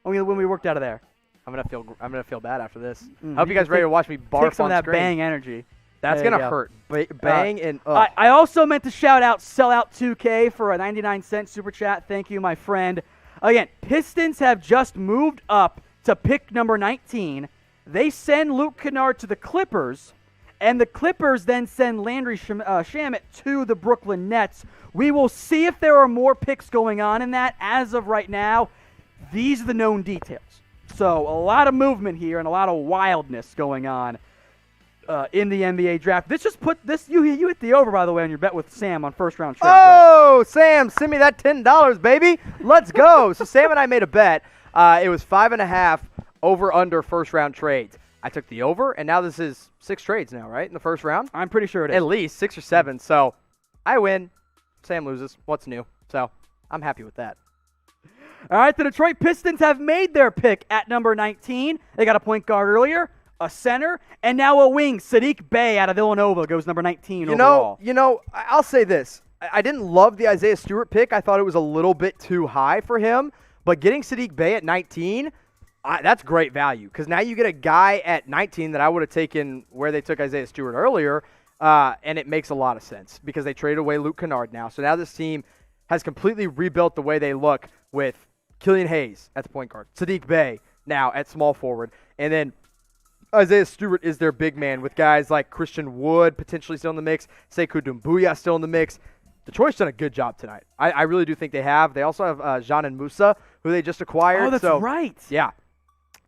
when we worked out of there. I'm gonna feel bad after this. I hope you guys ready to watch me barf take some on of that screen. Bang energy. That's gonna hurt. Bang and I also meant to shout out Sellout 2K for a 99-cent super chat. Thank you, my friend. Again, Pistons have just moved up to pick number 19. They send Luke Kennard to the Clippers, and the Clippers then send Landry Shamet to the Brooklyn Nets. We will see if there are more picks going on in that. As of right now, these are the known details. So a lot of movement here and a lot of wildness going on in the NBA draft. This just put this. You hit the over, by the way, on your bet with Sam on first round trade. Oh, Sam, send me that $10, baby. Let's go. So Sam and I made a bet. It was 5.5 over under first round trades. I took the over, and now this is 6 trades now, right, in the first round? I'm pretty sure it is. At least 6 or 7. So I win. Sam loses. What's new? So I'm happy with that. All right, the Detroit Pistons have made their pick at number 19. They got a point guard earlier, a center, and now a wing. Sadiq Bey out of Villanova goes number 19 overall. I'll say this. I didn't love the Isaiah Stewart pick. I thought it was a little bit too high for him. But getting Saddiq Bey at 19, that's great value because now you get a guy at 19 that I would have taken where they took Isaiah Stewart earlier, and it makes a lot of sense because they traded away Luke Kennard now. So now this team has completely rebuilt the way they look with Killian Hayes at the point guard, Saddiq Bey now at small forward, and then Isaiah Stewart is their big man with guys like Christian Wood potentially still in the mix, Sekou Doumbouya still in the mix. Detroit's done a good job tonight. I really do think they have. They also have Jean and Musa, who they just acquired. Oh, that's right. Yeah.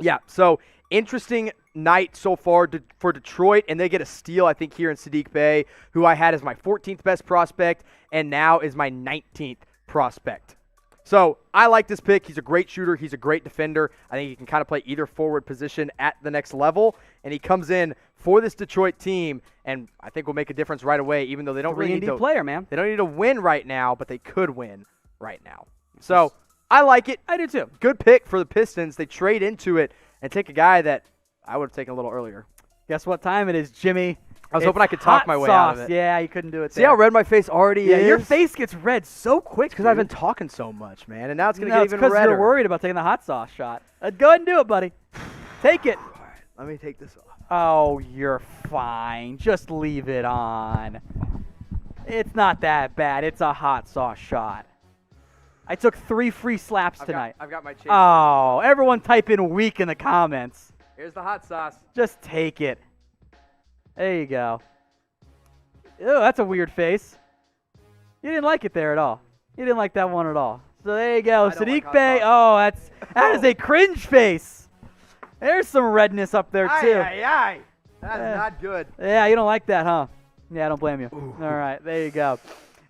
Yeah, so interesting night so far for Detroit, and they get a steal, I think, here in Saddiq Bey, who I had as my 14th best prospect and now is my 19th prospect. So I like this pick. He's a great shooter. He's a great defender. I think he can kind of play either forward position at the next level, and he comes in for this Detroit team, and I think will make a difference right away, even though they don't really need to player, man. They don't need to win right now, but they could win right now. So I like it. I do too. Good pick for the Pistons. They trade into it and take a guy that I would have taken a little earlier. Guess what time it is, Jimmy? I was hoping I could talk my way out of it. Yeah, you couldn't do it. See how red my face already is? Yeah, your face gets red so quick because I've been talking so much, man, and now it's going to get even because redder. you're worried about taking the hot sauce shot. Go ahead and do it, buddy. Take it. All right, let me take this off. Oh, you're fine. Just leave it on. It's not that bad. It's a hot sauce shot. I took 3 free slaps tonight. I've got my chase. Oh, everyone type in weak in the comments. Here's the hot sauce. Just take it. There you go. Ew, that's a weird face. You didn't like it there at all. You didn't like that one at all. So there you go. Saddiq Bey. Oh, that is a cringe face. There's some redness up there, too. Aye. That's not good. Yeah, you don't like that, huh? Yeah, I don't blame you. Ooh. All right, there you go.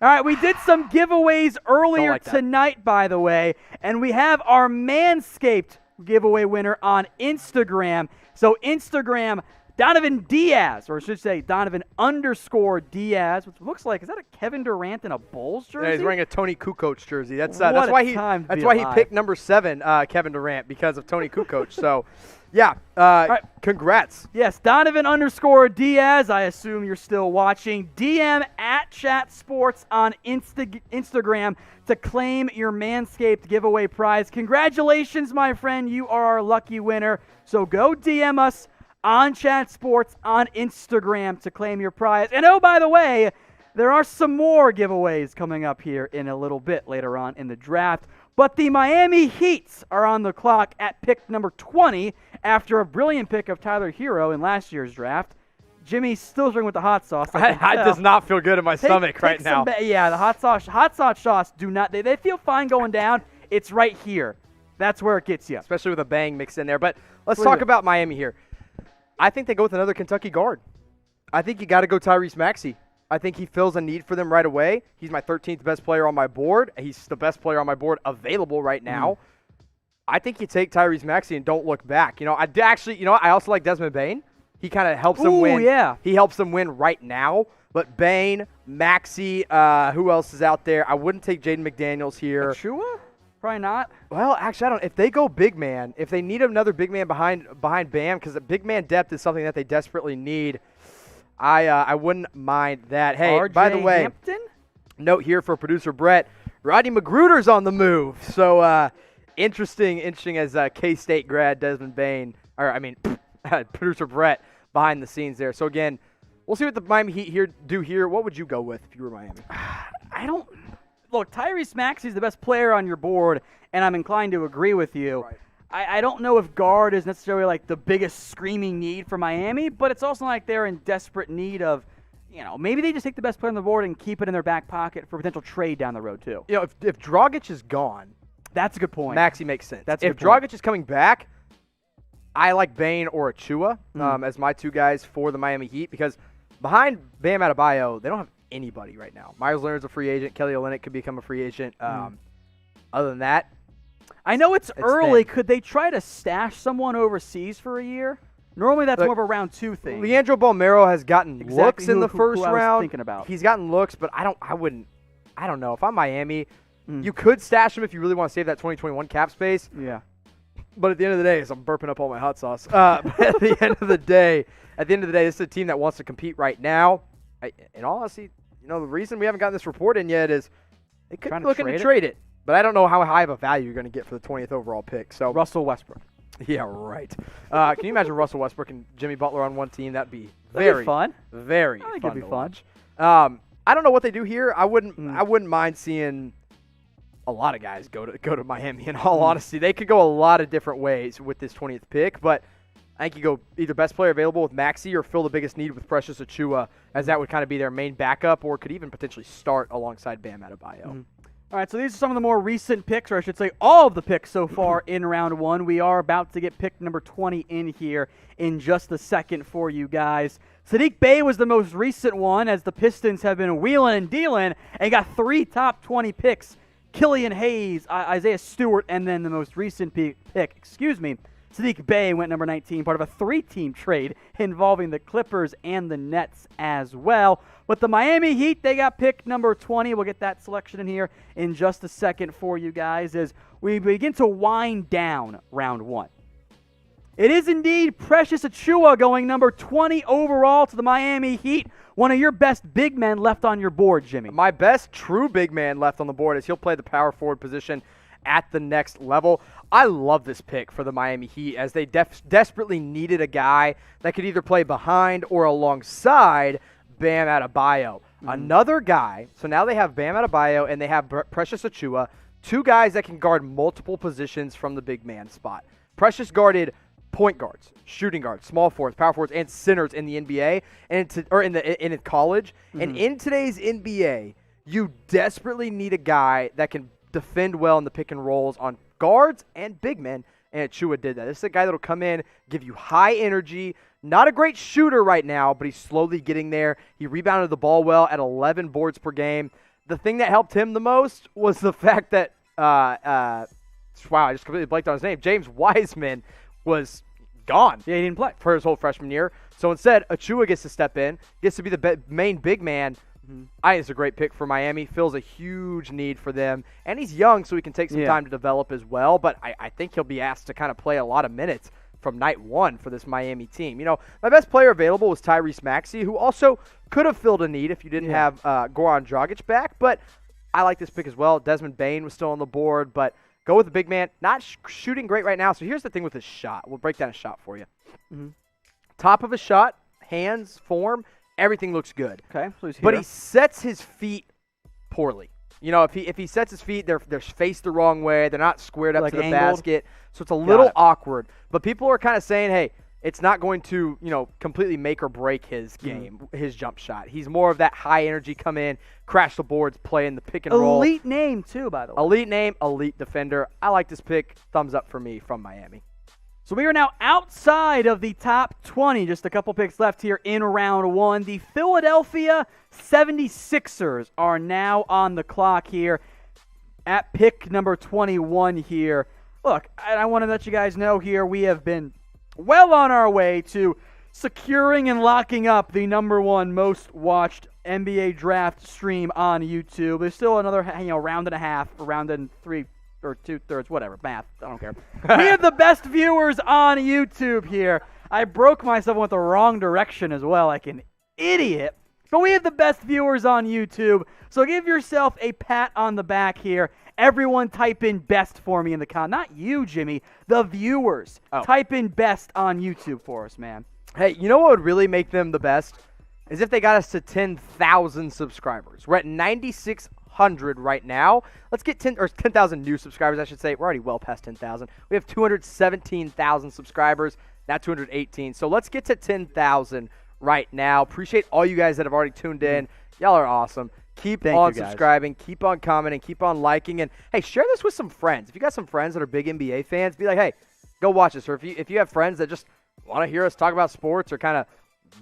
All right, we did some giveaways earlier tonight, by the way, and we have our Manscaped giveaway winner on Instagram. So Instagram, Donovan Diaz, or I should say Donovan_Diaz, which looks like, is that a Kevin Durant in a Bulls jersey? Yeah, he's wearing a Tony Kukoc jersey. That's why he picked number 7, Kevin Durant, because of Tony Kukoc. So, yeah, right. Congrats. Yes, Donovan_Diaz. I assume you're still watching. DM at Chat Sports on Instagram to claim your Manscaped giveaway prize. Congratulations, my friend. You are our lucky winner. So go DM us on Chat Sports on Instagram to claim your prize. And oh, by the way, there are some more giveaways coming up here in a little bit later on in the draft. But the Miami Heat are on the clock at pick number 20 after a brilliant pick of Tyler Hero in last year's draft. Jimmy's still drinking with the hot sauce. I does not feel good in my stomach right now. Yeah, the hot sauce do not. They feel fine going down. It's right here. That's where it gets you. Especially with a bang mixed in there. But let's talk about Miami here. I think they go with another Kentucky guard. I think you got to go Tyrese Maxey. I think he fills a need for them right away. He's my 13th best player on my board. He's the best player on my board available right now. I think you take Tyrese Maxey and don't look back. I also like Desmond Bane. He kind of helps them win. Yeah. He helps them win right now. But Bane, Maxey, who else is out there? I wouldn't take Jaden McDaniels here. Achua? Probably not. Well, actually, I don't. If they go big man, if they need another big man behind Bam, because the big man depth is something that they desperately need, I wouldn't mind that. Hey, RJ by the way, Hampton? Note here for producer Brett, Rodney Magruder's on the move. So interesting as K-State grad Desmond Bane, producer Brett behind the scenes there. So again, we'll see what the Miami Heat do here. What would you go with if you were Miami? Look, Tyrese Maxey's the best player on your board, and I'm inclined to agree with you. Right. I don't know if guard is necessarily like the biggest screaming need for Miami, but it's also like they're in desperate need of, maybe they just take the best player on the board and keep it in their back pocket for potential trade down the road too. If Dragic is gone, that's a good point. Maxey makes sense. If Dragic is coming back, I like Bane or Achua as my two guys for the Miami Heat because behind Bam Adebayo, they don't have anybody right now. Myles Leonard's a free agent. Kelly Olynyk could become a free agent. Other than that, I know it's early. Thin. Could they try to stash someone overseas for a year? Normally that's more of a round 2 thing. Leandro Balmero has gotten looks in the first round. I was thinking about. He's gotten looks, but I don't know. If I'm Miami, you could stash him if you really want to save that 2021 cap space. Yeah. But at the end of the day, I'm burping up all my hot sauce. But at the end of the day, this is a team that wants to compete right now. In all honesty, the reason we haven't gotten this report in yet is they could be looking to trade trade it. But I don't know how high of a value you're going to get for the 20th overall pick. So Russell Westbrook. Yeah, right. Can you imagine Russell Westbrook and Jimmy Butler on one team? That'd be very fun. Very I think fun it'd be to fun. watch. I don't know what they do here. I wouldn't mind seeing a lot of guys go to Miami. In all honesty, they could go a lot of different ways with this 20th pick, but I think you go either best player available with Maxey or fill the biggest need with Precious Achiuwa, as that would kind of be their main backup, or could even potentially start alongside Bam Adebayo. All right, so these are some of the more recent picks, or I should say all of the picks so far in round one. We are about to get pick number 20 in here in just a second for you guys. Saddiq Bey was the most recent one, as the Pistons have been wheeling and dealing and got 3 top 20 picks. Killian Hayes, Isaiah Stewart, and then the most recent pick, Saddiq Bey went number 19, part of a 3-team trade involving the Clippers and the Nets as well. But the Miami Heat, they got pick number 20. We'll get that selection in here in just a second for you guys as we begin to wind down round one. It is indeed Precious Achiuwa going number 20 overall to the Miami Heat. One of your best big men left on your board, Jimmy. My best true big man left on the board is he'll play the power forward position at the next level. I love this pick for the Miami Heat as they desperately needed a guy that could either play behind or alongside Bam Adebayo. Another guy, so now they have Bam Adebayo and they have Precious Achiuwa, 2 guys that can guard multiple positions from the big man spot. Precious guarded point guards, shooting guards, small forwards, power forwards, and centers in the NBA in college. And in today's NBA, you desperately need a guy that can defend well in the pick and rolls on guards and big men, and Achiuwa did that. This is a guy that'll come in, give you high energy, not a great shooter right now, but he's slowly getting there. He rebounded the ball well at 11 boards per game. The thing that helped him the most was the fact that, I just completely blanked on his name, James Wiseman was gone. Yeah, he didn't play for his whole freshman year. So instead, Achiuwa gets to step in, gets to be the main big man. I think it's a great pick for Miami. Fills a huge need for them. And he's young, so he can take some time to develop as well. But I think he'll be asked to kind of play a lot of minutes from night one for this Miami team. My best player available was Tyrese Maxey, who also could have filled a need if you didn't have Goran Dragic back. But I like this pick as well. Desmond Bane was still on the board, but go with the big man. Not shooting great right now. So here's the thing with his shot. We'll break down his shot for you. Top of his shot, hands, form, everything looks good. Okay, so but he sets his feet poorly. If he sets his feet, they're faced the wrong way. They're not squared up to the basket. So it's a little awkward. But people are kind of saying, hey, it's not going to, completely make or break his game, his jump shot. He's more of that high energy, come in, crash the boards, play in the pick and roll. Elite name, too, by the way. Elite name, elite defender. I like this pick. Thumbs up for me from Miami. So we are now outside of the top 20. Just a couple picks left here in round one. The Philadelphia 76ers are now on the clock here at pick number 21 here. Look, I want to let you guys know here we have been well on our way to securing and locking up the number 1 most watched NBA draft stream on YouTube. There's still another round and a half, round and 3 or 2/3, whatever, math, I don't care. We have the best viewers on YouTube here. I broke myself with the wrong direction as well, like an idiot. But we have the best viewers on YouTube, so give yourself a pat on the back here. Everyone type in best for me in the comment. Not you, Jimmy, the viewers. Type in best on YouTube for us, man. Hey, you know what would really make them the best? Is if they got us to 10,000 subscribers. We're at 9,600 right now. Let's get 10,000 new subscribers, I should say. We're already well past 10,000. We have 217,000 subscribers, now 218. So let's get to 10,000 right now. Appreciate all you guys that have already tuned in. Y'all are awesome. Keep on subscribing, keep on commenting, keep on liking, and hey, share this with some friends. If you got some friends that are big NBA fans, be like, hey, go watch this. Or if you have friends that just want to hear us talk about sports or kind of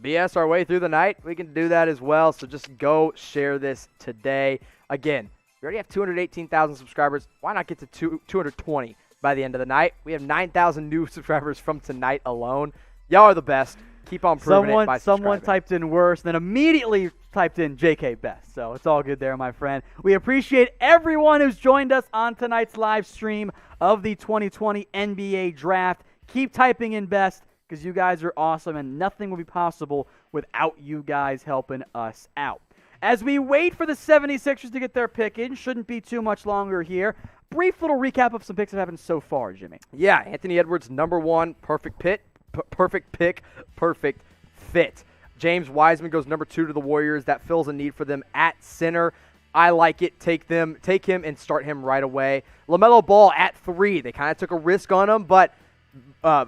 BS our way through the night, we can do that as well. So just go share this today. Again, we already have 218,000 subscribers. Why not get to 220 by the end of the night? We have 9,000 new subscribers from tonight alone. Y'all are the best. Keep on proving it by subscribing. Someone typed in worse, then immediately typed in JK Best. So it's all good there, my friend. We appreciate everyone who's joined us on tonight's live stream of the 2020 NBA Draft. Keep typing in best because you guys are awesome, and nothing will be possible without you guys helping us out. As we wait for the 76ers to get their pick in, shouldn't be too much longer here. Brief little recap of some picks that happened so far, Jimmy. Yeah, Anthony Edwards, number 1, perfect pick, perfect fit. James Wiseman goes number 2 to the Warriors. That fills a need for them at center. I like it. Take him and start him right away. LaMelo Ball at 3. They kind of took a risk on him, but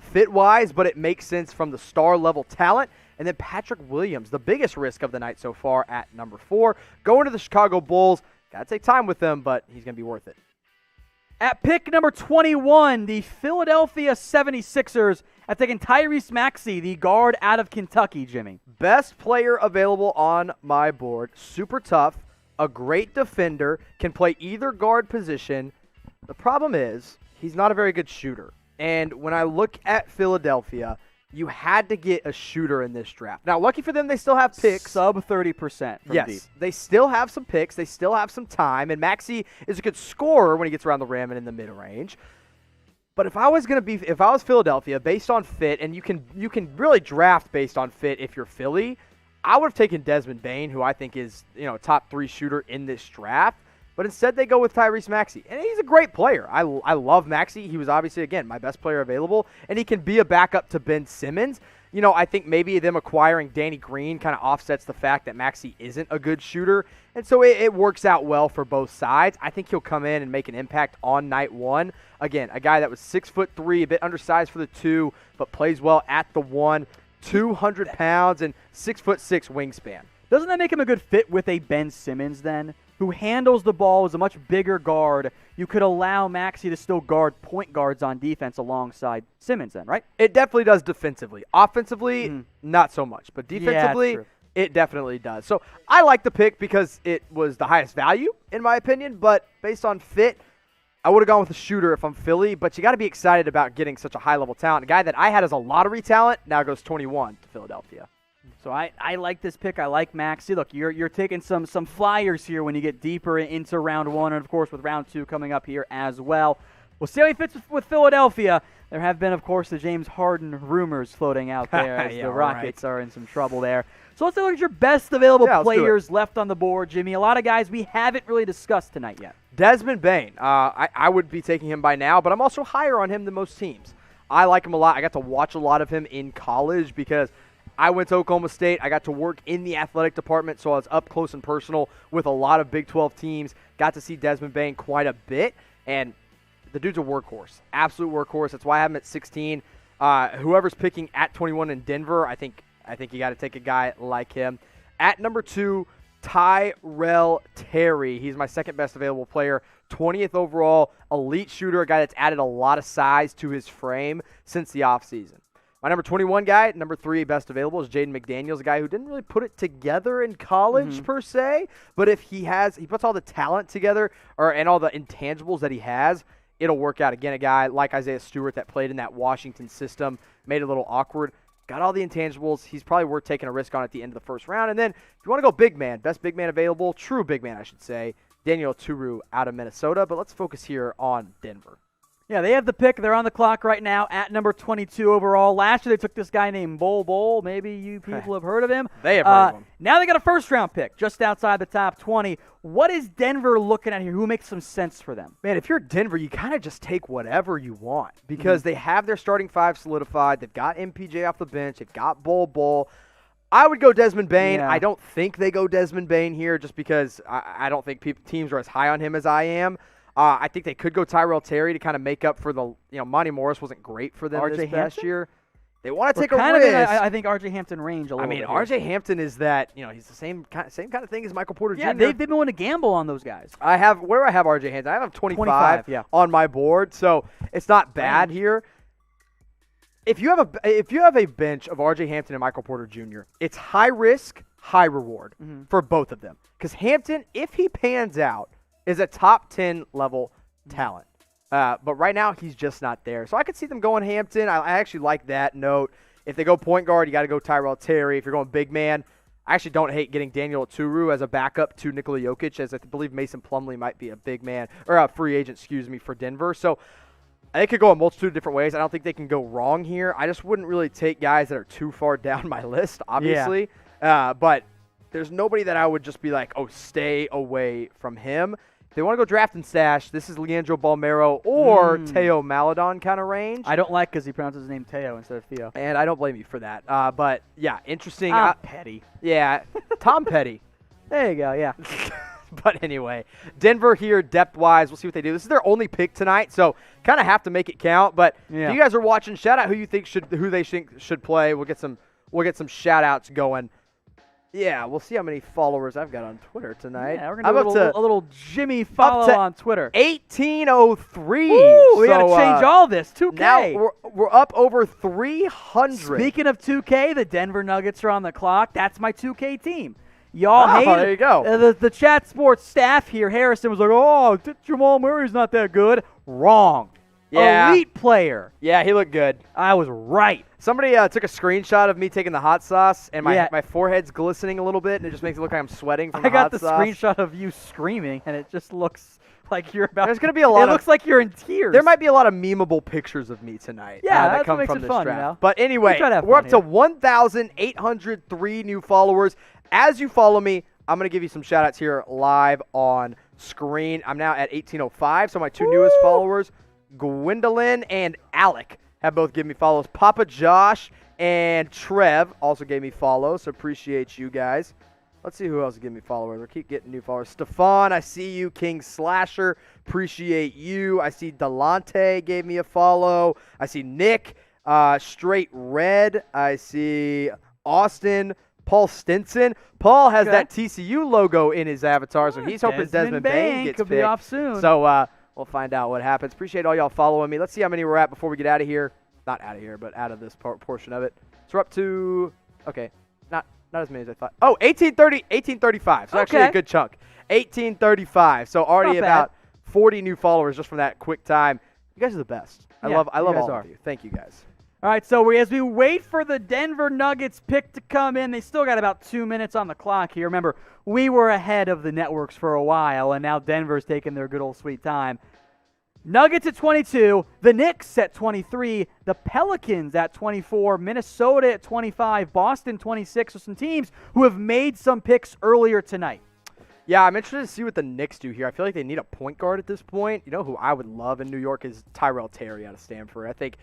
fit-wise, but it makes sense from the star-level talent. And then Patrick Williams, the biggest risk of the night so far, at number 4. Going to the Chicago Bulls. Got to take time with him, but he's going to be worth it. At pick number 21, the Philadelphia 76ers have taken Tyrese Maxey, the guard out of Kentucky, Jimmy. Best player available on my board. Super tough. A great defender. Can play either guard position. The problem is he's not a very good shooter. And when I look at Philadelphia, you had to get a shooter in this draft. Now, lucky for them, they still have picks. Sub 30% from yes, deep. They still have some picks. They still have some time. And Maxey is a good scorer when he gets around the rim and in the mid-range. But if I was Philadelphia, based on fit, and you can really draft based on fit if you're Philly, I would have taken Desmond Bane, who I think is top 3 shooter in this draft. But instead, they go with Tyrese Maxey. And he's a great player. I love Maxey. He was obviously, again, my best player available. And he can be a backup to Ben Simmons. I think maybe them acquiring Danny Green kind of offsets the fact that Maxey isn't a good shooter. And so it works out well for both sides. I think he'll come in and make an impact on night 1. Again, a guy that was 6'3", a bit undersized for the 2, but plays well at the 1, 200 pounds, and 6'6" wingspan. Doesn't that make him a good fit with a Ben Simmons then, who handles the ball, is a much bigger guard? You could allow Maxey to still guard point guards on defense alongside Simmons then, right? It definitely does defensively. Offensively, not so much. But defensively, it definitely does. So I like the pick because it was the highest value, in my opinion. But based on fit, I would have gone with a shooter if I'm Philly. But you got to be excited about getting such a high-level talent. A guy that I had as a lottery talent now goes 21 to Philadelphia. So I like this pick. I like Maxey. Look, you're taking some flyers here when you get deeper into round 1, and of course with round 2 coming up here as well. We'll see how he fits with Philadelphia. There have been, of course, the James Harden rumors floating out there as the Rockets are in some trouble there. So let's look at your best available players left on the board, Jimmy. A lot of guys we haven't really discussed tonight yet. Desmond Bane. I would be taking him by now, but I'm also higher on him than most teams. I like him a lot. I got to watch a lot of him in college because I went to Oklahoma State. I got to work in the athletic department, so I was up close and personal with a lot of Big 12 teams. Got to see Desmond Bane quite a bit, and the dude's a workhorse, absolute workhorse. That's why I have him at 16. Whoever's picking at 21 in Denver, I think you got to take a guy like him. At number 2, Tyrell Terry. He's my second best available player, 20th overall, elite shooter, a guy that's added a lot of size to his frame since the offseason. My number 21 guy, number 3 best available, is Jaden McDaniels, a guy who didn't really put it together in college per se, but if he puts all the talent together and all the intangibles that he has, it'll work out. Again, a guy like Isaiah Stewart that played in that Washington system, made it a little awkward, got all the intangibles. He's probably worth taking a risk on at the end of the first round. And then if you want to go big man, best big man available, true big man I should say, Daniel Turu out of Minnesota, but let's focus here on Denver. Yeah, they have the pick. They're on the clock right now at number 22 overall. Last year they took this guy named Bol. Maybe you people have heard of him. They have heard of him. Now they got a first-round pick just outside the top 20. What is Denver looking at here? Who makes some sense for them? Man, if you're Denver, you kind of just take whatever you want because they have their starting 5 solidified. They've got MPJ off the bench. They've got Bol. I would go Desmond Bane. Yeah. I don't think they go Desmond Bane here just because I don't think teams are as high on him as I am. I think they could go Tyrell Terry to kind of make up for the, Monty Morris wasn't great for them this past year. They want to take a risk. I think R.J. Hampton range a little bit. R.J. Hampton is that, he's the same kind of thing as Michael Porter Jr. Yeah, they've been willing to gamble on those guys. Where do I have R.J. Hampton? I have 25 on my board, so it's not bad here. If you have a bench of R.J. Hampton and Michael Porter Jr., it's high risk, high reward for both of them. Because Hampton, if he pans out, is a top 10 level talent. But right now, he's just not there. So I could see them going Hampton. I actually like that note. If they go point guard, you got to go Tyrell Terry. If you're going big man, I actually don't hate getting Daniel Turu as a backup to Nikola Jokic, as I believe Mason Plumlee might be a big man, or a free agent, for Denver. So they could go a multitude of different ways. I don't think they can go wrong here. I just wouldn't really take guys that are too far down my list, obviously. But there's nobody that I would just be like, oh, stay away from him. If they want to go draft and stash, this is Leandro Balmero or Teo Maledon kind of range. I don't like because he pronounces his name Teo instead of Theo. And I don't blame you for that. But, yeah, interesting. Petty. Yeah, Tom Petty. There you go, yeah. But anyway, Denver here depth-wise. We'll see what they do. This is their only pick tonight, so kind of have to make it count. But if you guys are watching, shout out who they think should play. We'll get some shout-outs going. Yeah, we'll see how many followers I've got on Twitter tonight. Yeah, we're going to do a little Jimmy follow on Twitter. 1803. Woo, we got to change all this. 2K. Now we're up over 300. Speaking of 2K, the Denver Nuggets are on the clock. That's my 2K team. Y'all hate it. There you go. The chat sports staff here, Harrison, was like, oh, Jamal Murray's not that good. Wrong. Yeah. Elite player. Yeah, he looked good. I was right. Somebody took a screenshot of me taking the hot sauce, and my forehead's glistening a little bit, and it just makes it look like I'm sweating from the hot sauce. I got the screenshot of you screaming, and it just looks like you're about. There's going to be a lot. It looks like you're in tears. There might be a lot of memeable pictures of me tonight. Yeah, that come makes from it this fun, draft. you know? But anyway, we're up to 1,803 new followers. As you follow me, I'm going to give you some shout-outs here live on screen. I'm now at 1,805, so my two newest followers, Gwendolyn and Alec, have both given me follows. Papa Josh and Trev also gave me follows, so appreciate you guys. Let's see who else gave me followers. We'll keep getting new followers. Stefan, I see you. King Slasher, appreciate you. I see Delante gave me a follow. I see Nick, Straight Red. I see Austin, Paul Stinson. Paul has that TCU logo in his avatar, so he's hoping Desmond Bain gets could picked. Be off soon. So we'll find out what happens. Appreciate all y'all following me. Let's see how many we're at before we get out of here. Not out of here, but out of this portion of it. So we're up to, okay, not as many as I thought. Oh, 1835. So actually a good chunk. 1835. So already about 40 new followers just from that quick time. You guys are the best. I love all of you. Thank you guys. All right, so as we wait for the Denver Nuggets pick to come in, they still got about 2 minutes on the clock here. Remember, we were ahead of the networks for a while, and now Denver's taking their good old sweet time. Nuggets at 22, the Knicks at 23, the Pelicans at 24, Minnesota at 25, Boston 26, with some teams who have made some picks earlier tonight. Yeah, I'm interested to see what the Knicks do here. I feel like they need a point guard at this point. You know who I would love in New York is Tyrell Terry out of Stanford. I think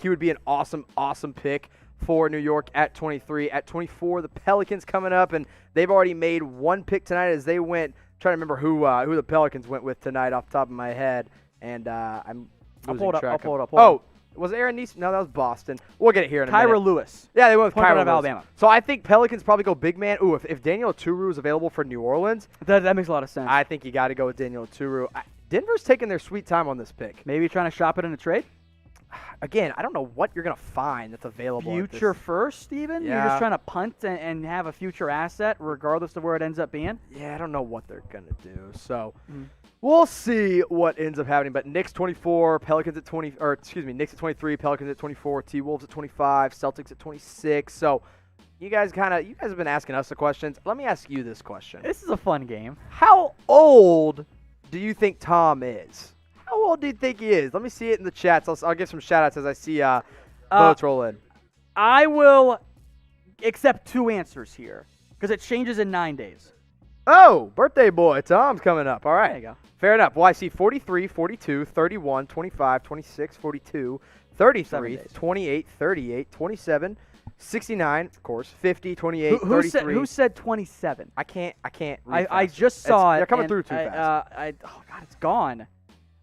he would be an awesome pick for New York at 23. At 24, the Pelicans coming up, and they've already made one pick tonight as they went. Trying to remember who the Pelicans went with tonight off the top of my head, and I'm losing track. I'll pull it up. Oh, was it Aaron Neeson? No, that was Boston. We'll get it here in a minute. Kyra Lewis. Yeah, they went with Kyra of Alabama. So I think Pelicans probably go big man. Ooh, if Daniel Oturu is available for New Orleans, that makes a lot of sense. I think you got to go with Daniel Oturu. Denver's taking their sweet time on this pick. Maybe trying to shop it in a trade? Again, I don't know what you're going to find that's available. Future first, even? Yeah. You're just trying to punt and have a future asset regardless of where it ends up being? Yeah, I don't know what they're going to do. So we'll see what ends up happening. But Knicks 24, Pelicans at 20, or excuse me, Knicks at 23, Pelicans at 24, T-Wolves at 25, Celtics at 26. So you guys have been asking us the questions. Let me ask you this question. This is a fun game. How old do you think Tom is? How old do you think he is? Let me see it in the chats. I'll give some shout-outs as I see votes roll in. I will accept two answers here because it changes in 9 days. Oh, birthday boy. Tom's coming up. All right. There you go. Fair enough. Well, I see 43, 42, 31, 25, 26, 42, 33, 28, 38, 27, 69, of course, 50, 28, 33. Who said 27? I can't read I fast. just saw it. They're coming through too fast. Oh, God, it's gone.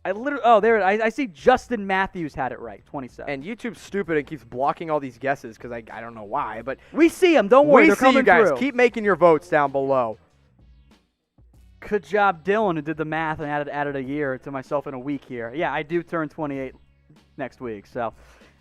There. I see Justin Matthews had it right, 27. And YouTube's stupid and keeps blocking all these guesses because I don't know why. But we see them. Don't worry. We They're see you coming guys. through. Keep making your votes down below. Good job, Dylan, who did the math and added a year to myself in a week here. Yeah, I do turn 28 next week, so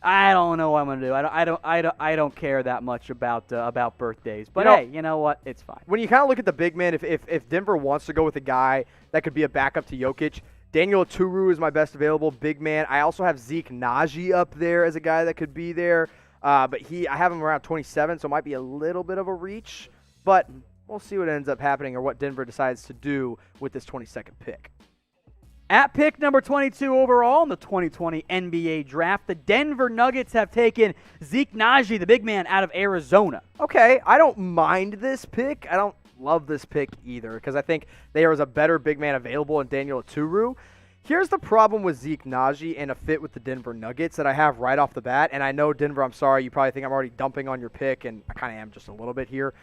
I don't know what I'm gonna do. I don't care that much about birthdays. But hey, you know what? It's fine. When you kind of look at the big man, if Denver wants to go with a guy that could be a backup to Jokic, Daniel Oturu is my best available big man. I also have Zeke Naji up there as a guy that could be there, but I have him around 27, so it might be a little bit of a reach. But we'll see what ends up happening or what Denver decides to do with this 22nd pick. At pick number 22 overall in the 2020 NBA Draft, the Denver Nuggets have taken Zeke Naji, the big man out of Arizona. Okay, I don't mind this pick. I don't love this pick either because I think there is a better big man available in Daniel Oturu. Here's the problem with Zeke Naji and a fit with the Denver Nuggets that I have right off the bat. And I know, Denver, I'm sorry, you probably think I'm already dumping on your pick, and I kind of am just a little bit here.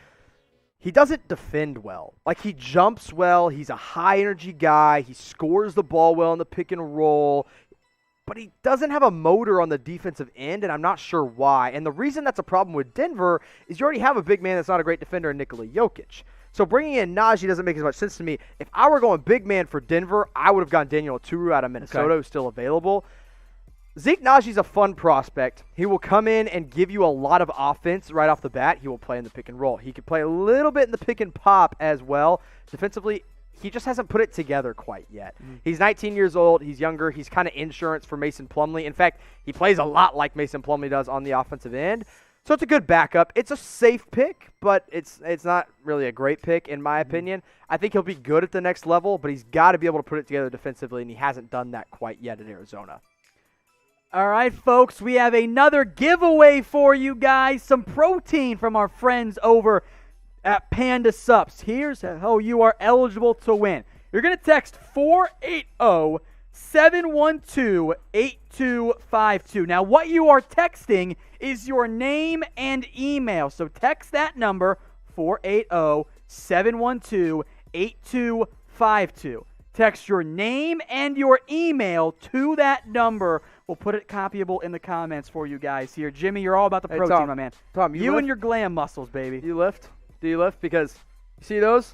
He doesn't defend well. Like, he jumps well. He's a high-energy guy. He scores the ball well in the pick and roll. But he doesn't have a motor on the defensive end, and I'm not sure why. And the reason that's a problem with Denver is you already have a big man that's not a great defender in Nikola Jokic. So bringing in Najee doesn't make as much sense to me. If I were going big man for Denver, I would have gone Daniel Oturu out of Minnesota, who's still available. Zeke Najee's a fun prospect. He will come in and give you a lot of offense right off the bat. He will play in the pick and roll. He could play a little bit in the pick and pop as well. Defensively, he just hasn't put it together quite yet. He's 19 years old. He's younger. He's kind of insurance for Mason Plumlee. In fact, he plays a lot like Mason Plumlee does on the offensive end. So it's a good backup. It's a safe pick, but it's not really a great pick in my opinion. I think he'll be good at the next level, but he's got to be able to put it together defensively, and he hasn't done that quite yet at Arizona. All right, folks, we have another giveaway for you guys. Some protein from our friends over at Panda Sups. Here's how you are eligible to win. You're going to text 480-712-8252. Now, what you are texting is your name and email. So text that number, 480-712-8252. Text your name and your email to that number. We'll put it copyable in the comments for you guys here. Jimmy, you're all about the protein, Tom, my man. Tom, you and your glam muscles, baby. Do you lift? Do you lift? Because you see those?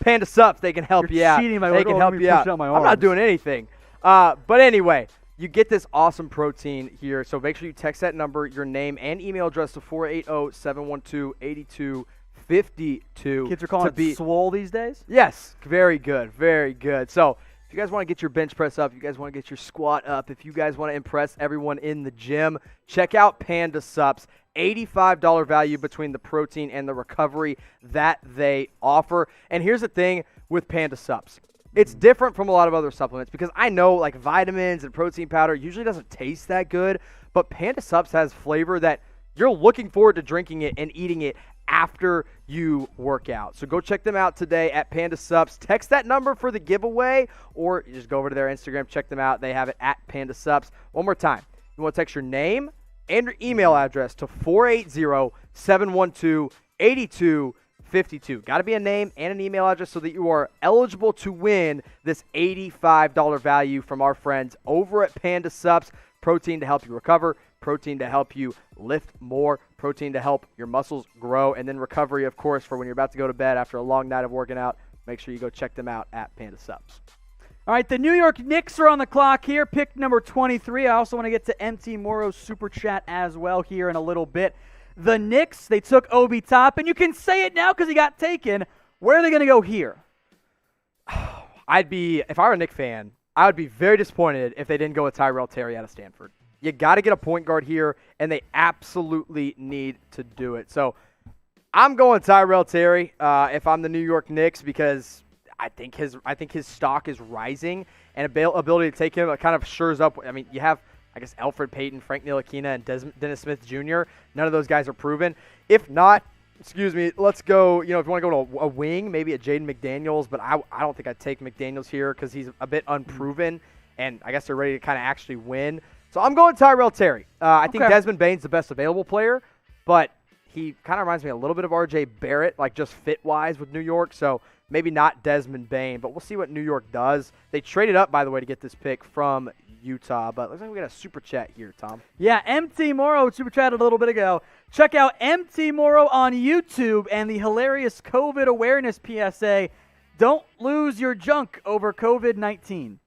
Panda Sups, they can help you out. Cheating by they can help you out. I'm not doing anything. But anyway, you get this awesome protein here. So make sure you text that number, your name, and email address to 480-712-8252. Kids are calling it swole these days? Yes. Very good. Very good. So if you guys want to get your bench press up, if you guys want to get your squat up, if you guys want to impress everyone in the gym, check out Panda Sups. $85 value between the protein and the recovery that they offer. And here's the thing with Panda Sups. It's different from a lot of other supplements because I know like vitamins and protein powder usually doesn't taste that good, but Panda Sups has flavor that you're looking forward to drinking it and eating it after you work out. So go check them out today at Panda Sups. Text that number for the giveaway, or you just go over to their Instagram, check them out. They have it at Panda Sups. One more time. You want to text your name and your email address to 480-712-8252. Got to be a name and an email address so that you are eligible to win this $85 value from our friends over at Panda Sups. Protein to help you recover, protein to help you lift more, protein to help your muscles grow, and then recovery, of course, for when you're about to go to bed after a long night of working out. Make sure you go check them out at Panda Sups. All right, the New York Knicks are on the clock here, pick number 23. I also want to get to MT Moro's Super Chat as well here in a little bit. The Knicks, they took Obi Toppin. You can say it now because he got taken. Where are they going to go here? If I were a Knicks fan, I would be very disappointed if they didn't go with Tyrell Terry out of Stanford. You got to get a point guard here, and they absolutely need to do it. So I'm going Tyrell Terry if I'm the New York Knicks because I think his stock is rising, and ability to take him kind of shores up. I mean, you have, I guess, Elfrid Payton, Frank Ntilikina, and Dennis Smith Jr. None of those guys are proven. If not, let's go, if you want to go to a wing, maybe a Jaden McDaniels, but I don't think I'd take McDaniels here because he's a bit unproven, and I guess they're ready to kind of actually win. So I'm going Tyrell Terry. I think Desmond Bane's the best available player, but he kind of reminds me a little bit of R.J. Barrett, like just fit-wise with New York, so maybe not Desmond Bane, but we'll see what New York does. They traded up, by the way, to get this pick from Utah, but looks like we got a super chat here, Tom. Yeah, MT Moro super chatted a little bit ago. Check out MT Moro on YouTube and the hilarious COVID awareness PSA. Don't lose your junk over COVID-19.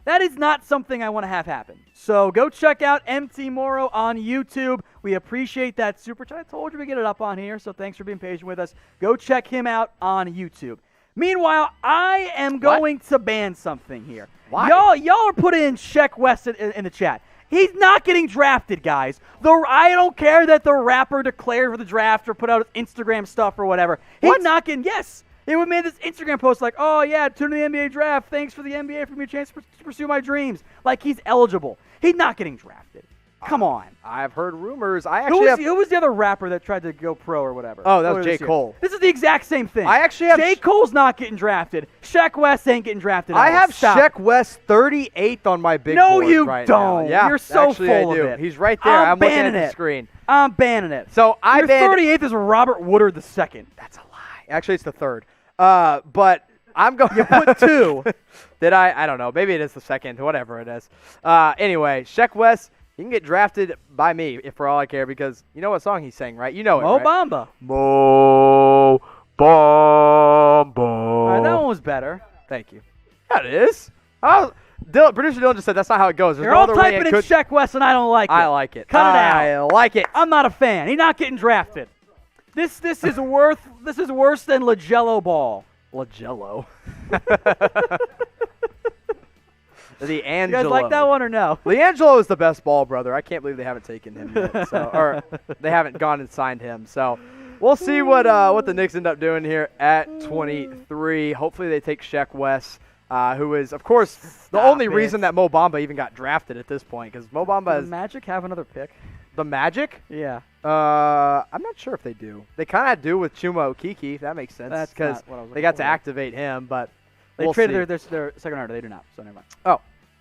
That is not something I want to have happen. So go check out MT Moro on YouTube. We appreciate that super chat. I told you we get it up on here, so thanks for being patient with us. Go check him out on YouTube. Meanwhile, I am going to ban something here. Why? Y'all are putting in Sheck West in the chat. He's not getting drafted, guys. I don't care that the rapper declared for the draft or put out his Instagram stuff or whatever. He's not getting, yes. He would made this Instagram post like, oh, yeah, tune to the NBA draft. Thanks for the NBA for me a chance to pursue my dreams. Like, he's eligible. He's not getting drafted. Come on. I've heard rumors. Who was the other rapper that tried to go pro or whatever? Oh, that was J. Cole. This is the exact same thing. I actually have J. Cole's not getting drafted. Shaq West ain't getting drafted. I have Stop. Shaq West 38th on my big No, board you right don't. now. Yeah, You're so actually, full I do. of it. He's right there. I'm looking at the screen. I'm banning it. So Your 38th is Robert Woodard II. That's a lie. Actually, it's the third. But I'm going. You put 2. Did I? I don't know. Maybe it is the second. Whatever it is. Anyway, Shaq West. He can get drafted by me if for all I care because you know what song he sang, right? You know it, Mo right? Bamba. Mo Bamba. All right, that one was better. Thank you. That is. Producer Dylan just said that's not how it goes. There's You're no all other way typing it in could. Shaq West, and I don't like it. I like it. Cut it out. I like it. I'm not a fan. He's not getting drafted. This is This is worse than LaMelo Ball. LaMelo. The You Angelo. guys like that one or no? LiAngelo is the best ball brother. I can't believe they haven't taken him yet. Or they haven't gone and signed him. So we'll see what the Knicks end up doing here at 23. Hopefully they take Shaq West, who is, of course, the only reason that Mo Bamba even got drafted at this point. Because Mo Bamba Does is Magic have another pick? the Magic. Yeah. I'm not sure if they do. They kind of do with Chuma Okeke. If that makes sense. That's because not what I was they got looking to for. activate him, but They we'll traded see. their second rounder. They do not, so never mind. Oh,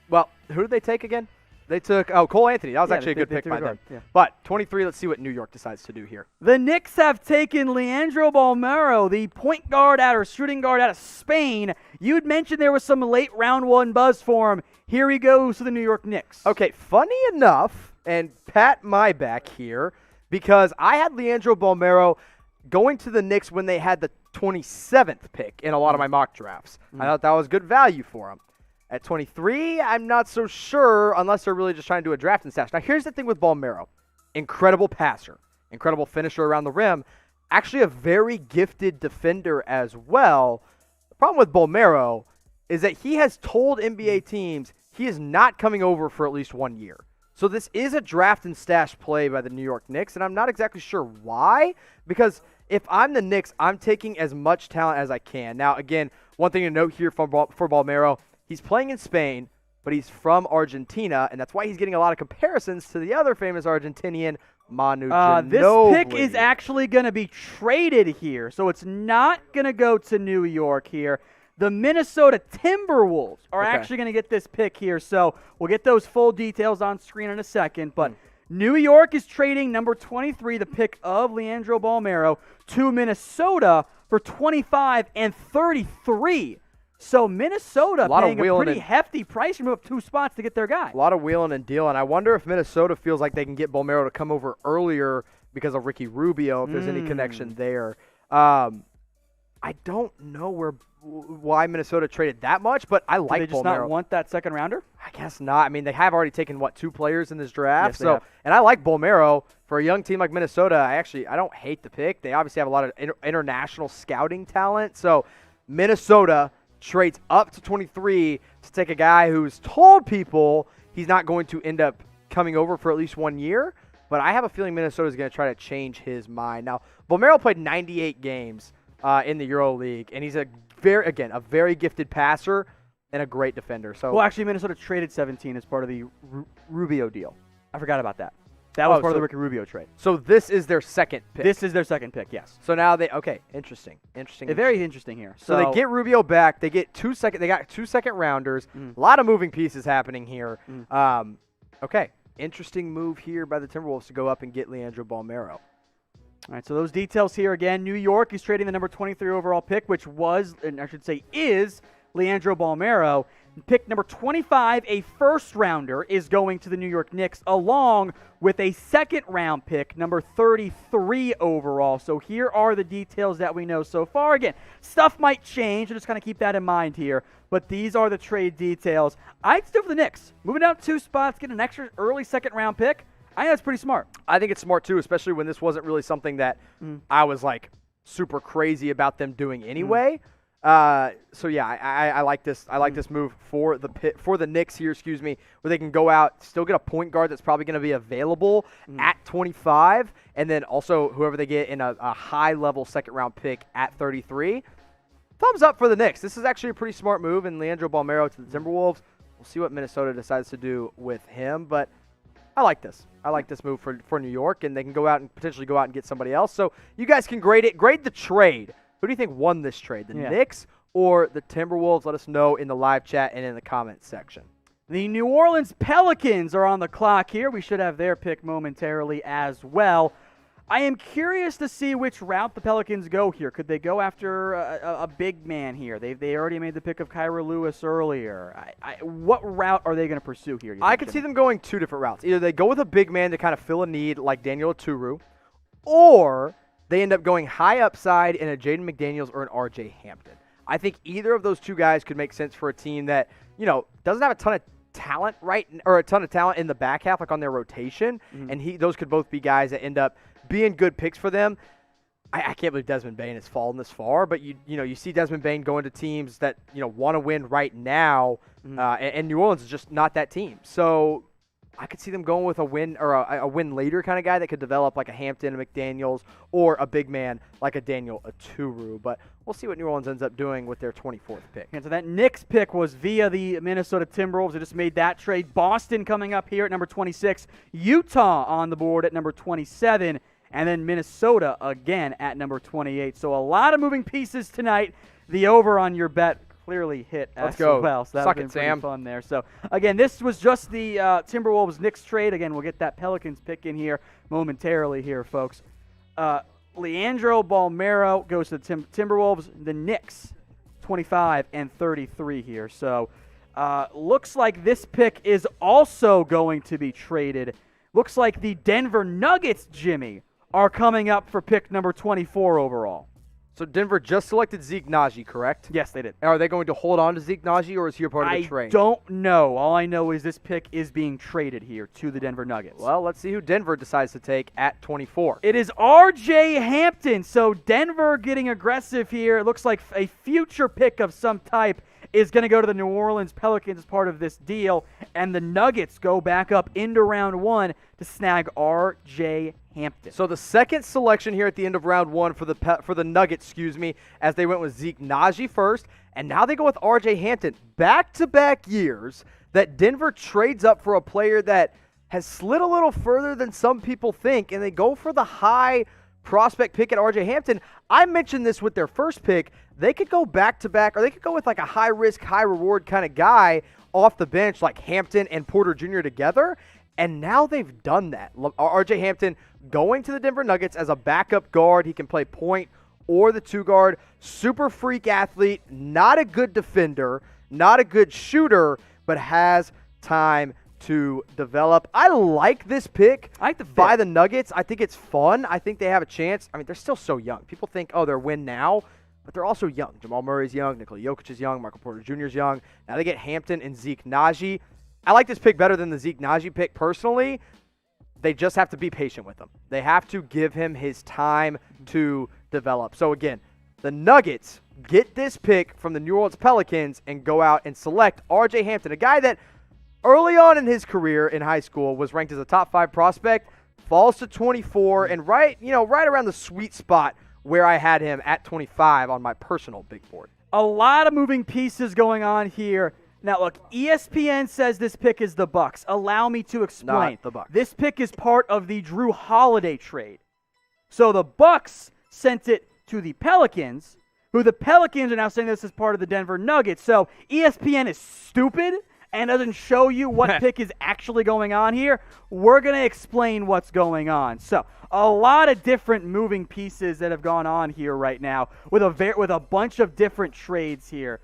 well, who did they take again? They took Cole Anthony. That was Yeah, actually a good pick they by took a them. guard, yeah. But 23. Let's see what New York decides to do here. The Knicks have taken Leandro Balmero, the point guard or shooting guard out of Spain. You'd mentioned there was some late round 1 buzz for him. Here he goes to the New York Knicks. Okay, funny enough, and pat my back here, because I had Leandro Balmero going to the Knicks when they had the 27th pick in a lot of my mock drafts. I thought that was good value for him. At 23, I'm not so sure unless they're really just trying to do a draft and stash. Now, here's the thing with Balmero. Incredible passer, incredible finisher around the rim, actually a very gifted defender as well. The problem with Balmero is that he has told NBA teams he is not coming over for at least 1 year. So this is a draft and stash play by the New York Knicks, and I'm not exactly sure why, because if I'm the Knicks, I'm taking as much talent as I can. Now, again, one thing to note here for Balmero, he's playing in Spain, but he's from Argentina, and that's why he's getting a lot of comparisons to the other famous Argentinian, Manu Ginobili. This pick is actually going to be traded here, so it's not going to go to New York here. The Minnesota Timberwolves are actually going to get this pick here, so we'll get those full details on screen in a second. But New York is trading number 23, the pick of Leandro Balmero, to Minnesota for 25 and 33. So Minnesota paying a pretty hefty price to move up 2 spots to get their guy. A lot of wheeling and dealing. I wonder if Minnesota feels like they can get Balmero to come over earlier because of Ricky Rubio, if there's any connection there. I don't know why Minnesota traded that much, but I like Balmero. Do they just not want that second rounder? I guess not. I mean, they have already taken, 2 players in this draft. Yes, they have. And I like Balmero. For a young team like Minnesota, I don't hate the pick. They obviously have a lot of international scouting talent. So Minnesota trades up to 23 to take a guy who's told people he's not going to end up coming over for at least 1 year. But I have a feeling Minnesota is going to try to change his mind. Now, Balmero played 98 games in the EuroLeague, and he's a very gifted passer and a great defender. So, well, actually, Minnesota traded 17 as part of the Rubio deal. I forgot about that. That was part of the Ricky Rubio trade. So this is their second pick. This is their second pick, yes. So now interesting. Very interesting here. So they get Rubio back. They get 2 second. They got 2 second rounders. A lot of moving pieces happening here. Okay, interesting move here by the Timberwolves to go up and get Leandro Balmero. All right, so those details here again. New York is trading the number 23 overall pick, which was, and I should say is, Leandro Balmero. Pick number 25, a first-rounder, is going to the New York Knicks, along with a second-round pick, number 33 overall. So here are the details that we know so far. Again, stuff might change, so just kind of keep that in mind here. But these are the trade details. I'd still for the Knicks. Moving down 2 spots, get an extra early second-round pick. I think that's pretty smart. I think it's smart, too, especially when this wasn't really something that I was, super crazy about them doing anyway. So yeah, I like this. I like this move for the Knicks here. Where they can go out, still get a point guard that's probably going to be available at 25, and then also whoever they get in a high level second round pick at 33. Thumbs up for the Knicks. This is actually a pretty smart move, and Leandro Balmero to the Timberwolves. We'll see what Minnesota decides to do with him, but I like this. I like this move for New York, and they can potentially go out and get somebody else. So you guys can grade it. Grade the trade. Who do you think won this trade, the Knicks or the Timberwolves? Let us know in the live chat and in the comments section. The New Orleans Pelicans are on the clock here. We should have their pick momentarily as well. I am curious to see which route the Pelicans go here. Could they go after a big man here? They already made the pick of Kyra Lewis earlier. What route are they going to pursue here? I could see them going two different routes. Either they go with a big man to kind of fill a need like Daniel Oturu, or they end up going high upside in a Jaden McDaniels or an RJ Hampton. I think either of those two guys could make sense for a team that, doesn't have a ton of talent in the back half, like on their rotation, and those could both be guys that end up being good picks for them. I can't believe Desmond Bane has fallen this far, but you see Desmond Bane going to teams that want to win right now, and New Orleans is just not that team. So I could see them going with a win or a win later kind of guy that could develop like a Hampton, a McDaniels, or a big man like a Daniel Oturu. But we'll see what New Orleans ends up doing with their 24th pick. And so that Knicks pick was via the Minnesota Timberwolves. They just made that trade. Boston coming up here at number 26. Utah on the board at number 27. And then Minnesota again at number 28. So a lot of moving pieces tonight. The over on your bet clearly hit as well. So that was pretty fun there. So again, this was just the Timberwolves Knicks trade. Again, we'll get that Pelicans pick in here momentarily here, folks. Leandro Balmero goes to the Timberwolves. The Knicks, 25 and 33 here. So looks like this pick is also going to be traded. Looks like the Denver Nuggets, Jimmy, are coming up for pick number 24 overall. So Denver just selected Zeke Naji, correct? Yes, they did. Are they going to hold on to Zeke Naji, or is he a part of the trade? I don't know. All I know is this pick is being traded here to the Denver Nuggets. Well, let's see who Denver decides to take at 24. It is RJ Hampton. So Denver getting aggressive here. It looks like a future pick of some type is going to go to the New Orleans Pelicans as part of this deal, and the Nuggets go back up into round one to snag R.J. Hampton. So the second selection here at the end of round one for the Nuggets, as they went with Zeke Naji first, and now they go with R.J. Hampton. Back-to-back years that Denver trades up for a player that has slid a little further than some people think, and they go for the high prospect pick at R.J. Hampton. I mentioned this with their first pick. They could go back-to-back, or they could go with like a high-risk, high-reward kind of guy off the bench like Hampton and Porter Jr. together, and now they've done that. R.J. Hampton going to the Denver Nuggets as a backup guard. He can play point or the two guard. Super freak athlete, not a good defender, not a good shooter, but has time to develop. I like this pick by the Nuggets. I think it's fun. I think they have a chance. I mean, they're still so young. People think, oh, they're win now, but they're also young. Jamal Murray's young. Nikola Jokic is young. Michael Porter Jr. is young. Now they get Hampton and Zeke Naji. I like this pick better than the Zeke Naji pick personally. They just have to be patient with him. They have to give him his time to develop. So again, the Nuggets get this pick from the New Orleans Pelicans and go out and select R.J. Hampton, a guy that early on in his career in high school was ranked as a top 5 prospect, falls to 24, and right around the sweet spot where I had him at 25 on my personal big board. A lot of moving pieces going on here. Now, look, ESPN says this pick is the Bucks. Allow me to explain. Not the Bucks. This pick is part of the Drew Holiday trade. So the Bucks sent it to the Pelicans, who the Pelicans are now saying this is part of the Denver Nuggets. So ESPN is stupid and doesn't show you what pick is actually going on here. We're going to explain what's going on. So a lot of different moving pieces that have gone on here right now with a bunch of different trades here.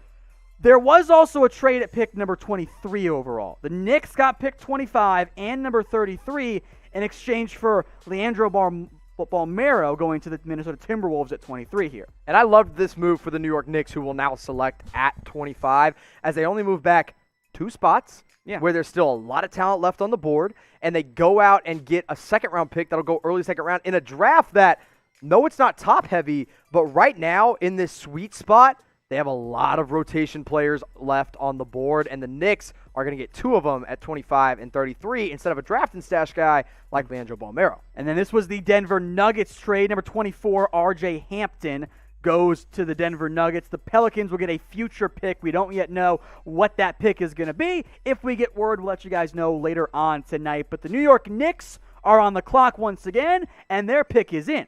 There was also a trade at pick number 23 overall. The Knicks got pick 25 and number 33 in exchange for Leandro Balmero going to the Minnesota Timberwolves at 23 here. And I loved this move for the New York Knicks, who will now select at 25, as they only move back 2 spots where there's still a lot of talent left on the board, and they go out and get a second-round pick that'll go early second round in a draft that, no, it's not top-heavy, but right now in this sweet spot, they have a lot of rotation players left on the board, and the Knicks are going to get 2 of them at 25 and 33 instead of a draft and stash guy like Leandro Balmero. And then this was the Denver Nuggets trade, number 24, R.J. Hampton, goes to the Denver Nuggets. The Pelicans will get a future pick. We don't yet know what that pick is going to be. If we get word, we'll let you guys know later on tonight. But the New York Knicks are on the clock once again, and their pick is in.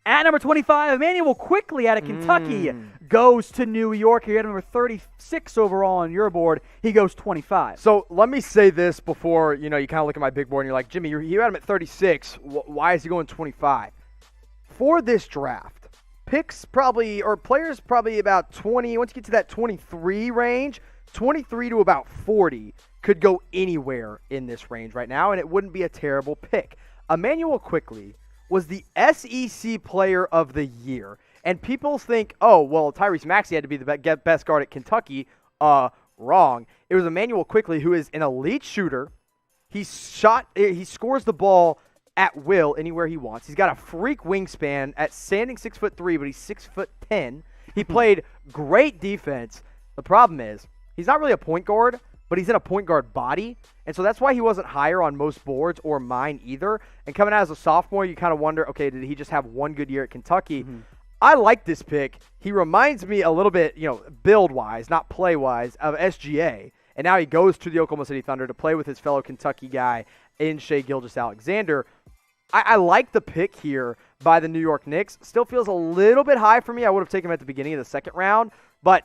At number 25, Emmanuel Quickly out of Kentucky goes to New York. He had number 36 overall on your board. He goes 25. So let me say this before, you kind of look at my big board and you're like, Jimmy, you had him at 36. Why is he going 25? For this draft, players probably about 20, once you get to that 23 range, 23 to about 40 could go anywhere in this range right now, and it wouldn't be a terrible pick. Emmanuel Quickly was the SEC Player of the Year. And people think, oh, well, Tyrese Maxey had to be the best guard at Kentucky. Wrong. It was Emmanuel Quickly, who is an elite shooter. He scores the ball at will anywhere he wants. He's got a freak wingspan at standing 6'3", but he's 6'10". He played great defense. The problem is he's not really a point guard, but he's in a point guard body. And so that's why he wasn't higher on most boards or mine either. And coming out as a sophomore, you kind of wonder, okay, did he just have one good year at Kentucky? I like this pick. He reminds me a little bit, build-wise, not play-wise, of SGA. And now he goes to the Oklahoma City Thunder to play with his fellow Kentucky guy in Shai Gilgeous-Alexander. I like the pick here by the New York Knicks. Still feels a little bit high for me. I would have taken him at the beginning of the second round. But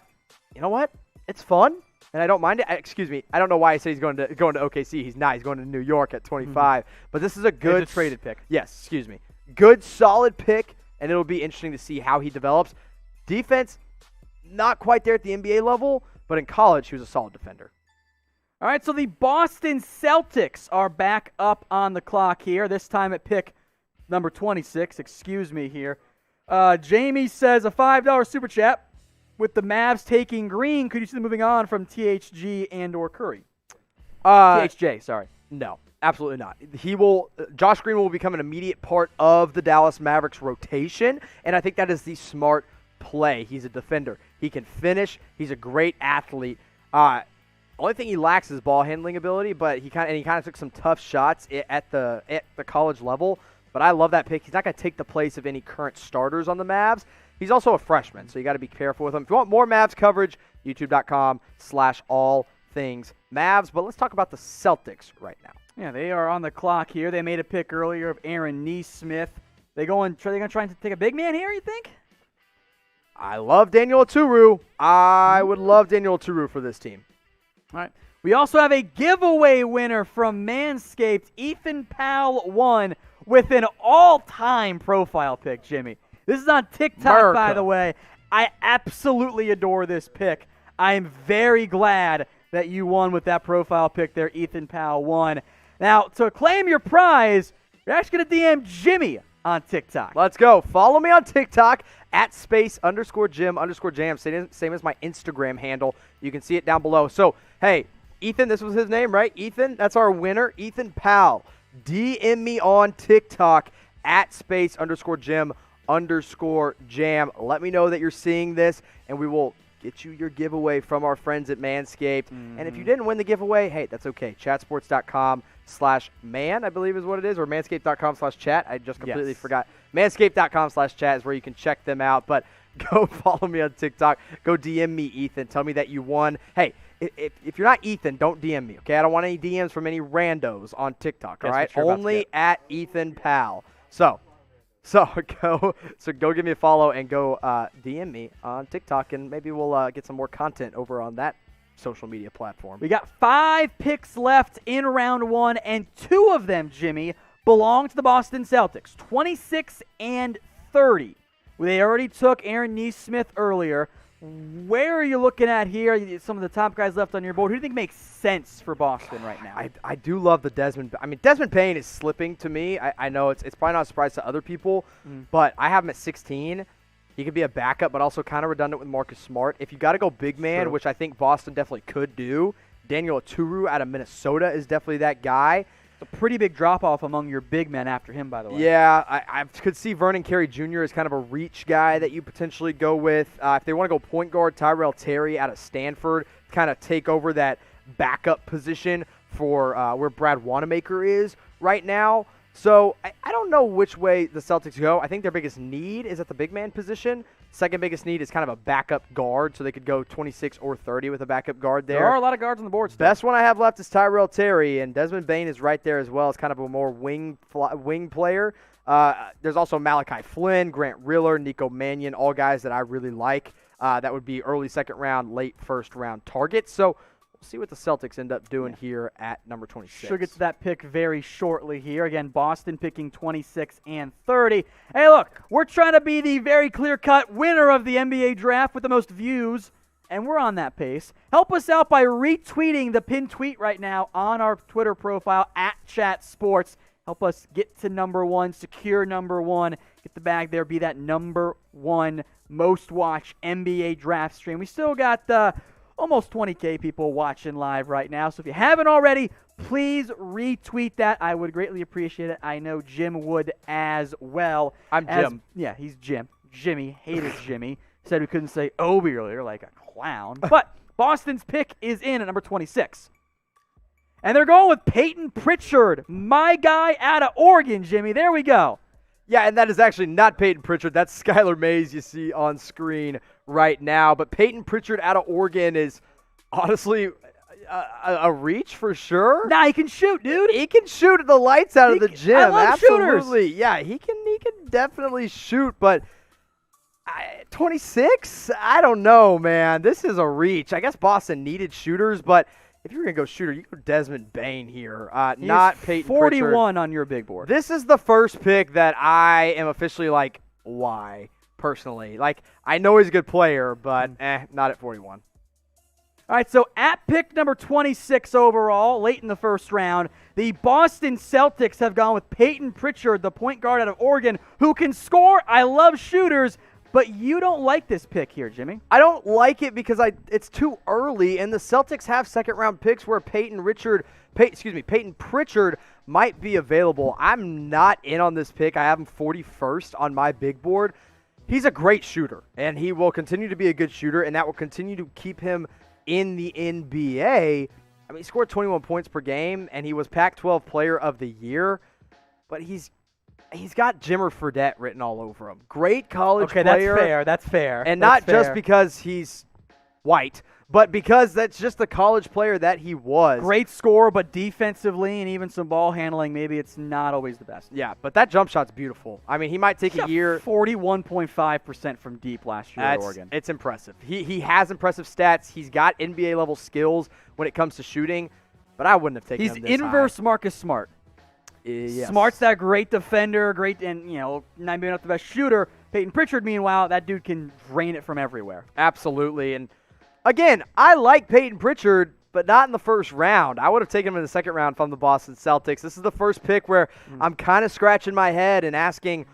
you know what? It's fun. And I don't mind it. Excuse me. I don't know why I said he's going to OKC. He's not. He's going to New York at 25. But this is a good traded pick. Yes. Excuse me. Good, solid pick, and it'll be interesting to see how he develops. Defense, not quite there at the NBA level, but in college he was a solid defender. All right. So the Boston Celtics are back up on the clock here. This time at pick number 26. Excuse me here. Jamie says a $5 super chat. With the Mavs taking Green, could you see them moving on from THG and or Curry? THJ, sorry. No, absolutely not. Josh Green will become an immediate part of the Dallas Mavericks rotation, and I think that is the smart play. He's a defender. He can finish. He's a great athlete. Only thing he lacks is ball handling ability, but he kind of took some tough shots at the college level. But I love that pick. He's not going to take the place of any current starters on the Mavs. He's also a freshman, so you got to be careful with him. If you want more Mavs coverage, youtube.com/allthingsMavs. But let's talk about the Celtics right now. Yeah, they are on the clock here. They made a pick earlier of Aaron Nesmith. Are they going to try and take a big man here, you think? I love Daniel Oturu. I would love Daniel Oturu for this team. All right. We also have a giveaway winner from Manscaped. Ethan Powell won with an all-time profile pick, Jimmy. This is on TikTok, by the way. I absolutely adore this pick. I am very glad that you won with that profile pick there. Ethan Powell won. Now, to claim your prize, you're actually going to DM Jimmy on TikTok. Let's go. Follow me on TikTok at @space_Jim_jam. Same as my Instagram handle. You can see it down below. So, hey, Ethan, this was his name, right? Ethan, that's our winner. Ethan Powell. DM me on TikTok at @space_Jim_jam. Let me know that you're seeing this, and we will get you your giveaway from our friends at Manscaped. And if you didn't win the giveaway, hey, that's okay. Chatsports.com/man, I believe is what it is, or manscaped.com/chat. I just completely forgot. Manscaped.com/chat is where you can check them out. But go follow me on TikTok. Go DM me, Ethan. Tell me that you won. Hey, if you're not Ethan, don't DM me, okay? I don't want any DMs from any randos on TikTok, all right? Only at Ethan Powell. So go give me a follow and go DM me on TikTok, and maybe we'll get some more content over on that social media platform. We got 5 picks left in round 1, and 2 of them, Jimmy, belong to the Boston Celtics, 26 and 30. They already took Aaron Nesmith earlier. Where are you looking at here? Some of the top guys left on your board. Who do you think makes sense for Boston right now? I do love the Desmond. I mean, Desmond Payne is slipping to me. I know it's probably not a surprise to other people, but I have him at 16. He could be a backup, but also kind of redundant with Marcus Smart. If you got to go big man, which I think Boston definitely could do, Daniel Oturu out of Minnesota is definitely that guy. It's a pretty big drop-off among your big men after him, by the way. Yeah, I could see Vernon Carey Jr. as kind of a reach guy that you potentially go with. If they want to go point guard, Tyrell Terry out of Stanford, kind of take over that backup position for where Brad Wanamaker is right now. So I don't know which way the Celtics go. I think their biggest need is at the big man position. Second biggest need is kind of a backup guard, so they could go 26 or 30 with a backup guard there. There are a lot of guards on the board still. Best one I have left is Tyrell Terry, and Desmond Bane is right there as well. It's kind of a more wing player. There's also Malachi Flynn, Grant Riller, Nico Mannion, all guys that I really like. That would be early second round, late first round targets. So we'll see what the Celtics end up doing here at number 26. Should get to that pick very shortly here. Again, Boston picking 26 and 30. Hey, look, we're trying to be the very clear-cut winner of the NBA draft with the most views, and we're on that pace. Help us out by retweeting the pinned tweet right now on our Twitter profile, @ChatSports. Help us get to number one, secure number one, get the bag there, be that number one most-watched NBA draft stream. We still got almost 20K people watching live right now. So if you haven't already, please retweet that. I would greatly appreciate it. I know Jim would as well. I'm Jim. Yeah, he's Jim. Jimmy hated Jimmy. Said we couldn't say Obi earlier like a clown. But Boston's pick is in at number 26. And they're going with Peyton Pritchard, my guy out of Oregon, Jimmy. There we go. Yeah, and that is actually not Peyton Pritchard. That's Skylar Mays you see on screen right now. But Peyton Pritchard out of Oregon is honestly a reach for sure. Nah, he can shoot, dude. He can shoot the lights out of the gym. I love Absolutely. shooters. Yeah, he can definitely shoot, but 26? I don't know, man. This is a reach. I guess Boston needed shooters, but if you're going to go shooter, you go Desmond Bane here, not Peyton 41 Pritchard. on your big board. This is the first pick that I am officially like, why, personally? Like, I know he's a good player, but not at 41. All right, so at pick number 26 overall, late in the first round, the Boston Celtics have gone with Peyton Pritchard, the point guard out of Oregon, who can score. I love shooters, but you don't like this pick here, Jimmy. I don't like it because it's too early, and the Celtics have second-round picks where Peyton Pritchard might be available. I'm not in on this pick. I have him 41st on my big board. He's a great shooter, and he will continue to be a good shooter, and that will continue to keep him in the NBA. I mean, he scored 21 points per game, and he was Pac-12 Player of the Year, but he's got Jimmer Fredette written all over him. Great college player. Okay, that's fair. And not just because he's white, but because that's just the college player that he was. Great scorer, but defensively and even some ball handling, maybe it's not always the best. Yeah, but that jump shot's beautiful. I mean, he might take a year. 41.5% from deep last year at Oregon. It's impressive. He has impressive stats. He's got NBA-level skills when it comes to shooting, but I wouldn't have taken him this inverse high. Marcus Smart. Yes. Smart's that great defender, not maybe not the best shooter. Peyton Pritchard, meanwhile, that dude can drain it from everywhere. Absolutely. And again, I like Peyton Pritchard, but not in the first round. I would have taken him in the second round if I'm the Boston Celtics. This is the first pick where I'm kind of scratching my head and asking,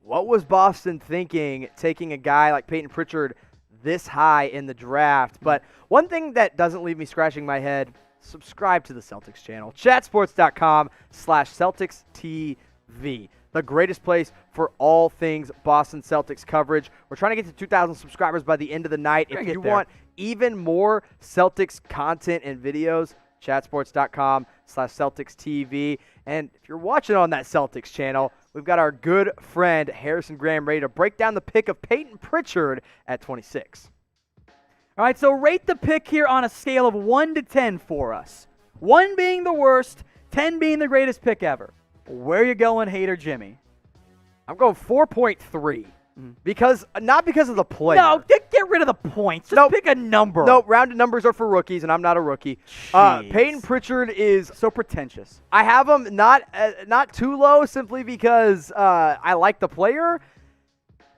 what was Boston thinking taking a guy like Peyton Pritchard this high in the draft? But one thing that doesn't leave me scratching my head, subscribe to the Celtics channel. chatsports.com/CelticsTV. The greatest place for all things Boston Celtics coverage. We're trying to get to 2,000 subscribers by the end of the night. If you want even more Celtics content and videos, chatsports.com/CelticsTV. And if you're watching on that Celtics channel, we've got our good friend Harrison Graham ready to break down the pick of Peyton Pritchard at 26. All right, so rate the pick here on a scale of 1 to 10 for us. 1 being the worst, 10 being the greatest pick ever. Where are you going, Hater Jimmy? I'm going 4.3. Not because of the player. No, get rid of the points. Just pick a number. No, rounded numbers are for rookies, and I'm not a rookie. Peyton Pritchard is so pretentious. I have him not too low simply because I like the player.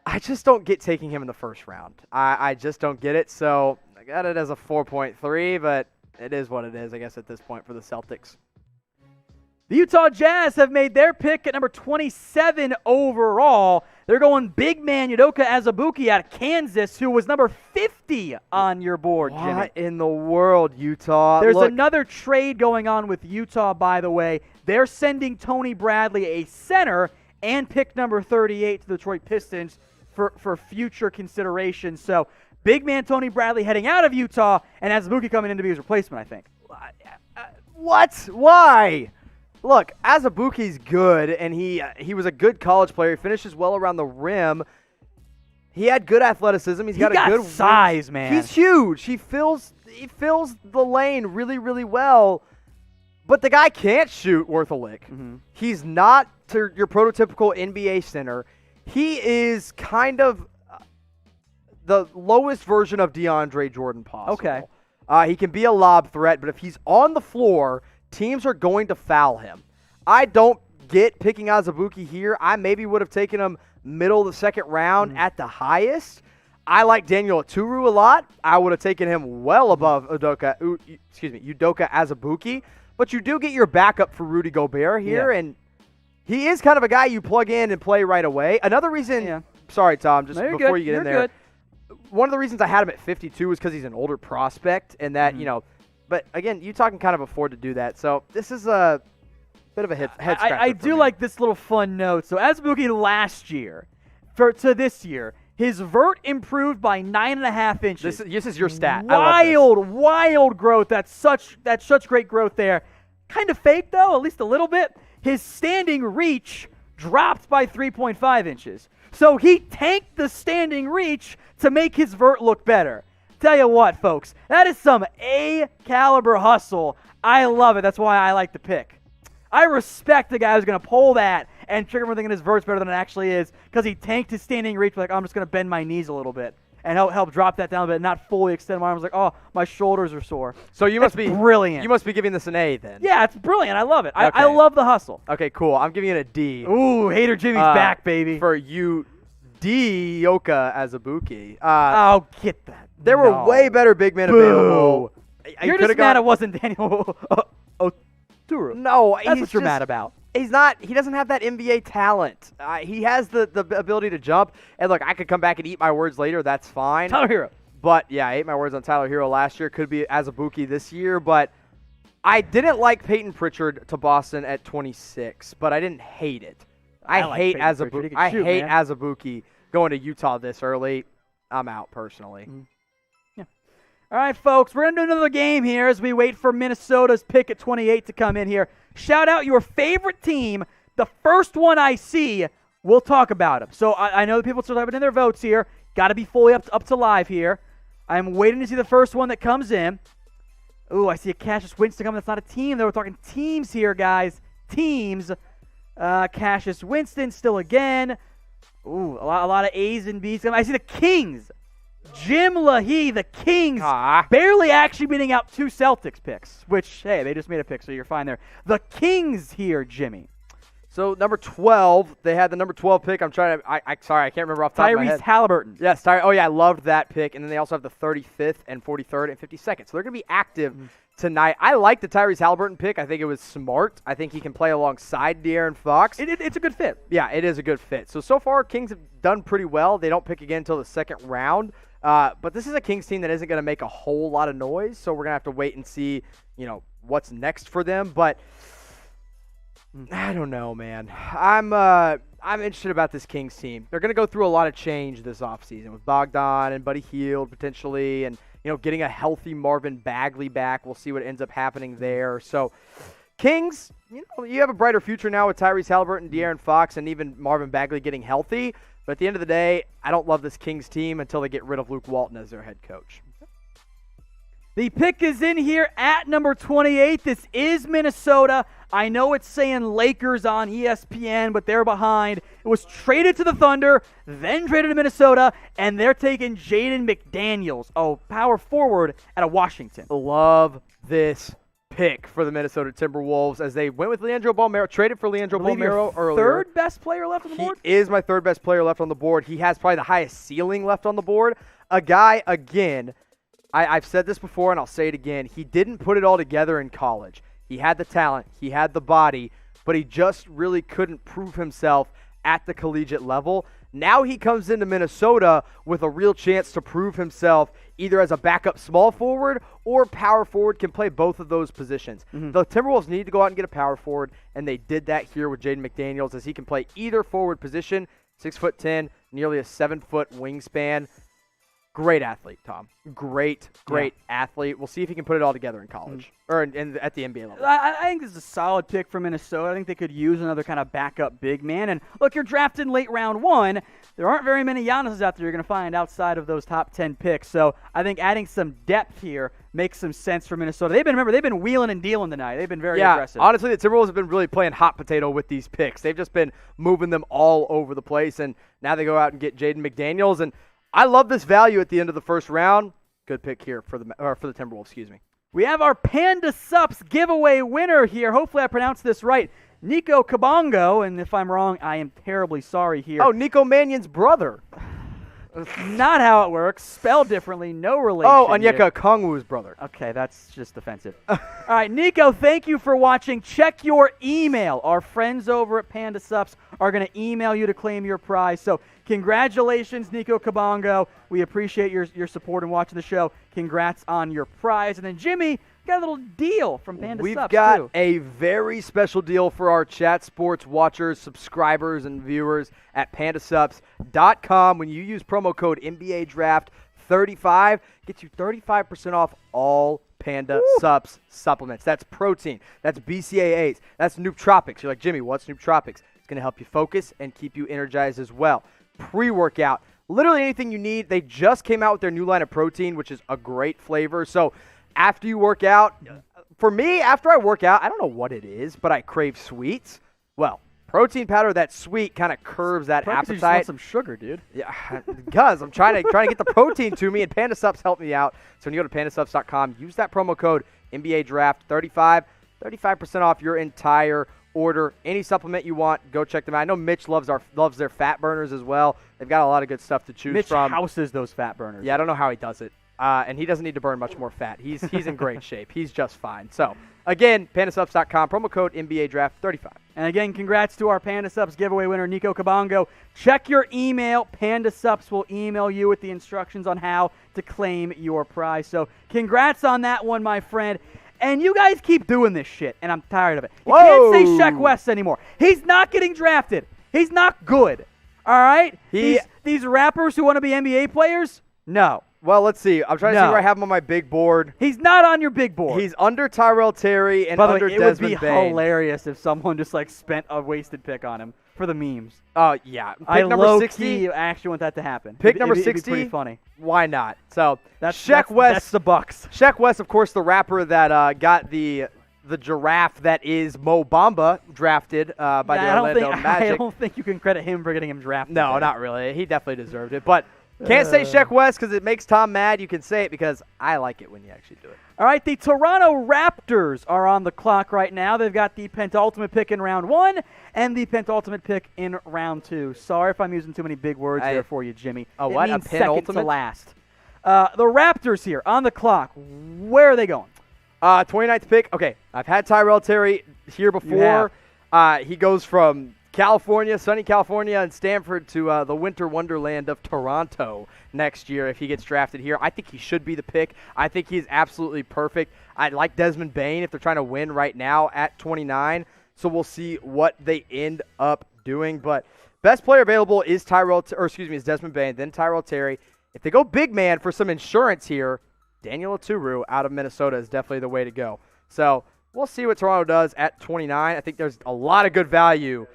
I just don't get taking him in the first round. I just don't get it. So I got it as a 4.3, but it is what it is, I guess, at this point for the Celtics. The Utah Jazz have made their pick at number 27 overall. They're going big man Udoka Azubuike out of Kansas, who was number 50 on your board, Jimmy. What in the world, Utah? There's another trade going on with Utah, by the way. They're sending Tony Bradley, a center, and pick number 38 to the Detroit Pistons for future consideration. So big man Tony Bradley heading out of Utah, and Azubuike coming in to be his replacement, I think. What? Why? Look, Azubuike's good, and he was a good college player. He finishes well around the rim. He had good athleticism. He's got a good size, man. He's huge. He fills the lane really, really well. But the guy can't shoot worth a lick. He's not your prototypical NBA center. He is kind of the lowest version of DeAndre Jordan possible. Okay. He can be a lob threat, but if he's on the floor, teams are going to foul him. I don't get picking Azubuike here. I maybe would have taken him middle of the second round at the highest. I like Daniel Aturu a lot. I would have taken him well above Udoka Azubuike. But you do get your backup for Rudy Gobert here, and he is kind of a guy you plug in and play right away. Another reason, sorry, Tom, just before you get in there, one of the reasons I had him at 52 is because he's an older prospect, and that, but again, Utah can kind of afford to do that. So this is a bit of a head scratcher. I do like this little fun note. So Azubuike last year to this year, his vert improved by 9.5 inches. This is your stat. Wild growth. That's such great growth there. Kind of fake, though, at least a little bit. His standing reach dropped by 3.5 inches. So he tanked the standing reach to make his vert look better. Tell you what, folks, that is some A-caliber hustle. I love it. That's why I like the pick. I respect the guy who's going to pull that and trigger everything in his vert's better than it actually is because he tanked his standing reach. Like, I'm just going to bend my knees a little bit and help drop that down a bit and not fully extend my arms. Like, oh, my shoulders are sore. So you must be brilliant. You must be giving this an A then. Yeah, it's brilliant. I love it. Okay. I love the hustle. Okay, cool. I'm giving it a D. Ooh, Hater Jimmy's back, baby. For you, Udoka Azubuike. Oh, get that. There were way better big men available. You're just mad it wasn't Daniel Oturu. No, that's what you're mad about. He's not. He doesn't have that NBA talent. He has the ability to jump. And look, I could come back and eat my words later. That's fine. Tyler Hero. But yeah, I ate my words on Tyler Hero last year. Could be Azubuike this year. But I didn't like Peyton Pritchard to Boston at 26. But I didn't hate it. I hate Azubuike going to Utah this early. I'm out personally. All right, folks, we're going to do another game here as we wait for Minnesota's pick at 28 to come in here. Shout out your favorite team. The first one I see, we'll talk about them. So I know that people still typing in their votes here. Got to be fully up to live here. I'm waiting to see the first one that comes in. Ooh, I see a Cassius Winston coming. That's not a team, though. We're talking teams here, guys. Teams. Cassius Winston still again. Ooh, a lot of A's and B's. I see the Kings. Jim Lahey, the Kings, barely actually beating out two Celtics picks, which, hey, they just made a pick, so you're fine there. The Kings here, Jimmy. So, number 12, they had the number 12 pick. I'm trying to, sorry, I can't remember off the top of my head. Tyrese Halliburton. Yes, oh yeah, I loved that pick. And then they also have the 35th and 43rd and 52nd. So, they're going to be active tonight. I like the Tyrese Halliburton pick. I think it was smart. I think he can play alongside De'Aaron Fox. It's a good fit. Yeah, it is a good fit. So far, Kings have done pretty well. They don't pick again until the second round. But this is a Kings team that isn't going to make a whole lot of noise, so we're going to have to wait and see, what's next for them. But I don't know, man. I'm interested about this Kings team. They're going to go through a lot of change this offseason with Bogdan and Buddy Hield potentially, and getting a healthy Marvin Bagley back. We'll see what ends up happening there. So Kings, you have a brighter future now with Tyrese Halliburton, De'Aaron Fox, and even Marvin Bagley getting healthy. But at the end of the day, I don't love this Kings team until they get rid of Luke Walton as their head coach. The pick is in here at number 28. This is Minnesota. I know it's saying Lakers on ESPN, but they're behind. It was traded to the Thunder, then traded to Minnesota, and they're taking Jaden McDaniels, power forward out of Washington. Love this pick for the Minnesota Timberwolves as they went with Leandro Bolmaro, traded for Leandro Bolmaro earlier. Third best player left on the board? He is my third best player left on the board. He has probably the highest ceiling left on the board. A guy, again, I've said this before and I'll say it again, he didn't put it all together in college. He had the talent, he had the body, but he just really couldn't prove himself at the collegiate level. Now he comes into Minnesota with a real chance to prove himself either as a backup small forward or power forward, can play both of those positions. The Timberwolves need to go out and get a power forward, and they did that here with Jaden McDaniels as he can play either forward position, 6'10", nearly a 7-foot wingspan. Great athlete, Tom. Great athlete. We'll see if he can put it all together in college or at the NBA level. I think this is a solid pick for Minnesota. I think they could use another kind of backup big man. And look, you're drafting late round 1. There aren't very many Giannis's out there you're going to find outside of those top 10 picks. So I think adding some depth here makes some sense for Minnesota. They've been wheeling and dealing tonight. They've been very aggressive. Honestly, the Timberwolves have been really playing hot potato with these picks. They've just been moving them all over the place, and now they go out and get Jaden McDaniels. And I love this value at the end of the first round. Good pick here for the Timberwolves. Excuse me. We have our Panda Sups giveaway winner here. Hopefully I pronounced this right. Nico Kabongo, and if I'm wrong, I am terribly sorry here. Oh, Nico Mannion's brother. Not how it works. Spelled differently. No relation. Oh, Onyeka Okongwu's brother. Okay, that's just offensive. All right, Nico, thank you for watching. Check your email. Our friends over at Panda Sups are going to email you to claim your prize. So congratulations, Nico Kabongo. We appreciate your support and watching the show. Congrats on your prize. And then, Jimmy, got a little deal from Panda We've Sups, got too. a very special deal for our Chat Sports watchers, subscribers, and viewers at pandasups.com. When you use promo code NBA Draft 35, gets you 35% off all Panda Sups supplements. That's protein. That's BCAAs. That's nootropics. You're like, Jimmy, what's nootropics? It's going to help you focus and keep you energized as well. Pre-workout. Literally anything you need. They just came out with their new line of protein, which is a great flavor. So after you work out, for me, after I work out, I don't know what it is, but I crave sweets. Well, protein powder that's sweet kind of curbs that Probably 'cause you appetite. just want some sugar, dude. Yeah, because I'm trying to get the protein to me, and Panda Sups help me out. So when you go to pandasups.com, use that promo code NBA Draft 35% off your entire order. Any supplement you want, go check them out. I know Mitch loves their fat burners as well. They've got a lot of good stuff to choose Mitch from. houses those fat burners. Yeah, I don't know how he does it. And he doesn't need to burn much more fat. He's in great shape. He's just fine. So, again, pandasups.com, promo code NBA Draft 35. And again, congrats to our Panda Sups giveaway winner, Nico Kabongo. Check your email. Panda Sups will email you with the instructions on how to claim your prize. So, congrats on that one, my friend. And you guys keep doing this shit, and I'm tired of it. You can't say Shaq West anymore. He's not getting drafted. He's not good. All right? These rappers who want to be NBA players, no. Well, let's see. I'm trying to see where I have him on my big board. He's not on your big board. He's under Tyrell Terry and By the under way, it Desmond would be Bane. hilarious if someone just spent a wasted pick on him for the memes. Oh, yeah. Pick I number 60. low-key actually want that to happen. Pick number it'd 60. be pretty funny. Why not? So, That's Shaq West. That's the Bucks. Shaq West, of course, the rapper that got the giraffe that is Mo Bamba drafted by the Orlando Magic. I don't think you can credit him for getting him drafted. No, there. not really. He definitely deserved it. But can't say Shaq West because it makes Tom mad. You can say it because I like it when you actually do it. All right, the Toronto Raptors are on the clock right now. They've got the penultimate pick in round 1 and the penultimate pick in round 2. Sorry if I'm using too many big words there for you, Jimmy. Oh, it what? means A second to penultimate? last. The Raptors here on the clock. Where are they going? 29th pick. Okay, I've had Tyrell Terry here before. He goes from California, sunny California, and Stanford to the winter wonderland of Toronto next year if he gets drafted here. I think he should be the pick. I think he's absolutely perfect. I like Desmond Bane if they're trying to win right now at 29. So we'll see what they end up doing. But best player available is Desmond Bane, then Tyrell Terry. If they go big man for some insurance here, Daniel Oturu out of Minnesota is definitely the way to go. So we'll see what Toronto does at 29. I think there's a lot of good value.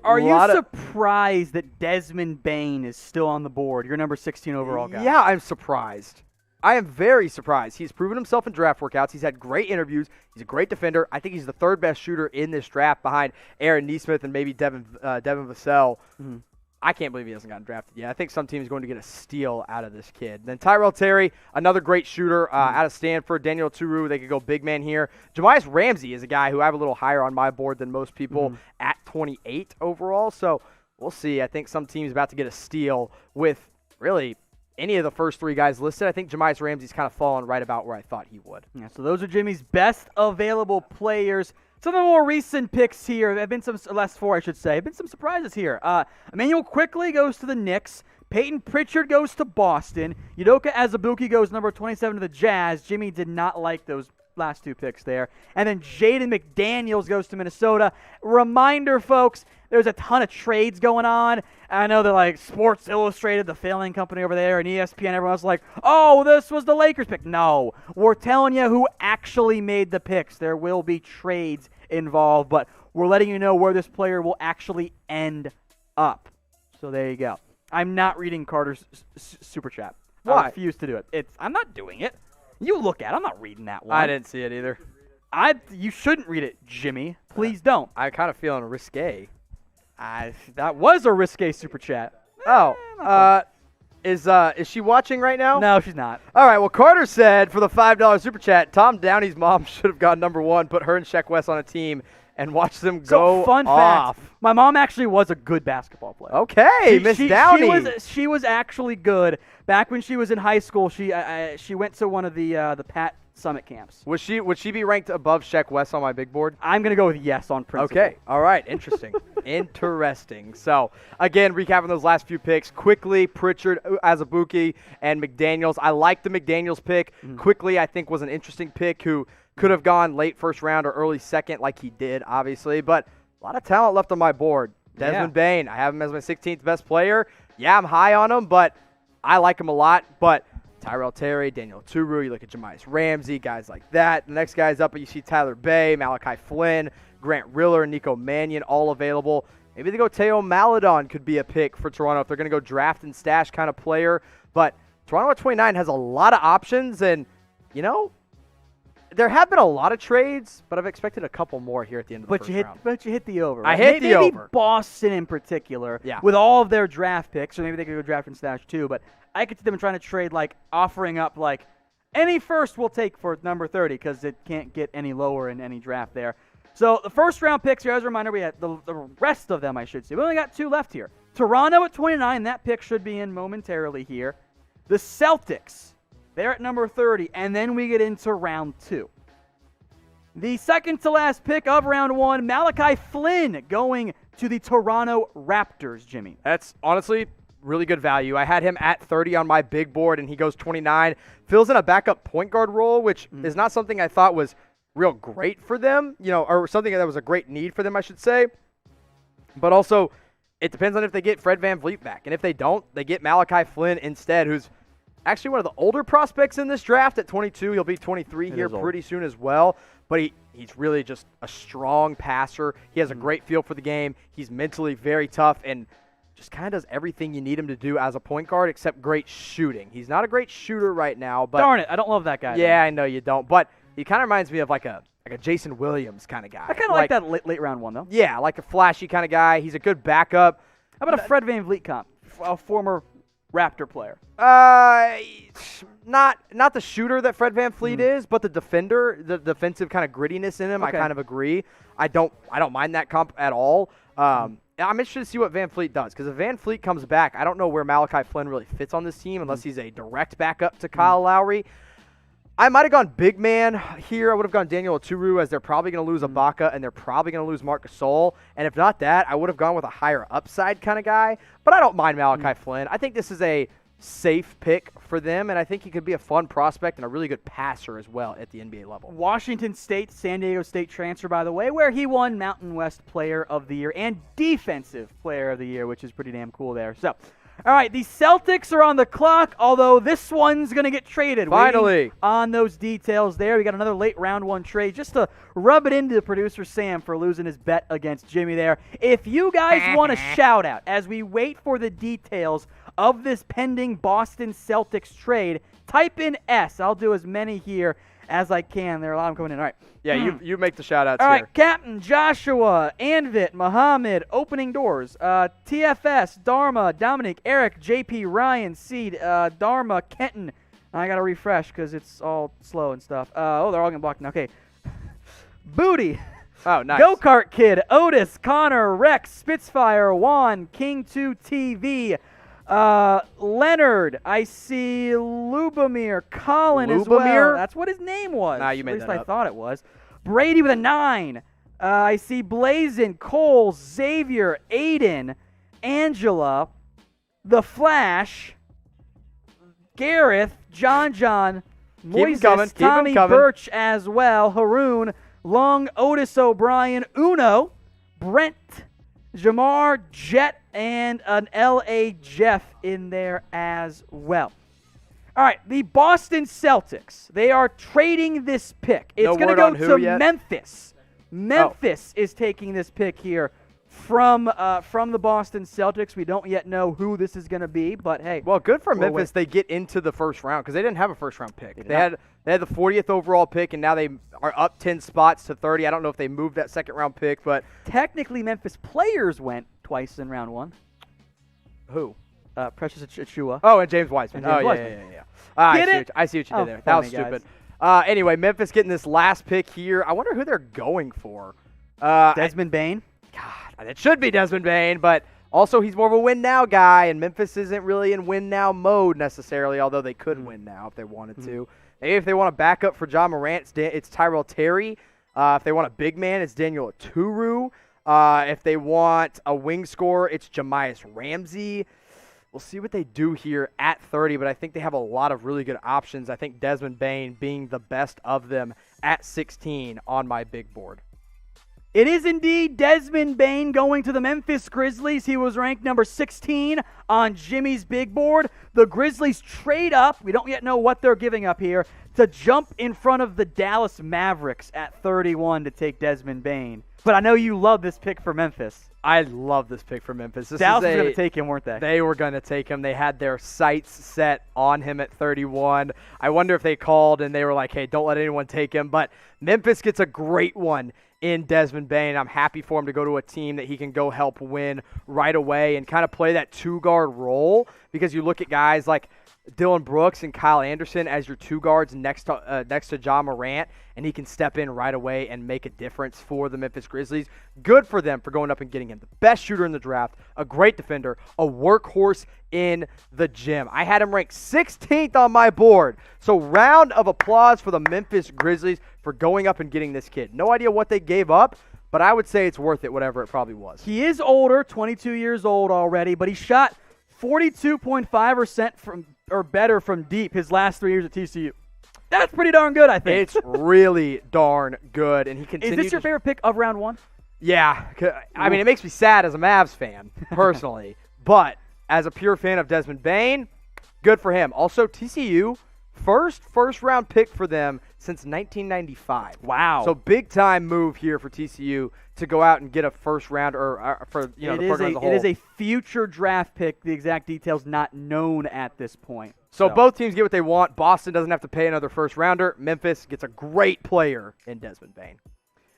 Are you surprised that Desmond Bane is still on the board? Your number 16 overall guy. Yeah, I'm surprised. I am very surprised. He's proven himself in draft workouts. He's had great interviews. He's a great defender. I think he's the third best shooter in this draft behind Aaron Nesmith and maybe Devin Vassell. Mm-hmm. I can't believe he hasn't gotten drafted yet. I think some team is going to get a steal out of this kid. Then Tyrell Terry, another great shooter out of Stanford. Daniel Oturu, they could go big man here. Jamias Ramsey is a guy who I have a little higher on my board than most people at 28 overall. So we'll see. I think some team's about to get a steal with really any of the first 3 guys listed. I think Jamias Ramsey's kind of fallen right about where I thought he would. Yeah, so those are Jimmy's best available players. Some of the more recent picks here, there have been some, last 4 I should say, have been some surprises here. Emmanuel Quickley goes to the Knicks. Peyton Pritchard goes to Boston. Udoka Azubuike goes number 27 to the Jazz. Jimmy did not like those last two picks there. And then Jaden McDaniels goes to Minnesota. Reminder, folks, there's a ton of trades going on. I know that like Sports Illustrated, the failing company over there, and ESPN, everyone's like, oh, this was the Lakers pick. No, we're telling you who actually made the picks. There will be trades involved, but we're letting you know where this player will actually end up. So there you go. I'm not reading Carter's super chat. Why? I refuse to do it. I'm not doing it. You look at it. I'm not reading that one. I didn't see it either. You shouldn't read it, Jimmy. Please don't. I'm kind of feeling risque. That was a risque super chat. Is she watching right now? No, she's not. All right, well, Carter said for the $5 super chat, Tom Downey's mom should have gone number 1, put her and Shaq West on a team, and watch them go fun off. fact, my mom actually was a good basketball player. Okay, Miss Downey. She was actually good. Back when she was in high school, she went to one of the Pat Summit camps. Would she be ranked above Shaq West on my big board? I'm going to go with yes on principle. Okay, all right, interesting. Interesting. So, again, recapping those last few picks. Quickly, Pritchard, Azubuike, and McDaniels. I like the McDaniels pick. Quickly, I think, was an interesting pick who could have gone late first round or early second like he did, obviously. But a lot of talent left on my board. Desmond Bane, I have him as my 16th best player. Yeah, I'm high on him, but I like him a lot. But Tyrell Terry, Daniel Turu, you look at Jamias Ramsey, guys like that. The next guy's up, but you see Tyler Bay, Malachi Flynn, Grant Riller, Nico Mannion, all available. Maybe they go Teo Maledon could be a pick for Toronto if they're going to go draft and stash kind of player. But Toronto at 29 has a lot of options, and, you know, there have been a lot of trades, but I've expected a couple more here at the end of the first round. But you hit the over. I Right? hit the maybe over. Boston in particular, Yeah. with all of their draft picks, or maybe they could go draft and stash too, but I could see them trying to trade, like, offering up, like, any first we'll take for number 30 because it can't get any lower in any draft there. So the first round picks here, as a reminder, we had the rest of them, I should say. We only got 2 left here. Toronto at 29, that pick should be in momentarily here. The Celtics, they're at number 30, and then we get into round 2. The second to last pick of round 1, Malachi Flynn going to the Toronto Raptors, Jimmy. That's honestly really good value. I had him at 30 on my big board, and he goes 29. Fills in a backup point guard role, which is not something I thought was real great for them, you know, or something that was a great need for them, I should say. But also, it depends on if they get Fred VanVleet back. And if they don't, they get Malachi Flynn instead, who's actually one of the older prospects in this draft at 22. He'll be 23 here pretty soon as well. But he's really just a strong passer. He has a great feel for the game. He's mentally very tough and just kind of does everything you need him to do as a point guard except great shooting. He's not a great shooter right now. But darn it, I don't love that guy. Yeah, I know you don't. But he kind of reminds me of like a Jason Williams kind of guy. I kind of like that late round one, though. Yeah, like a flashy kind of guy. He's a good backup. How about a Fred VanVleet comp, a former Raptor player? Not the shooter that Fred VanVleet is, but the defender, the defensive kind of grittiness in him. Okay. I kind of agree. I don't mind that comp at all. I'm interested to see what VanVleet does, because if VanVleet comes back, I don't know where Malachi Flynn really fits on this team unless he's a direct backup to Kyle Lowry. I might have gone big man here. I would have gone Daniel Oturu, as they're probably going to lose Ibaka and they're probably going to lose Marc Gasol. And if not that, I would have gone with a higher upside kind of guy. But I don't mind Malachi Flynn. I think this is a safe pick for them, and I think he could be a fun prospect and a really good passer as well at the NBA level. Washington State, San Diego State transfer, by the way, where he won Mountain West Player of the Year and Defensive Player of the Year, which is pretty damn cool there. So, all right, the Celtics are on the clock, although this one's going to get traded. Finally. Waiting on those details there. We got another late round 1 trade just to rub it into producer Sam for losing his bet against Jimmy there. If you guys want a shout out as we wait for the details of this pending Boston Celtics trade, type in S. I'll do as many here as I can. There are a lot of them coming in. All right. Yeah, you make the shout-outs All here. right, Captain, Joshua, Anvit, Muhammad, Opening Doors, TFS, Dharma, Dominic, Eric, JP, Ryan, Seed, Dharma, Kenton. I got to refresh because it's all slow and stuff. They're all getting blocked now. Okay. Booty. Oh, nice. Go-Kart Kid, Otis, Connor, Rex, Spitfire, Juan, King2 TV, Leonard, I see Lubomir, Colin as well. Lubomir? That's what his name was. Nah, you made At least that I up. thought it was. Brady with a 9. I see Blazin, Cole, Xavier, Aiden, Angela, The Flash, Gareth, John, Moises, coming. Keep 'em Tommy coming. Birch as well, Haroon, Long, Otis O'Brien, Uno, Brent, Jamar, Jet, and an L.A. Jeff in there as well. All right, the Boston Celtics, they are trading this pick. It's going to go to Memphis. Memphis is taking this pick here from the Boston Celtics. We don't yet know who this is going to be, but hey. Well, good for Memphis. They get into the first round because they didn't have a first-round pick. They had the 40th overall pick, and now they are up 10 spots to 30. I don't know if they moved that second-round pick, but technically Memphis players went twice in round one. Who? Precious Achiuwa. Oh, and James Wiseman. Yeah. I see what you did there. That was stupid. Anyway, Memphis getting this last pick here. I wonder who they're going for. Desmond Bane. God, it should be Desmond Bane, but also he's more of a win-now guy, and Memphis isn't really in win-now mode necessarily, although they could win now if they wanted to. Maybe if they want a backup for John Morant, it's Tyrell Terry. If they want a big man, it's Daniel Aturu. If they want a wing scorer, it's Jamias Ramsey. We'll see what they do here at 30, but I think they have a lot of really good options. I think Desmond Bane being the best of them at 16 on my big board. It is indeed Desmond Bane going to the Memphis Grizzlies. He was ranked number 16 on Jimmy's big board. The Grizzlies trade up. We don't yet know what they're giving up here to jump in front of the Dallas Mavericks at 31 to take Desmond Bane. But I know you love this pick for Memphis. I love this pick for Memphis. Dallas was going to take him, weren't they? They were going to take him. They had their sights set on him at 31. I wonder if they called and they were like, hey, don't let anyone take him. But Memphis gets a great one in Desmond Bane. I'm happy for him to go to a team that he can go help win right away and kind of play that two-guard role, because you look at guys like Dylan Brooks and Kyle Anderson as your two guards next to John Morant, and he can step in right away and make a difference for the Memphis Grizzlies. Good for them for going up and getting him. The best shooter in the draft, a great defender, a workhorse in the gym. I had him ranked 16th on my board. So round of applause for the Memphis Grizzlies for going up and getting this kid. No idea what they gave up, but I would say it's worth it, whatever it probably was. He is older, 22 years old already, but he shot 42.5% from or better from deep his last 3 years at TCU. That's pretty darn good, I think. It's really darn good, and he continues. Is this your favorite pick of round one? Yeah. I mean, it makes me sad as a Mavs fan, personally. But as a pure fan of Desmond Bane, good for him. Also, TCU, first-round pick for them since 1995. Wow. So big-time move here for TCU to go out and get a first-round for the program as a whole. It is a future draft pick. The exact details not known at this point. So both teams get what they want. Boston doesn't have to pay another first-rounder. Memphis gets a great player in Desmond Bane.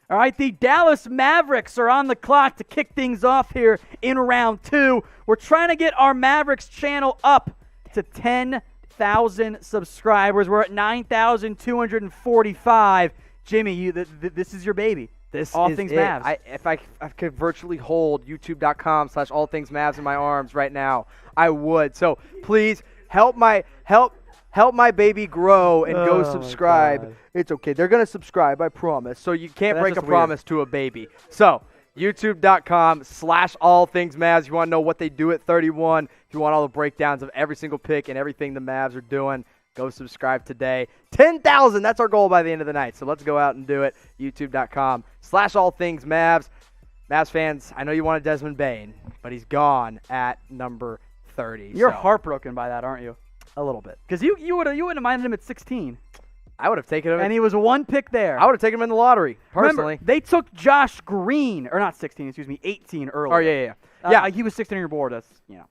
All right, the Dallas Mavericks are on the clock to kick things off here in round two. We're trying to get our Mavericks channel up to 10,000 subscribers. We're at 9,245. Jimmy, this is your baby. This All is Things it. Mavs. If I could virtually hold youtube.com/allthingsmavs in my arms right now, I would. So please help my baby grow and go subscribe. It's okay. They're going to subscribe, I promise. So you can't break a promise to a baby. So youtube.com/allthingsmavs. You want to know what they do at 31. If you want all the breakdowns of every single pick and everything the Mavs are doing, go subscribe today. 10,000, that's our goal by the end of the night. So let's go out and do it. youtube.com/allthingsmavs. Mavs fans, I know you wanted Desmond Bane, but he's gone at number 30. You're heartbroken by that, aren't you? A little bit. Because you wouldn't have minded him at 16. I would have taken him. And he was one pick there. I would have taken him in the lottery, personally. Remember, they took Josh Green, or not 16, 18 earlier. Oh, yeah. He was 16 on your board.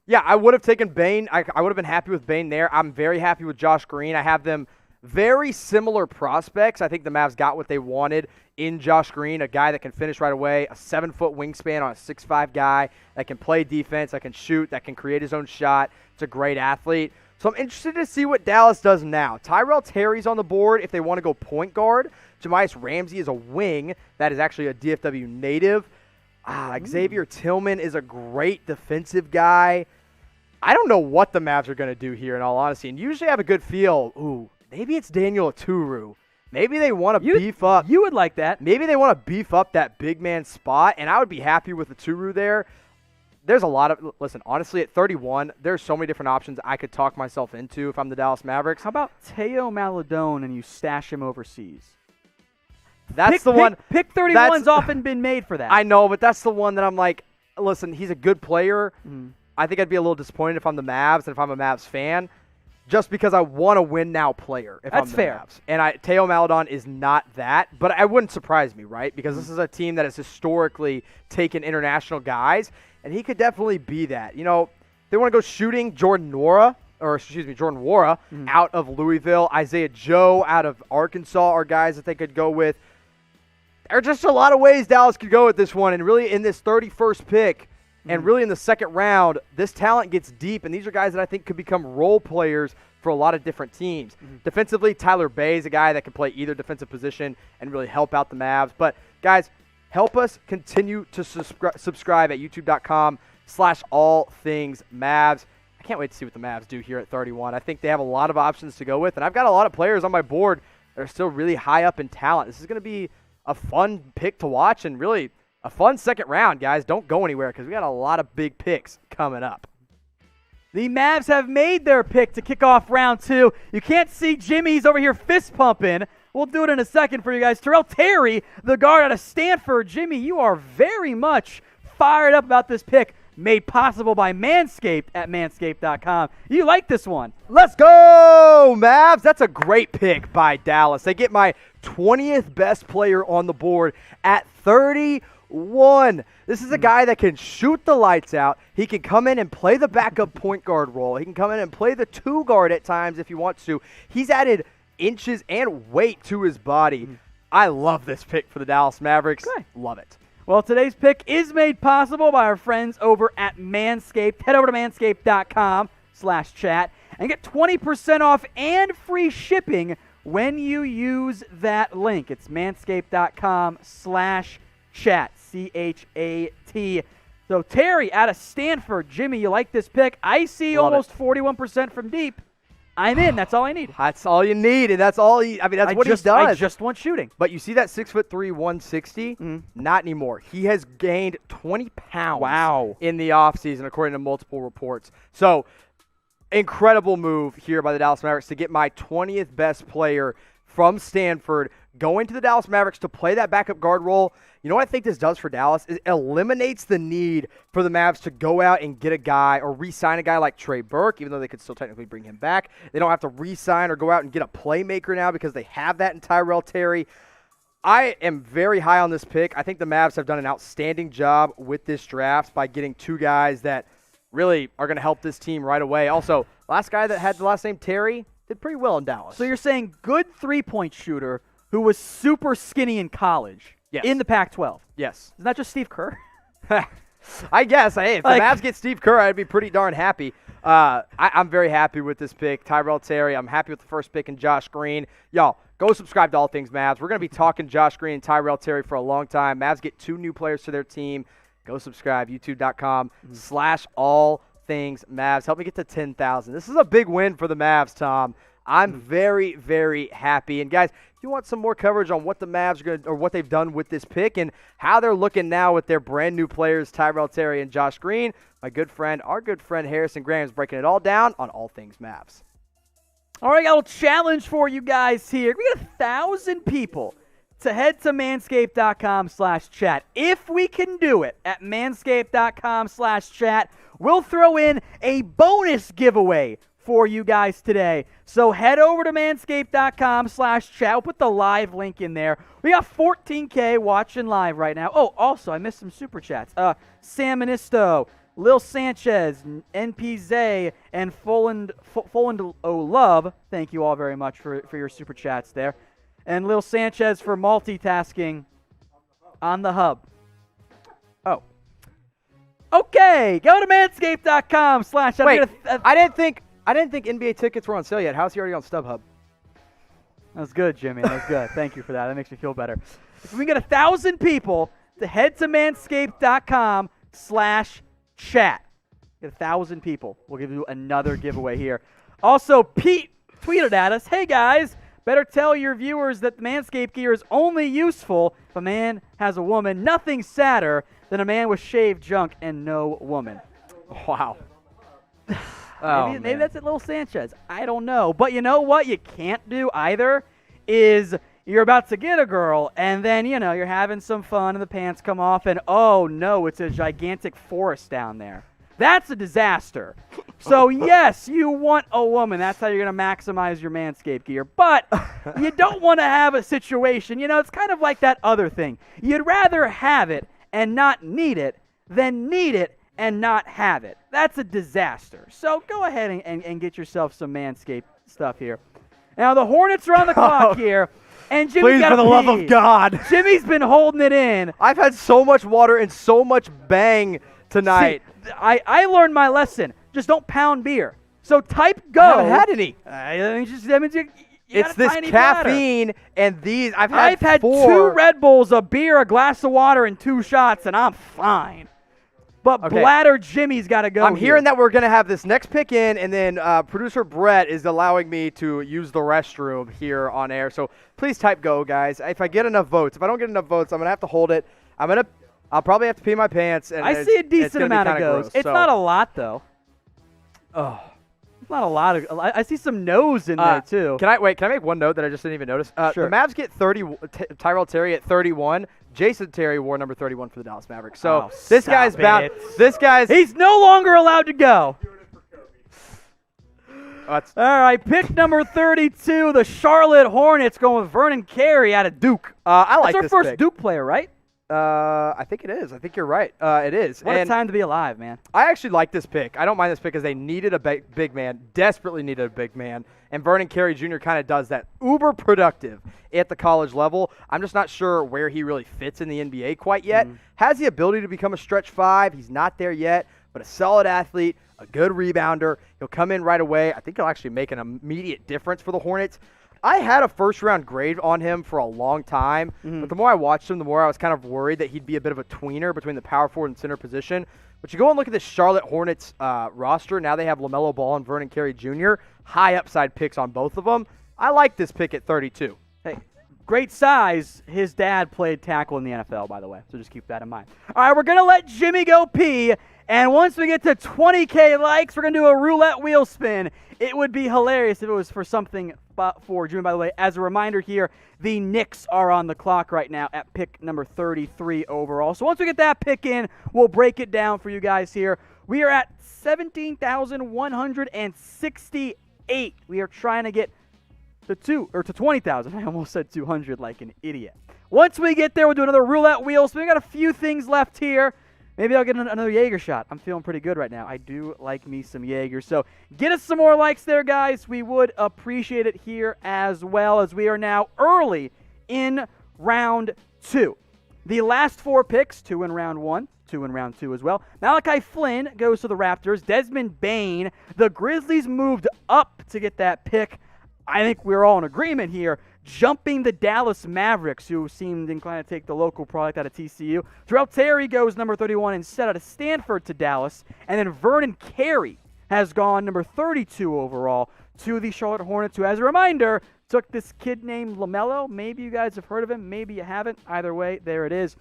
Yeah, I would have taken Bane. I would have been happy with Bane there. I'm very happy with Josh Green. I have them very similar prospects. I think the Mavs got what they wanted in Josh Green, a guy that can finish right away, a 7-foot wingspan on a 6'5" guy that can play defense, that can shoot, that can create his own shot. It's a great athlete. So I'm interested to see what Dallas does now. Tyrell Terry's on the board if they want to go point guard. Jamias Ramsey is a wing. That is actually a DFW native. Xavier Tillman is a great defensive guy. I don't know what the Mavs are going to do here, in all honesty. And usually I have a good feel. Maybe it's Daniel Aturu. Maybe they want to beef up. You would like that. Maybe they want to beef up that big man spot, and I would be happy with Aturu there. there's a lot of – listen, honestly, at 31, there's so many different options I could talk myself into if I'm the Dallas Mavericks. How about Teo Maladone and you stash him overseas? That's the one. Pick 31's often been made for that. I know, but that's the one that I'm like, listen, he's a good player. Mm. I think I'd be a little disappointed if I'm the Mavs and if I'm a Mavs fan, just because I want a win-now player if I'm the fair. Mavs. And Teo Maladon is not that, but it wouldn't surprise me, right? Because this is a team that has historically taken international guys, and he could definitely be that. You know, they want to go shooting Jordan Nwora out of Louisville. Isaiah Joe out of Arkansas are guys that they could go with. There are just a lot of ways Dallas could go with this one, and really in this 31st pick and really in the second round, this talent gets deep, and these are guys that I think could become role players for a lot of different teams. Defensively, Tyler Bay is a guy that can play either defensive position and really help out the Mavs. But, guys, help us continue to subscribe at youtube.com/allthingsmavs. I can't wait to see what the Mavs do here at 31. I think they have a lot of options to go with, and I've got a lot of players on my board that are still really high up in talent. This is going to be a fun pick to watch and really a fun second round, guys. Don't go anywhere because we got a lot of big picks coming up. The Mavs have made their pick to kick off round 2. You can't see Jimmy's over here fist pumping. We'll do it in a second for you guys. Terrell Terry, the guard out of Stanford. Jimmy, you are very much fired up about this pick made possible by Manscaped at manscaped.com. You like this one. Let's go, Mavs. That's a great pick by Dallas. They get my 20th best player on the board at 31. This is a guy that can shoot the lights out. He can come in and play the backup point guard role. He can come in and play the 2 guard at times if he wants to. He's added inches and weight to his body. I love this pick for the Dallas Mavericks. Okay. Love it. Well, today's pick is made possible by our friends over at Manscaped. Head over to manscaped.com/chat and get 20% off and free shipping when you use that link. It's manscaped.com/chat, CHAT. So, Terry out of Stanford. Jimmy, you like this pick? I see Love almost it. 41% from deep. I'm in. That's all I need. That's all you need, and that's all he. I mean, that's what he does. I just want shooting. But you see that 6'3", 160? Not anymore. He has gained 20 pounds in the offseason, according to multiple reports. So, incredible move here by the Dallas Mavericks to get my 20th best player from Stanford going to the Dallas Mavericks to play that backup guard role. You know what I think this does for Dallas? It eliminates the need for the Mavs to go out and get a guy or re-sign a guy like Trey Burke, even though they could still technically bring him back. They don't have to re-sign or go out and get a playmaker now because they have that in Tyrell Terry. I am very high on this pick. I think the Mavs have done an outstanding job with this draft by getting 2 guys that really are going to help this team right away. Also, last guy that had the last name Terry did pretty well in Dallas. So you're saying good three-point shooter who was super skinny in college in the Pac-12. Yes. Isn't that just Steve Kerr? I guess. Hey, if the Mavs get Steve Kerr, I'd be pretty darn happy. I'm very happy with this pick. Tyrell Terry, I'm happy with the first pick, and Josh Green. Y'all, go subscribe to All Things Mavs. We're going to be talking Josh Green and Tyrell Terry for a long time. Mavs get 2 new players to their team. Go subscribe, youtube.com/allthingsmavs. Help me get to 10,000. This is a big win for the Mavs, Tom. I'm very, very happy. And, guys, if you want some more coverage on what the Mavs are going to, or what they've done with this pick and how they're looking now with their brand new players, Tyrell Terry and Josh Green, our good friend Harrison Graham is breaking it all down on All Things Mavs. All right, got a little challenge for you guys here. We got 1,000 people to head to manscaped.com/chat. If we can do it at manscaped.com/chat, we'll throw in a bonus giveaway for you guys today. So head over to manscaped.com/chat. We'll put the live link in there. We got 14K watching live right now. Oh, also, I missed some super chats. Sam Manisto, Lil Sanchez, NP Zay, and Foland Love. Thank you all very much for your super chats there. And Lil Sanchez for multitasking on the hub. Oh. Okay, go to manscaped.com/chat. Wait, I didn't think NBA tickets were on sale yet. How's he already on StubHub? That was good, Jimmy. That was good. Thank you for that. That makes me feel better. If we get 1,000 people to head to manscaped.com/chat, get 1,000 people, we'll give you another giveaway here. Also, Pete tweeted at us, "Hey guys, better tell your viewers that the Manscaped gear is only useful if a man has a woman. Nothing sadder than a man with shaved junk and no woman. Wow. Oh, Maybe that's it, little Sanchez. I don't know. But you know what you can't do either is you're about to get a girl, and then, you're having some fun, and the pants come off, and oh, no, it's a gigantic forest down there. That's a disaster. So, yes, you want a woman. That's how you're going to maximize your Manscaped gear. But you don't want to have a situation. It's kind of like that other thing. You'd rather have it and not need it than need it and not have it. That's a disaster. So go ahead and get yourself some Manscaped stuff here. Now, the Hornets are on the clock here. And Jimmy's Please, got for the love of God. Jimmy's been holding it in. I've had so much water and so much bang tonight. See, I learned my lesson. Just don't pound beer. So type go. I haven't had any. That means you It's got a this tiny caffeine and these. I've had 2 4. Red Bulls, a beer, a glass of water, and 2 shots, and I'm fine. But Okay. Bladder Jimmy's got to go. I'm hearing that we're going to have this next pick in, and then producer Brett is allowing me to use the restroom here on air. So please type go, guys. If I get enough votes. If I don't get enough votes, I'm going to have to hold it. I'll probably have to pee my pants. And I see a decent amount of goes. Gross, it's so. not a lot, though. Oh. It's not a lot of. I see some no's in there, too. Can I make one note that I just didn't even notice? Sure. The Mavs get Tyrell Terry at 31. Jason Terry wore number 31 for the Dallas Mavericks. So this guy's bound. He's no longer allowed to go. All right, pick number 32, the Charlotte Hornets going with Vernon Carey out of Duke. I like That's this our first pick. Duke player, right? I think it is. I think you're right. It is. What a time to be alive, man. I actually like this pick. I don't mind this pick because they needed a big man, desperately needed a big man, and Vernon Carey Jr. kind of does that. Uber productive at the college level. I'm just not sure where he really fits in the NBA quite yet. Has the ability to become a stretch 5. He's not there yet, but a solid athlete, a good rebounder. He'll come in right away. I think he'll actually make an immediate difference for the Hornets. I had a first-round grade on him for a long time, but the more I watched him, the more I was kind of worried that he'd be a bit of a tweener between the power forward and center position. But you go and look at the Charlotte Hornets roster. Now they have LaMelo Ball and Vernon Carey Jr. High upside picks on both of them. I like this pick at 32. Hey, great size. His dad played tackle in the NFL, by the way, so just keep that in mind. All right, we're going to let Jimmy go pee, and once we get to 20K likes, we're going to do a roulette wheel spin. It would be hilarious if it was for something for Jimmy. By the way, as a reminder here, the Knicks are on the clock right now at pick number 33 overall. So once we get that pick in, we'll break it down for you guys here. We are at 17,168. We are trying to get to 20,000. I almost said 200 like an idiot. Once we get there, we'll do another roulette wheel. So we got a few things left here. Maybe I'll get another Jaeger shot. I'm feeling pretty good right now. I do like me some Jaeger. So get us some more likes there, guys. We would appreciate it here as well, as we are now early in round 2. The last 4 picks, 2 in round 1, 2 in round 2 as well. Malachi Flynn goes to the Raptors. Desmond Bane. The Grizzlies moved up to get that pick. I think we're all in agreement here. Jumping the Dallas Mavericks, who seemed inclined to take the local product out of TCU. Terrell Terry goes number 31 instead out of Stanford to Dallas. And then Vernon Carey has gone number 32 overall to the Charlotte Hornets, who, as a reminder, took this kid named LaMelo. Maybe you guys have heard of him. Maybe you haven't. Either way, there it is.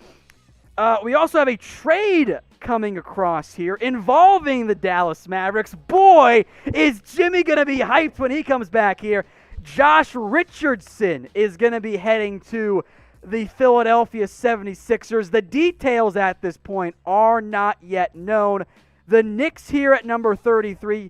We also have a trade coming across here involving the Dallas Mavericks. Boy, is Jimmy going to be hyped when he comes back here. Josh Richardson is going to be heading to the Philadelphia 76ers. The details at this point are not yet known. The Knicks here at number 33.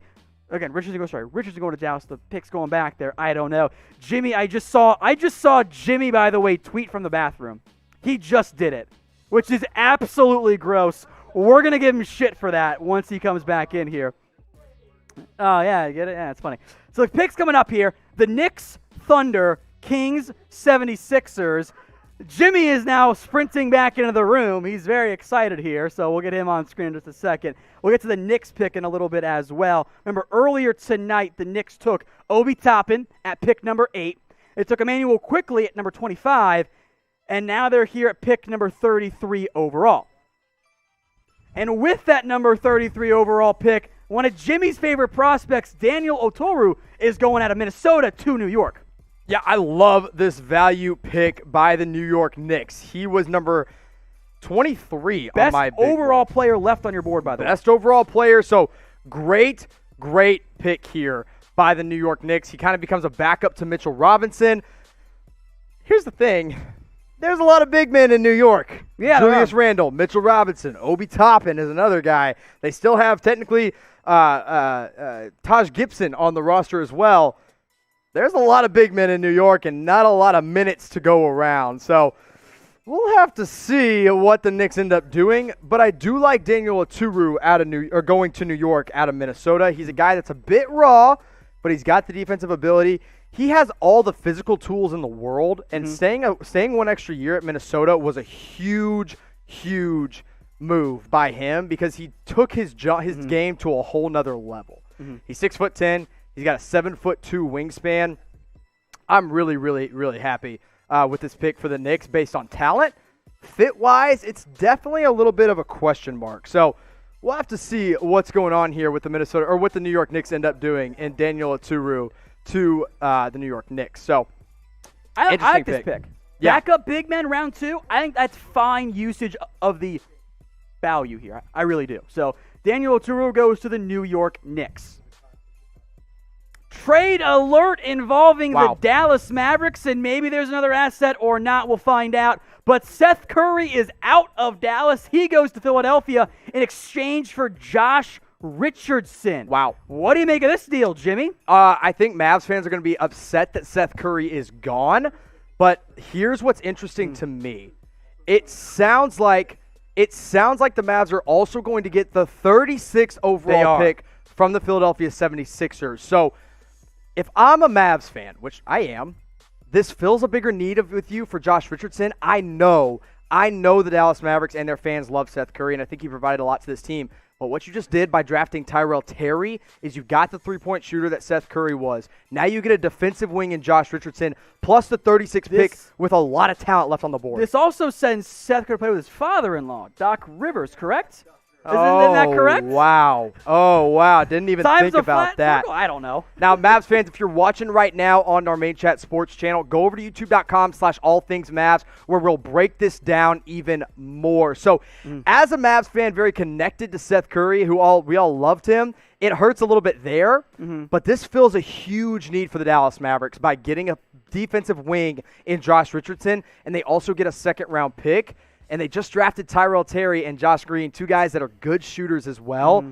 Again, Richardson going to Dallas. The pick's going back there. I don't know. Jimmy, I just saw Jimmy, by the way, tweet from the bathroom. He just did it, which is absolutely gross. We're going to give him shit for that once he comes back in here. Oh, yeah, I get it? Yeah, it's funny. So the picks coming up here, the Knicks, Thunder, Kings, 76ers. Jimmy is now sprinting back into the room. He's very excited here, so we'll get him on screen in just a second. We'll get to the Knicks pick in a little bit as well. Remember, earlier tonight, the Knicks took Obi Toppin at pick number 8. They took Emmanuel Quickley at number 25, and now they're here at pick number 33 overall. And with that number 33 overall pick, one of Jimmy's favorite prospects, Daniel Otoru, is going out of Minnesota to New York. Yeah, I love this value pick by the New York Knicks. He was number 23 Best on my big overall board. player left on your board, by the way. Best overall player. So great pick here by the New York Knicks. He kind of becomes a backup to Mitchell Robinson. Here's the thing. There's a lot of big men in New York. Yeah, Julius Randle, Mitchell Robinson, Obi Toppin is another guy. They still have technically Taj Gibson on the roster as well. There's a lot of big men in New York and not a lot of minutes to go around. So we'll have to see what the Knicks end up doing. But I do like Daniel Oturu going to New York out of Minnesota. He's a guy that's a bit raw, but he's got the defensive ability. He has all the physical tools in the world, and staying one extra year at Minnesota was a huge move by him because he took his game to a whole nother level. He's 6'10". He's got a 7'2" wingspan. I'm really happy with this pick for the Knicks based on talent. Fit-wise, it's definitely a little bit of a question mark. So we'll have to see what's going on here with what the New York Knicks end up doing in Daniel Oturu to the New York Knicks. So I like this pick. Yeah. Backup big men round 2. I think that's fine usage of the value here. I really do. So Daniel Oturu goes to the New York Knicks. Trade alert involving the Dallas Mavericks, and maybe there's another asset or not. We'll find out. But Seth Curry is out of Dallas. He goes to Philadelphia in exchange for Josh Richardson. Wow. What do you make of this deal, Jimmy? I think Mavs fans are going to be upset that Seth Curry is gone. But here's what's interesting to me. It sounds like the Mavs are also going to get the 36th overall pick from the Philadelphia 76ers. So if I'm a Mavs fan, which I am, this fills a bigger need with you for Josh Richardson. I know the Dallas Mavericks and their fans love Seth Curry, and I think he provided a lot to this team. But what you just did by drafting Tyrell Terry is you got the three-point shooter that Seth Curry was. Now you get a defensive wing in Josh Richardson, plus the 36th pick with a lot of talent left on the board. This also sends Seth Curry to play with his father-in-law, Doc Rivers, correct? Isn't that correct? Wow. Oh, wow. Didn't even think about that. I don't know. Now, Mavs fans, if you're watching right now on our Main Chat Sports channel, go over to youtube.com/allthingsmavs where we'll break this down even more. So, as a Mavs fan, very connected to Seth Curry, we all loved him, it hurts a little bit there, but this fills a huge need for the Dallas Mavericks by getting a defensive wing in Josh Richardson, and they also get a second-round pick. And they just drafted Tyrell Terry and Josh Green, two guys that are good shooters as well.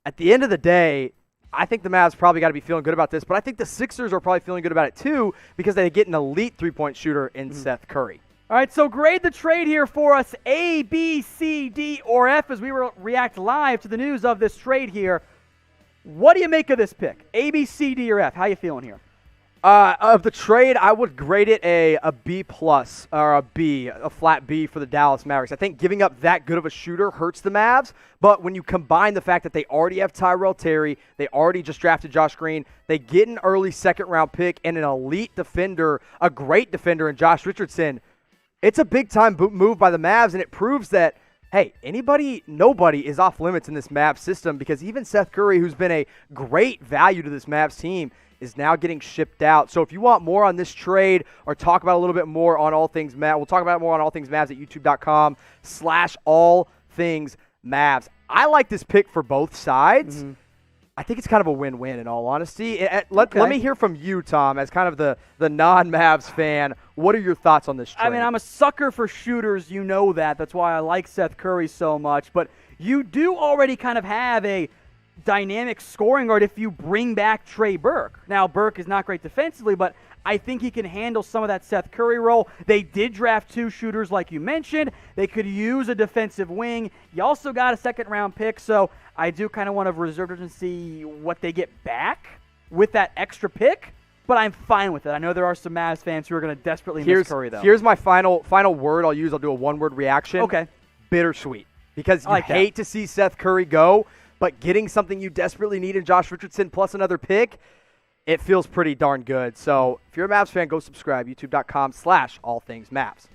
At the end of the day, I think the Mavs probably got to be feeling good about this, but I think the Sixers are probably feeling good about it too because they get an elite three-point shooter in Seth Curry. All right, so grade the trade here for us, A, B, C, D, or F, as we react live to the news of this trade here. What do you make of this pick? A, B, C, D, or F? How you feeling here? Of the trade, I would grade it a B plus or a flat B for the Dallas Mavericks. I think giving up that good of a shooter hurts the Mavs, but when you combine the fact that they already have Tyrell Terry, they already just drafted Josh Green, they get an early second-round pick and an elite defender, a great defender in Josh Richardson, it's a big-time move by the Mavs, and it proves that, hey, nobody is off limits in this Mavs system because even Seth Curry, who's been a great value to this Mavs team, is now getting shipped out. So if you want more on this trade or talk about a little bit more on All Things Mavs, we'll talk about more on All Things Mavs at youtube.com/allthingsmavs. I like this pick for both sides. I think it's kind of a win-win in all honesty. Let me hear from you, Tom, as kind of the non-Mavs fan. What are your thoughts on this trade? I mean, I'm a sucker for shooters. You know that. That's why I like Seth Curry so much. But you do already kind of have a dynamic scoring guard if you bring back Trey Burke. Now, Burke is not great defensively, but I think he can handle some of that Seth Curry role. They did draft two shooters like you mentioned. They could use a defensive wing. You also got a second-round pick, so I do kind of want to reserve to see what they get back with that extra pick, but I'm fine with it. I know there are some Mavs fans who are going to desperately miss Curry, though. Here's my final word I'll use. I'll do a one-word reaction. Okay. Bittersweet. Because you hate to see Seth Curry go, but getting something you desperately need in Josh Richardson plus another pick, it feels pretty darn good. So if you're a Mavs fan, go subscribe, youtube.com/allthingsmavs.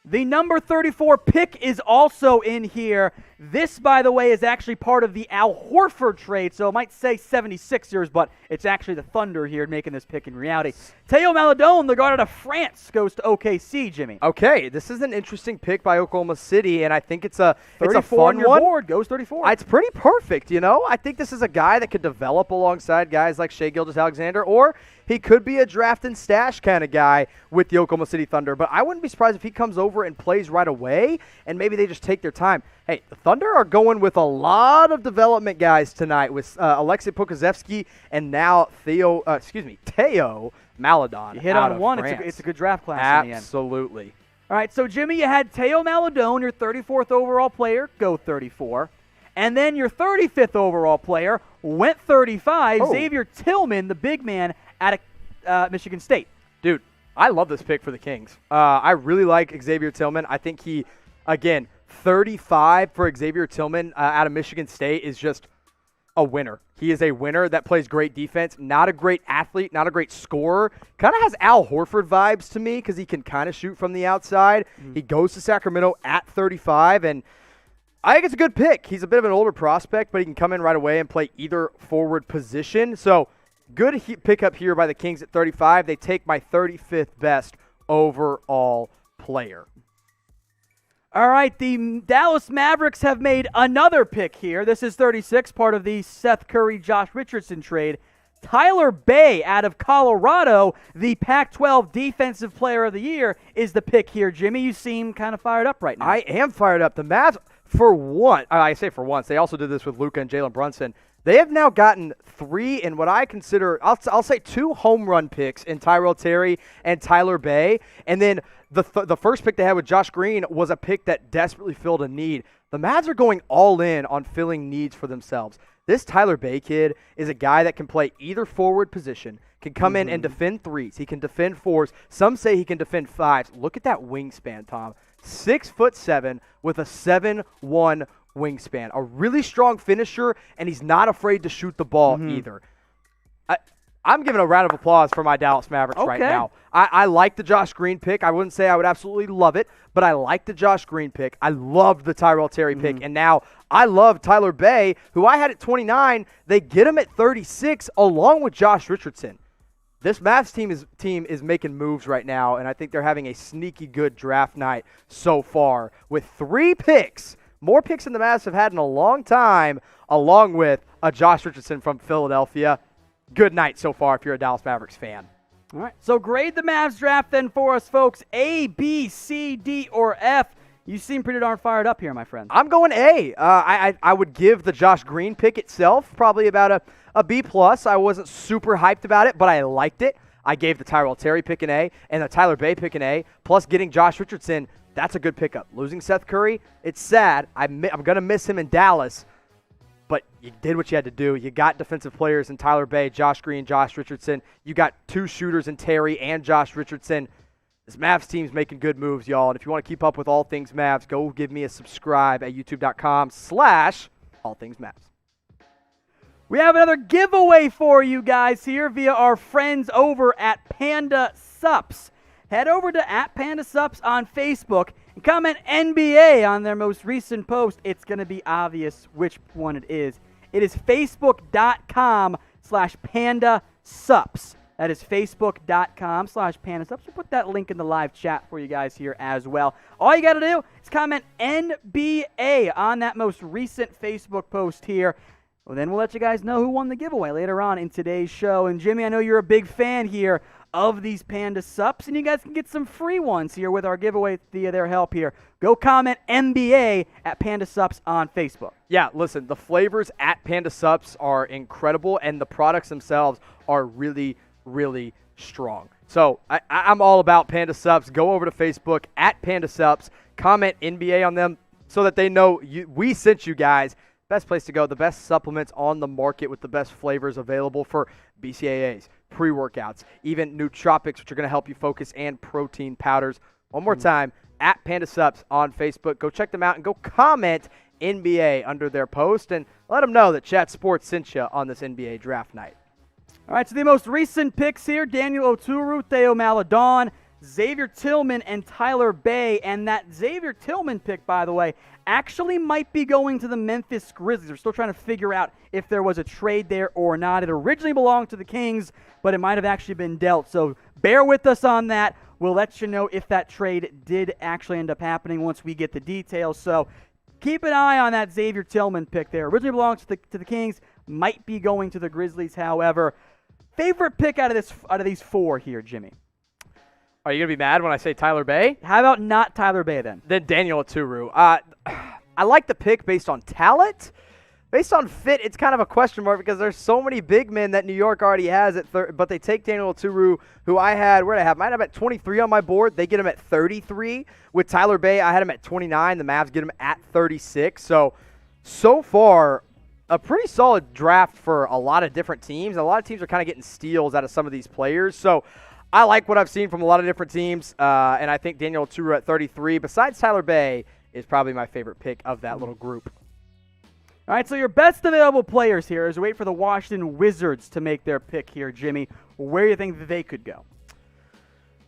The number 34 pick is also in here. This, by the way, is actually part of the Al Horford trade, so it might say 76ers, but it's actually the Thunder here making this pick in reality. Theo Maledon, the guard out of France, goes to OKC, Jimmy. Okay, this is an interesting pick by Oklahoma City, and I think it's a fun on your one. board, goes 34. It's pretty perfect, I think this is a guy that could develop alongside guys like Shai Gilgeous-Alexander, or he could be a draft and stash kind of guy with the Oklahoma City Thunder. But I wouldn't be surprised if he comes over and plays right away, and maybe they just take their time. Hey, the Thunder are going with a lot of development guys tonight with Alexei Pokazevsky and now Theo Maledon. You hit on one. It's a good draft class in the end. Absolutely. All right, so Jimmy, you had Theo Maledon, your 34th overall player, go 34. And then your 35th overall player went 35, Xavier Tillman, the big man out of Michigan State. Dude, I love this pick for the Kings. I really like Xavier Tillman. I think he, again, 35 for Xavier Tillman out of Michigan State is just a winner. He is a winner that plays great defense, not a great athlete, not a great scorer. Kind of has Al Horford vibes to me because he can kind of shoot from the outside. He goes to Sacramento at 35, and I think it's a good pick. He's a bit of an older prospect, but he can come in right away and play either forward position. So good pickup here by the Kings at 35. They take my 35th best overall player. All right, the Dallas Mavericks have made another pick here. This is 36, part of the Seth Curry-Josh Richardson trade. Tyler Bay out of Colorado, the Pac-12 Defensive Player of the Year, is the pick here. Jimmy, you seem kind of fired up right now. I am fired up. The Mavs, for once, I say for once, they also did this with Luka and Jalen Brunson. They have now gotten 3 in what I consider, I'll say 2 home run picks in Tyrell Terry and Tyler Bay. And then the first pick they had with Josh Green was a pick that desperately filled a need. The Mavs are going all in on filling needs for themselves. This Tyler Bay kid is a guy that can play either forward position, can come in and defend threes. He can defend fours. Some say he can defend fives. Look at that wingspan, Tom. 6'7" with a 7'1" wingspan. A really strong finisher, and he's not afraid to shoot the ball either. I'm giving a round of applause for my Dallas Mavericks right now. I like the Josh Green pick. I wouldn't say I would absolutely love it, but I like the Josh Green pick. I loved the Tyrell Terry pick, and now I love Tyler Bay, who I had at 29. They get him at 36 along with Josh Richardson. This Mavs team is making moves right now, and I think they're having a sneaky good draft night so far with 3 picks. More picks than the Mavs have had in a long time, along with a Josh Richardson from Philadelphia. Good night so far if you're a Dallas Mavericks fan. All right, so grade the Mavs draft then for us, folks. A, B, C, D, or F. You seem pretty darn fired up here, my friend. I'm going A. I would give the Josh Green pick itself probably about a B+. I wasn't super hyped about it, but I liked it. I gave the Tyrell Terry pick an A and the Tyler Bay pick an A, plus getting Josh Richardson. That's a good pickup. Losing Seth Curry, it's sad. I'm going to miss him in Dallas, but you did what you had to do. You got defensive players in Tyler Bay, Josh Green, Josh Richardson. You got 2 shooters in Terry and Josh Richardson. This Mavs team's making good moves, y'all. And if you want to keep up with all things Mavs, go give me a subscribe at youtube.com/allthingsmavs. We have another giveaway for you guys here via our friends over at Panda Sups. Head over to @PandaSups on Facebook and comment NBA on their most recent post. It's going to be obvious which one it is. It is facebook.com/PandaSups. That is facebook.com/PandaSups. We'll put that link in the live chat for you guys here as well. All you got to do is comment NBA on that most recent Facebook post here. Well, then we'll let you guys know who won the giveaway later on in today's show. And Jimmy, I know you're a big fan here of these Panda Sups, and you guys can get some free ones here with our giveaway via their help here. Go comment NBA at Panda Sups on Facebook. Yeah, listen, the flavors at Panda Sups are incredible, and the products themselves are really, really strong. So I'm all about Panda Sups. Go over to Facebook at Panda Sups, comment NBA on them so that they know we sent you guys. Best place to go, the best supplements on the market with the best flavors available for BCAAs, pre-workouts, even nootropics, which are going to help you focus, and protein powders. One more time, at Panda Sups on Facebook. Go check them out and go comment NBA under their post and let them know that Chat Sports sent you on this NBA draft night. All right, so the most recent picks here, Daniel Oturu, Theo Maledon, Xavier Tillman and Tyler Bay. And that Xavier Tillman pick, by the way, actually might be going to the Memphis Grizzlies. We're still trying to figure out if there was a trade there or not. It originally belonged to the Kings, but it might have actually been dealt. So bear with us on that. We'll let you know if that trade did actually end up happening once we get the details. So keep an eye on that Xavier Tillman pick there. Originally belonged to the Kings, might be going to the Grizzlies, however. Favorite pick out of these four here, Jimmy? Are you going to be mad when I say Tyler Bay? How about not Tyler Bay then? Then Daniel Oturu. I like the pick based on talent. Based on fit, it's kind of a question mark because there's so many big men that New York already has but they take Daniel Oturu, who I had, where did I have? I had him at 23 on my board. They get him at 33. With Tyler Bay, I had him at 29. The Mavs get him at 36. So far, a pretty solid draft for a lot of different teams. A lot of teams are kind of getting steals out of some of these players. So I like what I've seen from a lot of different teams, and I think Daniel Oturu at 33, besides Tyler Bay, is probably my favorite pick of that little group. All right, so your best available players here is wait for the Washington Wizards to make their pick here, Jimmy. Where do you think that they could go?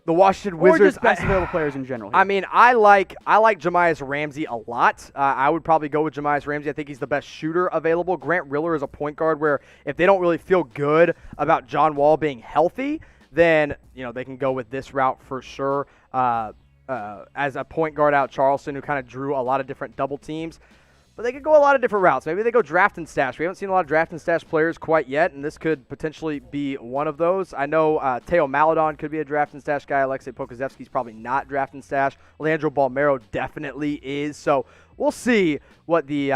The Washington Or Wizards. just best available players in general here. I mean, I like Jamias Ramsey a lot. I would probably go with Jamias Ramsey. I think he's the best shooter available. Grant Riller is a point guard where if they don't really feel good about John Wall being healthy, then they can go with this route for sure. As a point guard out Charleston, who kind of drew a lot of different double teams. But they could go a lot of different routes. Maybe they go draft and stash. We haven't seen a lot of draft and stash players quite yet, and this could potentially be one of those. I know Teo Maledon could be a draft and stash guy. Alexei Pokusevsky's probably not draft and stash. Leandro Balmero definitely is. So we'll see what the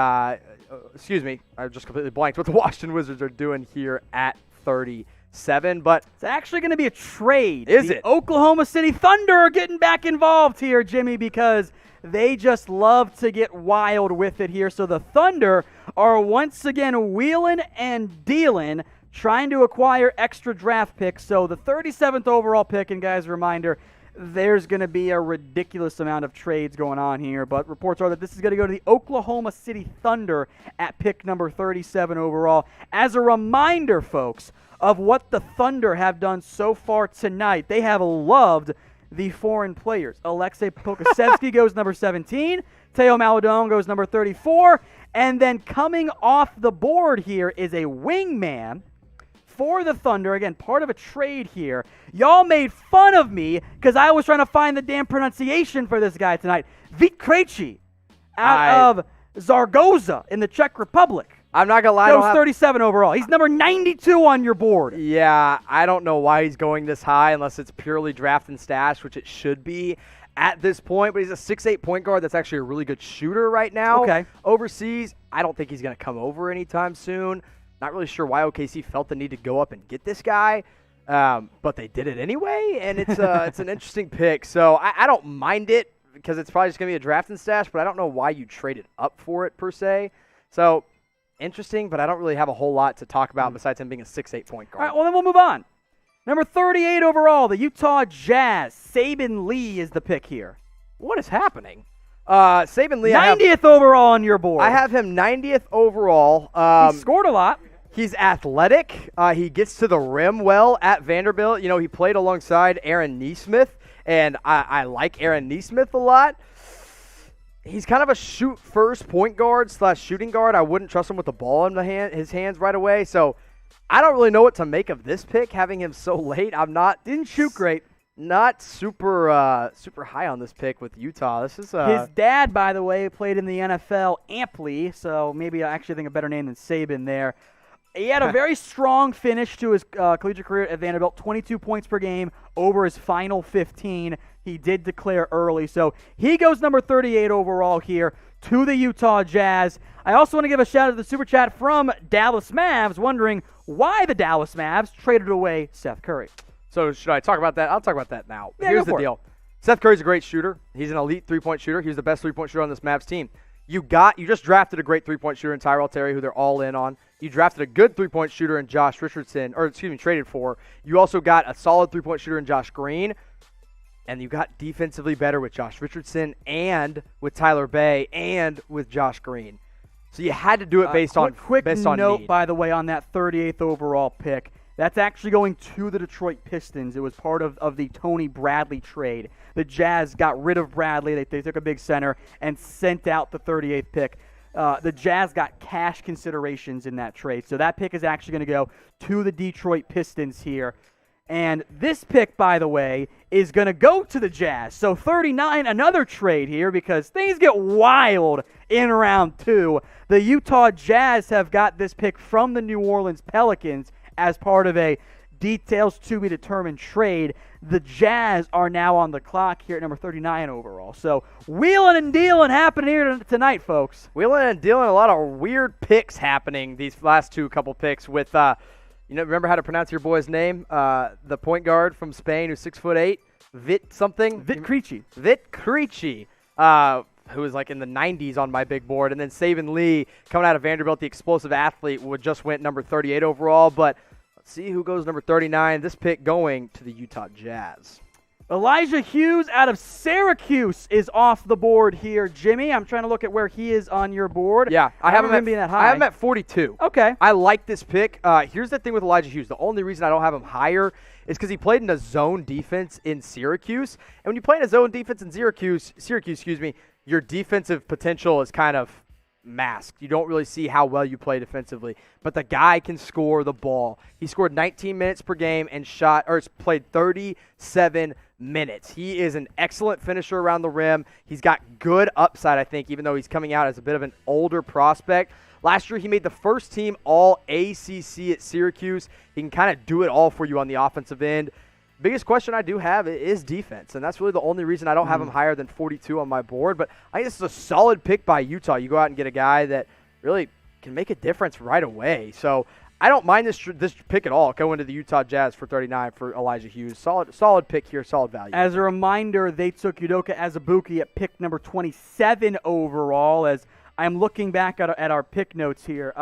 excuse me, I just completely blanked what the Washington Wizards are doing here at 37. But it's actually going to be a trade. Is the it? Oklahoma City Thunder are getting back involved here, Jimmy, because they just love to get wild with it here. So the Thunder are once again wheeling and dealing, trying to acquire extra draft picks. So the 37th overall pick, and guys, a reminder, there's going to be a ridiculous amount of trades going on here, but reports are that this is going to go to the Oklahoma City Thunder at pick number 37 overall. As a reminder, folks, of what the Thunder have done so far tonight, they have loved the foreign players. Alexei Pokusevsky goes number 17. Teo Maledon goes number 34. And then coming off the board here is a wingman for the Thunder. Again, part of a trade here. Y'all made fun of me because I was trying to find the damn pronunciation for this guy tonight. Vít Krejci out of Zaragoza in the Czech Republic. I'm not going to lie. Goes 37 overall. He's number 92 on your board. Yeah, I don't know why he's going this high unless it's purely draft and stash, which it should be at this point. But he's a 6'8 point guard that's actually a really good shooter right now. Okay. Overseas, I don't think he's going to come over anytime soon. Not really sure why OKC felt the need to go up and get this guy. But they did it anyway, and it's an interesting pick. So I don't mind it because it's probably just going to be a draft and stash, but I don't know why you traded up for it per se. So interesting, but I don't really have a whole lot to talk about besides him being a 6'8 point guard. All right, well, then we'll move on. Number 38 overall, the Utah Jazz. Saben Lee is the pick here. What is happening? Saben Lee. 90th overall on your board. I have him 90th overall. He scored a lot. He's athletic. He gets to the rim well at Vanderbilt. He played alongside Aaron Nesmith, and I like Aaron Nesmith a lot. He's kind of a shoot-first point guard / shooting guard. I wouldn't trust him with the ball in his hands right away. So I don't really know what to make of this pick, having him so late. Didn't shoot great. Not super high on this pick with Utah. This is his dad, by the way, played in the NFL amply, so maybe I actually think a better name than Saban there. He had a very strong finish to his collegiate career at Vanderbilt, 22 points per game over his final 15. He did declare early, so he goes number 38 overall here to the Utah Jazz. I also want to give a shout out to the Super Chat from Dallas Mavs, wondering why the Dallas Mavs traded away Seth Curry. So should I talk about that? I'll talk about that now. Yeah, Here's go the for it. deal. Seth Curry's a great shooter. He's an elite three-point shooter. He's the best three-point shooter on this Mavs team. You just drafted a great three-point shooter in Tyrell Terry, who they're all in on. You drafted a good three-point shooter in Josh Richardson, traded for. You also got a solid three-point shooter in Josh Green, and you got defensively better with Josh Richardson and with Tyler Bay and with Josh Green. So you had to do it based on quick based on note, need. by the way, on that 38th overall pick. That's actually going to the Detroit Pistons. It was part of the Tony Bradley trade. The Jazz got rid of Bradley. They took a big center and sent out the 38th pick. The Jazz got cash considerations in that trade. So that pick is actually going to go to the Detroit Pistons here. And this pick, by the way, is going to go to the Jazz. So 39, another trade here because things get wild in round 2. The Utah Jazz have got this pick from the New Orleans Pelicans as part of a details to be determined trade. The Jazz are now on the clock here at number 39 overall. So wheeling and dealing happening here tonight, folks. Wheeling and dealing, a lot of weird picks happening these last couple picks with remember how to pronounce your boy's name? The point guard from Spain who's 6'8", Vit something? Vit Krejci. Vit Krejci, who was like in the 90s on my big board. And then Saban Lee coming out of Vanderbilt, the explosive athlete, just went number 38 overall. But let's see who goes number 39. This pick going to the Utah Jazz. Elijah Hughes out of Syracuse is off the board here, Jimmy. I'm trying to look at where he is on your board. Yeah, I have him being that high. I have him at 42. Okay. I like this pick. Here's the thing with Elijah Hughes. The only reason I don't have him higher is because he played in a zone defense in Syracuse. And when you play in a zone defense in Syracuse, your defensive potential is kind of masked. You don't really see how well you play defensively. But the guy can score the ball. He scored 19 minutes per game and played 37 minutes. He is an excellent finisher around the rim. He's got good upside, I think, even though he's coming out as a bit of an older prospect. Last year, he made the first team All-ACC at Syracuse. He can kind of do it all for you on the offensive end. Biggest question I do have is defense, and that's really the only reason I don't have him higher than 42 on my board. But I think this is a solid pick by Utah. You go out and get a guy that really can make a difference right away. So I don't mind this pick at all. Going to the Utah Jazz for 39 for Elijah Hughes. Solid pick here, solid value. As a reminder, they took Udoka Azubuike at pick number 27 overall. As I'm looking back at our pick notes here,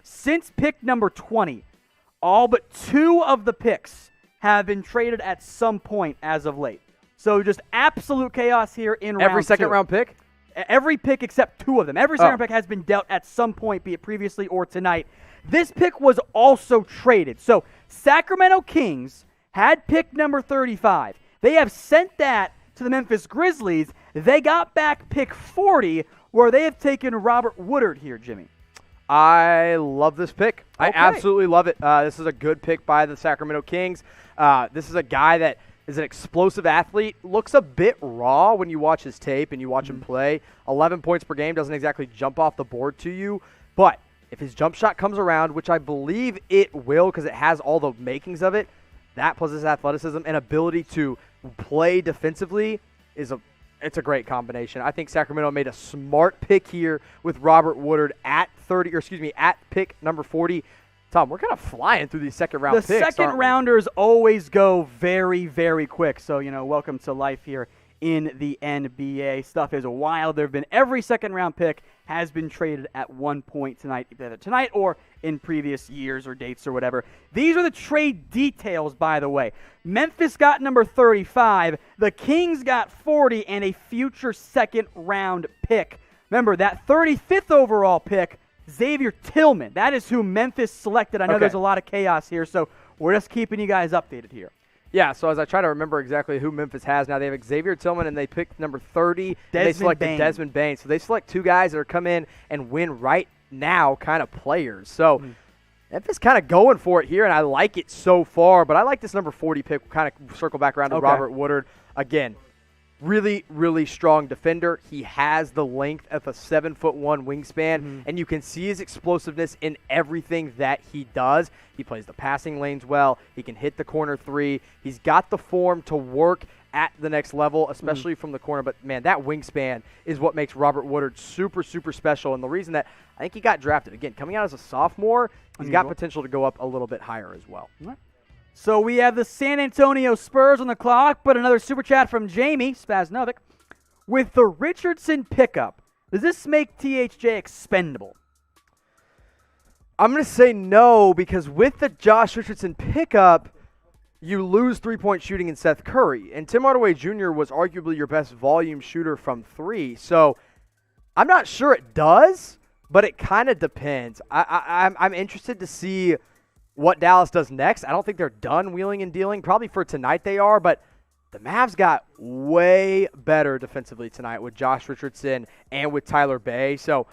since pick number 20, all but 2 of the picks have been traded at some point as of late. So just absolute chaos here in round 2. Every second round pick? Every pick except 2 of them. Every second round pick has been dealt at some point, be it previously or tonight. This pick was also traded. So Sacramento Kings had pick number 35. They have sent that to the Memphis Grizzlies. They got back pick 40, where they have taken Robert Woodard here, Jimmy. I love this pick. Okay. I absolutely love it. This is a good pick by the Sacramento Kings. This is a guy that is an explosive athlete. Looks a bit raw when you watch his tape and you watch him play. 11 points per game doesn't exactly jump off the board to you. But if his jump shot comes around, which I believe it will because it has all the makings of it, that plus his athleticism and ability to play defensively it's a great combination. I think Sacramento made a smart pick here with Robert Woodard at pick number 40. Tom, we're kind of flying through these second-round picks. The second-rounders always go very, very quick. So, welcome to life here in the NBA. Stuff is wild. There have been every second-round pick has been traded at one point tonight, either tonight or in previous years or dates or whatever. These are the trade details, by the way. Memphis got number 35. The Kings got 40 and a future second-round pick. Remember, that 35th overall pick, Xavier Tillman. That is who Memphis selected. I know there's a lot of chaos here, so we're just keeping you guys updated here. Yeah, so as I try to remember exactly who Memphis has now, they have Xavier Tillman, and they picked number 30. They selected Desmond Bane. So they select 2 guys that are come in and win right now kind of players. So Memphis kind of going for it here, and I like it so far. But I like this number 40 pick. We'll kind of circle back around to Robert Woodard. Again, really, really strong defender. He has the length of a 7'1" wingspan, and you can see his explosiveness in everything that he does. He plays the passing lanes well. He can hit the corner 3. He's got the form to work at the next level, especially from the corner. But, man, that wingspan is what makes Robert Woodard super, super special. And the reason that I think he got drafted, again, coming out as a sophomore, he's got potential to go up a little bit higher as well. So we have the San Antonio Spurs on the clock, but another super chat from Jamie Spaznovic. With the Richardson pickup, does this make THJ expendable? I'm going to say no, because with the Josh Richardson pickup, you lose three-point shooting in Seth Curry. And Tim Hardaway Jr. was arguably your best volume shooter from 3. So I'm not sure it does, but it kind of depends. I'm interested to see what Dallas does next. I don't think they're done wheeling and dealing. Probably for tonight they are, but the Mavs got way better defensively tonight with Josh Richardson and with Tyler Bay. So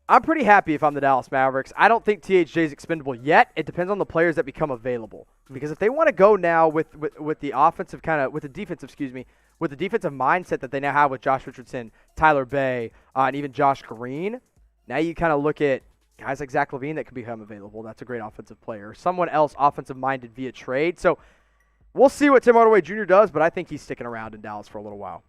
I'm pretty happy if I'm the Dallas Mavericks. I don't think THJ is expendable yet. It depends on the players that become available. Because if they want to go now with the offensive with the defensive mindset that they now have with Josh Richardson, Tyler Bay, and even Josh Green, now you kind of look at guys like Zach LaVine that could become available. That's a great offensive player. Someone else offensive-minded via trade. So we'll see what Tim Hardaway Jr. does, but I think he's sticking around in Dallas for a little while.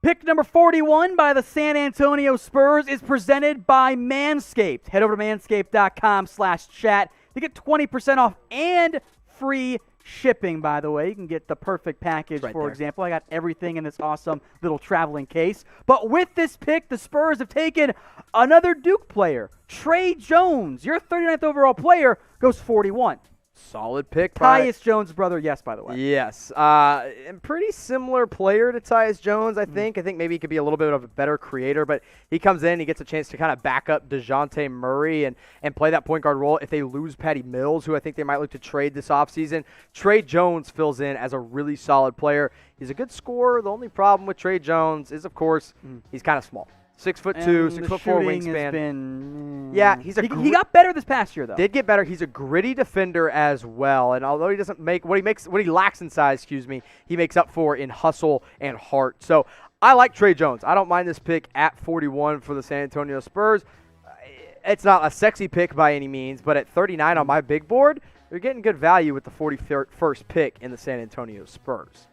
Pick number 41 by the San Antonio Spurs is presented by Manscaped. Head over to manscaped.com/chat to get 20% off and free shipping, by the way. You can get the perfect package, right for there. example. I got everything in this awesome little traveling case. But with this pick, the Spurs have taken another Duke player, Trey Jones. Your 39th overall player goes 41. Solid pick. by Tyus Jones' brother, yes, by the way. Yes. And pretty similar player to Tyus Jones, I think. I think maybe he could be a little bit of a better creator, but he comes in, he gets a chance to kind of back up DeJounte Murray and play that point guard role if they lose Patty Mills, who I think they might look to trade this offseason. Trey Jones fills in as a really solid player. He's a good scorer. The only problem with Trey Jones is, of course, he's kind of small. 6'2", 6'4" wingspan. Yeah, he got better this past year, though. Did get better. He's a gritty defender as well, and although he doesn't make what he lacks in size, he makes up for in hustle and heart. So I like Trey Jones. I don't mind this pick at 41 for the San Antonio Spurs. It's not a sexy pick by any means, but at 39 on my big board, you're getting good value with the 41st pick in the San Antonio Spurs.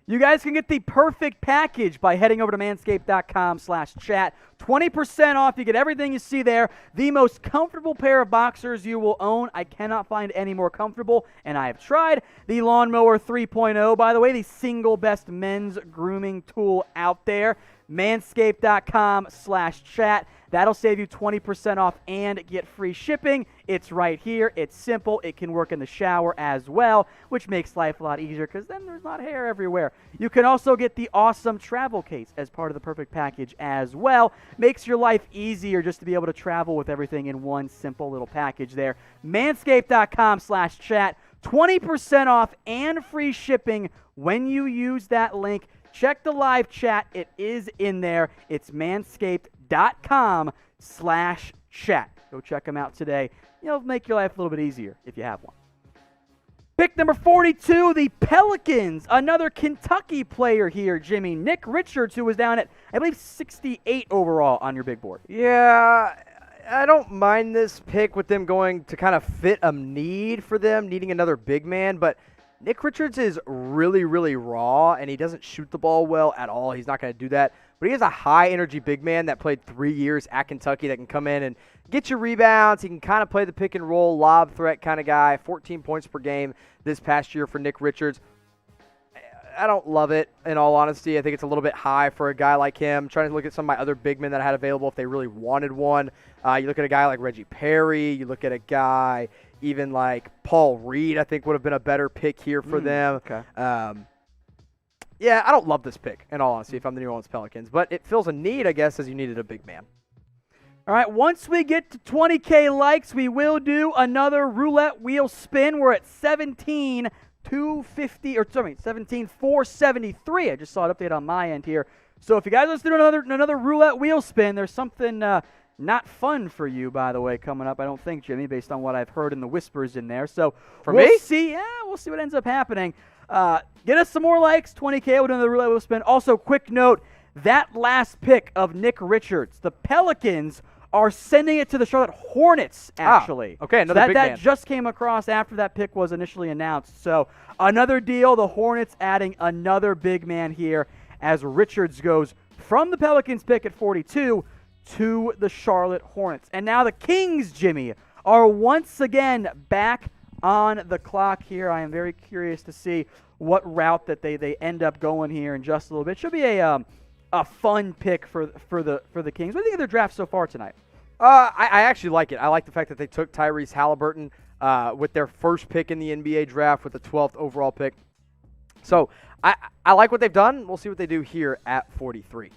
You guys can get the perfect package by heading over to manscaped.com/chat. 20% off. You get everything you see there. The most comfortable pair of boxers you will own. I cannot find any more comfortable, and I have tried. The Lawnmower 3.0, by the way, the single best men's grooming tool out there. Manscaped.com/chat. That'll save you 20% off and get free shipping. It's right here. It's simple. It can work in the shower as well, which makes life a lot easier because then there's not hair everywhere. You can also get the awesome travel case as part of the perfect package as well. Makes your life easier just to be able to travel with everything in one simple little package there. Manscaped.com/chat. 20% off and free shipping when you use that link. Check the live chat. It is in there. It's manscaped.com/chat. Go check them out today. It'll make your life a little bit easier if you have one. Pick number 42, the Pelicans. Another Kentucky player here, Jimmy. Nick Richards, who was down at, I believe, 68 overall on your big board. Yeah, I don't mind this pick with them going to kind of fit a need for them, needing another big man, but Nick Richards is really, really raw, and he doesn't shoot the ball well at all. He's not going to do that. But he is a high-energy big man that played 3 years at Kentucky that can come in and get you rebounds. He can kind of play the pick-and-roll, lob threat kind of guy. 14 points per game this past year for Nick Richards. I don't love it, in all honesty. I think it's a little bit high for a guy like him. I'm trying to look at some of my other big men that I had available if they really wanted one. You look at a guy like Reggie Perry. You look at a guy even like Paul Reed, I think would have been a better pick here for them. Okay. Yeah, I don't love this pick, in all honesty, if I'm the New Orleans Pelicans. But it fills a need, I guess, as you needed a big man. All right, once we get to 20K likes, we will do another roulette wheel spin. We're at 17,473. I just saw an update on my end here. So if you guys want to do another roulette wheel spin, there's something not fun for you, by the way, coming up, I don't think, Jimmy, based on what I've heard in the whispers in there. So we'll me? see. Yeah, we'll see what ends up happening. Get us some more likes, 20K. We'll do another roulette wheel spin. Also, quick note, that last pick of Nick Richards, the Pelicans are sending it to the Charlotte Hornets, actually. Okay, another big man. That just came across after that pick was initially announced. So another deal, the Hornets adding another big man here as Richards goes from the Pelicans pick at 42 to the Charlotte Hornets. And now the Kings, Jimmy, are once again back on the clock here. I am very curious to see what route that they end up going here in just a little bit. Should be a fun pick for the Kings. What do you think of their draft so far tonight? I actually like it. I like the fact that they took Tyrese Halliburton with their first pick in the NBA draft with the 12th overall pick. So I like what they've done. We'll see what they do here at 43.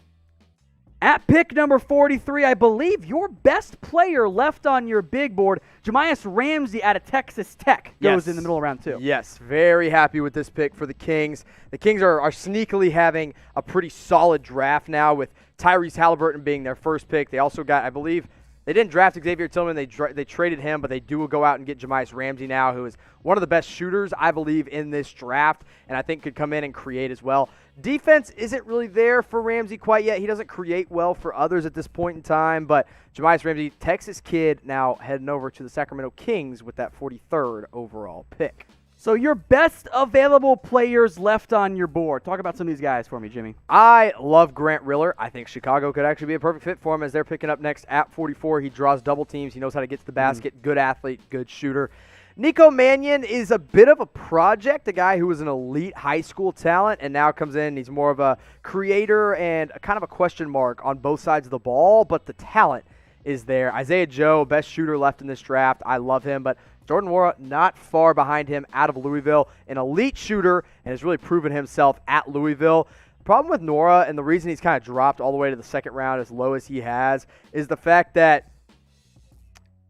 At pick number 43, I believe your best player left on your big board, Jamias Ramsey out of Texas Tech, goes in the middle of round 2. Yes, very happy with this pick for the Kings. The Kings are sneakily having a pretty solid draft now with Tyrese Halliburton being their first pick. They also got, I believe, they didn't draft Xavier Tillman. They traded him, but they do go out and get Jamias Ramsey now, who is one of the best shooters, I believe, in this draft, and I think could come in and create as well. Defense isn't really there for Ramsey quite yet. He doesn't create well for others at this point in time, but Jamias Ramsey, Texas kid, now heading over to the Sacramento Kings with that 43rd overall pick. So your best available players left on your board. Talk about some of these guys for me, Jimmy. I love Grant Riller. I think Chicago could actually be a perfect fit for him as they're picking up next at 44. He draws double teams. He knows how to get to the basket. Good athlete, good shooter. Nico Mannion is a bit of a project, a guy who was an elite high school talent and now comes in. He's more of a creator and kind of a question mark on both sides of the ball, but the talent is there. Isaiah Joe, best shooter left in this draft. I love him, but Jordan Nwora not far behind him out of Louisville, an elite shooter, and has really proven himself at Louisville. The problem with Nwora, and the reason he's kind of dropped all the way to the second round as low as he has, is the fact that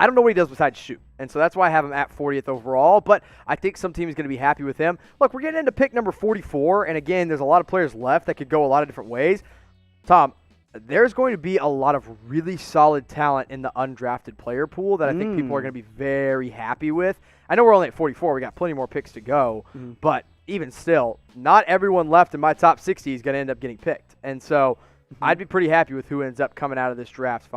I don't know what he does besides shoot. And so that's why I have him at 40th overall, but I think some team is going to be happy with him. Look, we're getting into pick number 44, and again, there's a lot of players left that could go a lot of different ways. Tom, there's going to be a lot of really solid talent in the undrafted player pool that I think people are going to be very happy with. I know we're only at 44. We got plenty more picks to go, but even still, not everyone left in my top 60 is going to end up getting picked. And so I'd be pretty happy with who ends up coming out of this draft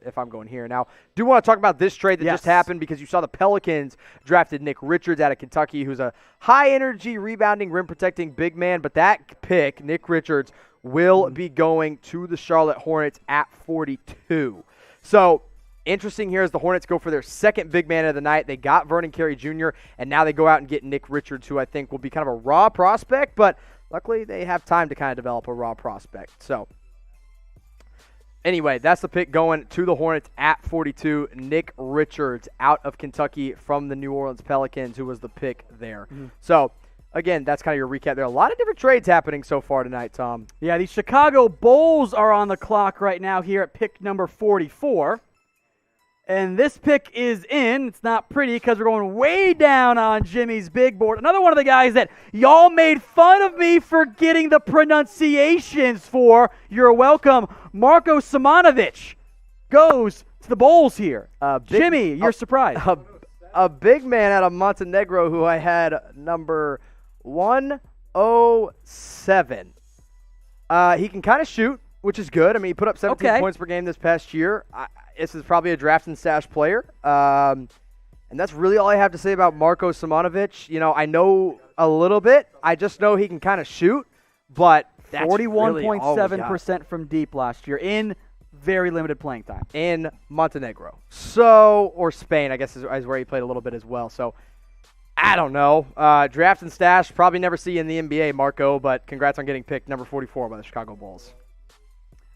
if I'm going here. Now, do want to talk about this trade that just happened because you saw the Pelicans drafted Nick Richards out of Kentucky, who's a high-energy, rebounding, rim-protecting big man. But that pick, Nick Richards, will be going to the Charlotte Hornets at 42. So, interesting here as the Hornets go for their second big man of the night. They got Vernon Carey Jr., and now they go out and get Nick Richards, who I think will be kind of a raw prospect, but luckily they have time to kind of develop a raw prospect. So, anyway, that's the pick going to the Hornets at 42. Nick Richards out of Kentucky from the New Orleans Pelicans, who was the pick there. So, again, that's kind of your recap there. A lot of different trades happening so far tonight, Tom. Yeah, the Chicago Bulls are on the clock right now here at pick number 44. And this pick is in. It's not pretty because we're going way down on Jimmy's big board. Another one of the guys that y'all made fun of me for getting the pronunciations for. You're welcome. Marko Simonovic goes to the Bulls here. Jimmy, you're surprised. A big man out of Montenegro who I had number 107. He can kind of shoot, which is good. I mean, he put up 17 points per game this past year. This is probably a draft and stash player. And that's really all I have to say about Marko Simonovic. You know, I know a little bit. I just know he can kind of shoot, but that's 41.7% from deep last year in very limited playing time. In Montenegro. So, or Spain, I guess, is where he played a little bit as well. So, I don't know. Draft and stash, probably never see you in the NBA, Marco, but congrats on getting picked number 44 by the Chicago Bulls.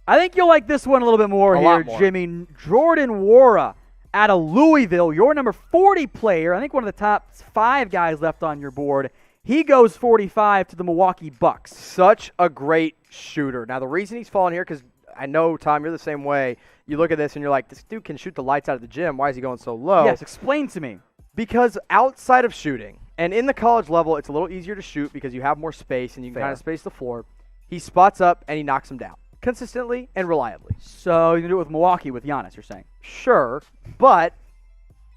I think you'll like this one a little bit more here, Jimmy. Jordan Nwora out of Louisville, your number 40 player. I think one of the top 5 guys left on your board. He goes 45 to the Milwaukee Bucks. Such a great shooter. Now, the reason he's fallen here, because I know, Tom, you're the same way. You look at this and you're like, this dude can shoot the lights out of the gym. Why is he going so low? Yes, explain to me. Because outside of shooting, and in the college level, it's a little easier to shoot because you have more space and you can kind of space the floor. He spots up and he knocks him down consistently and reliably. So you can do it with Milwaukee with Giannis, you're saying? Sure, but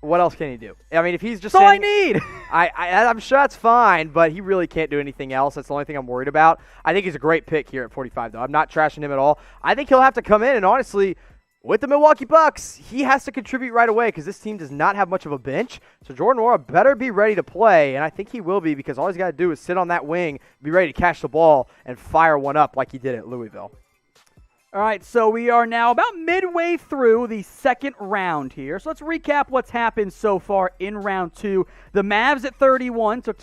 what else can he do? I mean, if he's just all I need. I'm sure that's fine, but he really can't do anything else. That's the only thing I'm worried about. I think he's a great pick here at 45, though. I'm not trashing him at all. I think he'll have to come in, and honestly, with the Milwaukee Bucks, he has to contribute right away because this team does not have much of a bench. So Jordan Nwora better be ready to play, and I think he will be because all he's got to do is sit on that wing, be ready to catch the ball, and fire one up like he did at Louisville. All right, so we are now about midway through the second round here. So let's recap what's happened so far in round 2. The Mavs at 31 took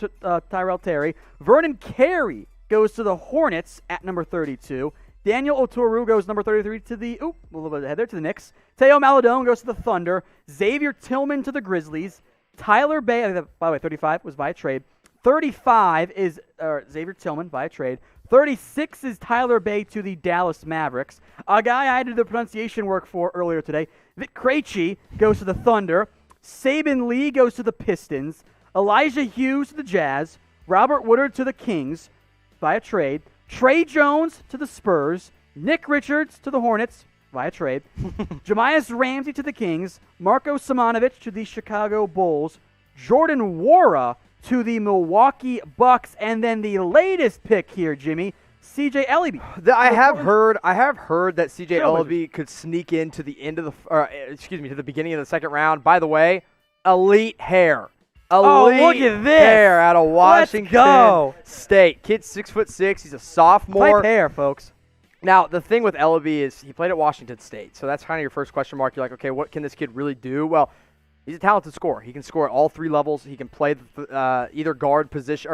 Tyrell Terry. Vernon Carey goes to the Hornets at number 32. Daniel Oturu goes number 33 to the a little bit ahead there to the Knicks. Teo Maledon goes to the Thunder. Xavier Tillman to the Grizzlies. Tyler Bay, by the way, 35 was via trade. 35 is Xavier Tillman via trade. 36 is Tyler Bay to the Dallas Mavericks. A guy I did the pronunciation work for earlier today, Vit Krejci, goes to the Thunder. Saban Lee goes to the Pistons. Elijah Hughes to the Jazz. Robert Woodard to the Kings via trade. Trey Jones to the Spurs. Nick Richards to the Hornets via trade. Jamias Ramsey to the Kings. Marko Simonovic to the Chicago Bulls. Jordan Nwora to the Milwaukee Bucks, and then the latest pick here, Jimmy, C.J. Elleby. I have heard that C.J. Elleby could sneak into the end of to the beginning of the second round. By the way, elite hair. Elite look at this hair out of Washington State. Kid's 6'6". He's a sophomore. Type hair, folks. Now, the thing with Elleby is he played at Washington State, so that's kind of your first question mark. You're like, okay, what can this kid really do? Well, he's a talented scorer. He can score at all three levels. He can play either guard position,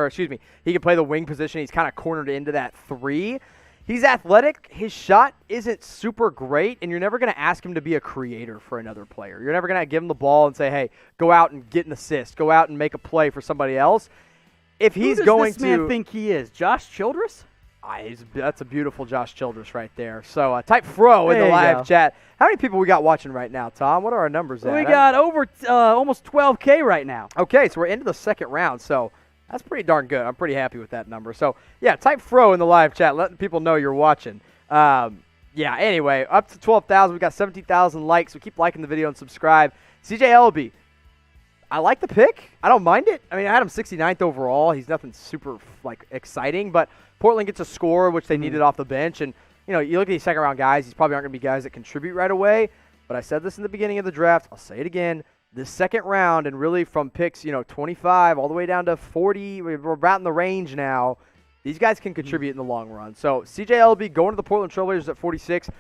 he can play the wing position. He's kind of cornered into that three. He's athletic. His shot isn't super great, and you're never going to ask him to be a creator for another player. You're never going to give him the ball and say, hey, go out and get an assist. Go out and make a play for somebody else. If he's going to – Who does this man think he is? Josh Childress? That's a beautiful Josh Childress right there. So type Fro in the live chat. How many people we got watching right now, Tom? What are our numbers at? We got over almost 12K right now. Okay, so we're into the second round, so that's pretty darn good. I'm pretty happy with that number. So, yeah, type Fro in the live chat, letting people know you're watching. Anyway, up to 12,000. We got 17,000 likes, so keep liking the video and subscribe. CJ Elleby, I like the pick. I don't mind it. I mean, I had him 69th overall. He's nothing super, exciting, but Portland gets a score, which they needed off the bench. And, you look at these second-round guys, these probably aren't going to be guys that contribute right away. But I said this in the beginning of the draft. I'll say it again. This second round, and really from picks, 25 all the way down to 40, we're about in the range now. These guys can contribute in the long run. So, CJ Elleby going to the Portland Trailblazers at 46.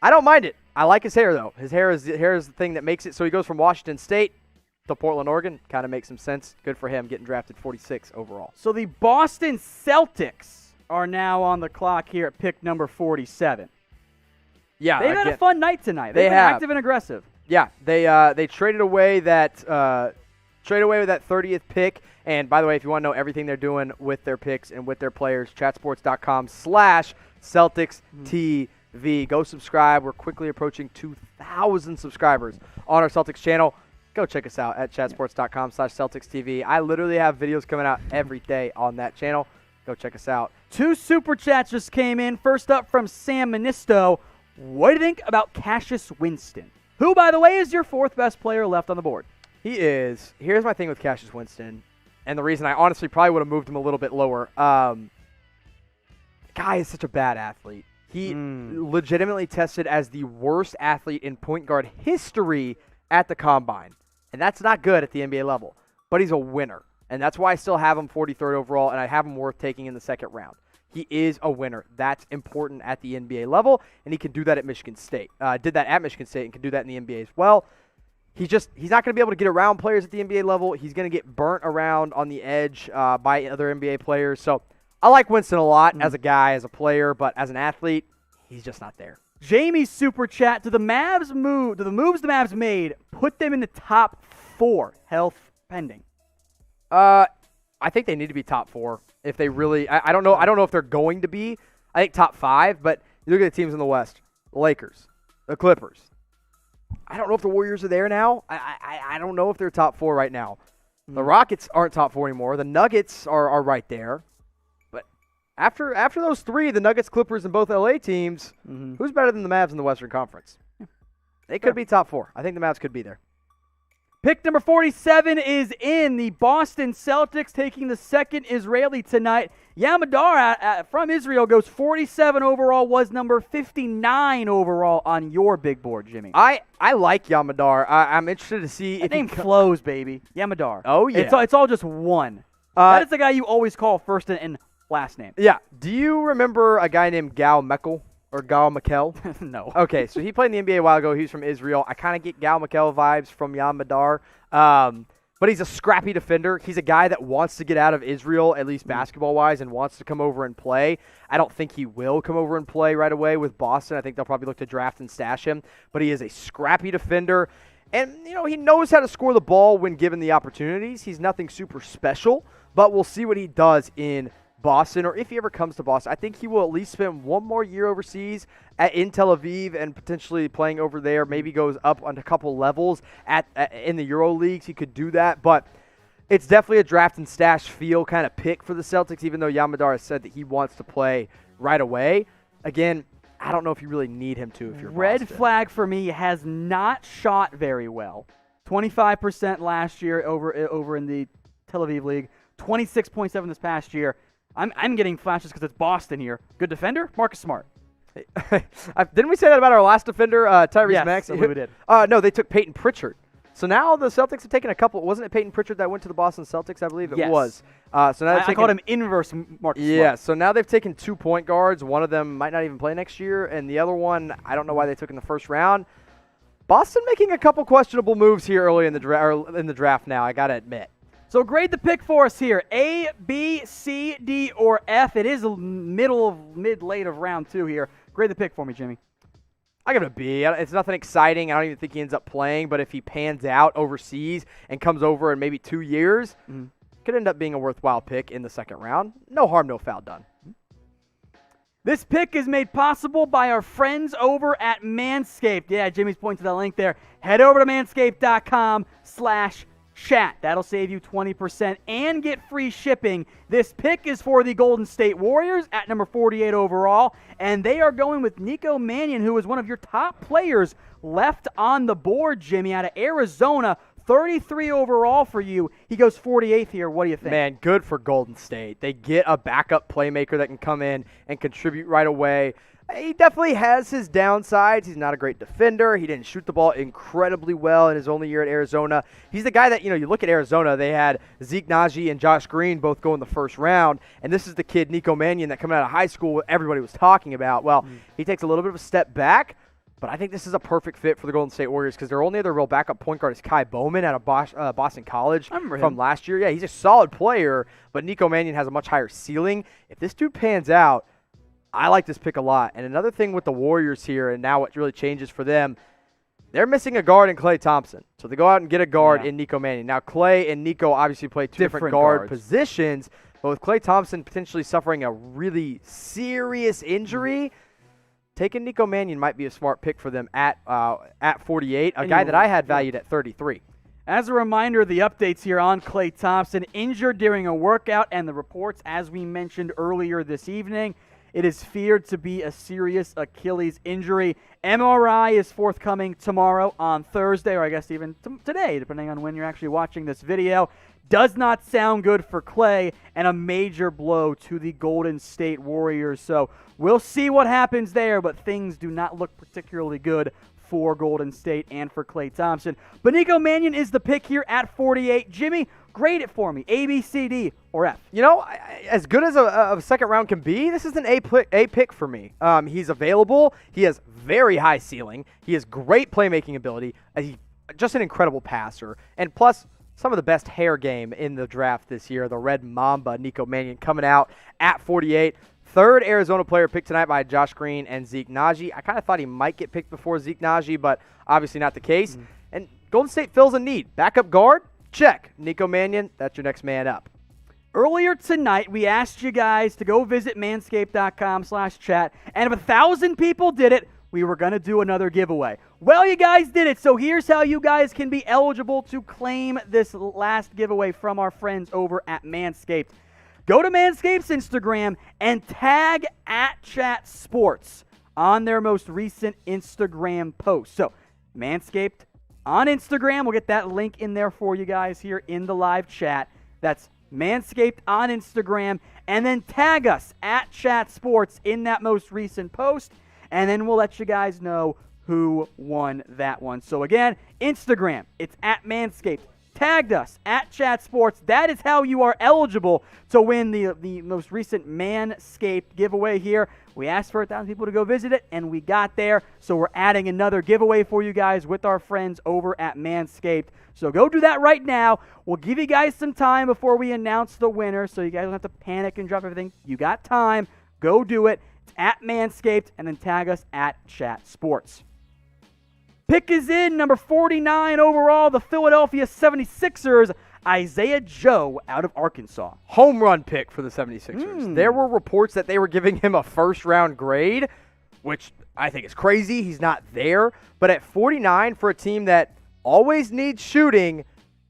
I don't mind it. I like his hair, though. His hair is the thing that makes it. So he goes from Washington State to Portland, Oregon. Kind of makes some sense. Good for him getting drafted 46 overall. So the Boston Celtics are now on the clock here at pick number 47. Yeah, they've had a fun night tonight. They've been active and aggressive. Yeah, they traded away that 30th pick. And by the way, if you want to know everything they're doing with their picks and with their players, chatsports.com/CelticsTV. Go subscribe. We're quickly approaching 2,000 subscribers on our Celtics channel. Go check us out at chatsports.com/CelticsTV. I literally have videos coming out every day on that channel. Go check us out. 2 super chats just came in. First up from Sam Ministo. What do you think about Cassius Winston? Who, by the way, is your 4th best player left on the board? He is. Here's my thing with Cassius Winston, and the reason I honestly probably would have moved him a little bit lower. Guy is such a bad athlete. He legitimately tested as the worst athlete in point guard history at the Combine, and that's not good at the NBA level, but he's a winner. And that's why I still have him 43rd overall, and I have him worth taking in the second round. He is a winner. That's important at the NBA level, and he can do that at Michigan State. Did that at Michigan State and can do that in the NBA as well. He's not going to be able to get around players at the NBA level. He's going to get burnt around on the edge by other NBA players. So I like Winston a lot as a guy, as a player, but as an athlete, he's just not there. Jamie's super chat, do the moves the Mavs made put them in the top 4, health pending? I think they need to be top 4 if they really. I don't know. I don't know if they're going to be. I think top 5. But you look at the teams in the West: the Lakers, the Clippers. I don't know if the Warriors are there now. I don't know if they're top 4 right now. The Rockets aren't top 4 anymore. The Nuggets are right there. But after those 3, the Nuggets, Clippers, and both LA teams, who's better than the Mavs in the Western Conference? They could be top 4. I think the Mavs could be there. Pick number 47 is in. The Boston Celtics taking the second Israeli tonight. Yamadar from Israel goes 47 overall, was number 59 overall on your big board, Jimmy. I like Yamadar. I'm interested to see if name flows, baby. Yamadar. Oh, yeah. It's all just one. That is the guy you always call first and last name. Yeah. Do you remember a guy named Gal Mekel? Or Gal Mekel? No. Okay, so he played in the NBA a while ago. He's from Israel. I kind of get Gal Mekel vibes from Yam Madar. But he's a scrappy defender. He's a guy that wants to get out of Israel, at least basketball-wise, and wants to come over and play. I don't think he will come over and play right away with Boston. I think they'll probably look to draft and stash him. But he is a scrappy defender. And, he knows how to score the ball when given the opportunities. He's nothing super special. but we'll see what he does in Boston, or if he ever comes to Boston. I think he will at least spend one more year overseas in Tel Aviv and potentially playing over there. Maybe goes up on a couple levels in the Euro leagues. He could do that, but it's definitely a draft and stash feel kind of pick for the Celtics, even though Yamadar has said that he wants to play right away. Again, I don't know if you really need him to if you're Red Boston. flag for me, has not shot very well. 25% last year over in the Tel Aviv League. 26.7 this past year. I'm getting flashes because it's Boston here. Good defender, Marcus Smart. Didn't we say that about our last defender, Tyrese Yes, Maxey? I believe we did. No, they took Peyton Pritchard. So now the Celtics have taken a couple. Wasn't it Peyton Pritchard that went to the Boston Celtics? I believe it Yes. was. So now I called him inverse Marcus Yeah, Smart. so now they've taken 2 point guards. One of them might not even play next year, and the other one, I don't know why they took in the first round. Boston making a couple questionable moves here early in the draft now, I got to admit. So grade the pick for us here. A, B, C, D, or F. It is mid-late of round 2 here. Grade the pick for me, Jimmy. I give it a B. It's nothing exciting. I don't even think he ends up playing, but if he pans out overseas and comes over in maybe 2 years, could end up being a worthwhile pick in the second round. No harm, no foul done. This pick is made possible by our friends over at Manscaped. Yeah, Jimmy's pointing to that link there. Head over to manscaped.com/chat. That'll save you 20% and get free shipping. This pick is for the Golden State Warriors at number 48 overall, and they are going with Nico Mannion, who is one of your top players left on the board, Jimmy, out of Arizona. 33 overall for you. He goes 48th here. What do you think? Man, good for Golden State. They get a backup playmaker that can come in and contribute right away. He definitely has his downsides. He's not a great defender. He didn't shoot the ball incredibly well in his only year at Arizona. He's the guy that, you look at Arizona, they had Zeke Naji and Josh Green both go in the first round, and this is the kid, Nico Mannion, that coming out of high school everybody was talking about. Well, he takes a little bit of a step back, but I think this is a perfect fit for the Golden State Warriors because their only other real backup point guard is Kai Bowman out of Boston College from last year. Yeah, he's a solid player, but Nico Mannion has a much higher ceiling. If this dude pans out, I like this pick a lot. And another thing with the Warriors here, and now what really changes for them, they're missing a guard in Klay Thompson. So they go out and get a guard in Nico Mannion. Now, Klay and Nico obviously play two different guard positions, but with Klay Thompson potentially suffering a really serious injury, taking Nico Mannion might be a smart pick for them at 48, a guy that I had valued at 33. As a reminder, the updates here on Klay Thompson, injured during a workout, and the reports, as we mentioned earlier this evening, it is feared to be a serious Achilles injury. MRI is forthcoming tomorrow on Thursday, or I guess even today, depending on when you're actually watching this video. Does not sound good for Klay, and a major blow to the Golden State Warriors. So we'll see what happens there, but things do not look particularly good for Golden State and for Klay Thompson. But Nico Mannion is the pick here at 48. Jimmy, grade it for me. A, B, C, D, or F. As good as a second round can be, this is an A pick for me. He's available. He has very high ceiling. He has great playmaking ability. He's just an incredible passer. And plus, some of the best hair game in the draft this year, the Red Mamba, Nico Mannion, coming out at 48. Third Arizona player picked tonight by Josh Green and Zeke Naji. I kind of thought he might get picked before Zeke Naji, but obviously not the case. And Golden State fills a need. Backup guard? Check. Nico Mannion, that's your next man up. Earlier tonight, we asked you guys to go visit manscaped.com/chat, and if 1,000 people did it, we were going to do another giveaway. Well, you guys did it, so here's how you guys can be eligible to claim this last giveaway from our friends over at Manscaped. Go to Manscaped's Instagram and tag @ChatSports on their most recent Instagram post. So, Manscaped on Instagram. We'll get that link in there for you guys here in the live chat. That's Manscaped on Instagram. And then tag us @ChatSports in that most recent post. And then we'll let you guys know who won that one. So, again, Instagram, it's @Manscaped. Tagged us @ChatSports. That is how you are eligible to win the most recent Manscaped giveaway here. We asked for 1,000 people to go visit it, and we got there. So we're adding another giveaway for you guys with our friends over at Manscaped. So go do that right now. We'll give you guys some time before we announce the winner, so you guys don't have to panic and drop everything. You got time. Go do it. It's @Manscaped, and then tag us @ChatSports. Pick is in, number 49 overall, the Philadelphia 76ers Isaiah Joe out of Arkansas. Home run pick for the 76ers. There were reports that they were giving him a first-round grade, which I think is crazy. He's not there. But at 49 for a team that always needs shooting,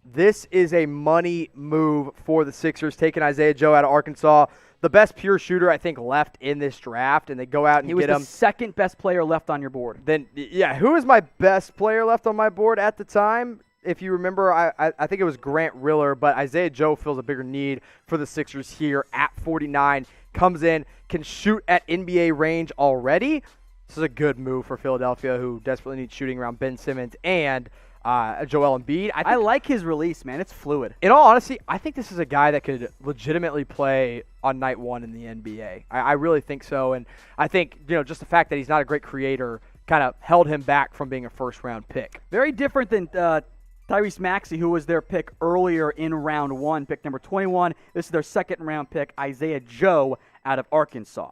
this is a money move for the Sixers, taking Isaiah Joe out of Arkansas. The best pure shooter, I think, left in this draft, and they go out and He was get him. the second best player left on your board. Then, yeah, who was my best player left on my board at the time? If you remember, I think it was Grant Riller, but Isaiah Joe feels a bigger need for the Sixers here at 49. Comes in, can shoot at NBA range already. This is a good move for Philadelphia, who desperately needs shooting around Ben Simmons and Joel Embiid. I like his release, man. It's fluid. In all honesty, I think this is a guy that could legitimately play on night one in the NBA. I really think so, and I think just the fact that he's not a great creator kind of held him back from being a first-round pick. Very different than Tyrese Maxey, who was their pick earlier in round 1, pick number 21. This is their second-round pick, Isaiah Joe out of Arkansas.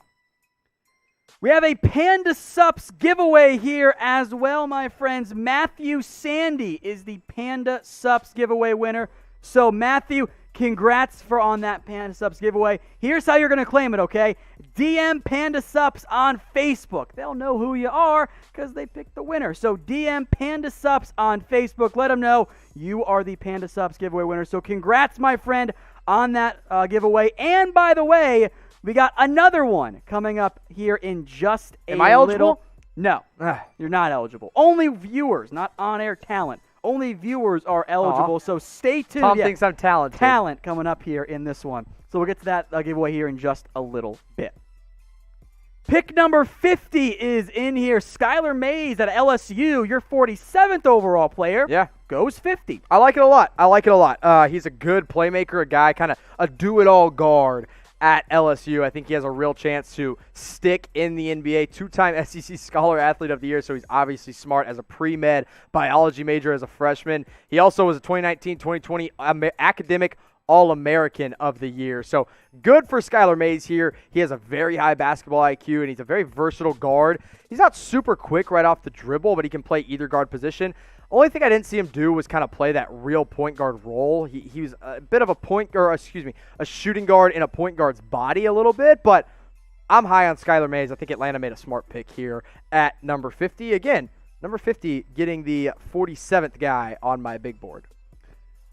We have a Panda Sups giveaway here as well, my friends. Matthew Sandy is the Panda Sups giveaway winner. So, Matthew, congrats on that Panda Sups giveaway. Here's how you're going to claim it, okay? DM Panda Sups on Facebook. They'll know who you are because they picked the winner. So, DM Panda Sups on Facebook. Let them know you are the Panda Sups giveaway winner. So, congrats, my friend, on that giveaway. And, by the way, we got another one coming up here in just a little. Am I eligible? No, you're not eligible. Only viewers, not on-air talent. Only viewers are eligible, so stay tuned. Tom thinks I'm talented. Talent coming up here in this one. So we'll get to that giveaway here in just a little bit. Pick number 50 is in here. Skylar Mays at LSU, your 47th overall player. Yeah. Goes 50. I like it a lot. He's a good playmaker, a guy, kind of a do-it-all guard at LSU. I think he has a real chance to stick in the NBA. 2-time SEC Scholar Athlete of the Year, so he's obviously smart as a pre-med biology major as a freshman. He also was a 2019-2020 academic All-American of the Year. So good for Skylar Mays here. He has a very high basketball IQ, and he's a very versatile guard. He's not super quick right off the dribble, but he can play either guard position. Only thing I didn't see him do was kind of play that real point guard role. He was a bit of a shooting guard in a point guard's body a little bit, but I'm high on Skylar Mays. I think Atlanta made a smart pick here at number 50. Again, number 50 getting the 47th guy on my big board.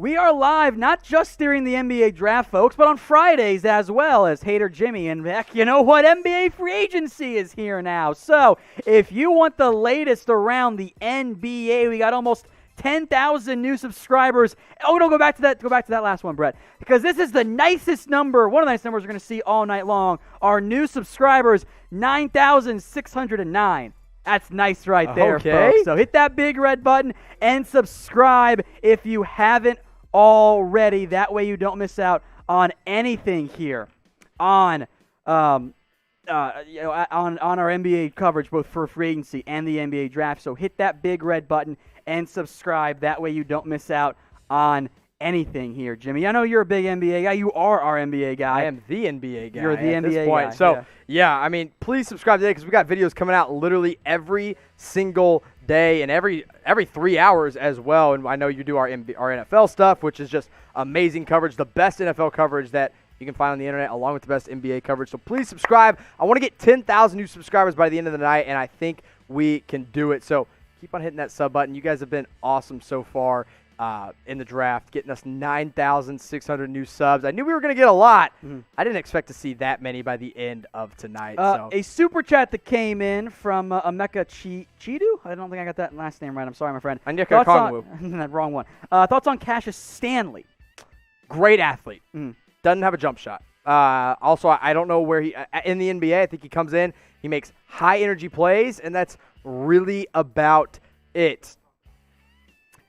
We are live not just during the NBA draft, folks, but on Fridays as well as Hater Jimmy. And heck, you know what? NBA free agency is here now. So if you want the latest around the NBA, we got almost 10,000 new subscribers. Oh, no, go back to that last one, Brett, because this is the nicest number, one of the nicest numbers we're going to see all night long. Our new subscribers, 9,609. That's nice right there, folks. So hit that big red button and subscribe if you haven't already. That way you don't miss out on anything here on on our NBA coverage, both for free agency and the NBA draft. So hit that big red button and subscribe. That way you don't miss out on anything here, Jimmy. I know you're a big NBA guy. You are our NBA guy. I am the NBA guy. You're the at NBA this point. guy. So, yeah, I mean, please subscribe today because we got videos coming out literally every single day and every 3 hours as well. And I know you do our NFL stuff, which is just amazing coverage, the best NFL coverage that you can find on the internet, along with the best NBA coverage. So please subscribe. I want to get 10,000 new subscribers by the end of the night, and I think we can do it. So keep on hitting that sub button. You guys have been awesome so far in the draft, getting us 9,600 new subs. I knew we were going to get a lot. I didn't expect to see that many by the end of tonight. A super chat that came in from Emeka Chidu. I don't think I got that last name right. I'm sorry, my friend. Anyeka Kongwu. Wrong one. Thoughts on Cassius Stanley? Great athlete. Doesn't have a jump shot. Also, I don't know where he in the NBA. I think he comes in, he makes high energy plays, and that's really about it.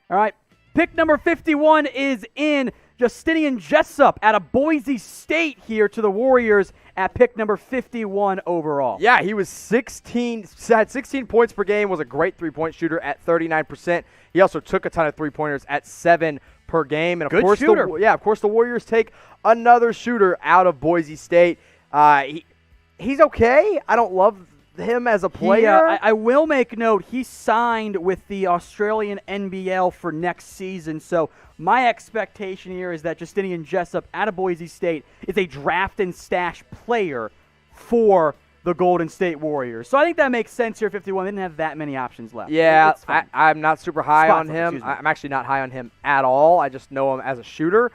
All right. Pick number 51 is in. Justinian Jessup out of Boise State here to the Warriors at pick number 51 overall. Yeah, he was 16 points per game, was a great three-point shooter at 39%. He also took a ton of three-pointers at 7 per game. And of Good course, shooter. Of course, the Warriors take another shooter out of Boise State. He's okay. I don't love him as a He, player. I will make note, he signed with the Australian NBL for next season, so my expectation here is that Justinian Jessup out of Boise State is a draft and stash player for the Golden State Warriors. So I think that makes sense here, 51. They didn't have that many options left. Yeah, It's fine. I'm not super high Spot on for- him. excuse me. I'm actually not high on him at all. I just know him as a shooter.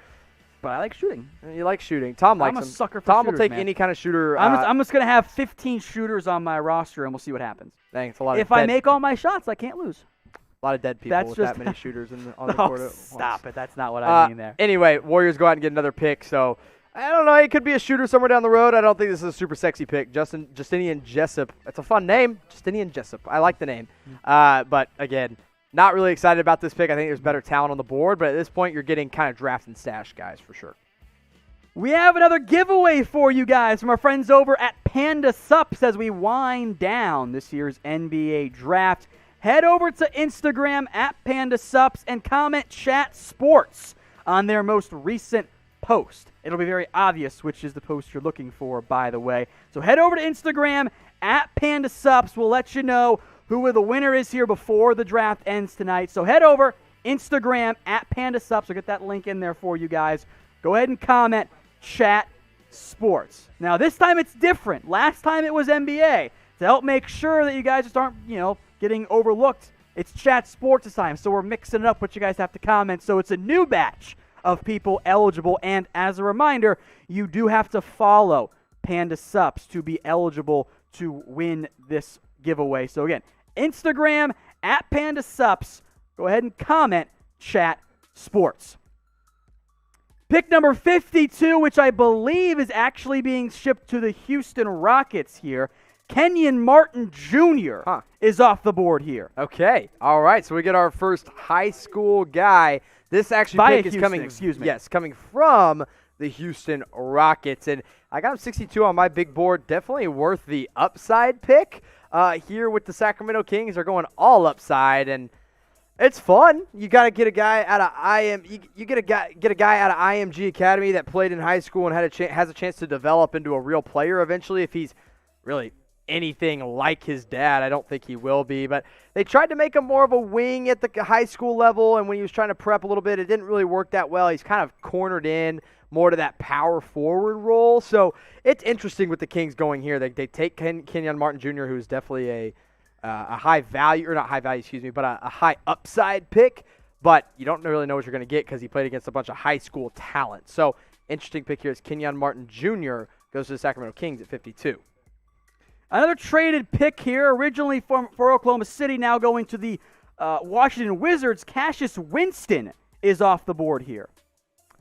But I like shooting. You like shooting. Tom likes I'm a him. sucker for Tom shooters, will take man. any kind of shooter. I'm just going to have 15 shooters on my roster, and we'll see what happens. Dang, it's a lot of If I dead, make all my shots, I can't lose. a lot of dead people That's with just- that many shooters on the Oh, court. at once. stop it. That's not what I mean there. Anyway, Warriors go out and get another pick. So I don't know. He could be a shooter somewhere down the road. I don't think this is a super sexy pick. Justinian Jessup. That's a fun name. Justinian Jessup. I like the name. But again, not really excited about this pick. I think there's better talent on the board. But at this point, you're getting kind of draft and stash guys for sure. We have another giveaway for you guys from our friends over at Panda Sups as we wind down this year's NBA draft. Head over to Instagram at Panda Sups and comment Chat Sports on their most recent post. It'll be very obvious which is the post you're looking for, by the way. So head over to Instagram at Panda Sups. We'll let you know who the winner is here before the draft ends tonight. So head over, Instagram at Panda Sups. We'll get that link in there for you guys. Go ahead and comment Chat Sports. Now, this time it's different. Last time it was NBA. To help make sure that you guys just aren't, getting overlooked, it's Chat Sports this time. So we're mixing it up what you guys have to comment. So it's a new batch of people eligible. And as a reminder, you do have to follow Panda Sups to be eligible to win this giveaway. So again, Instagram at Panda Sups. Go ahead and comment Chat Sports. Pick number 52, which I believe is actually being shipped to the Houston Rockets here. Kenyon Martin Jr. is off the board here. Okay. All right. So we get our first high school guy. This actually Via pick is Houston, coming. excuse me. Yes, coming from the Houston Rockets, and I got him 62 on my big board. Definitely worth the upside pick. Here with the Sacramento Kings, they're going all upside, and it's fun. You got to get a guy out of You get a guy out of IMG Academy that played in high school and has a chance to develop into a real player eventually. If he's really anything like his dad, I don't think he will be. But they tried to make him more of a wing at the high school level, and when he was trying to prep a little bit, it didn't really work that well. He's kind of cornered in more to that power forward role. So it's interesting with the Kings going here. They take Kenyon Martin Jr., who's definitely a high value, or not high value, excuse me, but a high upside pick. But you don't really know what you're going to get because he played against a bunch of high school talent. So interesting pick here is Kenyon Martin Jr. goes to the Sacramento Kings at 52. Another traded pick here, originally for Oklahoma City, now going to the Washington Wizards. Cassius Winston is off the board here.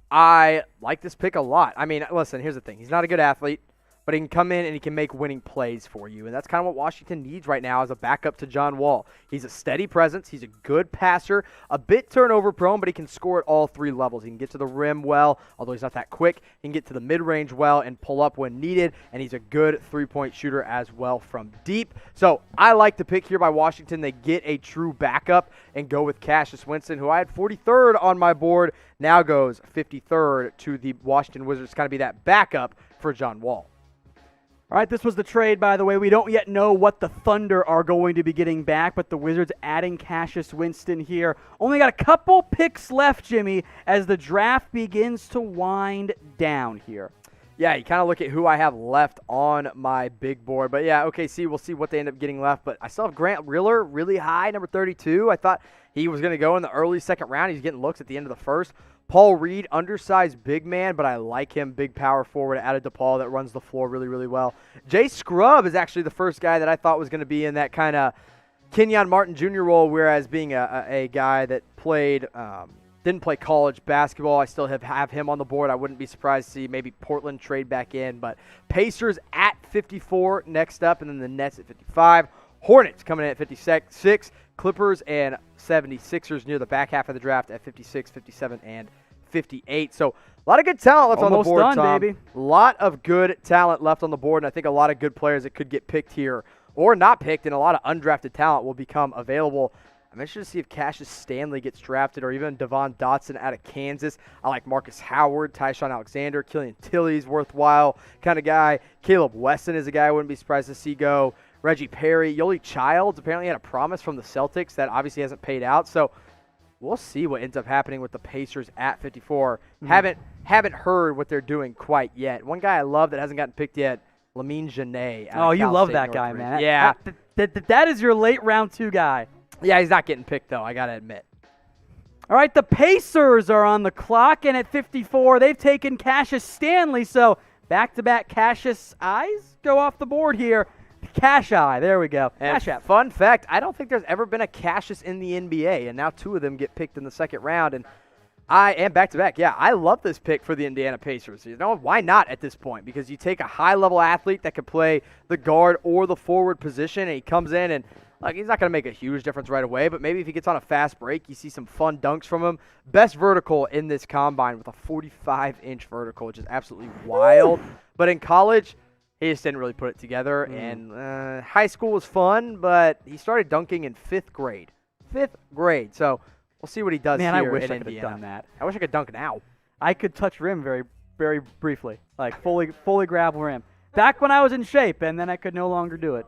I like this pick a lot. I mean, listen, here's the thing. He's not a good athlete, but he can come in and he can make winning plays for you. And that's kind of what Washington needs right now as a backup to John Wall. He's a steady presence. He's a good passer, a bit turnover prone, but he can score at all three levels. He can get to the rim well, although he's not that quick. He can get to the mid-range well and pull up when needed. And he's a good three-point shooter as well from deep. So I like the pick here by Washington. They get a true backup and go with Cassius Winston, who I had 43rd on my board, now goes 53rd to the Washington Wizards to kind of be that backup for John Wall. All right, this was the trade, by the way. We don't yet know what the Thunder are going to be getting back, but the Wizards adding Cassius Winston here. Only got a couple picks left, Jimmy, as the draft begins to wind down here. Yeah, you kind of look at who I have left on my big board. But yeah, OKC, we'll see what they end up getting left. But I still have Grant Riller really high, number 32. I thought he was going to go in the early second round. He's getting looks at the end of the first. Paul Reed, undersized big man, but I like him. Big power forward out of DePaul that runs the floor really, really well. Jay Scrubb is actually the first guy that I thought was going to be in that kind of Kenyon Martin Jr. role, whereas being a guy that played didn't play college basketball, I still have him on the board. I wouldn't be surprised to see maybe Portland trade back in. But Pacers at 54 next up, and then the Nets at 55. Hornets coming in at 56. Clippers and 76ers near the back half of the draft at 56, 57, and 58. So a lot of good talent left Almost on the board, done, Tom. baby. A lot of good talent left on the board, and I think a lot of good players that could get picked here or not picked, and a lot of undrafted talent will become available. I'm interested to see if Cassius Stanley gets drafted or even Devon Dotson out of Kansas. I like Marcus Howard, Tyshawn Alexander, Killian Tilly's worthwhile kind of guy. Caleb Weston is a guy I wouldn't be surprised to see go. Reggie Perry. Yoli Childs apparently had a promise from the Celtics that obviously hasn't paid out. So we'll see what ends up happening with the Pacers at 54. Haven't heard what they're doing quite yet. One guy I love that hasn't gotten picked yet, Lamine Janet. Oh, you love State that guy, man. Yeah. That is your late round 2 guy. Yeah, he's not getting picked, though, I got to admit. All right, the Pacers are on the clock, and at 54, they've taken Cassius Stanley, so back-to-back Cassius eyes go off the board here. Cash Eye, there we go. And Cash App. Fun fact, I don't think there's ever been a Cassius in the NBA, and now 2 of them get picked in the second round, and I am back-to-back. Yeah, I love this pick for the Indiana Pacers. You know, why not at this point? Because you take a high-level athlete that could play the guard or the forward position, and he comes in and he's not going to make a huge difference right away, but maybe if he gets on a fast break, you see some fun dunks from him. Best vertical in this combine with a 45-inch vertical, which is absolutely wild. But in college, he just didn't really put it together. And high school was fun, but he started dunking in 5th grade. 5th grade. So we'll see what he does Man, here I wish in I could have Indiana. done that. I wish I could dunk now. I could touch rim very, very briefly, like fully grab rim. Back when I was in shape, and then I could no longer do it.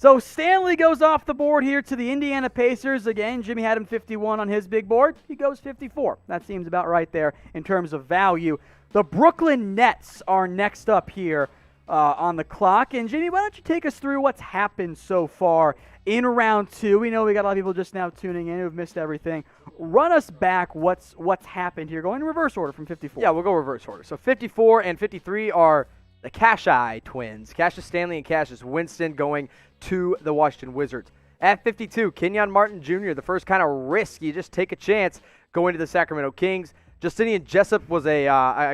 So Stanley goes off the board here to the Indiana Pacers. Again, Jimmy had him 51 on his big board. He goes 54. That seems about right there in terms of value. The Brooklyn Nets are next up here on the clock. And Jimmy, why don't you take us through what's happened so far in round 2? We know we got a lot of people just now tuning in who've missed everything. Run us back what's happened here. Going in reverse order from 54. Yeah, we'll go reverse order. So 54 and 53 are the Cash-Eye twins, Cassius Stanley and Cassius Winston, going to the Washington Wizards. At 52, Kenyon Martin Jr., the first kind of risk. You just take a chance going to the Sacramento Kings. Justinian Jessup was a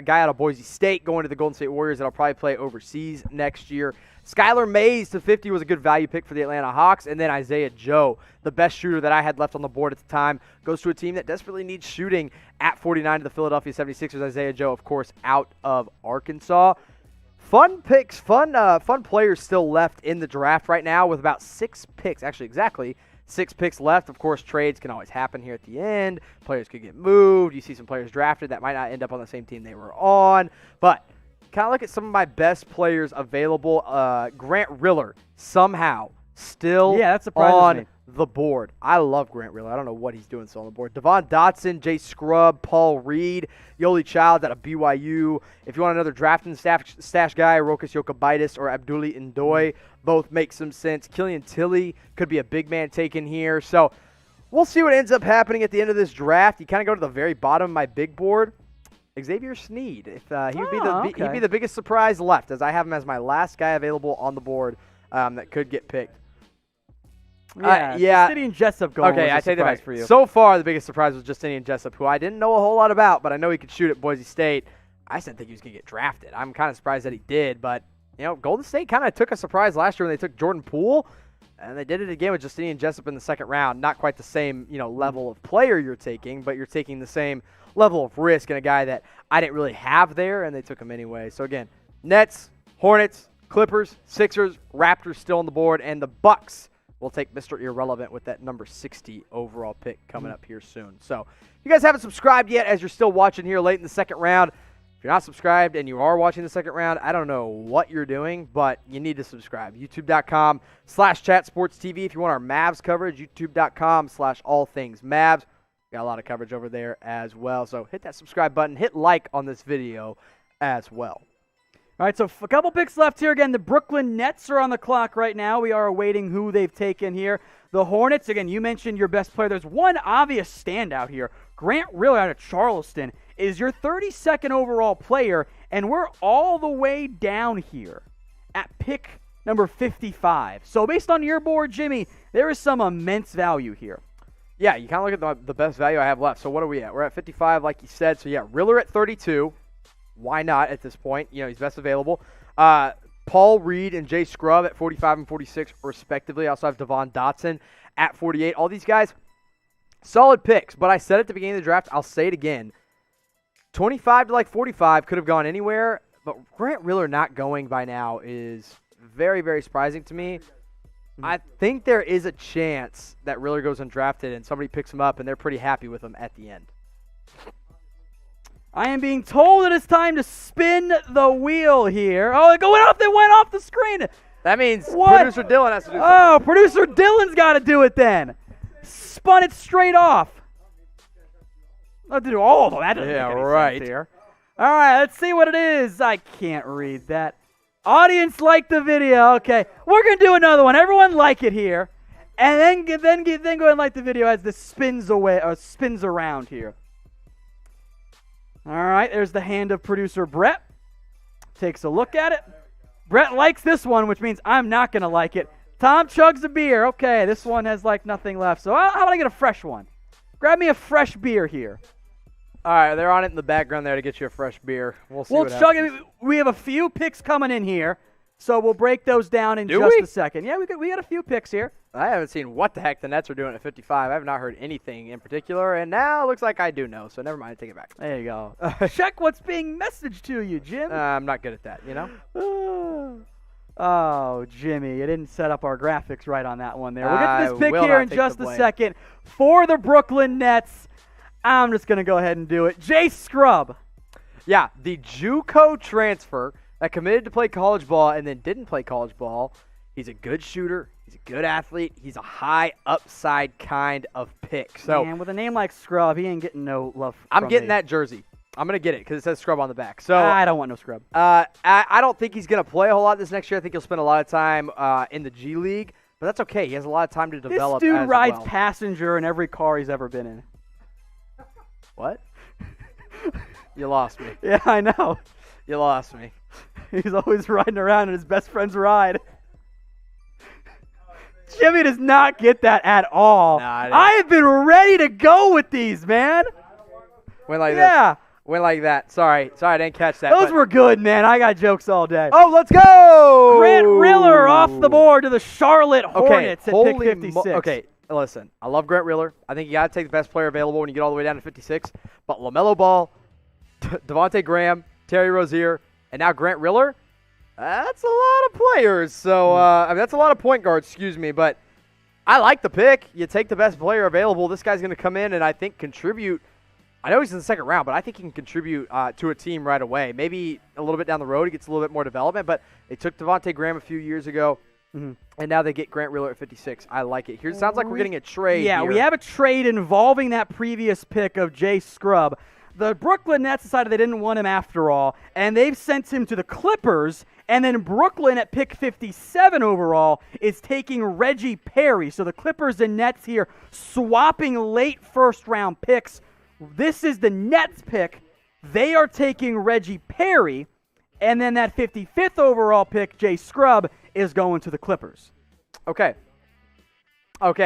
guy out of Boise State going to the Golden State Warriors that'll probably play overseas next year. Skylar Mays to 50 was a good value pick for the Atlanta Hawks. And then Isaiah Joe, the best shooter that I had left on the board at the time, goes to a team that desperately needs shooting at 49 to the Philadelphia 76ers. Isaiah Joe, of course, out of Arkansas. Fun picks, fun players still left in the draft right now with about 6 picks. Actually, exactly 6 picks left. Of course, trades can always happen here at the end. Players could get moved. You see some players drafted that might not end up on the same team they were on. But kind of look at some of my best players available. Grant Riller, somehow, still on the board. I love Grant Riller. I don't know what he's doing still on the board. Devon Dotson, Jay Scrubb, Paul Reed, Yoli Childs out of BYU. If you want another drafting stash guy, Rokas Jokubaitis or Abdullah Ndoye, both make some sense. Killian Tilly could be a big man taken here. So we'll see what ends up happening at the end of this draft. You kind of go to the very bottom of my big board. Xavier Sneed. If he'd be the biggest surprise left, as I have him as my last guy available on the board that could get picked. Justinian Jessup going was a surprise for you. So far, the biggest surprise was Justinian Jessup, who I didn't know a whole lot about, but I know he could shoot at Boise State. I just didn't think he was going to get drafted. I'm kind of surprised that he did, but Golden State kind of took a surprise last year when they took Jordan Poole, and they did it again with Justinian Jessup in the second round. Not quite the same level of player you're taking, but you're taking the same level of risk in a guy that I didn't really have there, and they took him anyway. So again, Nets, Hornets, Clippers, Sixers, Raptors still on the board, and the Bucks will take Mr. Irrelevant with that number 60 overall pick coming up here soon. So if you guys haven't subscribed yet as you're still watching here late in the second round, if you're not subscribed and you are watching the second round, I don't know what you're doing, but you need to subscribe. YouTube.com/ChatSportsTV if you want our Mavs coverage. YouTube.com/AllThingsMavs. Got a lot of coverage over there as well. So hit that subscribe button. Hit like on this video as well. All right, so a couple picks left here. Again, the Brooklyn Nets are on the clock right now. We are awaiting who they've taken here. The Hornets, again, you mentioned your best player. There's one obvious standout here. Grant Riller out of Charleston is your 32nd overall player, and we're all the way down here at pick number 55. So based on your board, Jimmy, there is some immense value here. Yeah, you kind of look at the best value I have left. So what are we at? We're at 55, like you said. So, yeah, Riller at 32. Why not at this point? He's best available. Paul Reed and Jay Scrubb at 45 and 46, respectively. I also have Devon Dotson at 48. All these guys, solid picks. But I said at the beginning of the draft, I'll say it again. 25 to 45 could have gone anywhere. But Grant Riller not going by now is very, very surprising to me. I think there is a chance that Riller goes undrafted and somebody picks him up and they're pretty happy with him at the end. I am being told that it's time to spin the wheel here. Oh, they went off the screen. That means What? producer Dylan has to do something. Oh, producer Dylan's got to do it then. Spun it straight off. I'll do all of them. That doesn't Yeah, make any right. sense here. All right, let's see what it is. I can't read that. Audience liked the video. Okay, we're gonna do another one. Everyone like it here, and then go ahead and like the video as this spins away or spins around here. All right, there's the hand of producer Brett. Takes a look at it. Brett likes this one, which means I'm not gonna like it. Tom chugs a beer. Okay, this one has like nothing left. So how about I get a fresh one? Grab me a fresh beer here. All right, they're on it in the background there to get you a fresh beer. We'll see We'll what chug happens. it. We have a few picks coming in here, so we'll break those down in Do just we? a second. Yeah, we got a few picks here. I haven't seen what the heck the Nets are doing at 55. I have not heard anything in particular, and now it looks like I do know, so never mind. Take it back. There you go. Check what's being messaged to you, Jim. I'm not good at that, you know? Oh, Jimmy, you didn't set up our graphics right on that one there. We'll get to I this pick will here not in take just the a blame. second. For the Brooklyn Nets, I'm just going to go ahead and do it. Jay Scrubb. Yeah, the JUCO transfer that committed to play college ball and then didn't play college ball. He's a good shooter. He's a good athlete. He's a high upside kind of pick. So Man, with a name like Scrub, he ain't getting no love I'm from getting me. that jersey. I'm going to get it because it says Scrub on the back. So I don't want no Scrub. I don't think he's going to play a whole lot this next year. I think he'll spend a lot of time in the G League, but that's okay. He has a lot of time to This develop. dude as rides well. passenger in every car he's ever been in. What? You lost me. Yeah, I know. You lost me. He's always riding around in his best friend's ride. Jimmy does not get that at all. Nah, I didn't. I have been ready to go with these, man. Went like Yeah. this. Went like that. Sorry, I didn't catch that. Those but- were good, man. I got jokes all day. Oh, let's go! Grant Riller off the board to the Charlotte Hornets at pick 56. Okay, listen. I love Grant Riller. I think you got to take the best player available when you get all the way down to 56. But LaMelo Ball, Devontae Graham, Terry Rozier, and now Grant Riller, that's a lot of players. So, I mean, that's a lot of point guards, excuse me. But I like the pick. You take the best player available. This guy's going to come in and I think contribute. I know he's in the second round, but I think he can contribute to a team right away. Maybe a little bit down the road, he gets a little bit more development. But they took Devontae Graham a few years ago. And now they get Grant Riller at 56. I like it. Here it sounds like we're getting a trade. Yeah, here. we have a trade involving that previous pick of Jay Scrubb. The Brooklyn Nets decided they didn't want him after all, and they've sent him to the Clippers. And then Brooklyn at pick 57 overall is taking Reggie Perry. So the Clippers and Nets here swapping late first-round picks. This is the Nets pick. They are taking Reggie Perry. And then that 55th overall pick, Jay Scrubb, is going to the Clippers. Okay,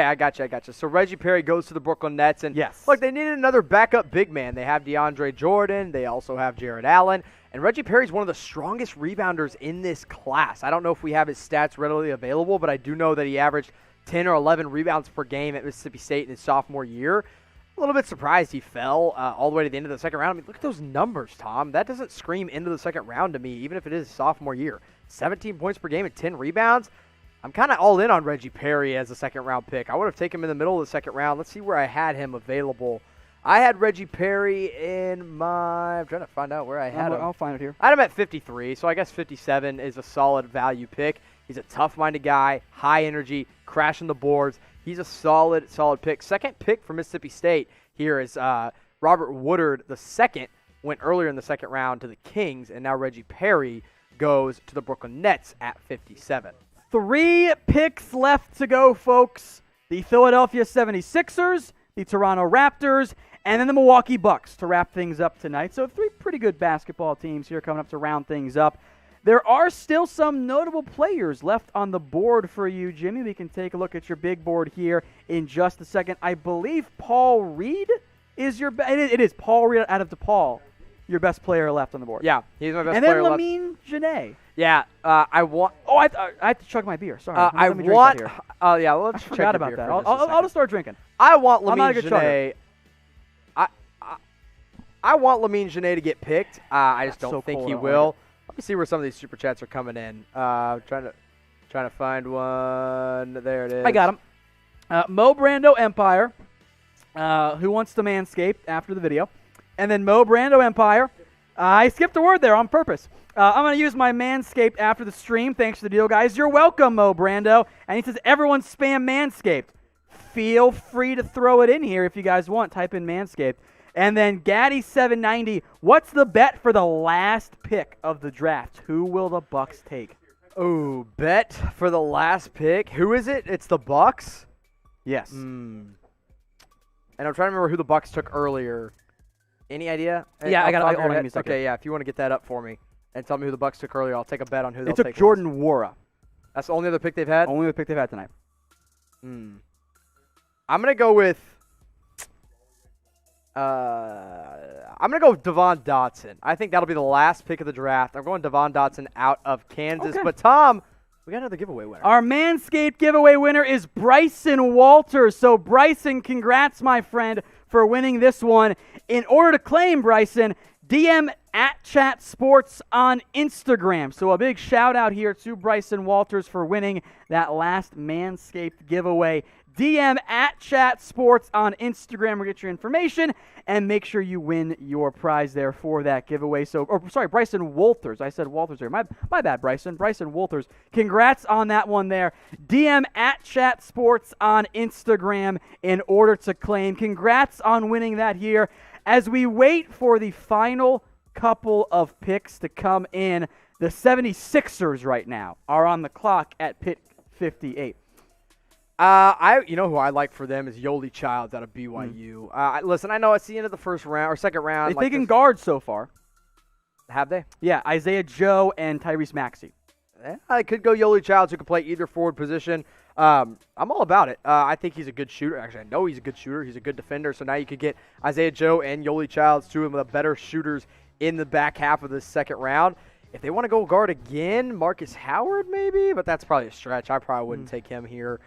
I got you. So Reggie Perry goes to the Brooklyn Nets. And Yes. look, they needed another backup big man. They have DeAndre Jordan. They also have Jared Allen. And Reggie Perry's one of the strongest rebounders in this class. I don't know if we have his stats readily available, but I do know that he averaged 10 or 11 rebounds per game at Mississippi State in his sophomore year. A little bit surprised he fell all the way to the end of the second round. I mean, look at those numbers, Tom. That doesn't scream into the second round to me, even if it is his sophomore year. 17 points per game and 10 rebounds. I'm kind of all in on Reggie Perry as a second-round pick. I would have taken him in the middle of the second round. Let's see where I had him available. I had Reggie Perry in my – I'm trying to find out where I had him. I'll find it here. I had him at 53, so I guess 57 is a solid value pick. He's a tough-minded guy, high energy, crashing the boards. He's a solid pick. Second pick for Mississippi State here is Robert Woodard. The second went earlier in the second round to the Kings, and now Reggie Perry goes to the Brooklyn Nets at 57. 3 picks left to go, folks. The Philadelphia 76ers, the Toronto Raptors, and then the Milwaukee Bucks to wrap things up tonight. So 3 pretty good basketball teams here coming up to round things up. There are still some notable players left on the board for you, Jimmy. We can take a look at your big board here in just a second. I believe Paul Reed is your it is Paul Reed out of DePaul, your best player left on the board. Yeah, he's my best and player then left. Lamine Janae. Yeah, I want. Oh, I have to chug my beer. Sorry. I Let me drink want. that here. Yeah, let's I check forgot your about beer that. for just a I'll second. just start drinking. I want I'm not a Lamine good chugger. Janae. I want Lamine Janae to get picked. I just don't so think cold, he I don't will. like Let me see where some of these super chats are coming in. Trying to find one. There it is. I got him. Mo Brando Empire, who wants to manscape after the video. And then Mo Brando Empire I skipped a word there on purpose. I'm going to use my Manscaped after the stream. Thanks for the deal, guys. You're welcome, Mo Brando. And he says, everyone spam Manscaped. Feel free to throw it in here if you guys want. Type in Manscaped. And then Gaddy790, what's the bet for the last pick of the draft? Who will the Bucks take? Oh, bet for the last pick. Who is it? It's the Bucks? Yes. And I'm trying to remember who the Bucks took earlier. Any idea? Yeah, I got it. Hold on a second. Okay, yeah, if you want to get that up for me and tell me who the Bucks took earlier, I'll take a bet on who they'll take. They took Jordan Nwora. That's the only other pick they've had? Only the pick they've had tonight. I'm going to go with I'm going to go with Devon Dotson. I think that'll be the last pick of the draft. I'm going Devon Dotson out of Kansas. Okay. But, Tom, we got another giveaway winner. Our Manscaped giveaway winner is Bryson Walters. So, Bryson, congrats, my friend, for winning this one. In order to claim Bryson, DM @ChatSports on Instagram. So, a big shout-out here to Bryson Walters for winning that last Manscaped giveaway. DM @ChatSports on Instagram or get your information and make sure you win your prize there for that giveaway. Bryson Walters. I said Walters here. My bad, Bryson. Bryson Walters. Congrats on that one there. DM @ChatSports on Instagram in order to claim. Congrats on winning that here. As we wait for the final couple of picks to come in, the 76ers right now are on the clock at pick 58. You know who I like for them is Yoli Childs out of BYU. Listen, I know it's the end of the first round or second round. They've taken guards so far. Have they? Yeah, Isaiah Joe and Tyrese Maxey. I could go Yoli Childs, who could play either forward position. I'm all about it. I think he's a good shooter. Actually, I know he's a good shooter. He's a good defender. So now you could get Isaiah Joe and Yoli Childs, two of the better shooters in the back half of the second round. If they want to go guard again, Marcus Howard maybe, but that's probably a stretch. I probably wouldn't take him here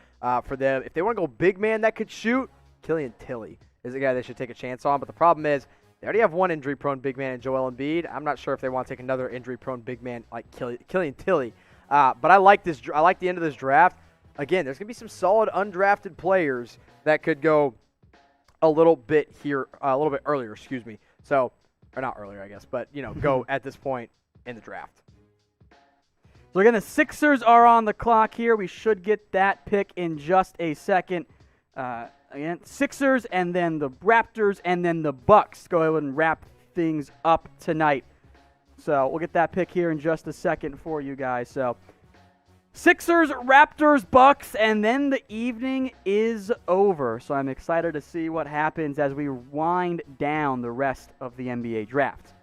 for them. If they want to go big man that could shoot, Killian Tilly is the guy they should take a chance on. But the problem is they already have one injury-prone big man in Joel Embiid. I'm not sure if they want to take another injury-prone big man like Killian Tilly. But I like this. I like the end of this draft. Again, there's going to be some solid undrafted players that could go a little bit earlier, excuse me. So, or not earlier, I guess, but, go at this point in the draft. So again, the Sixers are on the clock here. We should get that pick in just a second. Again, Sixers and then the Raptors and then the Bucks. Go ahead and wrap things up tonight. So we'll get that pick here in just a second for you guys. So Sixers, Raptors, Bucks, and then the evening is over. So I'm excited to see what happens as we wind down the rest of the NBA draft.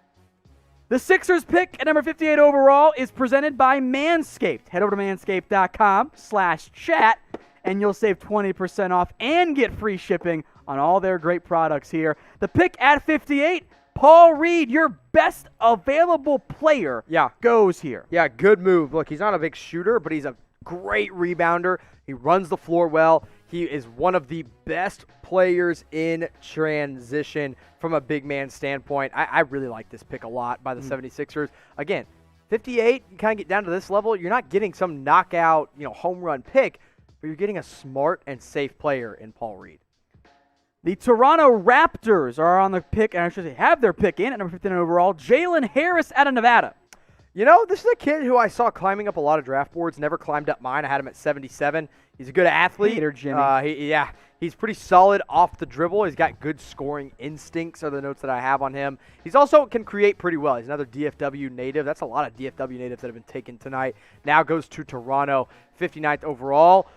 The Sixers pick at number 58 overall is presented by Manscaped. Head over to manscaped.com/chat and you'll save 20% off and get free shipping on all their great products here. The pick at 58, Paul Reed, your best available player, goes here. Yeah, good move. Look, he's not a big shooter, but he's a great rebounder. He runs the floor well. He is one of the best players in transition from a big man standpoint. I really like this pick a lot by the 76ers. Again, 58, you kind of get down to this level, you're not getting some knockout, home run pick, but you're getting a smart and safe player in Paul Reed. The Toronto Raptors are on the pick, and I should say have their pick in at number 15 overall, Jalen Harris out of Nevada. This is a kid who I saw climbing up a lot of draft boards, never climbed up mine. I had him at 77. He's a good athlete. Hater, Jimmy. He's pretty solid off the dribble. He's got good scoring instincts are the notes that I have on him. He's also can create pretty well. He's another DFW native. That's a lot of DFW natives that have been taken tonight. Now goes to Toronto, 59th overall.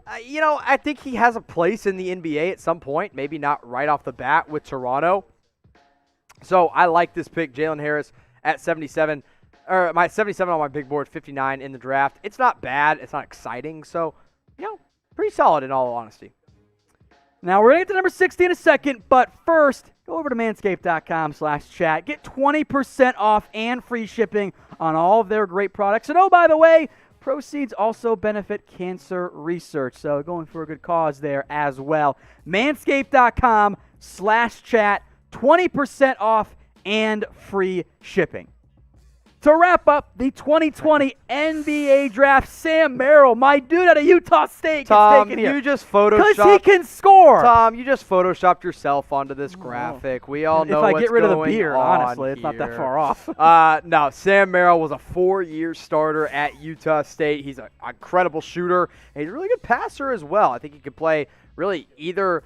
I think he has a place in the NBA at some point, maybe not right off the bat with Toronto. So I like this pick, Jalen Harris at 77. Or my 77 on my big board, 59 in the draft. It's not bad. It's not exciting. So, pretty solid in all honesty. Now, we're going to get to number 60 in a second, but first, go over to manscaped.com/chat. Get 20% off and free shipping on all of their great products. And, by the way, proceeds also benefit cancer research. So, going for a good cause there as well. Manscaped.com/chat. 20% off and free shipping. To wrap up the 2020 NBA Draft, Sam Merrill, my dude out of Utah State, gets taken here. You just photoshopped. Because he can score. Tom, you just photoshopped yourself onto this graphic. We all know what's If I get rid of the going beard, on honestly, it's not that here. far off. No, Sam Merrill was a 4-year starter at Utah State. He's an incredible shooter, and he's a really good passer as well. I think he could play really either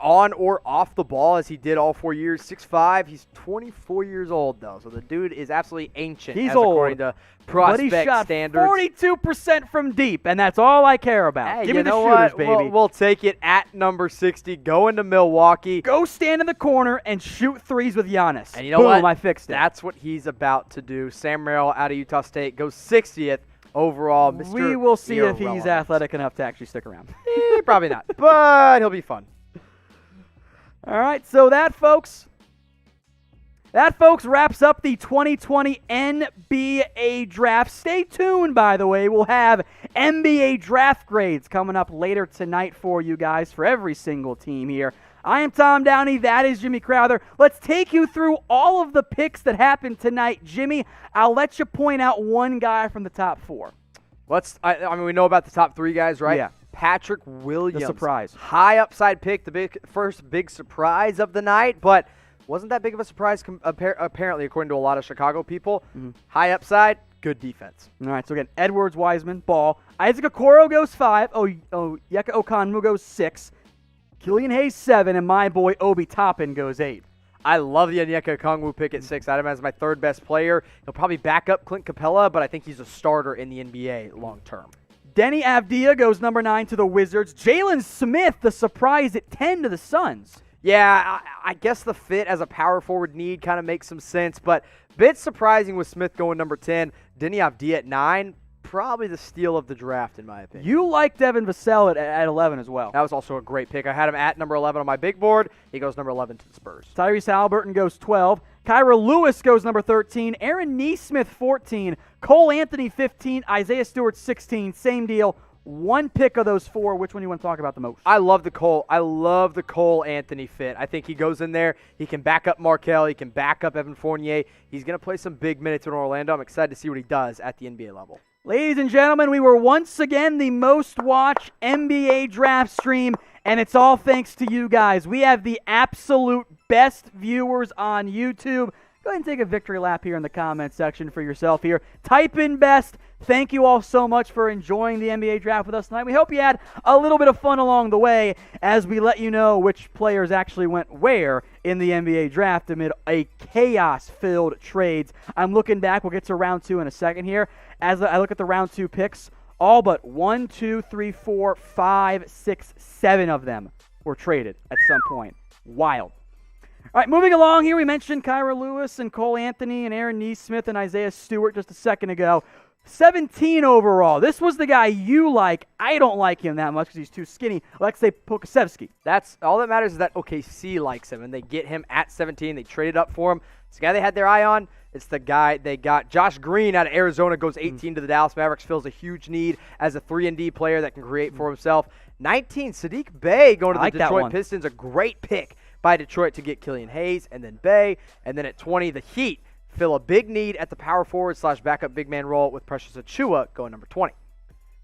on or off the ball, as he did all 4 years. 6'5". He's 24 years old, though, so the dude is absolutely ancient. He's old, old, according to prospect but he shot standards. 42% from deep, and that's all I care about. Hey, Give me you the know shooters, what? baby. We'll take it at number 60. Going to Milwaukee. Go stand in the corner and shoot threes with Giannis. And you know Boom, what? I fixed it. That's what he's about to do. Sam Merrill out of Utah State goes 60th overall. Mr. We will see if he's Irrelevant. athletic enough to actually stick around. Probably not, but he'll be fun. All right, so that, folks, wraps up the 2020 NBA Draft. Stay tuned, by the way. We'll have NBA Draft grades coming up later tonight for you guys for every single team here. I am Tom Downey. That is Jimmy Crowther. Let's take you through all of the picks that happened tonight. Jimmy, I'll let you point out one guy from the top 4. I mean, we know about the top 3 guys, right? Yeah. Patrick Williams. The surprise. High upside pick, the first big surprise of the night, but wasn't that big of a surprise apparently, according to a lot of Chicago people. High upside, good defense. All right, so again, Edwards, Wiseman, Ball. Isaac Okoro goes 5. Yeka Okonmu goes 6. Killian Hayes 7, and my boy Obi Toppin goes 8. I love the Onyeka Okongwu pick at 6. I have him as my 3rd best player. He'll probably back up Clint Capella, but I think he's a starter in the NBA long term. Denny Avdia goes number 9 to the Wizards. Jalen Smith, the surprise at 10 to the Suns. Yeah, I guess the fit as a power forward need kind of makes some sense, but bit surprising with Smith going number 10. Denny Avdia at 9, probably the steal of the draft in my opinion. You like Devin Vassell at 11 as well. That was also a great pick. I had him at number 11 on my big board. He goes number 11 to the Spurs. Tyrese Halliburton goes 12. Kyra Lewis goes number 13. Aaron Nesmith 14. Cole Anthony 15. Isaiah Stewart 16. Same deal. One pick of those 4. Which one do you want to talk about the most? I love the Cole Anthony fit. I think he goes in there. He can back up Markelle. He can back up Evan Fournier. He's going to play some big minutes in Orlando. I'm excited to see what he does at the NBA level. Ladies and gentlemen, we were once again the most watched NBA draft stream, and it's all thanks to you guys. We have the absolute best viewers on YouTube. Go ahead and take a victory lap here in the comment section for yourself here. Type in best. Thank you all so much for enjoying the NBA draft with us tonight. We hope you had a little bit of fun along the way as we let you know which players actually went where in the NBA draft amid a chaos-filled trades. I'm looking back. We'll get to round 2 in a second here. As I look at the round 2 picks, all but 1, 2, 3, 4, 5, 6, 7 of them were traded at some point. Wild. All right, moving along here, we mentioned Kyra Lewis and Cole Anthony and Aaron Nesmith and Isaiah Stewart just a second ago. 17 overall. This was the guy you like. I don't like him that much because he's too skinny. Alexei Pokasevsky. That's all that matters is that OKC likes him, and they get him at 17. They traded up for him. It's the guy they had their eye on. It's the guy they got. Josh Green out of Arizona goes 18 to the Dallas Mavericks. Fills a huge need as a 3-and-D player that can create for himself. 19, Sadiq Bey going to the Detroit Pistons. A great pick by Detroit to get Killian Hayes and then Bey. And then at 20, the Heat fill a big need at the power forward / backup big man role with Precious Achiuwa going number 20.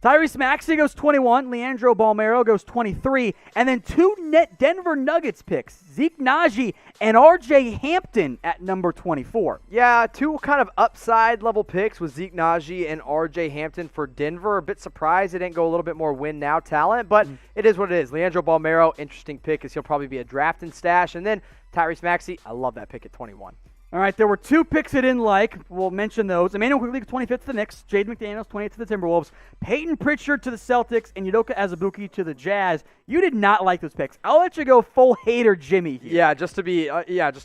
Tyrese Maxey goes 21. Leandro Balmero goes 23. And then 2 Denver Nuggets picks, Zeke Naji and R.J. Hampton at number 24. Yeah, 2 kind of upside level picks with Zeke Naji and R.J. Hampton for Denver. A bit surprised they didn't go a little bit more win now talent, but it is what it is. Leandro Balmero, interesting pick as he'll probably be a draft and stash. And then Tyrese Maxey, I love that pick at 21. All right, there were 2 picks I didn't like. We'll mention those. Emmanuel Quigley, 25th to the Knicks. Jaden McDaniels, 28th to the Timberwolves. Peyton Pritchard to the Celtics. And Udoka Azubuike to the Jazz. You did not like those picks. I'll let you go full hater Jimmy here. Yeah, just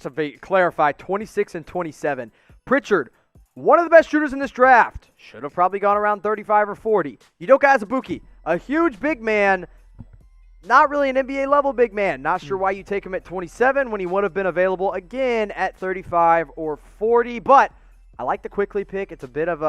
to clarify, 26 and 27. Pritchard, one of the best shooters in this draft. Should have probably gone around 35 or 40. Udoka Azubuike, a huge big man. Not really an NBA level big man. Not sure why you take him at 27 when he would have been available again at 35 or 40. But I like the Quickly pick. It's a bit of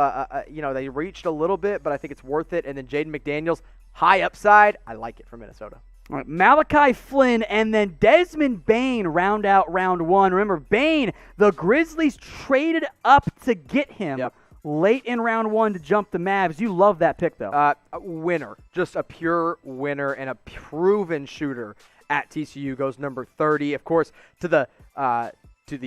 they reached a little bit, but I think it's worth it. And then Jaden McDaniels, high upside. I like it for Minnesota. All right, Malachi Flynn and then Desmond Bane round out round one. Remember, Bane, the Grizzlies traded up to get him late in round one to jump the Mavs. You love that pick, though. A winner. Just a pure winner and a proven shooter at TCU goes number 30. Of course, to the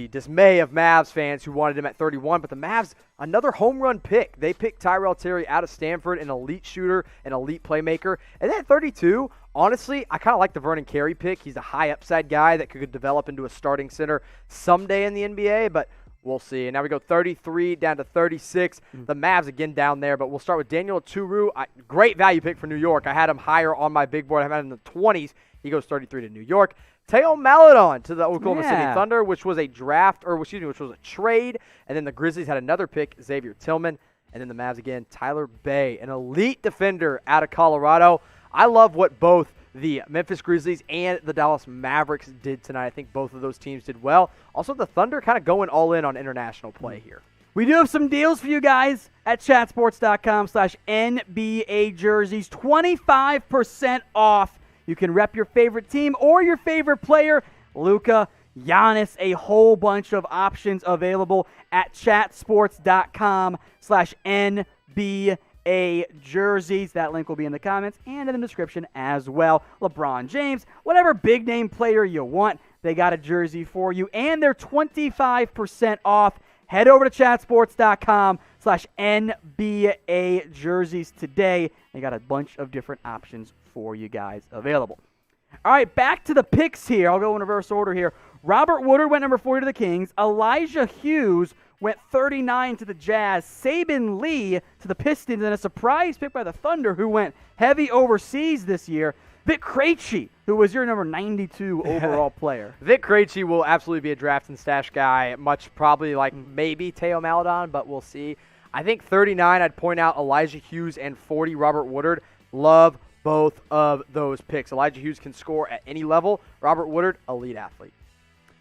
dismay of Mavs fans who wanted him at 31, but the Mavs, another home run pick. They picked Tyrell Terry out of Stanford, an elite shooter, an elite playmaker. And then at 32, honestly, I kind of like the Vernon Carey pick. He's a high upside guy that could develop into a starting center someday in the NBA, but we'll see. And now we go 33 down to 36. The Mavs again down there, but we'll start with Daniel Turu. Great value pick for New York. I had him higher on my big board. I had him in the 20s. He goes 33 to New York. Teo Maledon to the Oklahoma City Thunder, which was a trade. And then the Grizzlies had another pick, Xavier Tillman. And then the Mavs again, Tyler Bay, an elite defender out of Colorado. I love what both the Memphis Grizzlies and the Dallas Mavericks did tonight. I think both of those teams did well. Also, the Thunder kind of going all in on international play here. We do have some deals for you guys at chatsports.com/NBA jerseys. 25% off. You can rep your favorite team or your favorite player. Luka, Giannis, a whole bunch of options available at chatsports.com/NBA jerseys. That link will be in the comments and in the description as well. LeBron James, whatever big name player you want, they got a jersey for you. And they're 25% off. Head over to chatsports.com/NBA jerseys today. They got a bunch of different options for you guys available. All right, back to the picks here. I'll go in reverse order here. Robert Woodard went number 40 to the Kings. Elijah Hughes went 39 to the Jazz. Saban Lee to the Pistons, and a surprise pick by the Thunder, who went heavy overseas this year. Vic Krejci, who was your number 92 overall player. Vic Krejci will absolutely be a draft and stash guy, much probably like maybe Teo Maledon, but we'll see. I think 39, I'd point out Elijah Hughes, and 40, Robert Woodard. Love both of those picks. Elijah Hughes can score at any level. Robert Woodard, elite athlete.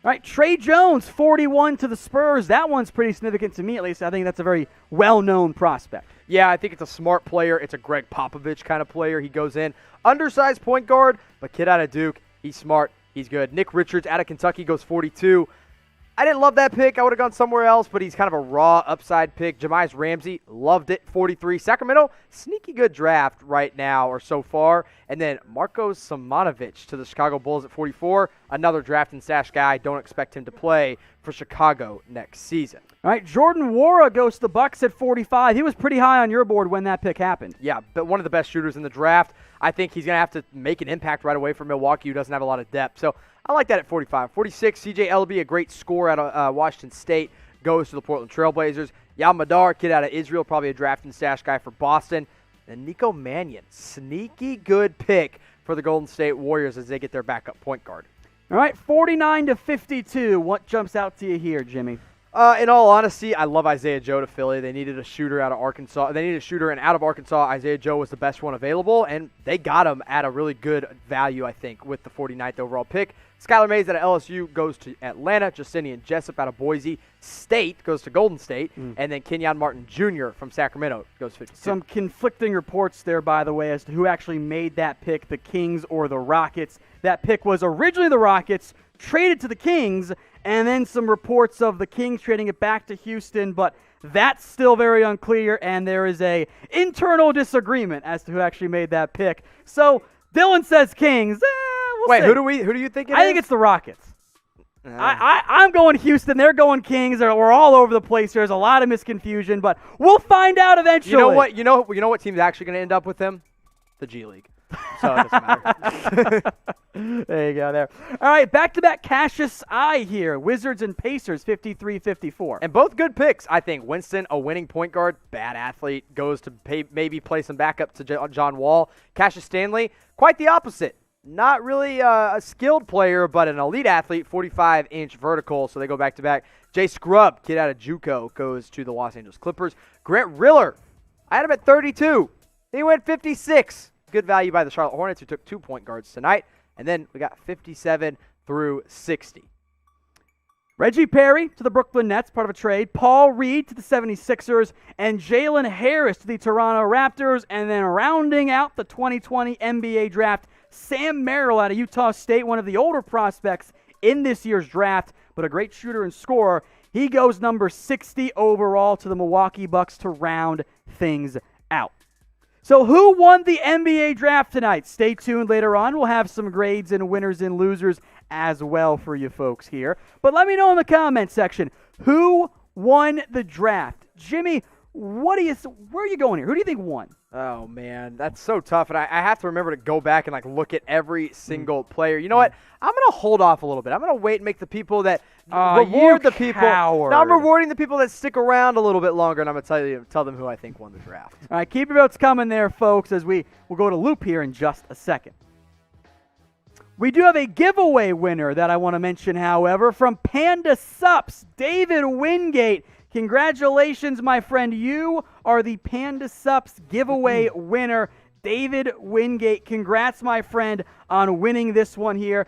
All right, Trey Jones, 41 to the Spurs. That one's pretty significant to me, at least. I think that's a very well-known prospect. Yeah, I think it's a smart player. It's a Greg Popovich kind of player. He goes in, undersized point guard, but kid out of Duke. He's smart. He's good. Nick Richards out of Kentucky goes 42. I didn't love that pick. I would have gone somewhere else, but he's kind of a raw upside pick. Jamize Ramsey, loved it, 43. Sacramento, sneaky good draft right now or so far. And then Marko Simonovic to the Chicago Bulls at 44. Another draft and stash guy. Don't expect him to play for Chicago next season. All right, Jordan Nwora goes to the Bucks at 45. He was pretty high on your board when that pick happened. Yeah, but one of the best shooters in the draft. I think he's going to have to make an impact right away for Milwaukee, who doesn't have a lot of depth. So I like that at 45. 46, CJ Elleby, a great scorer out of Washington State, goes to the Portland Trailblazers. Yal Madar, kid out of Israel, probably a draft and stash guy for Boston. And Nico Mannion, sneaky good pick for the Golden State Warriors as they get their backup point guard. All right, 49 to 52. What jumps out to you here, Jimmy? In all honesty, I love Isaiah Joe to Philly. They needed a shooter out of Arkansas. They needed a shooter, and out of Arkansas, Isaiah Joe was the best one available, and they got him at a really good value, I think, with the 49th overall pick. Skylar Mays out of LSU goes to Atlanta. Justinian Jessup out of Boise State goes to Golden State. And then Kenyon Martin Jr. from Sacramento goes 52. Some conflicting reports there, by the way, as to who actually made that pick, the Kings or the Rockets. That pick was originally the Rockets, traded to the Kings, and then some reports of the Kings trading it back to Houston, but that's still very unclear, and there is a internal disagreement as to who actually made that pick. So Dylan says Kings. We'll Wait, see. who do you think it is? I think it's the Rockets. I'm going Houston. They're going Kings. We're all over the place. There's a lot of misconfusion, but we'll find out eventually. You know what? You know what team's actually going to end up with him? The G League. So it doesn't matter. There you go there. All right, back-to-back Cassius I here. Wizards and Pacers, 53-54. And both good picks, I think. Winston, a winning point guard, bad athlete, goes to maybe play some backup to John Wall. Cassius Stanley, quite the opposite. Not really a skilled player, but an elite athlete, 45-inch vertical, so they go back-to-back. Jay Scrubb, kid out of JUCO, goes to the Los Angeles Clippers. Grant Riller, I had him at 32. He went 56. Good value by the Charlotte Hornets, who took 2 point guards tonight. And then we got 57 through 60. Reggie Perry to the Brooklyn Nets, part of a trade. Paul Reed to the 76ers. And Jalen Harris to the Toronto Raptors. And then rounding out the 2020 NBA draft, Sam Merrill out of Utah State, one of the older prospects in this year's draft, but a great shooter and scorer. He goes number 60 overall to the Milwaukee Bucks to round things out. So who won the NBA draft tonight? Stay tuned later on. We'll have some grades and winners and losers as well for you folks here. But let me know in the comment section, who won the draft? Jimmy, where are you going here? Who do you think won? Oh, man, that's so tough. And I have to remember to go back and look at every single player. You know what? I'm going to hold off a little bit. I'm going to wait and make the people that reward the people. Coward. Now I'm rewarding the people that stick around a little bit longer, and I'm going to tell them who I think won the draft. All right, keep your votes coming there, folks, as we'll go to Loop here in just a second. We do have a giveaway winner that I want to mention, however, from Panda Sups, David Wingate. Congratulations, my friend. You are the Panda Sups giveaway winner. David Wingate, congrats, my friend, on winning this one here.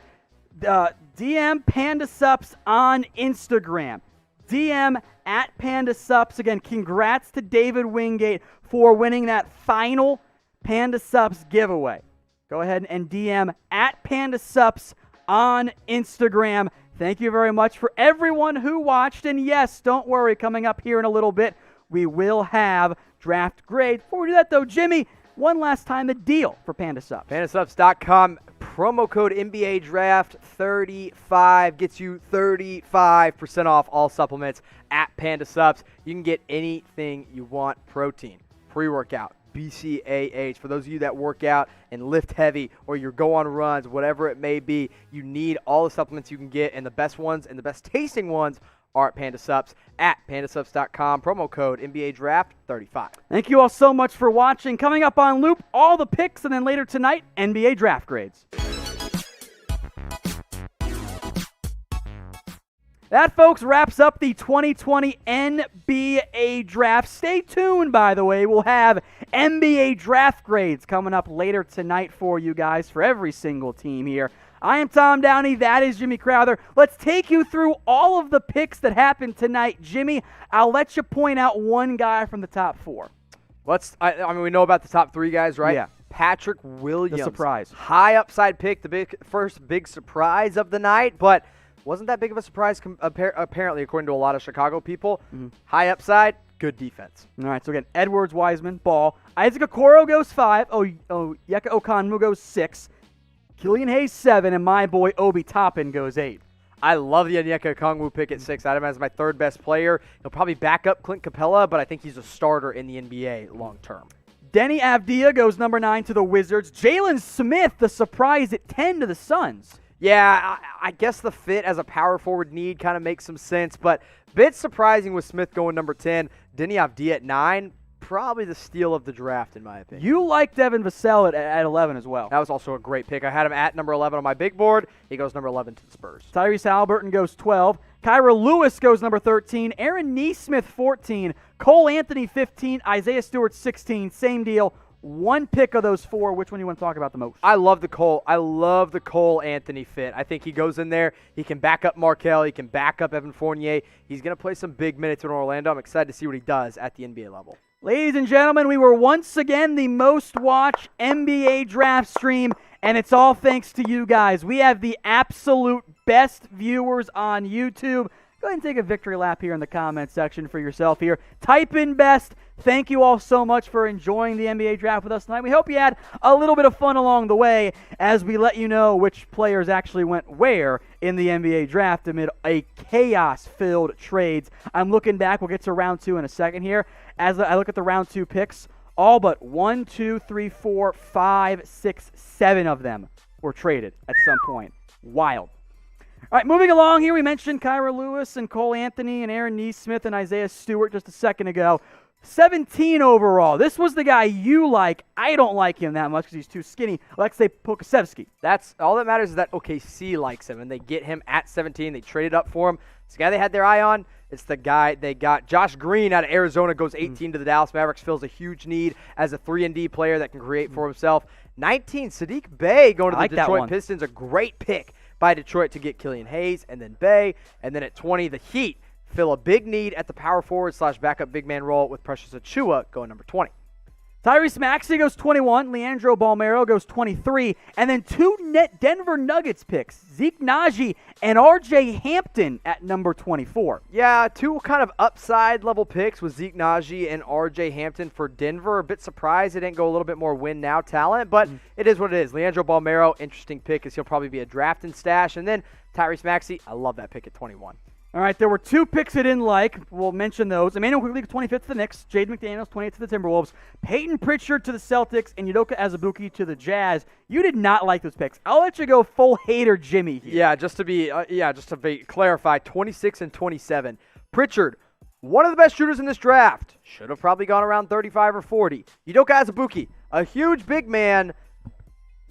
DM Panda Sups on Instagram. DM at Panda Sups. Again, congrats to David Wingate for winning that final Panda Sups giveaway. Go ahead and DM at Panda Sups on Instagram. Thank you very much for everyone who watched. And yes, don't worry, coming up here in a little bit, we will have draft grades. Before we do that, though, Jimmy, one last time, the deal for Panda Sups. PandaSups.com, promo code NBA Draft 35 gets you 35% off all supplements at Panda Sups. You can get anything you want: protein, pre-workout, BCAAs. For those of you that work out and lift heavy, or you go on runs, whatever it may be, you need all the supplements you can get, and the best ones and the best tasting ones are at Panda Sups, at PandaSups.com, promo code NBA Draft 35. Thank you all so much for watching. Coming up on Loop, all the picks, and then later tonight, NBA draft grades. That, folks, wraps up the 2020 NBA draft. Stay tuned, by the way. We'll have NBA draft grades coming up later tonight for you guys, for every single team here. I am Tom Downey. That is Jimmy Crowther. Let's take you through all of the picks that happened tonight. Jimmy, I'll let you point out one guy from the top four. I mean, we know about the top three guys, right? Yeah. Patrick Williams. The surprise. High upside pick, first big surprise of the night, but wasn't that big of a surprise apparently, according to a lot of Chicago people. High upside, good defense. All right, so again, Edwards, Wiseman, Ball. Isaac Okoro goes 5. Yeka Okonmu goes 6. Killian Hayes 7, and my boy Obi Toppin goes 8. I love the Onyeka Okongwu pick at 6. I have him as my third best player. He'll probably back up Clint Capella, but I think he's a starter in the NBA long term. Denny Avdia goes number 9 to the Wizards. Jalen Smith, the surprise at 10 to the Suns. Yeah, I guess the fit as a power forward need kind of makes some sense, but bit surprising with Smith going number 10. Denny Avdia at 9. Probably the steal of the draft, in my opinion. You like Devin Vassell at 11 as well. That was also a great pick. I had him at number 11 on my big board. He goes number 11 to the Spurs. Tyrese Halliburton goes 12. Kyra Lewis goes number 13. Aaron Nesmith 14. Cole Anthony 15. Isaiah Stewart 16. Same deal. One pick of those 4. Which one do you want to talk about the most? I love the Cole Anthony fit. I think he goes in there. He can back up Markelle. He can back up Evan Fournier. He's going to play some big minutes in Orlando. I'm excited to see what he does at the NBA level. Ladies and gentlemen, we were once again the most watched NBA draft stream, and it's all thanks to you guys. We have the absolute best viewers on YouTube. Go ahead and take a victory lap here in the comment section for yourself here. Type in best. Thank you all so much for enjoying the NBA draft with us tonight. We hope you had a little bit of fun along the way as we let you know which players actually went where in the NBA draft amid a chaos-filled trades. I'm looking back. We'll get to round 2 in a second here. As I look at the round 2 picks, all but 1, 2, 3, 4, 5, 6, 7 of them were traded at some point. Wild. All right, moving along here, we mentioned Kyra Lewis and Cole Anthony and Aaron Nesmith and Isaiah Stewart just a second ago. 17 overall. This was the guy you like. I don't like him that much because he's too skinny. Alexei Pokasevsky. That's all that matters is that OKC likes him, and they get him at 17. They traded up for him. It's the guy they had their eye on. It's the guy they got. Josh Green out of Arizona goes 18 to the Dallas Mavericks. Fills a huge need as a 3-and-D player that can create for himself. 19, Sadiq Bey going to the Detroit Pistons. A great pick by Detroit to get Killian Hayes and then Bey. And then at 20, the Heat fill a big need at the power forward / backup big man role with Precious Achiuwa going number 20. Tyrese Maxey goes 21, Leandro Balmero goes 23, and then two Denver Nuggets picks, Zeke Naji and R.J. Hampton at number 24. Yeah, two kind of upside level picks with Zeke Naji and R.J. Hampton for Denver. A bit surprised they didn't go a little bit more win now talent, but it is what it is. Leandro Balmero, interesting pick as he'll probably be a draft and stash. And then Tyrese Maxey, I love that pick at 21. All right, there were two picks I didn't like. We'll mention those. Emmanuel Quigley, 25th to the Knicks. Jaden McDaniels, 28th to the Timberwolves. Peyton Pritchard to the Celtics. And Udoka Azubuike to the Jazz. You did not like those picks. I'll let you go full hater Jimmy here. Yeah, just to clarify, 26 and 27. Pritchard, one of the best shooters in this draft. Should have probably gone around 35 or 40. Udoka Azubuike, a huge big man.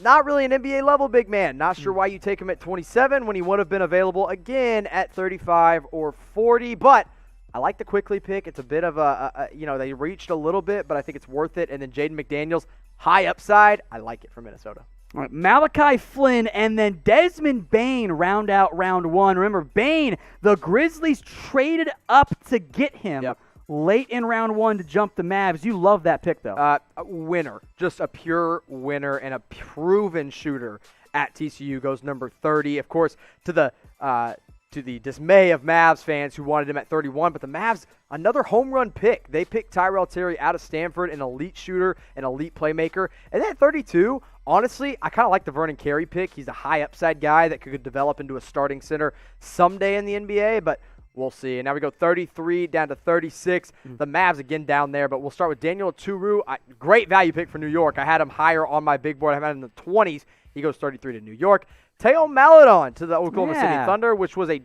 Not really an NBA level big man. Not sure why you take him at 27 when he would have been available again at 35 or 40. But I like the Quickly pick. It's a bit of they reached a little bit, but I think it's worth it. And then Jaden McDaniels, high upside. I like it for Minnesota. All right, Malachi Flynn and then Desmond Bane round out round one. Remember, Bane, the Grizzlies traded up to get him. Late in round one to jump the Mavs. You love that pick, though. A winner. Just a pure winner and a proven shooter at TCU goes number 30. Of course, to the dismay of Mavs fans who wanted him at 31. But the Mavs, another home run pick. They picked Tyrell Terry out of Stanford, an elite shooter, an elite playmaker. And then at 32, honestly, I kind of like the Vernon Carey pick. He's a high upside guy that could develop into a starting center someday in the NBA, but we'll see. And now we go 33 down to 36. The Mavs again down there, but we'll start with Daniel Oturu. Great value pick for New York. I had him higher on my big board. I had him in the 20s. He goes 33 to New York. Teo Maledon to the Oklahoma City Thunder, which was a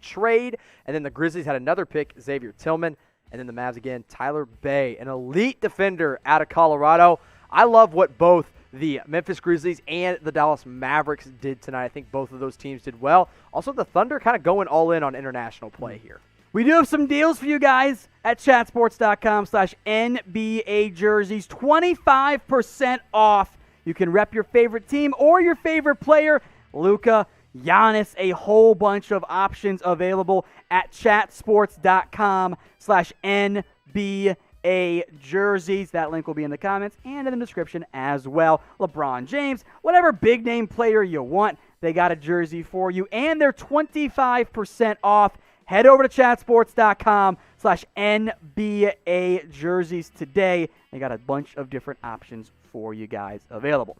trade. And then the Grizzlies had another pick, Xavier Tillman. And then the Mavs again, Tyler Bey, an elite defender out of Colorado. I love what both the Memphis Grizzlies and the Dallas Mavericks did tonight. I think both of those teams did well. Also, the Thunder kind of going all in on international play here. We do have some deals for you guys at chatsports.com/NBA jerseys. 25% off. You can rep your favorite team or your favorite player. Luka, Giannis, a whole bunch of options available at chatsports.com/NBA jerseys. That link will be in the comments and in the description as well. LeBron James, whatever big name player you want, they got a jersey for you, and they're 25% off. Head over to chatsports.com/NBA jerseys today. They got a bunch of different options for you guys available.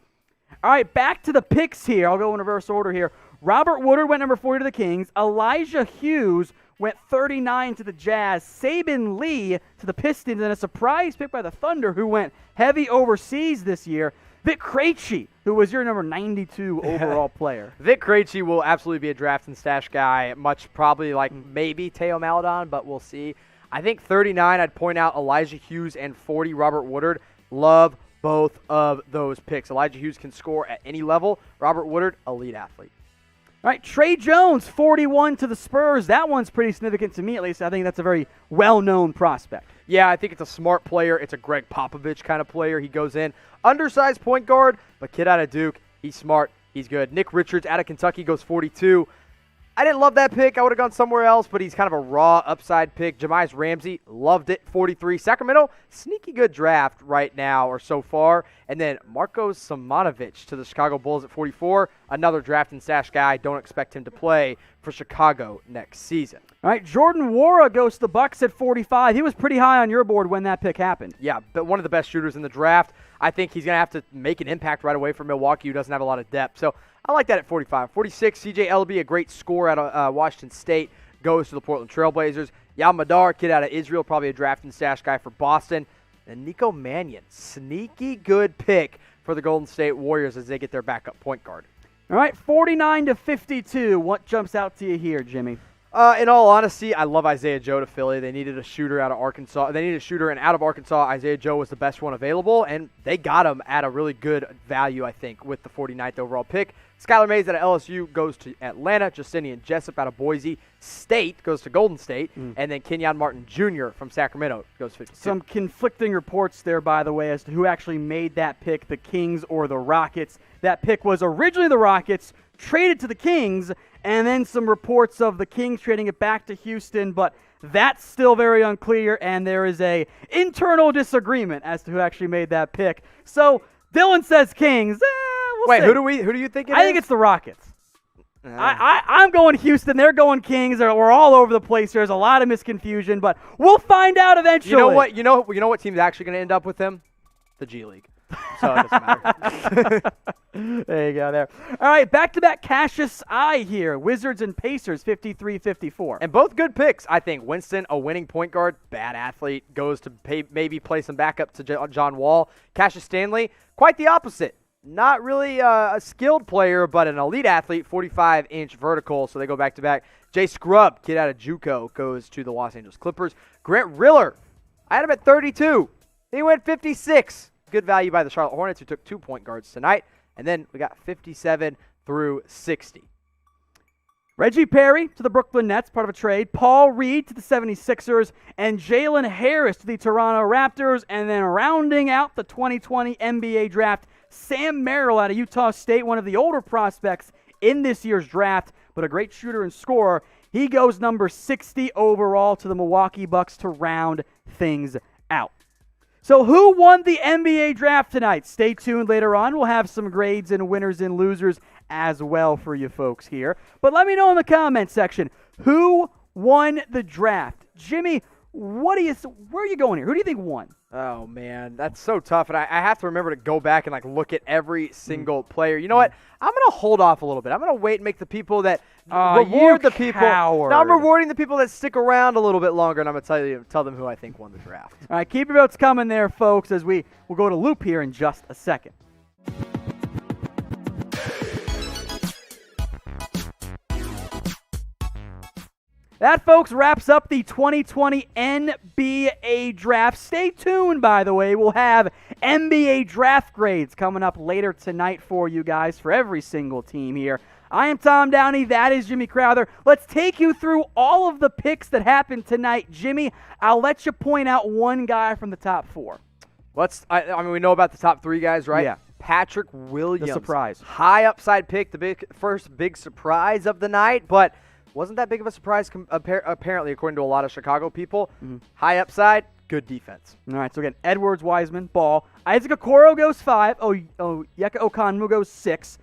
All right, back to the picks here. I'll go in reverse order here. Robert Woodard went number 40 to the Kings. Elijah Hughes went 39 to the Jazz. Saban Lee to the Pistons, and a surprise pick by the Thunder, who went heavy overseas this year. Vic Krejci, who was your number 92 overall player. Vic Krejci will absolutely be a draft and stash guy, much probably like maybe Teo Maledon, but we'll see. I think 39, I'd point out Elijah Hughes, and 40, Robert Woodard. Love both of those picks. Elijah Hughes can score at any level. Robert Woodard, elite athlete. All right, Trey Jones, 41 to the Spurs. That one's pretty significant to me, at least. I think that's a very well-known prospect. Yeah, I think it's a smart player. It's a Greg Popovich kind of player. He goes in. Undersized point guard, but kid out of Duke. He's smart. He's good. Nick Richards out of Kentucky goes 42. I didn't love that pick. I would have gone somewhere else, but he's kind of a raw upside pick. Jamize Ramsey, loved it, 43. Sacramento, sneaky good draft right now or so far. And then Marcos Simonovic to the Chicago Bulls at 44. Another draft and stash guy. Don't expect him to play for Chicago next season. All right, Jordan Nwora goes to the Bucks at 45. He was pretty high on your board when that pick happened. Yeah, but one of the best shooters in the draft. I think he's going to have to make an impact right away for Milwaukee, who doesn't have a lot of depth. So I like that at 45. 46, CJ Elleby, a great scorer out of Washington State, goes to the Portland Trailblazers. Yal Madar, kid out of Israel, probably a draft and stash guy for Boston. And Nico Mannion, sneaky good pick for the Golden State Warriors as they get their backup point guard. All right, 49 to 52. What jumps out to you here, Jimmy? In all honesty, I love Isaiah Joe to Philly. They needed a shooter out of Arkansas. They needed a shooter, and out of Arkansas, Isaiah Joe was the best one available, and they got him at a really good value, I think, with the 49th overall pick. Skylar Mays out of LSU goes to Atlanta. Justinian Jessup out of Boise State goes to Golden State. And then Kenyon Martin Jr. from Sacramento goes 52. Some conflicting reports there, by the way, as to who actually made that pick, the Kings or the Rockets. That pick was originally the Rockets, traded to the Kings, and then some reports of the Kings trading it back to Houston, but that's still very unclear, and there is a internal disagreement as to who actually made that pick. So Dylan says Kings. Wait, see. who do you think it is? I think it's the Rockets. I'm going Houston. They're going Kings. We're all over the place. There's a lot of misconfusion, but we'll find out eventually. You know what? You know what team's actually going to end up with him? The G League. So it doesn't matter. There you go there. All right, back-to-back Cassius I here. Wizards and Pacers, 53-54. And both good picks, I think. Winston, a winning point guard, bad athlete, goes to maybe play some backup to John Wall. Cassius Stanley, quite the opposite. Not really a skilled player, but an elite athlete, 45-inch vertical, so they go back-to-back. Jay Scrubb, kid out of JUCO, goes to the Los Angeles Clippers. Grant Riller, I had him at 32. He went 56. Good value by the Charlotte Hornets, who took 2 point guards tonight. And then we got 57 through 60. Reggie Perry to the Brooklyn Nets, part of a trade. Paul Reed to the 76ers. And Jalen Harris to the Toronto Raptors. And then rounding out the 2020 NBA draft, Sam Merrill out of Utah State, one of the older prospects in this year's draft, but a great shooter and scorer. He goes number 60 overall to the Milwaukee Bucks to round things out. So who won the NBA draft tonight? Stay tuned later on. We'll have some grades and winners and losers as well for you folks here. But let me know in the comment section, who won the draft? Jimmy, where are you going here? Who do you think won? Oh, man, that's so tough. And I have to remember to go back and look at every single player. You know what? I'm going to hold off a little bit. I'm going to wait and make the people that reward the people. Coward. No, I'm rewarding the people that stick around a little bit longer, and I'm going to tell them who I think won the draft. All right, keep your votes coming there, folks, as we'll go to Loop here in just a second. That, folks, wraps up the 2020 NBA draft. Stay tuned, by the way. We'll have NBA draft grades coming up later tonight for you guys for every single team here. I am Tom Downey. That is Jimmy Crowther. Let's take you through all of the picks that happened tonight. Jimmy, I'll let you point out one guy from the top four. I mean, we know about the top three guys, right? Yeah. Patrick Williams. The surprise. High upside pick, first big surprise of the night, but wasn't that big of a surprise apparently, according to a lot of Chicago people. High upside, good defense. All right, so again, Edwards, Wiseman, Ball. Isaac Okoro goes 5. Yeka Okonmu goes 6.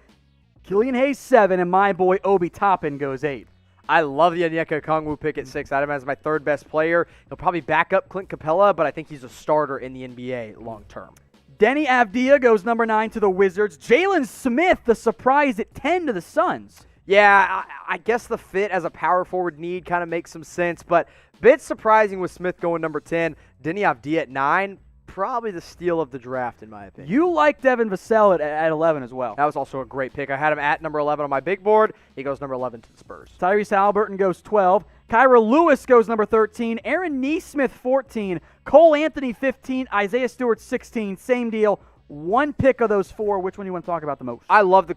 Killian Hayes 7, and my boy Obi Toppin goes 8. I love the Onyeka Okongwu pick at 6. I have him as my third best player. He'll probably back up Clint Capella, but I think he's a starter in the NBA long term. Denny Avdia goes number 9 to the Wizards. Jalen Smith, the surprise at 10 to the Suns. Yeah, I guess the fit as a power forward need kind of makes some sense, but bit surprising with Smith going number 10. Denny Avdia at 9, probably the steal of the draft in my opinion. You like Devin Vassell at 11 as well. That was also a great pick. I had him at number 11 on my big board. He goes number 11 to the Spurs. Tyrese Halliburton goes 12. Kyra Lewis goes number 13. Aaron Nesmith 14. Cole Anthony 15. Isaiah Stewart 16. Same deal. One pick of those 4. Which one do you want to talk about the most? I love the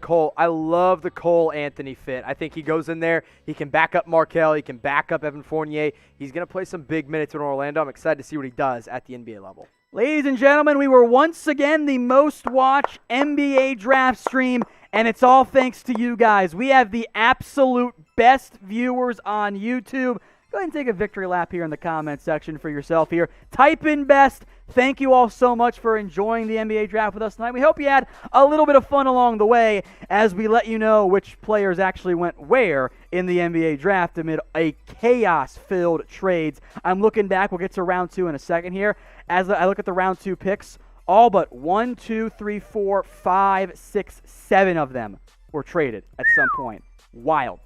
Cole Anthony fit. I think he goes in there. He can back up Markelle. He can back up Evan Fournier. He's going to play some big minutes in Orlando. I'm excited to see what he does at the NBA level. Ladies and gentlemen, we were once again the most watched NBA draft stream, and it's all thanks to you guys. We have the absolute best viewers on YouTube. Go ahead and take a victory lap here in the comment section for yourself here. Type in best. Thank you all so much for enjoying the NBA draft with us tonight. We hope you had a little bit of fun along the way as we let you know which players actually went where in the NBA draft amid a chaos-filled trades. I'm looking back. We'll get to round 2 in a second here. As I look at the round 2 picks, all but 1, 2, 3, 4, 5, 6, 7 of them were traded at some point. Wild.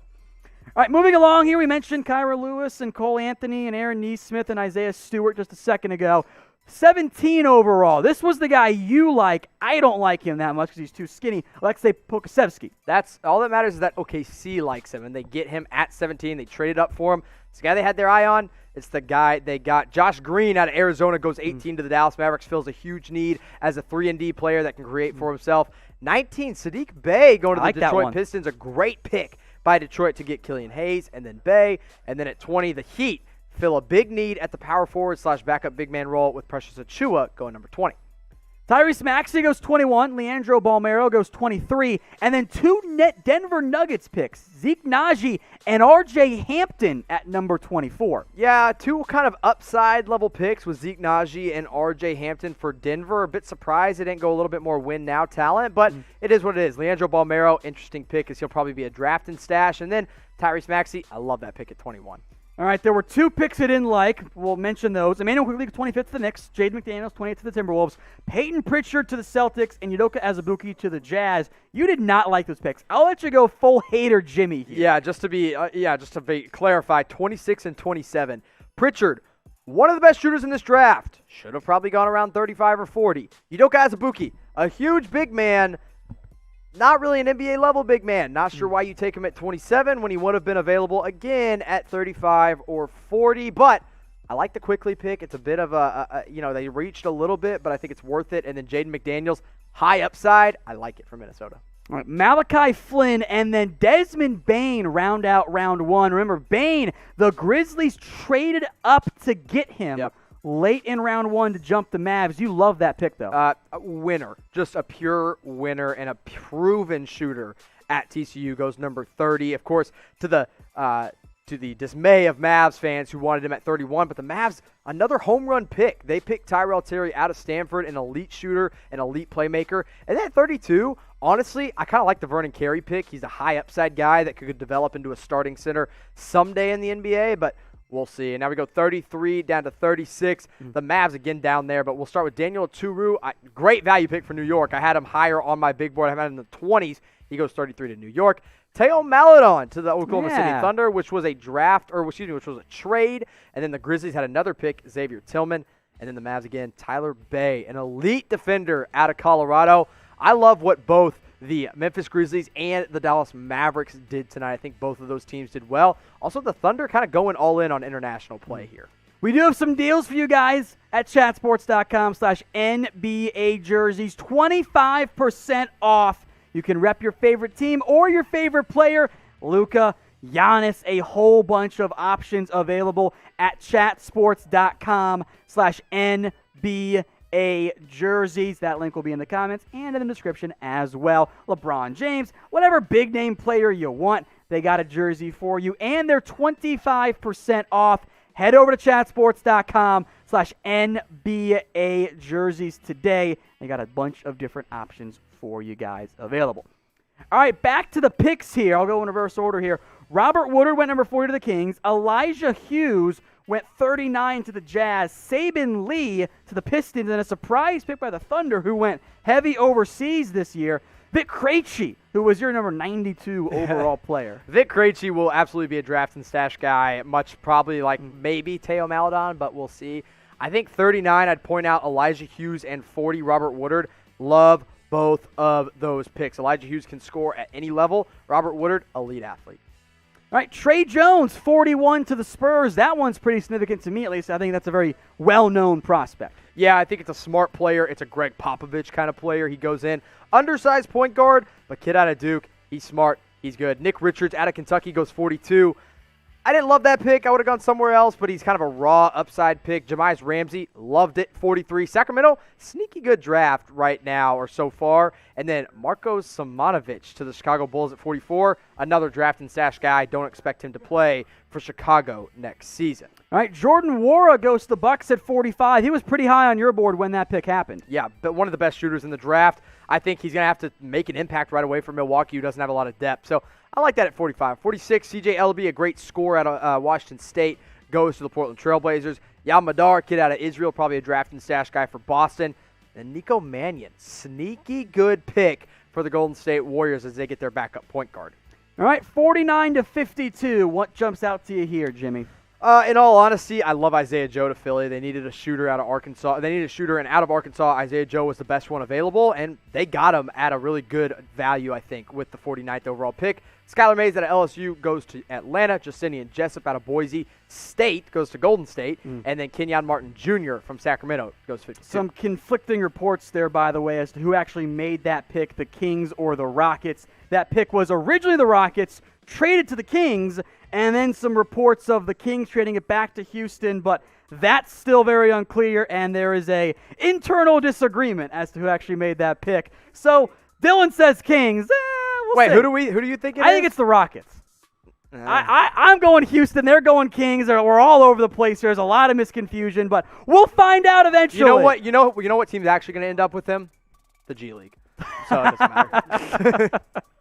All right, moving along here, we mentioned Kyra Lewis and Cole Anthony and Aaron Nesmith and Isaiah Stewart just a second ago. 17 overall. This was the guy you like. I don't like him that much because he's too skinny. Alexei Pokusevsky. That's all that matters is that OKC likes him, and they get him at 17. They traded up for him. It's the guy they had their eye on. It's the guy they got. Josh Green out of Arizona goes 18 to the Dallas Mavericks. Fills a huge need as a 3-and-D player that can create for himself. 19, Sadiq Bey going to the Detroit Pistons. A great pick by Detroit to get Killian Hayes and then Bey. And then at 20, the Heat fill a big need at the power forward / backup big man role with Precious Achiuwa going number 20. Tyrese Maxey goes 21. Leandro Balmero goes 23. And then 2 net Denver Nuggets picks, Zeke Naji and R.J. Hampton at number 24. Yeah, 2 kind of upside level picks with Zeke Naji and R.J. Hampton for Denver. A bit surprised they didn't go a little bit more win now talent, but it is what it is. Leandro Balmero, interesting pick as he'll probably be a draft and stash. And then Tyrese Maxey, I love that pick at 21. All right, there were 2 picks I didn't like. We'll mention those. Emmanuel Quigley, 25th to the Knicks. Jaden McDaniels, 28th to the Timberwolves. Peyton Pritchard to the Celtics. And Udoka Azubuike to the Jazz. You did not like those picks. I'll let you go full hater Jimmy here. Yeah, just to be clarified, 26 and 27. Pritchard, one of the best shooters in this draft. Should have probably gone around 35 or 40. Udoka Azubuike, a huge big man. Not really an NBA-level big man. Not sure why you take him at 27 when he would have been available again at 35 or 40. But I like the Quickly pick. It's a bit of they reached a little bit, but I think it's worth it. And then Jaden McDaniels, high upside. I like it for Minnesota. All right, Malachi Flynn and then Desmond Bane round out round 1. Remember, Bane, the Grizzlies traded up to get him. Yep. Late in round 1 to jump the Mavs. You love that pick, though. A winner. Just a pure winner and a proven shooter at TCU goes number 30. Of course, to the dismay of Mavs fans who wanted him at 31. But the Mavs, another home run pick. They picked Tyrell Terry out of Stanford, an elite shooter, an elite playmaker. And then at 32, honestly, I kind of like the Vernon Carey pick. He's a high upside guy that could develop into a starting center someday in the NBA, but we'll see. And now we go 33 down to 36. The Mavs again down there, but we'll start with Daniel Oturu. Great value pick for New York. I had him higher on my big board. I had him in the 20s. He goes 33 to New York. Teo Maledon to the Oklahoma City Thunder, which was a trade. And then the Grizzlies had another pick, Xavier Tillman. And then the Mavs again, Tyler Bey, an elite defender out of Colorado. I love what both the Memphis Grizzlies and the Dallas Mavericks did tonight. I think both of those teams did well. Also, the Thunder kind of going all in on international play here. We do have some deals for you guys at chatsports.com/NBA jerseys. 25% off. You can rep your favorite team or your favorite player. Luka, Giannis, a whole bunch of options available at chatsports.com/NBA jerseys. That link will be in the comments and in the description as well. LeBron James, whatever big name player you want, they got a jersey for you, and they're 25% off. Head over to chatsports.com/NBA jerseys today. They got a bunch of different options for you guys available. All right, back to the picks here. I'll go in reverse order here. Robert Woodard went number 40 to the Kings. Elijah Hughes went 39 to the Jazz. Saban Lee to the Pistons, and a surprise pick by the Thunder, who went heavy overseas this year. Vic Krejci, who was your number 92 overall player. Vic Krejci will absolutely be a draft and stash guy, much probably like maybe Teo Maledon, but we'll see. I think 39, I'd point out Elijah Hughes, and 40, Robert Woodard. Love both of those picks. Elijah Hughes can score at any level. Robert Woodard, elite athlete. All right, Trey Jones, 41 to the Spurs. That one's pretty significant to me, at least. I think that's a very well-known prospect. Yeah, I think it's a smart player. It's a Greg Popovich kind of player. He goes in. Undersized point guard, but kid out of Duke. He's smart. He's good. Nick Richards out of Kentucky goes 42. I didn't love that pick. I would have gone somewhere else, but he's kind of a raw upside pick. Jamias Ramsey, loved it, 43. Sacramento, sneaky good draft right now or so far. And then Marko Simonovic to the Chicago Bulls at 44. Another draft and stash guy. Don't expect him to play for Chicago next season. All right, Jordan Nwora goes to the Bucks at 45. He was pretty high on your board when that pick happened. Yeah, but one of the best shooters in the draft. I think he's going to have to make an impact right away for Milwaukee, who doesn't have a lot of depth. So I like that at 45. 46, CJ Elleby, a great scorer out of Washington State, goes to the Portland Trailblazers. Yal Madar, kid out of Israel, probably a draft and stash guy for Boston. And Nico Mannion, sneaky good pick for the Golden State Warriors as they get their backup point guard. All right, 49 to 52. What jumps out to you here, Jimmy? In all honesty, I love Isaiah Joe to Philly. They needed a shooter out of Arkansas. They needed a shooter, and out of Arkansas, Isaiah Joe was the best one available, and they got him at a really good value, I think, with the 49th overall pick. Skylar Mays out of LSU goes to Atlanta. Justinian Jessup out of Boise State goes to Golden State, and then Kenyon Martin Jr. from Sacramento goes 52. Some conflicting reports there, by the way, as to who actually made that pick, the Kings or the Rockets. That pick was originally the Rockets, traded to the Kings, and then some reports of the Kings trading it back to Houston, but that's still very unclear, and there is a internal disagreement as to who actually made that pick. So Dylan says Kings. We'll Wait, see. who do you think it is? I think it's the Rockets. I'm going Houston. They're going Kings. We're all over the place. There's a lot of misconfusion, but we'll find out eventually. You know what? You know what team's actually going to end up with him? The G League. So it doesn't matter.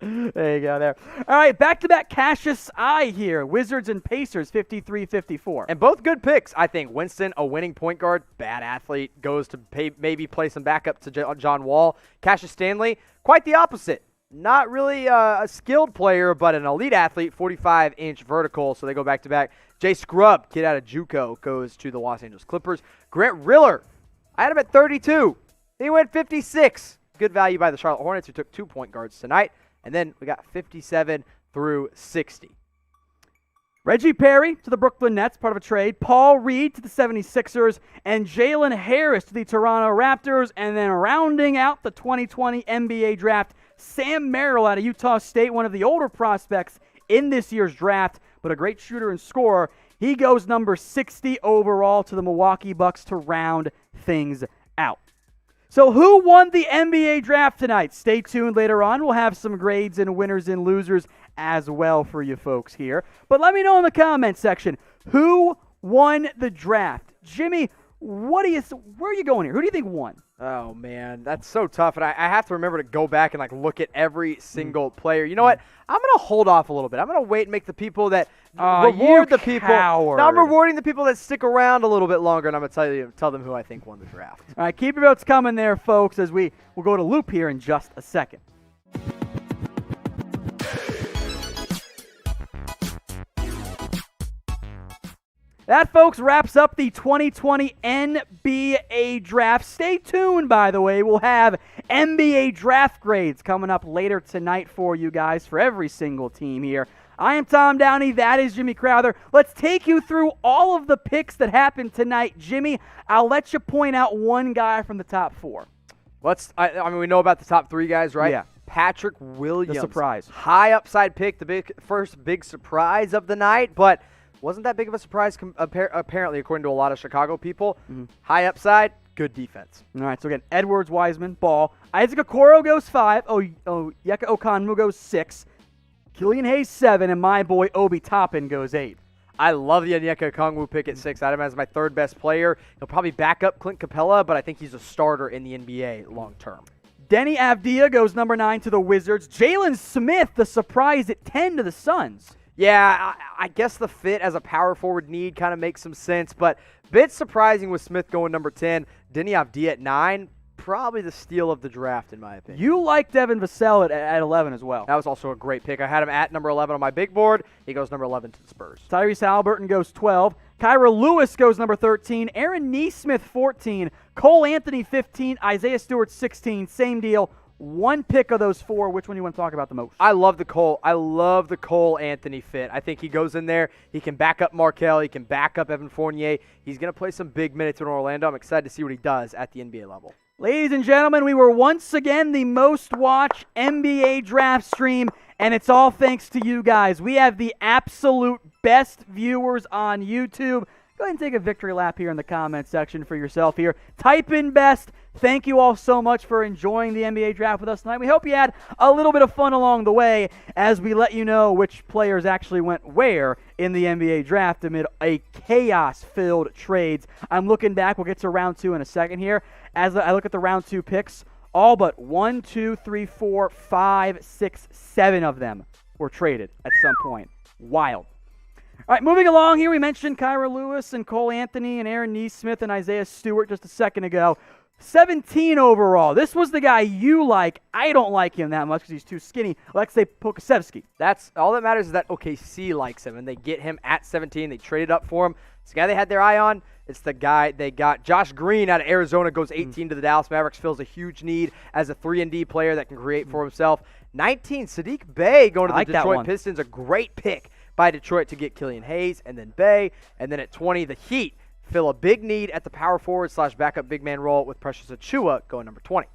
There you go there. All right, back-to-back Cassius I here. Wizards and Pacers, 53-54. And both good picks, I think. Winston, a winning point guard, bad athlete, goes to maybe play some backup to John Wall. Cassius Stanley, quite the opposite. Not really a skilled player, but an elite athlete, 45-inch vertical, so they go back-to-back. Jay Scrubb, kid out of JUCO, goes to the Los Angeles Clippers. Grant Riller, I had him at 32. He went 56. Good value by the Charlotte Hornets, who took 2 point guards tonight. And then we got 57 through 60. Reggie Perry to the Brooklyn Nets, part of a trade. Paul Reed to the 76ers. And Jalen Harris to the Toronto Raptors. And then rounding out the 2020 NBA draft, Sam Merrill out of Utah State, one of the older prospects in this year's draft, but a great shooter and scorer. He goes number 60 overall to the Milwaukee Bucks to round things out. So who won the NBA draft tonight? Stay tuned later on. We'll have some grades and winners and losers as well for you folks here. But let me know in the comments section, who won the draft? Jimmy, where are you going here? Who do you think won? Oh, man, that's so tough. And I have to remember to go back and look at every single player. You know what? I'm going to hold off a little bit. I'm going to wait and make the people that reward the people. Coward. No, I'm rewarding the people that stick around a little bit longer, and I'm going to tell them who I think won the draft. All right, keep your votes coming there, folks, as we'll go to Loop here in just a second. That, folks, wraps up the 2020 NBA draft. Stay tuned, by the way. We'll have NBA draft grades coming up later tonight for you guys for every single team here. I am Tom Downey. That is Jimmy Crowther. Let's take you through all of the picks that happened tonight. Jimmy, I'll let you point out one guy from the top four. We know about the top three guys, right? Yeah. Patrick Williams. The surprise. High upside pick, the first big surprise of the night, but wasn't that big of a surprise apparently, according to a lot of Chicago people. High upside, good defense. All right, so again, Edwards, Wiseman, Ball. Isaac Okoro goes 5. Yeka Okonmu goes 6. Killian Hayes 7, and my boy Obi Toppin goes 8. I love the Onyeka Okongwu pick at 6. I had him as my third best player. He'll probably back up Clint Capella, but I think he's a starter in the NBA long term. Denny Avdia goes number 9 to the Wizards. Jalen Smith, the surprise at 10 to the Suns. Yeah, I guess the fit as a power forward need kind of makes some sense, but bit surprising with Smith going number 10. Denny Avdia at 9, probably the steal of the draft in my opinion. You like Devin Vassell at 11 as well. That was also a great pick. I had him at number 11 on my big board. He goes number 11 to the Spurs. Tyrese Halliburton goes 12. Kyra Lewis goes number 13. Aaron Nesmith 14. Cole Anthony 15. Isaiah Stewart 16. Same deal. One pick of those 4. Which one do you want to talk about the most? I love the Cole Anthony fit. I think he goes in there. He can back up Markelle. He can back up Evan Fournier. He's going to play some big minutes in Orlando. I'm excited to see what he does at the NBA level. Ladies and gentlemen, we were once again the most watched NBA draft stream, and it's all thanks to you guys. We have the absolute best viewers on YouTube. Go ahead and take a victory lap here in the comment section for yourself here. Type in best. Thank you all so much for enjoying the NBA draft with us tonight. We hope you had a little bit of fun along the way as we let you know which players actually went where in the NBA draft amid a chaos-filled trades. I'm looking back. We'll get to round 2 in a second here. As I look at the round 2 picks, all but 1, 2, 3, 4, 5, 6, 7 of them were traded at some point. Wild. All right, moving along here, we mentioned Kyra Lewis and Cole Anthony and Aaron Nesmith and Isaiah Stewart just a second ago. 17 overall. This was the guy you like. I don't like him that much because he's too skinny. Alexei Pokusevski. That's all that matters is that OKC likes him, and they get him at 17. They traded up for him. It's the guy they had their eye on. It's the guy they got. Josh Green out of Arizona goes 18 to the Dallas Mavericks, fills a huge need as a 3-and-D player that can create for himself. 19, Sadiq Bey going to the Detroit Pistons, a great pick by Detroit to get Killian Hayes, and then Bey. And then at 20, the Heat fill a big need at the power forward / backup big man role with Precious Achiuwa going number 20.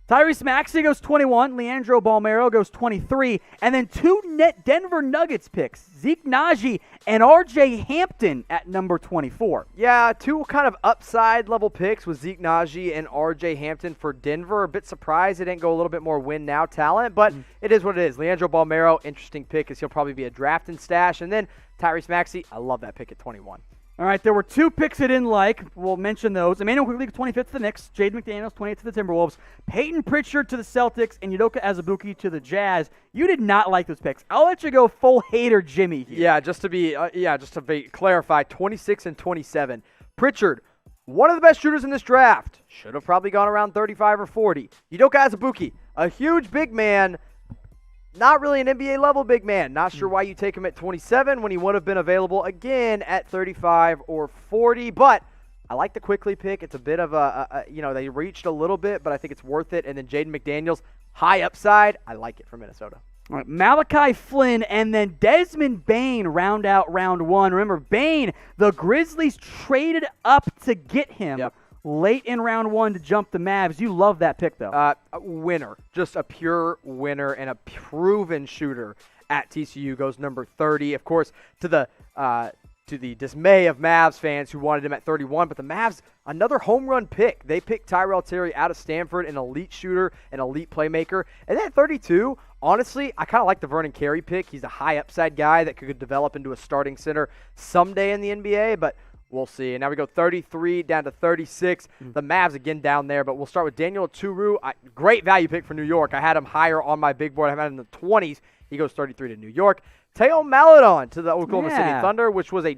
Tyrese Maxey goes 21. Leandro Balmero goes 23. And then two Denver Nuggets picks, Zeke Naji and R.J. Hampton at number 24. Yeah, two kind of upside level picks with Zeke Naji and R.J. Hampton for Denver. A bit surprised they didn't go a little bit more win now talent, but it is what it is. Leandro Balmero, interesting pick as he'll probably be a draft and stash. And then Tyrese Maxey, I love that pick at 21. All right, there were two picks I didn't like. We'll mention those. Emmanuel Quigley, 25th to the Knicks. Jaden McDaniels, 28th to the Timberwolves. Peyton Pritchard to the Celtics. And Udoka Azubuike to the Jazz. You did not like those picks. I'll let you go full hater Jimmy here. Yeah, just to be clarify, 26 and 27. Pritchard, one of the best shooters in this draft. Should have probably gone around 35 or 40. Udoka Azubuike, a huge big man. Not really an NBA level big man. Not sure why you take him at 27 when he would have been available again at 35 or 40. But I like the Quickly pick. It's a bit of they reached a little bit, but I think it's worth it. And then Jaden McDaniels, high upside. I like it for Minnesota. All right, Malachi Flynn and then Desmond Bane round out round one. Remember, Bane, the Grizzlies traded up to get him. Yep. Late in round one to jump the Mavs. You love that pick, though. A winner. Just a pure winner and a proven shooter at TCU goes number 30. Of course, to the dismay of Mavs fans who wanted him at 31. But the Mavs, another home run pick. They picked Tyrell Terry out of Stanford, an elite shooter, an elite playmaker. And then at 32, honestly, I kind of like the Vernon Carey pick. He's a high upside guy that could develop into a starting center someday in the NBA, but we'll see. And now we go 33 down to 36. The Mavs again down there, but we'll start with Daniel Oturu. Great value pick for New York. I had him higher on my big board. I had him in the 20s. He goes 33 to New York. Teo Maledon to the Oklahoma City Thunder, which was a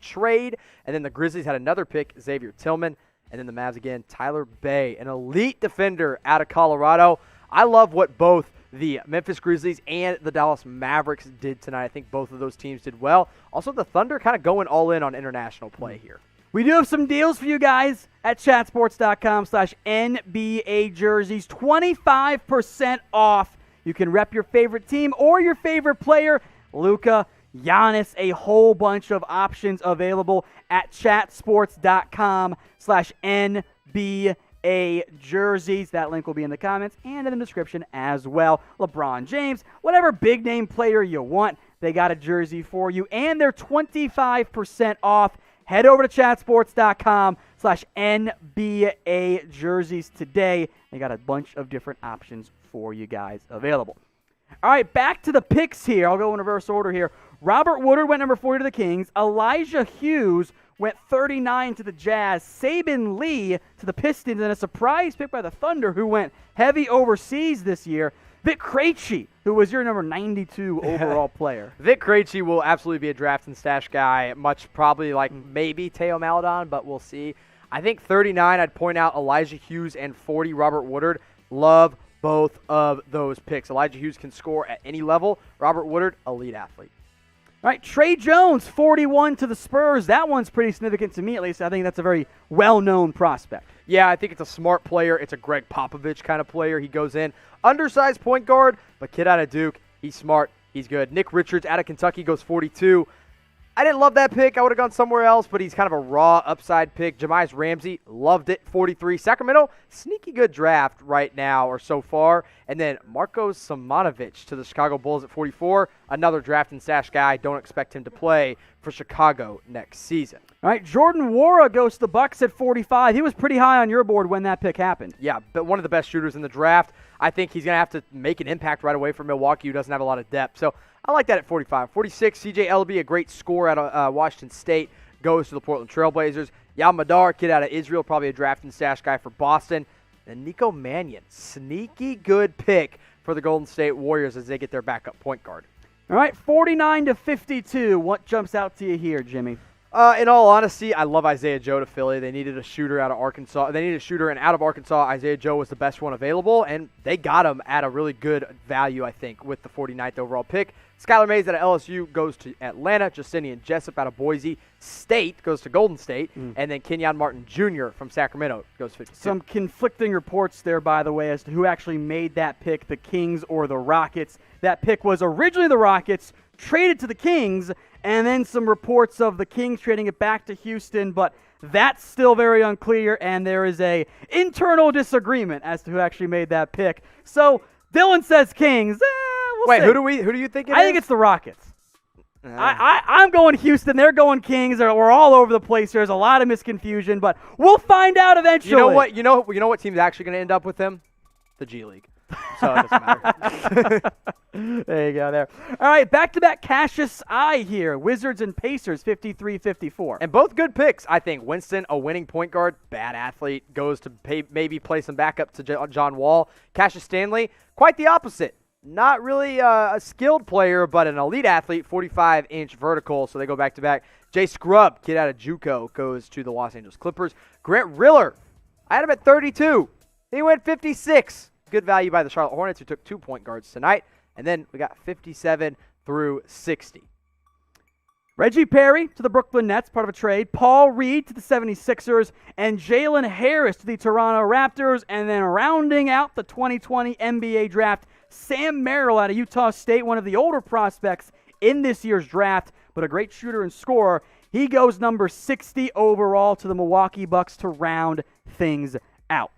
trade. And then the Grizzlies had another pick, Xavier Tillman. And then the Mavs again, Tyler Bey, an elite defender out of Colorado. I love what both the Memphis Grizzlies and the Dallas Mavericks did tonight. I think both of those teams did well. Also, the Thunder kind of going all in on international play here. We do have some deals for you guys at chatsports.com/NBA jerseys. 25% off. You can rep your favorite team or your favorite player. Luka, Giannis, a whole bunch of options available at chatsports.com/NBA jerseys. That link will be in the comments and in the description as well. LeBron James, whatever big name player you want, they got a jersey for you, and they're 25% off. Head over to chatsports.com/NBA jerseys today. They got a bunch of different options for you guys available. All right, back to the picks here. I'll go in reverse order here. Robert Woodard went number 40 to the Kings. Elijah Hughes went 39 to the Jazz. Saban Lee to the Pistons, and a surprise pick by the Thunder, who went heavy overseas this year. Vic Krejci, who was your number 92 overall player. Vic Krejci will absolutely be a draft and stash guy, much probably like maybe Teo Maledon, but we'll see. I think 39, I'd point out Elijah Hughes, and 40, Robert Woodard. Love both of those picks. Elijah Hughes can score at any level. Robert Woodard, elite athlete. All right, Trey Jones, 41 to the Spurs. That one's pretty significant to me, at least. I think that's a very well-known prospect. Yeah, I think it's a smart player. It's a Greg Popovich kind of player. He goes in. Undersized point guard, but kid out of Duke. He's smart. He's good. Nick Richards out of Kentucky goes 42. I didn't love that pick. I would have gone somewhere else, but he's kind of a raw upside pick. Jamias Ramsey, loved it, 43. Sacramento, sneaky good draft right now or so far. And then Marko Simonovic to the Chicago Bulls at 44. Another draft and stash guy. Don't expect him to play for Chicago next season. All right, Jordan Nwora goes to the Bucks at 45. He was pretty high on your board when that pick happened. Yeah, but one of the best shooters in the draft. I think he's going to have to make an impact right away for Milwaukee, who doesn't have a lot of depth. So I like that at 45. 46, CJ Elleby, a great scorer out of Washington State, goes to the Portland Trailblazers. Yal Madar, kid out of Israel, probably a draft and stash guy for Boston. And Nico Mannion, sneaky good pick for the Golden State Warriors as they get their backup point guard. All right, 49 to 52. What jumps out to you here, Jimmy? In all honesty, I love Isaiah Joe to Philly. They needed a shooter out of Arkansas. They needed a shooter, and out of Arkansas, Isaiah Joe was the best one available, and they got him at a really good value, I think, with the 49th overall pick. Skylar Mays out of LSU goes to Atlanta. Justinian Jessup out of Boise State goes to Golden State, and then Kenyon Martin Jr. from Sacramento goes 52. Some conflicting reports there, by the way, as to who actually made that pick, the Kings or the Rockets. That pick was originally the Rockets, traded to the Kings, and then some reports of the Kings trading it back to Houston, but that's still very unclear, and there is a internal disagreement as to who actually made that pick. So Dylan says Kings. We'll Wait, see. who do you think it is? I think it's the Rockets. I'm going Houston. They're going Kings. We're all over the place. There's a lot of misconfusion, but we'll find out eventually. You know what? You know what team's actually going to end up with him? The G League. So it doesn't matter. There you go there. All right, back-to-back Cassius I here. Wizards and Pacers, 53-54. And both good picks, I think. Winston, a winning point guard, bad athlete, goes to maybe play some backup to John Wall. Cassius Stanley, quite the opposite. Not really a skilled player, but an elite athlete, 45-inch vertical, so they go back-to-back. Jay Scrubb, kid out of JUCO, goes to the Los Angeles Clippers. Grant Riller, I had him at 32. He went 56. Good value by the Charlotte Hornets, who took 2 point guards tonight. And then we got 57 through 60. Reggie Perry to the Brooklyn Nets, part of a trade. Paul Reed to the 76ers. And Jalen Harris to the Toronto Raptors. And then rounding out the 2020 NBA draft, Sam Merrill out of Utah State, one of the older prospects in this year's draft, but a great shooter and scorer. He goes number 60 overall to the Milwaukee Bucks to round things out.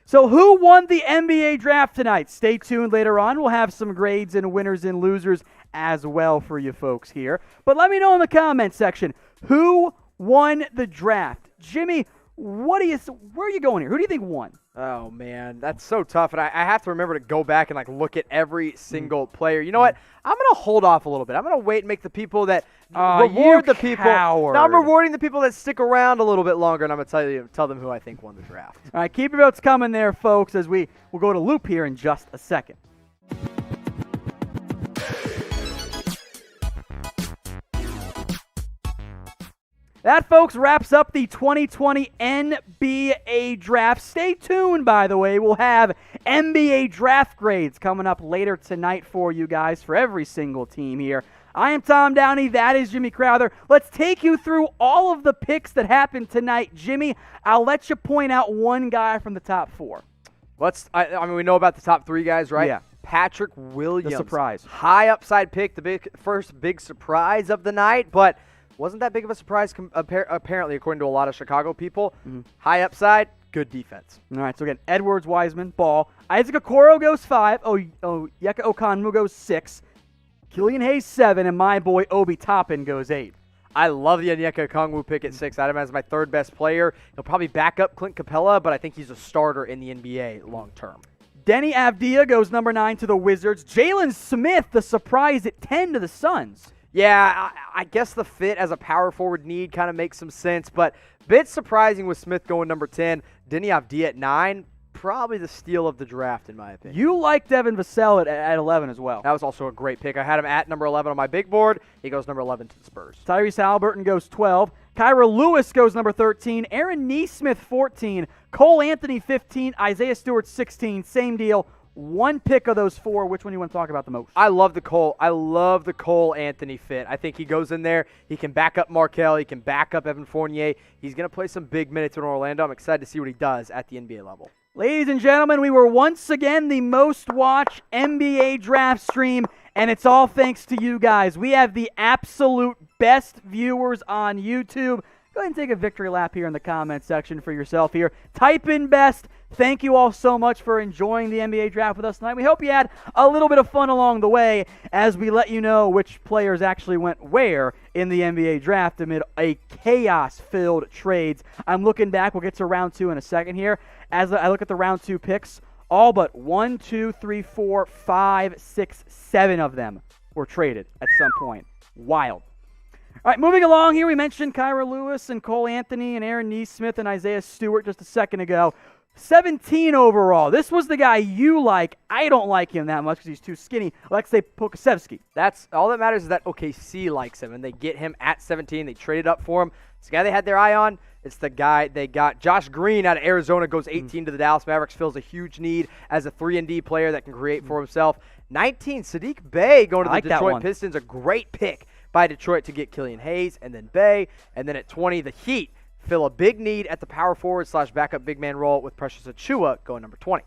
So who won the NBA draft tonight? Stay tuned later on. We'll have some grades and winners and losers as well for you folks here. But let me know in the comment section, who won the draft? Jimmy, where are you going here? Who do you think won? Oh, man, that's so tough. And I have to remember to go back and look at every single player. You know what? I'm going to hold off a little bit. I'm going to wait and make the people that reward the people. Coward. Now I'm rewarding the people that stick around a little bit longer, and I'm going to tell them who I think won the draft. All right, keep your votes coming there, folks, as we'll go to Loop here in just a second. That, folks, wraps up the 2020 NBA draft. Stay tuned, by the way. We'll have NBA draft grades coming up later tonight for you guys for every single team here. I am Tom Downey. That is Jimmy Crowther. Let's take you through all of the picks that happened tonight. Jimmy, I'll let you point out one guy from the top four. I mean, we know about the top three guys, right? Yeah. Patrick Williams. The surprise. High upside pick, first big surprise of the night, but wasn't that big of a surprise apparently, according to a lot of Chicago people. High upside, good defense. All right, so again, Edwards, Wiseman, Ball. Isaac Okoro goes 5. Yeka Okonmu goes 6. Killian Hayes 7, and my boy Obi Toppin goes 8. I love the Onyeka Okongwu pick at 6. I had him as my third best player. He'll probably back up Clint Capella, but I think he's a starter in the NBA long term. Denny Avdia goes number 9 to the Wizards. Jalen Smith, the surprise at 10 to the Suns. Yeah, I guess the fit as a power forward need kind of makes some sense, but bit surprising with Smith going number 10. Denny Avdia at 9, probably the steal of the draft in my opinion. You like Devin Vassell at 11 as well. That was also a great pick. I had him at number 11 on my big board. He goes number 11 to the Spurs. Tyrese Halliburton goes 12. Kyra Lewis goes number 13. Aaron Nesmith 14. Cole Anthony 15. Isaiah Stewart 16. Same deal. One pick of those 4. Which one do you want to talk about the most? I love the Cole Anthony fit. I think he goes in there. He can back up Markelle. He can back up Evan Fournier. He's going to play some big minutes in Orlando. I'm excited to see what he does at the NBA level. Ladies and gentlemen, we were once again the most watched NBA draft stream, and it's all thanks to you guys. We have the absolute best viewers on YouTube. Go ahead and take a victory lap here in the comment section for yourself here. Type in best. Thank you all so much for enjoying the NBA draft with us tonight. We hope you had a little bit of fun along the way as we let you know which players actually went where in the NBA draft amid a chaos-filled trades. I'm looking back. We'll get to round 2 in a second here. As I look at the round 2 picks, all but 1, 2, 3, 4, 5, 6, 7 of them were traded at some point. Wild. All right, moving along here, we mentioned Kyra Lewis and Cole Anthony and Aaron Nesmith and Isaiah Stewart just a second ago. 17 overall. This was the guy you like. I don't like him that much because he's too skinny. Alexei Pokasevsky. That's all that matters is that OKC likes him, and they get him at 17. They traded up for him. It's the guy they had their eye on. It's the guy they got. Josh Green out of Arizona goes 18 to the Dallas Mavericks, fills a huge need as a 3-and-D player that can create for himself. 19, Sadiq Bey going to the Detroit Pistons. A great pick by Detroit to get Killian Hayes and then Bey. And then at 20, the Heat fill a big need at the power forward / backup big man role with Precious Achiuwa going number 20.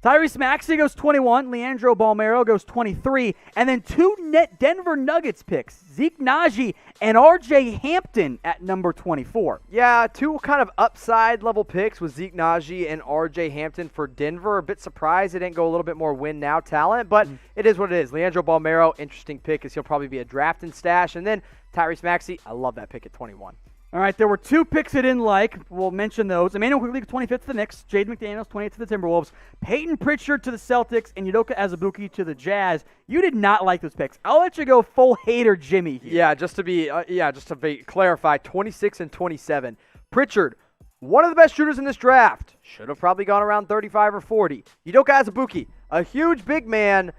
Tyrese Maxey goes 21. Leandro Balmero goes 23. And then 2 Denver Nuggets picks, Zeke Naji and R.J. Hampton at number 24. Yeah, 2 kind of upside level picks with Zeke Naji and R.J. Hampton for Denver. A bit surprised they didn't go a little bit more win now talent, but it is what it is. Leandro Balmero, interesting pick as he'll probably be a draft and stash. And then Tyrese Maxey, I love that pick at 21. All right, there were 2 picks I didn't like. We'll mention those. Emmanuel Quigley, 25th to the Knicks. Jaden McDaniels, 28th to the Timberwolves. Peyton Pritchard to the Celtics. And Udoka Azubuike to the Jazz. You did not like those picks. I'll let you go full hater Jimmy here. Yeah, just to clarify, 26 and 27. Pritchard, one of the best shooters in this draft. Should have probably gone around 35 or 40. Udoka Azubuike, a huge big man.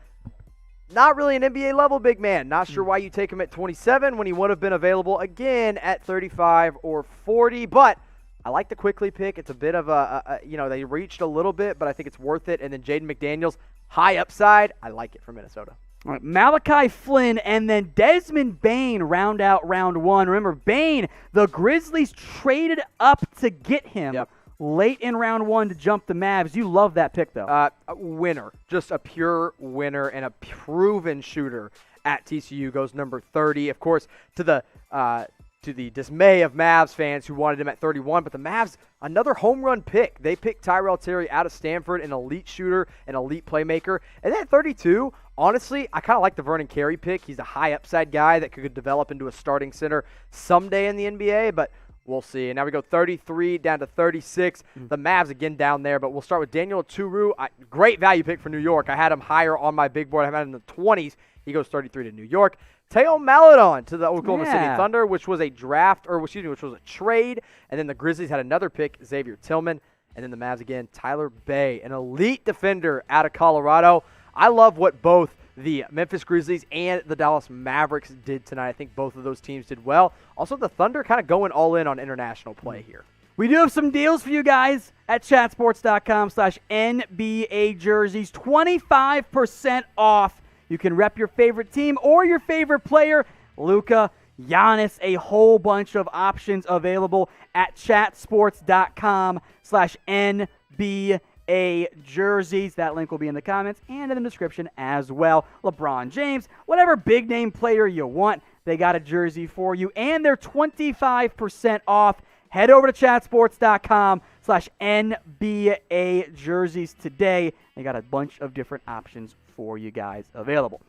Not really an NBA level big man. Not sure why you take him at 27 when he would have been available again at 35 or 40. But I like the Quickly pick. It's a bit of they reached a little bit, but I think it's worth it. And then Jaden McDaniels, high upside. I like it for Minnesota. All right, Malachi Flynn and then Desmond Bane round out round 1. Remember, Bane, the Grizzlies traded up to get him. Late in round 1 to jump the Mavs. You love that pick, though. A winner. Just a pure winner and a proven shooter at TCU goes number 30. Of course, to the dismay of Mavs fans who wanted him at 31. But the Mavs, another home run pick. They picked Tyrell Terry out of Stanford, an elite shooter, an elite playmaker. And then at 32, honestly, I kind of like the Vernon Carey pick. He's a high upside guy that could develop into a starting center someday in the NBA, but we'll see. And now we go 33 down to 36. The Mavs again down there, but we'll start with Daniel Oturu. Great value pick for New York. I had him higher on my big board. I had him in the 20s. He goes 33 to New York. Teo Maledon to the Oklahoma City Thunder, which was a trade. And then the Grizzlies had another pick, Xavier Tillman. And then the Mavs again, Tyler Bey, an elite defender out of Colorado. I love what both the Memphis Grizzlies and the Dallas Mavericks did tonight. I think both of those teams did well. Also, the Thunder kind of going all in on international play here. We do have some deals for you guys at chatsports.com/NBA jerseys. 25% off. You can rep your favorite team or your favorite player. Luka, Giannis, a whole bunch of options available at chatsports.com/NBA jerseys. That link will be in the comments and in the description as well. LeBron James, whatever big name player you want, they got a jersey for you, and they're 25% off. Head over to chatsports.com/NBA jerseys today. They got a bunch of different options for you guys available.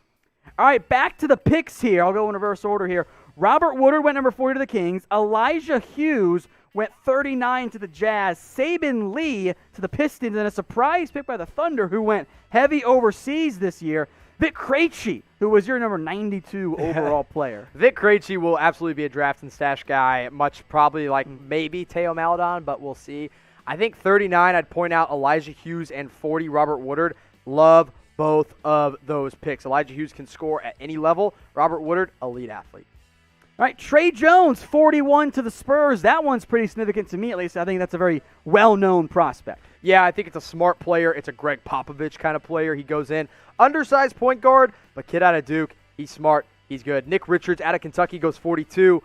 All right, back to the picks here. I'll go in reverse order here. Robert Woodard went number 40 to the Kings. Elijah Hughes went 39 to the Jazz. Saban Lee to the Pistons, and a surprise pick by the Thunder, who went heavy overseas this year. Vic Krejci, who was your number 92 overall player. Vic Krejci will absolutely be a draft and stash guy, much probably like maybe Teo Maledon, but we'll see. I think 39, I'd point out Elijah Hughes, and 40, Robert Woodard. Love both of those picks. Elijah Hughes can score at any level. Robert Woodard, elite athlete. All right, Trey Jones, 41 to the Spurs. That one's pretty significant to me, at least. I think that's a very well-known prospect. Yeah, I think it's a smart player. It's a Greg Popovich kind of player. He goes in. Undersized point guard, but kid out of Duke. He's smart. He's good. Nick Richards out of Kentucky goes 42.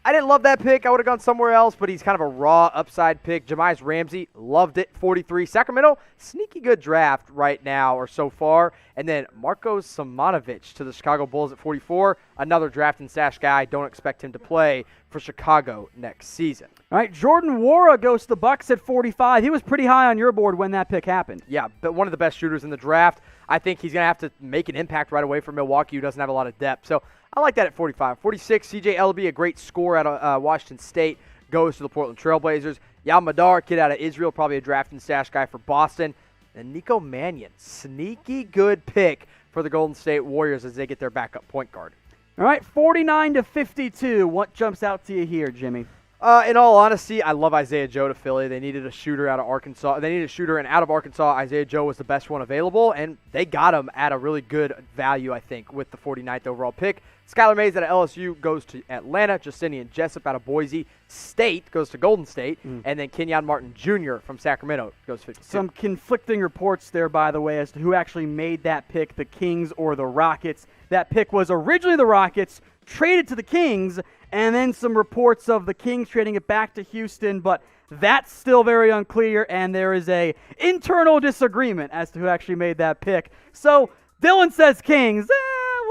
I didn't love that pick. I would have gone somewhere else, but he's kind of a raw upside pick. Jamize Ramsey, loved it, 43. Sacramento, sneaky good draft right now or so far. And then Marcos Simonovic to the Chicago Bulls at 44. Another draft and stash guy. Don't expect him to play for Chicago next season. All right, Jordan Nwora goes to the Bucks at 45. He was pretty high on your board when that pick happened. Yeah, but one of the best shooters in the draft. I think he's going to have to make an impact right away for Milwaukee, who doesn't have a lot of depth. So I like that at 45. 46, C.J. Ellaby, a great scorer out of Washington State, goes to the Portland Trailblazers. Yal Madar, kid out of Israel, probably a draft and stash guy for Boston. And Nico Mannion, sneaky good pick for the Golden State Warriors as they get their backup point guard. All right, 49 to 52. What jumps out to you here, Jimmy? In all honesty, I love Isaiah Joe to Philly. They needed a shooter out of Arkansas. They needed a shooter, and out of Arkansas, Isaiah Joe was the best one available, and they got him at a really good value, I think, with the 49th overall pick. Skylar Mays out of LSU goes to Atlanta. Justinian Jessup out of Boise State goes to Golden State. And then Kenyon Martin Jr. from Sacramento goes 52. Some conflicting reports there, by the way, as to who actually made that pick, the Kings or the Rockets. That pick was originally the Rockets, traded to the Kings, and then some reports of the Kings trading it back to Houston, but that's still very unclear, and there is a internal disagreement as to who actually made that pick. So Dylan says Kings.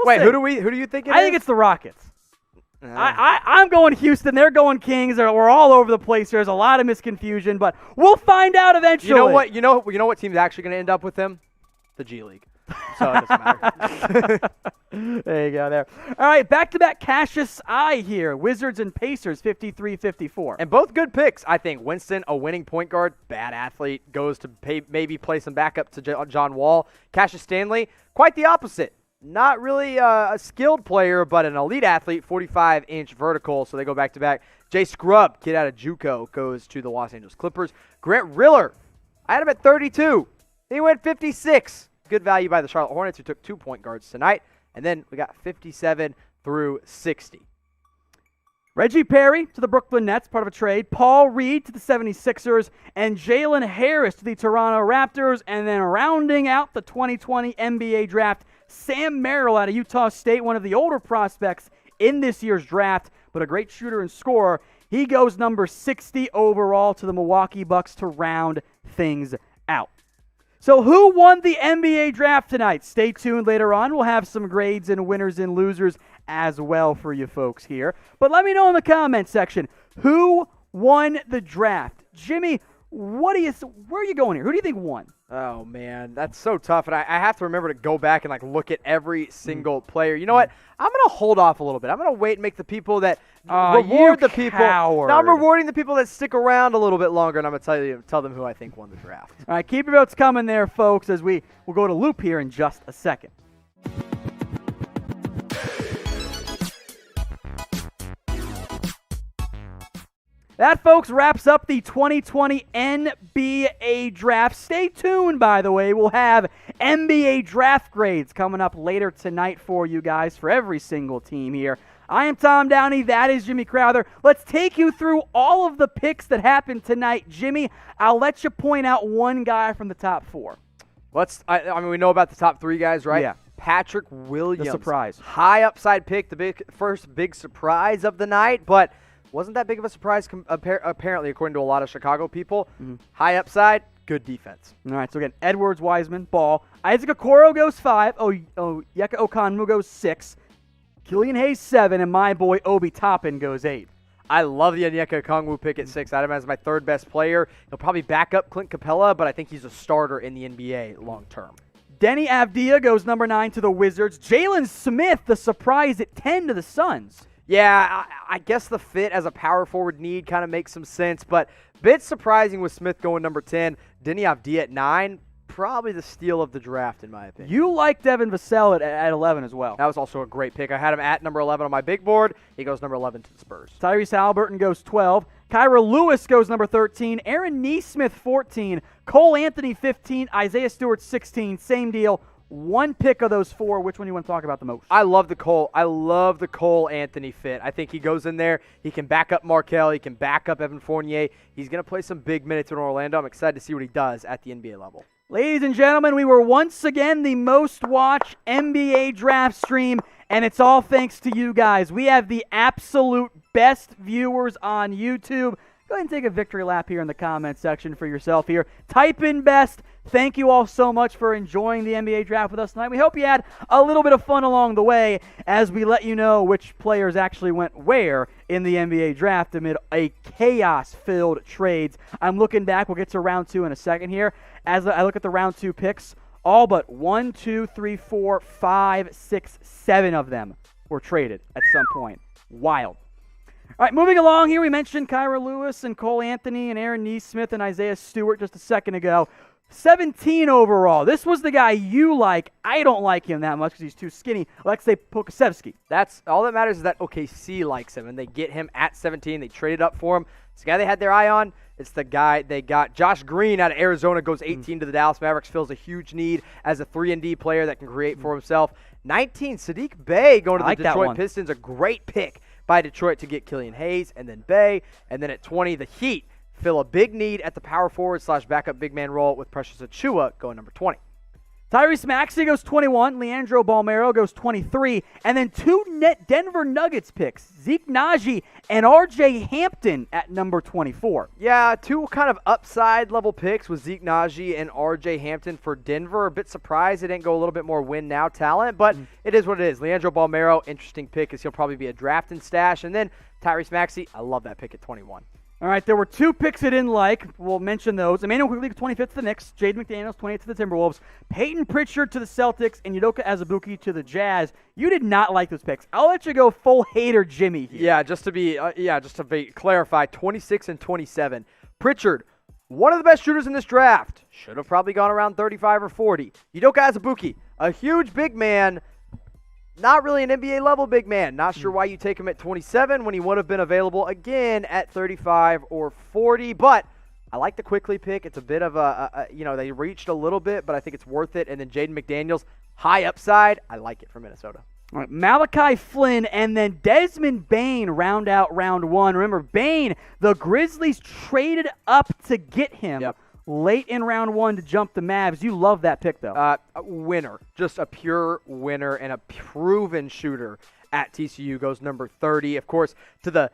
Wait, see. who do you think it is? I think it's the Rockets. I'm going Houston. They're going Kings. We're all over the place. There's a lot of misconfusion, but we'll find out eventually. You know what? You know what team's actually going to end up with him? The G League. So it doesn't matter. There you go there. All right, back-to-back Cassius I here. Wizards and Pacers, 53-54. And both good picks, I think. Winston, a winning point guard, bad athlete, goes to maybe play some backup to John Wall. Cassius Stanley, quite the opposite. Not really a skilled player, but an elite athlete, 45-inch vertical, so they go back-to-back. Jay Scrubb, kid out of JUCO, goes to the Los Angeles Clippers. Grant Riller, I had him at 32. He went 56. Good value by the Charlotte Hornets, who took 2 point guards tonight. And then we got 57 through 60. Reggie Perry to the Brooklyn Nets, part of a trade. Paul Reed to the 76ers. And Jalen Harris to the Toronto Raptors. And then rounding out the 2020 NBA draft, Sam Merrill out of Utah State, one of the older prospects in this year's draft, but a great shooter and scorer. He goes number 60 overall to the Milwaukee Bucks to round things out. So who won the NBA draft tonight? Stay tuned later on. We'll have some grades and winners and losers as well for you folks here. But let me know in the comment section, who won the draft? Jimmy, where are you going here? Who do you think won? Oh, man, that's so tough. And I have to remember to go back and look at every single player. You know what? I'm going to hold off a little bit. I'm going to wait and make the people that reward the people. Coward. Now I'm rewarding the people that stick around a little bit longer, and I'm going to tell them who I think won the draft. All right, keep your votes coming there, folks, as we'll go to Loop here in just a second. That, folks, wraps up the 2020 NBA draft. Stay tuned, by the way. We'll have NBA draft grades coming up later tonight for you guys for every single team here. I am Tom Downey. That is Jimmy Crowther. Let's take you through all of the picks that happened tonight. Jimmy, I'll let you point out one guy from the top four. I mean, we know about the top three guys, right? Yeah. Patrick Williams. The surprise. High upside pick, first big surprise of the night, but wasn't that big of a surprise apparently, according to a lot of Chicago people. High upside, good defense. All right, so again, Edwards, Wiseman, Ball. Isaac Okoro goes 5. Yeka Okonmu goes 6. Killian Hayes 7, and my boy Obi Toppin goes 8. I love the Onyeka Okongwu pick at 6. I have him as my third best player. He'll probably back up Clint Capella, but I think he's a starter in the NBA long term. Denny Avdia goes number 9 to the Wizards. Jalen Smith, the surprise at 10 to the Suns. Yeah, I guess the fit as a power forward need kind of makes some sense, but bit surprising with Smith going number 10. Denny Avdia at 9, probably the steal of the draft in my opinion. You like Devin Vassell at 11 as well. That was also a great pick. I had him at number 11 on my big board. He goes number 11 to the Spurs. Tyrese Halliburton goes 12. Kyra Lewis goes number 13. Aaron Nesmith 14. Cole Anthony 15. Isaiah Stewart 16. Same deal. One pick of those 4. Which one do you want to talk about the most? I love the Cole Anthony fit. I think he goes in there. He can back up Markelle. He can back up Evan Fournier. He's going to play some big minutes in Orlando. I'm excited to see what he does at the NBA level. Ladies and gentlemen, we were once again the most watched NBA draft stream, and it's all thanks to you guys. We have the absolute best viewers on YouTube. Go ahead and take a victory lap here in the comment section for yourself here. Type in best. Thank you all so much for enjoying the NBA draft with us tonight. We hope you had a little bit of fun along the way as we let you know which players actually went where in the NBA draft amid a chaos-filled trades. I'm looking back. We'll get to round 2 in a second here. As I look at the round 2 picks, all but 1, 2, 3, 4, 5, 6, 7 of them were traded at some point. Wild. All right, moving along here, we mentioned Kyra Lewis and Cole Anthony and Aaron Nesmith and Isaiah Stewart just a second ago. 17 overall. This was the guy you like. I don't like him that much because he's too skinny. Alexei Pokusevski. That's all that matters is that OKC likes him, and they get him at 17. They traded up for him. It's the guy they had their eye on. It's the guy they got. Josh Green out of Arizona goes 18 to the Dallas Mavericks, fills a huge need as a 3-and-D player that can create for himself. 19, Sadiq Bey going to the Detroit Pistons, a great pick by Detroit to get Killian Hayes, and then Bey. And then at 20, the Heat fill a big need at the power forward / backup big man role with Precious Achiuwa going number 20. Tyrese Maxey goes 21. Leandro Balmero goes 23. And then 2 net Denver Nuggets picks, Zeke Naji and R.J. Hampton at number 24. Yeah, 2 kind of upside level picks with Zeke Naji and R.J. Hampton for Denver. A bit surprised they didn't go a little bit more win now talent, but it is what it is. Leandro Balmero, interesting pick as he'll probably be a draft and stash. And then Tyrese Maxey, I love that pick at 21. All right, there were 2 picks I didn't like. We'll mention those. Emmanuel Quigley, 25th to the Knicks. Jaden McDaniels, 28th to the Timberwolves. Peyton Pritchard to the Celtics. And Udoka Azubuike to the Jazz. You did not like those picks. I'll let you go full hater Jimmy here. Yeah, just to be clarify, 26 and 27. Pritchard, one of the best shooters in this draft. Should have probably gone around 35 or 40. Udoka Azubuike, a huge big man. Not really an NBA-level big man. Not sure why you take him at 27 when he would have been available again at 35 or 40. But I like the Quickly pick. It's a bit of they reached a little bit, but I think it's worth it. And then Jaden McDaniels, high upside. I like it for Minnesota. All right, Malachi Flynn and then Desmond Bane round out round 1. Remember, Bane, the Grizzlies traded up to get him. Yep. Late in round 1 to jump the Mavs. You love that pick, though. A winner. Just a pure winner and a proven shooter at TCU goes number 30. Of course, to the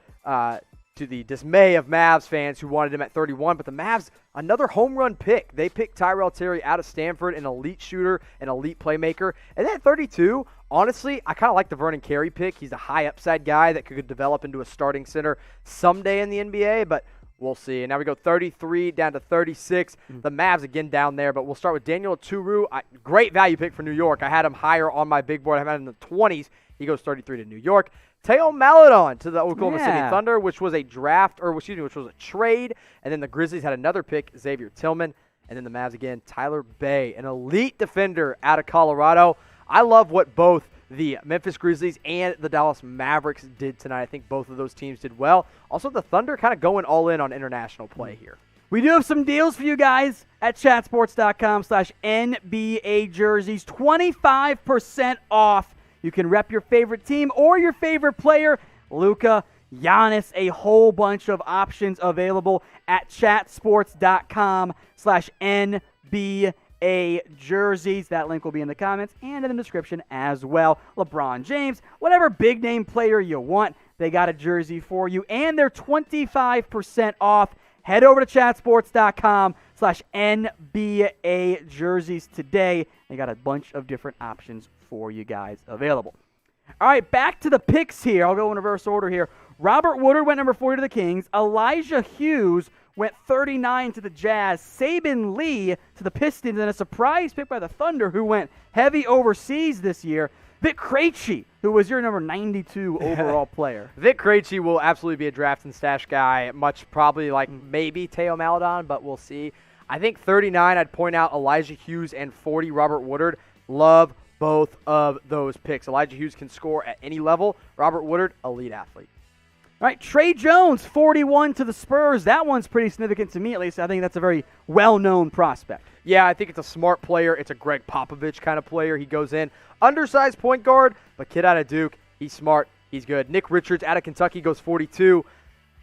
dismay of Mavs fans who wanted him at 31. But the Mavs, another home run pick. They picked Tyrell Terry out of Stanford, an elite shooter, an elite playmaker. And then at 32, honestly, I kind of like the Vernon Carey pick. He's a high upside guy that could develop into a starting center someday in the NBA, but we'll see. And now we go 33 down to 36. The Mavs again down there, but we'll start with Daniel Oturu. Great value pick for New York. I had him higher on my big board. I had him in the 20s. He goes 33 to New York. Teo Maledon to the Oklahoma City Thunder, which was a trade. And then the Grizzlies had another pick, Xavier Tillman. And then the Mavs again, Tyler Bey, an elite defender out of Colorado. I love what both the Memphis Grizzlies and the Dallas Mavericks did tonight. I think both of those teams did well. Also, the Thunder kind of going all in on international play here. We do have some deals for you guys at chatsports.com/NBA jerseys. 25% off. You can rep your favorite team or your favorite player. Luka, Giannis, a whole bunch of options available at chatsports.com/NBA jerseys. That link will be in the comments and in the description as well. LeBron James, whatever big name player you want, they got a jersey for you, and they're 25% off. Head over to chatsports.com/NBA jerseys today. They got a bunch of different options for you guys available. All right, back to the picks here. I'll go in reverse order here. Robert Woodard went number 40 to the Kings. Elijah Hughes went 39 to the Jazz. Saban Lee to the Pistons, and a surprise pick by the Thunder, who went heavy overseas this year. Vic Krejci, who was your number 92 overall player. Vic Krejci will absolutely be a draft and stash guy, much probably like maybe Teo Maledon, but we'll see. I think 39, I'd point out Elijah Hughes, and 40, Robert Woodard. Love both of those picks. Elijah Hughes can score at any level. Robert Woodard, elite athlete. All right, Trey Jones, 41 to the Spurs. That one's pretty significant to me, at least. I think that's a very well-known prospect. Yeah, I think it's a smart player. It's a Greg Popovich kind of player. He goes in. Undersized point guard, but kid out of Duke. He's smart. He's good. Nick Richards out of Kentucky goes 42.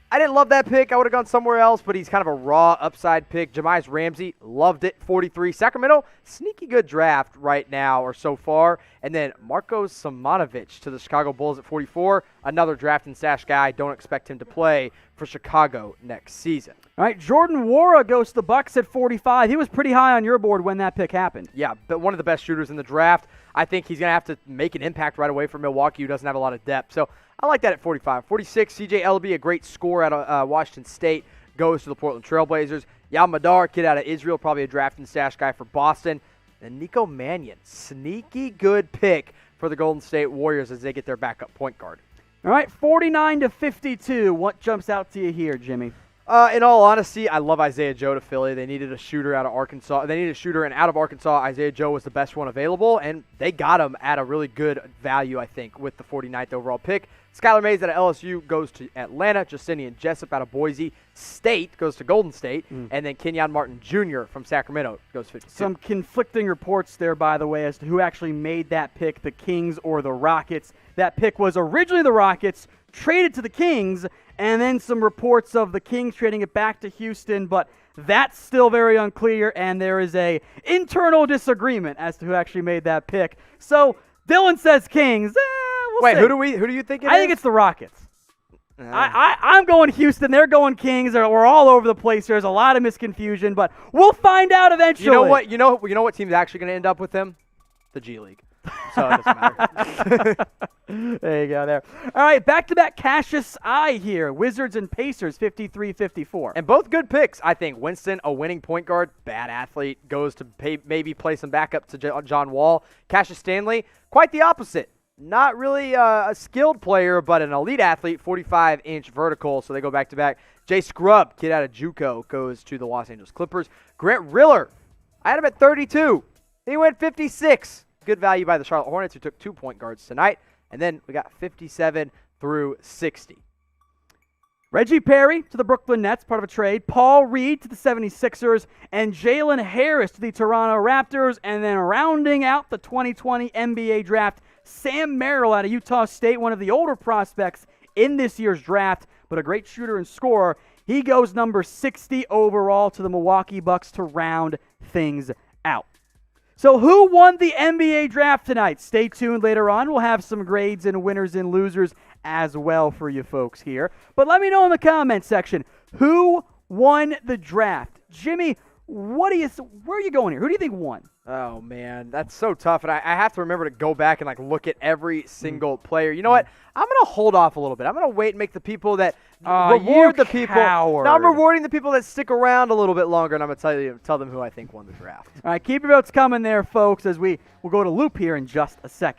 I didn't love that pick. I would have gone somewhere else, but he's kind of a raw upside pick. Jamize Ramsey, loved it, 43. Sacramento, sneaky good draft right now or so far. And then Marko Simonovic to the Chicago Bulls at 44. Another draft and stash guy. Don't expect him to play for Chicago next season. All right, Jordan Nwora goes to the Bucks at 45. He was pretty high on your board when that pick happened. Yeah, but one of the best shooters in the draft. I think he's going to have to make an impact right away for Milwaukee, who doesn't have a lot of depth. So I like that at 45. 46, CJ Elleby, a great scorer out of Washington State, goes to the Portland Trailblazers. Yal Madar, kid out of Israel, probably a draft and stash guy for Boston. And Nico Mannion, sneaky good pick for the Golden State Warriors as they get their backup point guard. All right, 49 to 52. What jumps out to you here, Jimmy? In all honesty, I love Isaiah Joe to Philly. They needed a shooter out of Arkansas. They needed a shooter, and out of Arkansas, Isaiah Joe was the best one available, and they got him at a really good value, I think, with the 49th overall pick. Skylar Mays out of LSU goes to Atlanta. Justinian Jessup out of Boise State goes to Golden State, and then Kenyon Martin Jr. from Sacramento goes 52. Some conflicting reports there, by the way, as to who actually made that pick, the Kings or the Rockets. That pick was originally the Rockets, traded to the Kings, and then some reports of the Kings trading it back to Houston, but that's still very unclear, and there is a internal disagreement as to who actually made that pick. So Dylan says Kings. We'll Wait, see. who do you think it is? I think it's the Rockets. I'm going Houston. They're going Kings. We're all over the place. There's a lot of misconfusion, but we'll find out eventually. You know what? You know what team's actually going to end up with him? The G League. So it doesn't matter. There you go there. All right, back-to-back Cassius I here. Wizards and Pacers, 53-54. And both good picks, I think. Winston, a winning point guard, bad athlete, goes to maybe play some backup to John Wall. Cassius Stanley, quite the opposite. Not really a skilled player, but an elite athlete, 45-inch vertical, so they go back-to-back. Jay Scrubb, kid out of JUCO, goes to the Los Angeles Clippers. Grant Riller, I had him at 32. He went 56. Good value by the Charlotte Hornets, who took 2 point guards tonight. And then we got 57 through 60. Reggie Perry to the Brooklyn Nets, part of a trade. Paul Reed to the 76ers. And Jalen Harris to the Toronto Raptors. And then rounding out the 2020 NBA draft, Sam Merrill out of Utah State, one of the older prospects in this year's draft, but a great shooter and scorer. He goes number 60 overall to the Milwaukee Bucks to round things out. So who won the NBA draft tonight? Stay tuned later on. We'll have some grades and winners and losers as well for you folks here. But let me know in the comments section, who won the draft? Jimmy, where are you going here? Who do you think won? Oh, man, that's so tough. And I have to remember to go back and look at every single player. You know what? I'm going to hold off a little bit. I'm going to wait and make the people that reward the people. Coward. No, I'm rewarding the people that stick around a little bit longer, and I'm going to tell them who I think won the draft. All right, keep your votes coming there, folks, as we'll go to Loop here in just a second.